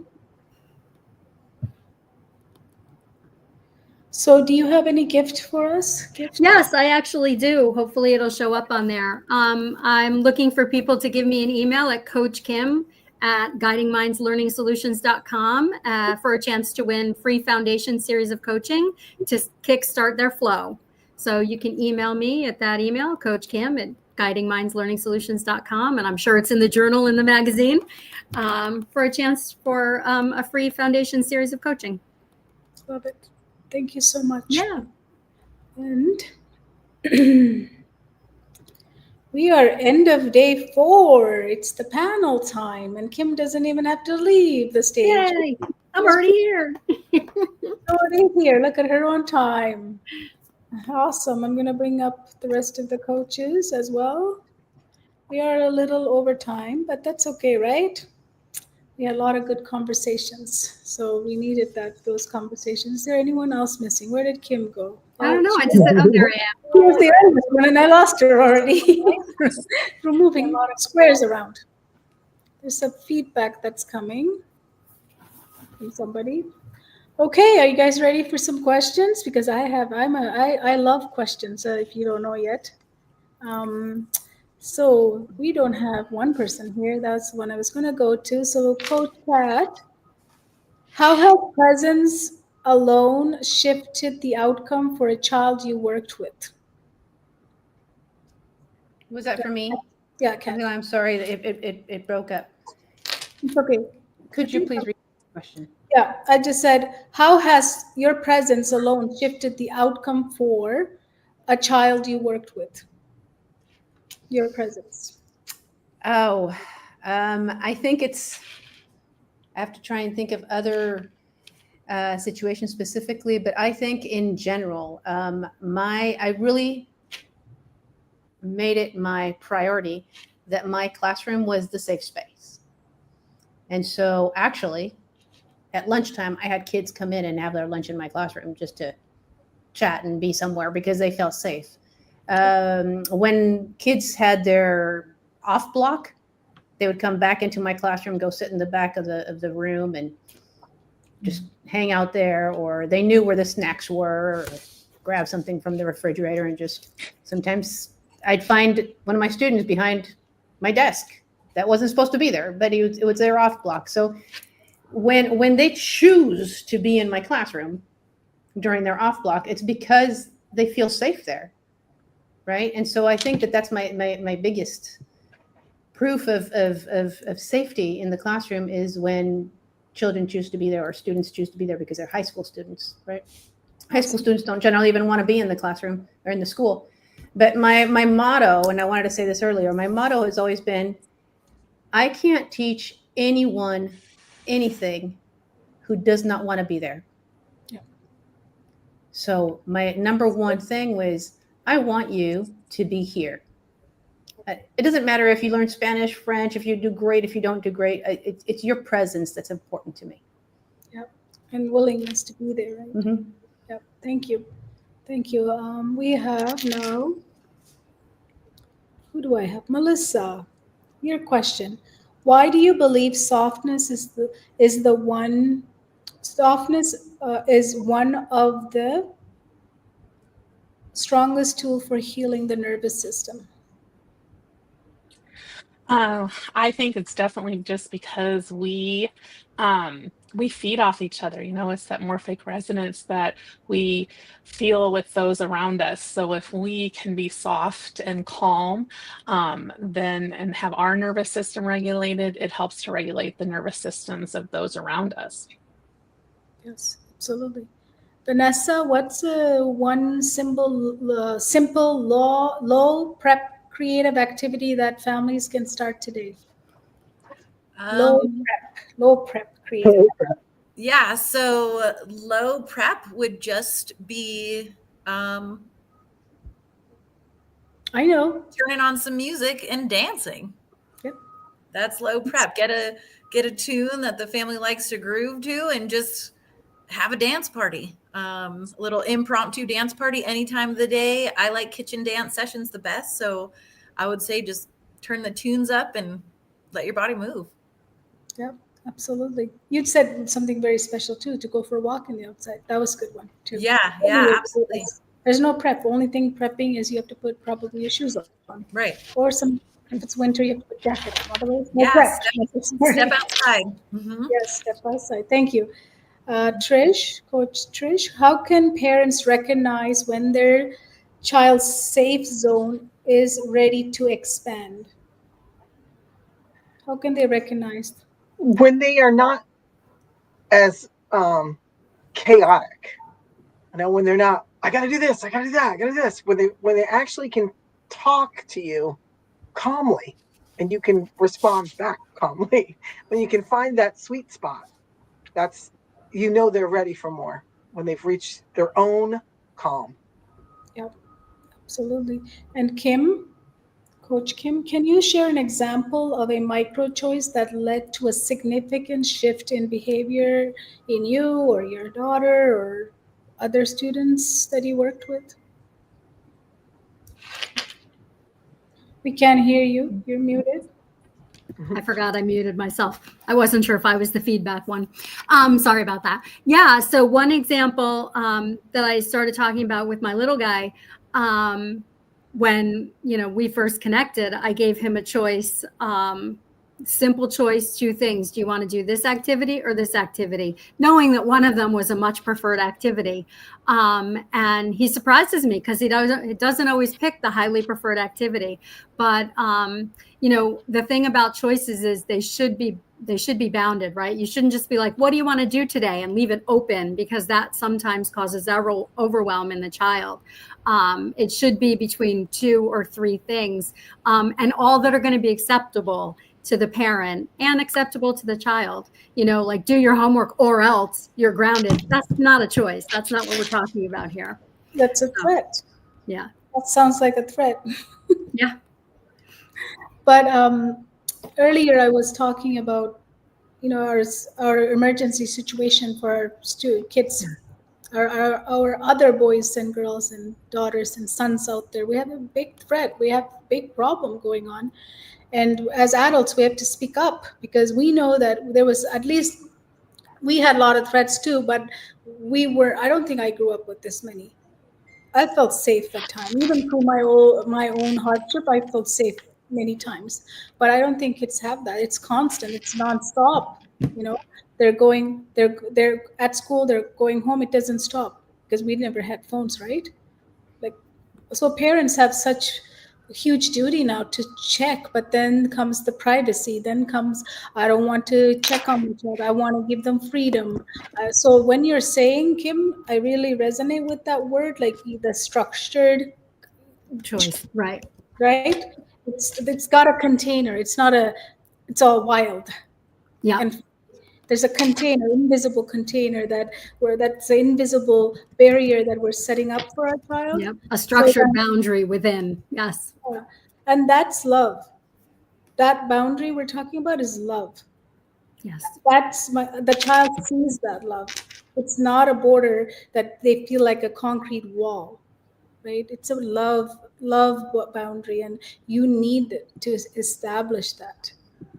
S3: So do you have any gift for us? Gift?
S11: Yes, I actually do. Hopefully it'll show up on there. I'm looking for people to give me an email at Coach Kim at guidingmindslearningsolutions.com for a chance to win free foundation series of coaching to kickstart their flow. So you can email me at that email, Coach Kim at guidingmindslearningsolutions.com. And I'm sure it's in the journal, in the magazine, for a chance for a free foundation series of coaching.
S3: Love it. Thank you so much.
S11: Yeah.
S3: And we are end of day 4. It's the panel time, and Kim doesn't even have to leave the stage.
S11: Yay. I'm already here.
S3: Already here. Look at her on time. Awesome. I'm going to bring up the rest of the coaches as well. We are a little over time, but that's okay, right? We had a lot of good conversations, so we needed those conversations. Is there anyone else missing? Where did Kim go?
S11: I don't know. I
S3: she
S11: just said, oh, there I am.
S3: was the oldest one, and I lost her already. Through moving a lot of squares around. There's some feedback that's coming from somebody. Okay, are you guys ready for some questions? Because I love questions. If you don't know yet. So we don't have one person here. That's one I was going to go to. So Coach Pat, how has presence alone shifted the outcome for a child you worked with?
S7: Was that for me?
S3: Yeah, Kat.
S7: I'm sorry, it broke up.
S3: It's okay.
S7: Could you please repeat the question?
S3: Yeah, I just said, how has your presence alone shifted the outcome for a child you worked with? Your presence.
S7: Oh, I think I have to try and think of other situations specifically, but I think in general, I really made it my priority that my classroom was the safe space. And so actually, at lunchtime, I had kids come in and have their lunch in my classroom just to chat and be somewhere because they felt safe. When kids had their off block, they would come back into my classroom, go sit in the back of the room and just hang out there, or they knew where the snacks were, or grab something from the refrigerator, and just sometimes I'd find one of my students behind my desk that wasn't supposed to be there, but it was their off block. So when they choose to be in my classroom during their off block, it's because they feel safe there, right? And so I think that's my biggest proof of safety in the classroom is when children choose to be there, or students choose to be there, because they're high school students, right? High school students don't generally even want to be in the classroom or in the school. But my motto, and I wanted to say this earlier, my motto has always been, I can't teach anyone anything who does not want to be there.
S3: Yeah.
S7: So my number one thing was, I want you to be here. It doesn't matter if you learn Spanish, French, if you do great, if you don't do great. It's your presence that's important to me.
S3: Yep. And willingness to be there, right?
S7: Mm-hmm.
S3: Yep. Thank you. Thank you. We have now, who do I have? Melissa, your question. Why do you believe softness is one of the strongest tool for healing the nervous system?
S8: I think it's definitely just because we feed off each other. You know, it's that morphic resonance that we feel with those around us. So if we can be soft and calm, then and have our nervous system regulated, it helps to regulate the nervous systems of those around us.
S3: Yes, absolutely. Vanessa, what's one simple low prep creative activity that families can start today? Low prep creative.
S9: Yeah, so low prep would just be um,
S3: I know.
S9: turning on some music and dancing.
S3: Yep.
S9: That's low prep. Get a tune that the family likes to groove to, and just have a dance party. A little impromptu dance party any time of the day. I like kitchen dance sessions the best, so I would say just turn the tunes up and let your body move.
S3: Yep. Absolutely. You'd said something very special too, to go for a walk in the outside. That was a good one too.
S9: Yeah, absolutely.
S3: There's no prep. Only thing prepping is you have to put probably your shoes on.
S9: Right.
S3: Or some, if it's winter, you have to put jacket on. Otherwise, no
S9: Yeah,
S3: prep.
S9: step outside. Mm-hmm.
S3: Yes, step outside. Thank you. Trish, Coach Trish, how can parents recognize when their child's safe zone is ready to expand? How can they recognize?
S10: When they are not as chaotic. I know when they're not, I gotta do this, I gotta do that, I gotta do this. When they actually can talk to you calmly and you can respond back calmly. When you can find that sweet spot, that's, they're ready for more when they've reached their own calm.
S3: Yep, absolutely. And Kim, Coach Kim, can you share an example of a micro choice that led to a significant shift in behavior in you or your daughter or other students that you worked with? We can't hear you. You're muted.
S11: I forgot I muted myself. I wasn't sure if I was the feedback one. Sorry about that. Yeah. So one example that I started talking about with my little guy, when we first connected, I gave him a choice. Simple choice, two things. Do you want to do this activity or this activity? Knowing that one of them was a much preferred activity. And he surprises me because he doesn't always pick the highly preferred activity. But, the thing about choices is they should be bounded, right? You shouldn't just be like, what do you want to do today? And leave it open, because that sometimes causes overwhelm in the child. It should be between 2 or 3 things, and all that are going to be acceptable to the parent and acceptable to the child. Like, do your homework or else you're grounded. That's not a choice. That's not what we're talking about here.
S3: That's a threat.
S11: Yeah.
S3: That sounds like a threat.
S11: Yeah.
S3: But earlier I was talking about, our emergency situation for our kids, our other boys and girls and daughters and sons out there. We have a big threat. We have a big problem going on. And as adults, we have to speak up, because we know that there was, at least we had a lot of threats too, but I don't think I grew up with this many. I felt safe at times, even through my own hardship. I felt safe many times, but I don't think kids have that. It's constant. It's nonstop. They're at school. They're going home. It doesn't stop, because we never had phones, right? Like, so parents have such huge duty now to check, but then comes the privacy. Then comes, I don't want to check on my child. I want to give them freedom. So when you're saying, Kim, I really resonate with that word, like the structured
S11: Choice. Right.
S3: right. It's got a container. It's not it's all wild.
S11: Yeah.
S3: And there's a container, invisible container, that's an invisible barrier that we're setting up for our child.
S11: Yep. A structured boundary within. Yes.
S3: And that's love. That boundary we're talking about is love.
S11: Yes.
S3: The child sees that love. It's not a border that they feel like a concrete wall, right? It's a love boundary, and you need to establish that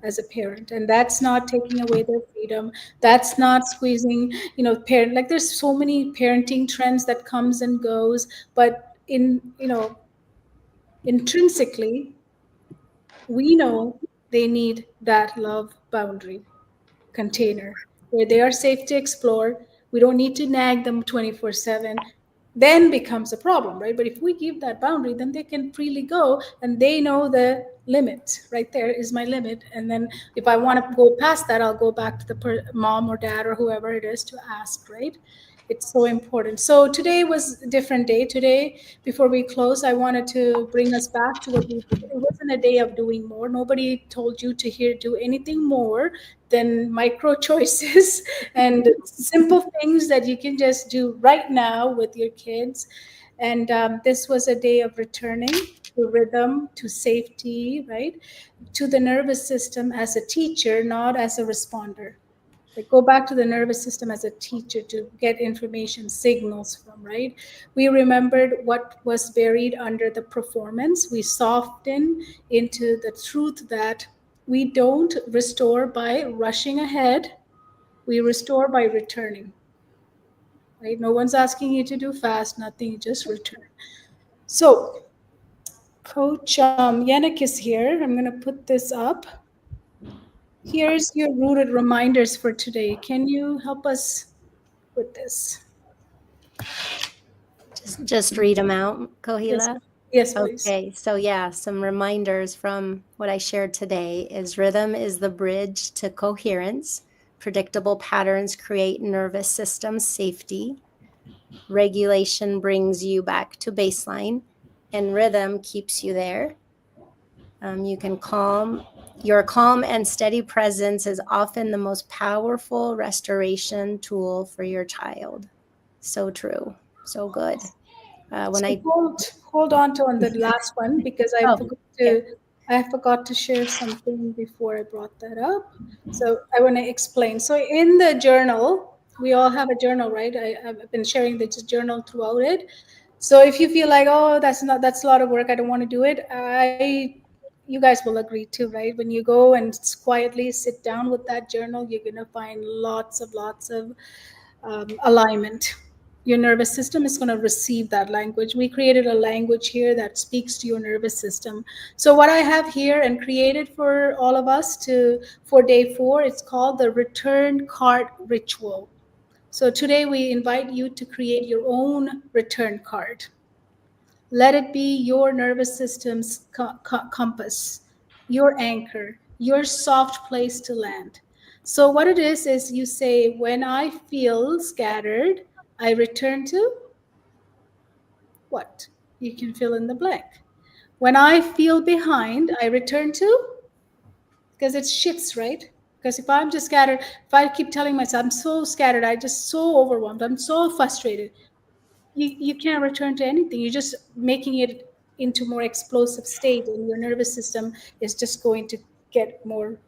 S3: as a parent. And that's not taking away their freedom. That's not squeezing, parent, like, there's so many parenting trends that comes and goes, but intrinsically, we know they need that love boundary container where they are safe to explore. We don't need to nag them 24/7. Then becomes a problem, right? But if we give that boundary, then they can freely go, and they know the limit. Right there is my limit. And then if I want to go past that, I'll go back to the mom or dad or whoever it is to ask, right? It's so important. So today was a different day. Today, before we close, I wanted to bring us back to what we did. It wasn't a day of doing more. Nobody told you to do anything more than micro choices and simple things that you can just do right now with your kids. And this was a day of returning to rhythm, to safety, right? To the nervous system as a teacher, not as a responder. Like go back to the nervous system as a teacher to get information signals from, right? We remembered what was buried under the performance. We soften into the truth that we don't restore by rushing ahead. We restore by returning, right? No one's asking you to do fast, nothing, just return. So Coach Yannick is here. I'm going to put this up. Here's your rooted reminders for today. Can you help us with this?
S6: Just read them out,
S3: Yes,
S6: Kohila.
S3: yes, please.
S6: Okay, so yeah, some reminders from what I shared today is rhythm is the bridge to coherence. Predictable patterns create nervous system safety. Regulation brings you back to baseline, and rhythm keeps you there. You can calm. Your calm and steady presence is often the most powerful restoration tool for your child. So true. So good. When I
S3: Hold on to on the last one because
S6: Oh,
S3: I forgot to share something before I brought that up. So I want to explain. So in the journal, we all have a journal, right? I've been sharing the journal throughout it. So if you feel like, oh, that's a lot of work, I don't want to do it, you guys will agree too, right? When you go and quietly sit down with that journal, you're gonna find lots of alignment. Your nervous system is going to receive that language. We created a language here that speaks to your nervous system. So what I have here and created for all of us for day 4, it's called the return card ritual. So today we invite you to create your own return card. Let it be your nervous system's compass, your anchor, your soft place to land. So, what it is you say, when I feel scattered, I return to what? You can fill in the blank. When I feel behind, I return to, because it shifts, right? Because if I'm just scattered, if I keep telling myself, I'm so scattered, I'm just so overwhelmed, I'm so frustrated, you can't return to anything. You're just making it into more explosive state, and your nervous system is just going to get more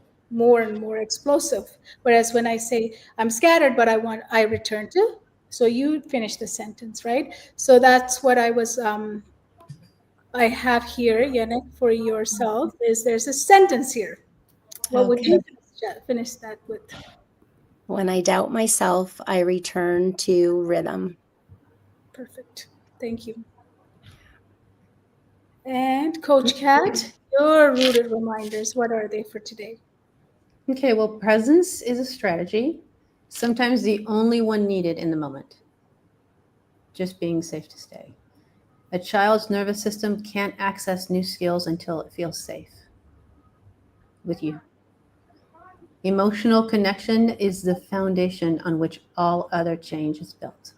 S3: and more explosive. Whereas when I say I'm scattered, but I return to, so you finish the sentence, right? So that's what I have here, Yannick, for yourself. Is there's a sentence here? What would you finish that with?
S6: When I doubt myself, I return to rhythm.
S3: Perfect. Thank you. And Coach Kat, your rooted reminders, what are they for today?
S7: Okay, well, presence is a strategy, sometimes the only one needed in the moment. Just being safe to stay. A child's nervous system can't access new skills until it feels safe with you. Emotional connection is the foundation on which all other change is built.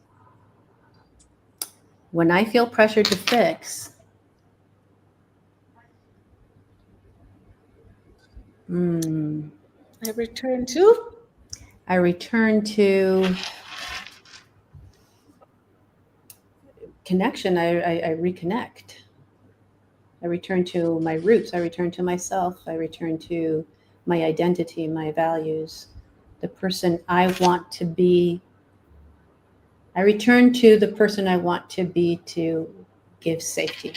S7: When I feel pressure to fix,
S3: I return to
S7: I return to connection. I reconnect. I return to my roots. I return to myself. I return to my identity, my values, the person I want to be. I return to the person I want to be to give safety.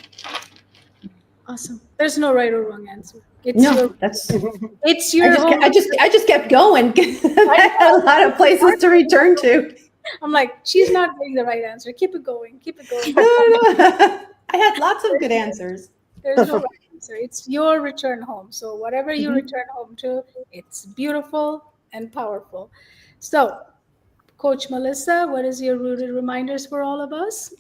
S3: awesome. There's no right or wrong answer.
S7: It's
S3: your home.
S7: I just kept going. I had a lot of places to return to.
S3: I'm like, she's not getting the right answer. Keep it going. Keep it going.
S7: No. I had lots of good answers.
S3: There's no right answer. It's your return home. So whatever you return home to, it's beautiful and powerful. So, Coach Melissa, what is your rooted reminders for all of us?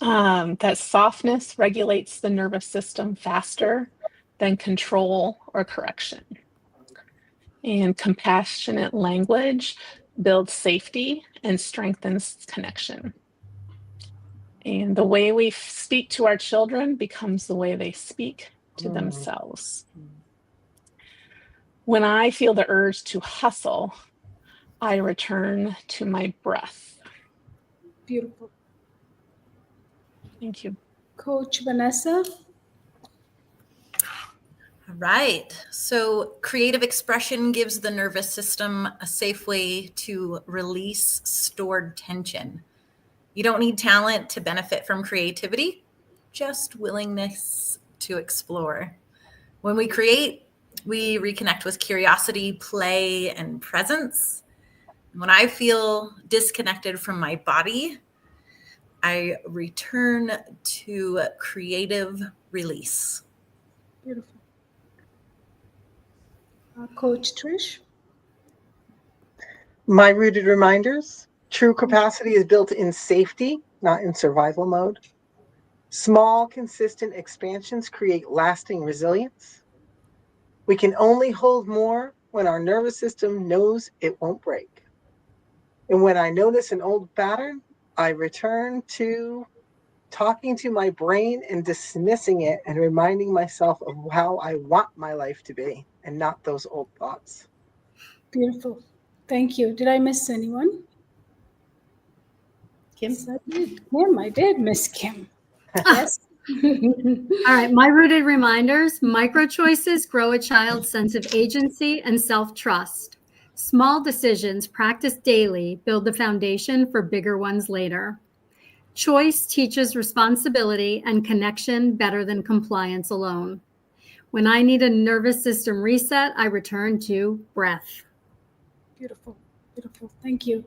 S8: That softness regulates the nervous system faster than control or correction. And compassionate language builds safety and strengthens connection. And the way we speak to our children becomes the way they speak to themselves. When I feel the urge to hustle, I return to my breath.
S3: Beautiful.
S8: Thank you.
S3: Coach Vanessa.
S9: All right. So creative expression gives the nervous system a safe way to release stored tension. You don't need talent to benefit from creativity, just willingness to explore. When we create, we reconnect with curiosity, play, and presence. When I feel disconnected from my body, I return to creative release.
S3: Beautiful. Coach Trish.
S10: My rooted reminders: true capacity is built in safety, not in survival mode. Small, consistent expansions create lasting resilience. We can only hold more when our nervous system knows it won't break. And when I notice an old pattern, I return to talking to my brain and dismissing it and reminding myself of how I want my life to be and not those old thoughts.
S3: Beautiful. Thank you. Did I miss anyone?
S7: Kim?
S3: Yes, I did. Kim, I did miss Kim. Yes.
S11: All right, my rooted reminders: micro choices grow a child's sense of agency and self trust. Small decisions practiced daily build the foundation for bigger ones later. Choice teaches responsibility and connection better than compliance alone. When I need a nervous system reset, I return to breath.
S3: Beautiful. Beautiful. Thank you.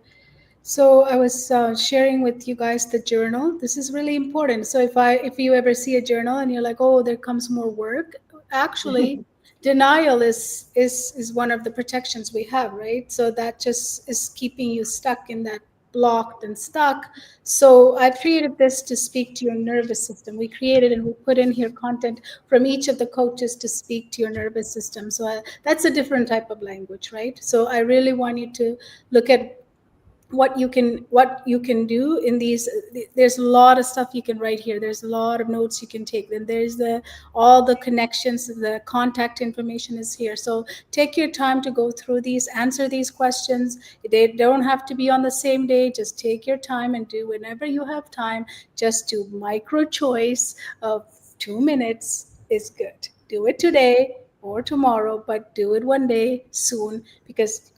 S3: So I was sharing with you guys the journal. This is really important. So if you ever see a journal and you're like, oh, there comes more work, actually, denial is one of the protections we have, right? So that just is keeping you stuck in that blocked and stuck. So I created this to speak to your nervous system. We created and we put in here content from each of the coaches to speak to your nervous system. So that's a different type of language, right? So I really want you to look at what you can do in these. There's a lot of stuff you can write here. There's a lot of notes you can take. Then there's all the connections, the contact information is here. So take your time to go through these, answer these questions. They don't have to be on the same day. Just take your time and do whenever you have time. Just do micro choice of 2 minutes is good. Do it today or tomorrow, but do it one day soon, because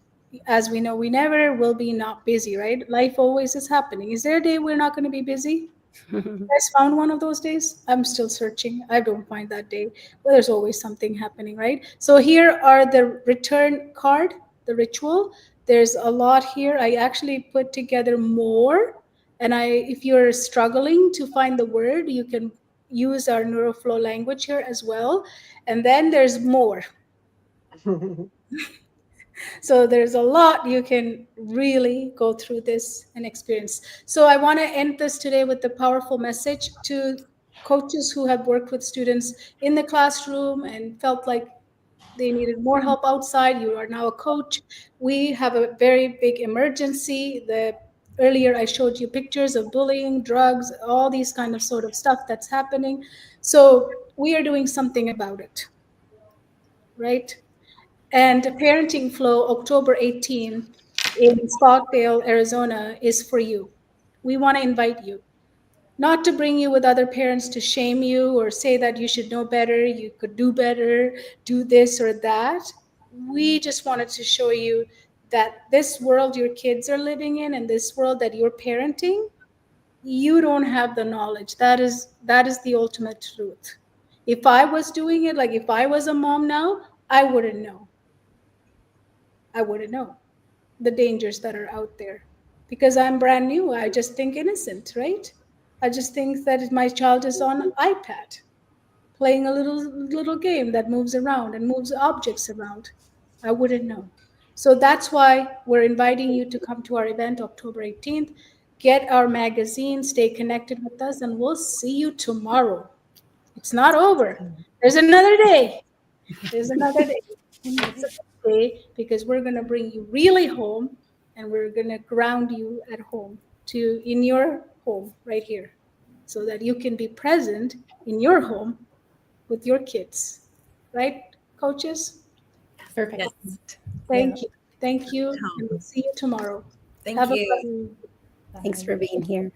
S3: as we know, we never will be not busy, right? Life always is happening. Is there a day we're not going to be busy? You guys found one of those days? I'm still searching. I don't find that day. But there's always something happening, right? So here are the return card, the ritual. There's a lot here. I actually put together more. And if you're struggling to find the word, you can use our neuroflow language here as well. And then there's more. So there's a lot you can really go through this and experience. So I want to end this today with the powerful message to coaches who have worked with students in the classroom and felt like they needed more help outside. You are now a coach. We have a very big emergency. Earlier I showed you pictures of bullying, drugs, all these kind of sort of stuff that's happening. So we are doing something about it, right? And Parenting Flow, October 18 in Scottsdale, Arizona, is for you. We want to invite you, not to bring you with other parents to shame you or say that you should know better, you could do better, do this or that. We just wanted to show you that this world your kids are living in and this world that you're parenting, you don't have the knowledge. That is the ultimate truth. If I was doing it, like if I was a mom now, I wouldn't know. I wouldn't know the dangers that are out there because I'm brand new. I just think innocent, right? I just think that my child is on iPad playing a little game that moves around and moves objects around. I wouldn't know. So that's why we're inviting you to come to our event October 18th. Get our magazine, stay connected with us, and we'll see you tomorrow. It's not over. There's another day. There's another day. It's a good day because we're going to bring you really home and we're going to ground you at home in your home right here so that you can be present in your home with your kids. Right, coaches?
S7: Perfect.
S9: Yes.
S3: Thank you. Thank you. And we'll see you tomorrow.
S9: Thank
S3: Have a
S9: you.
S3: blessed
S6: Thanks for being here.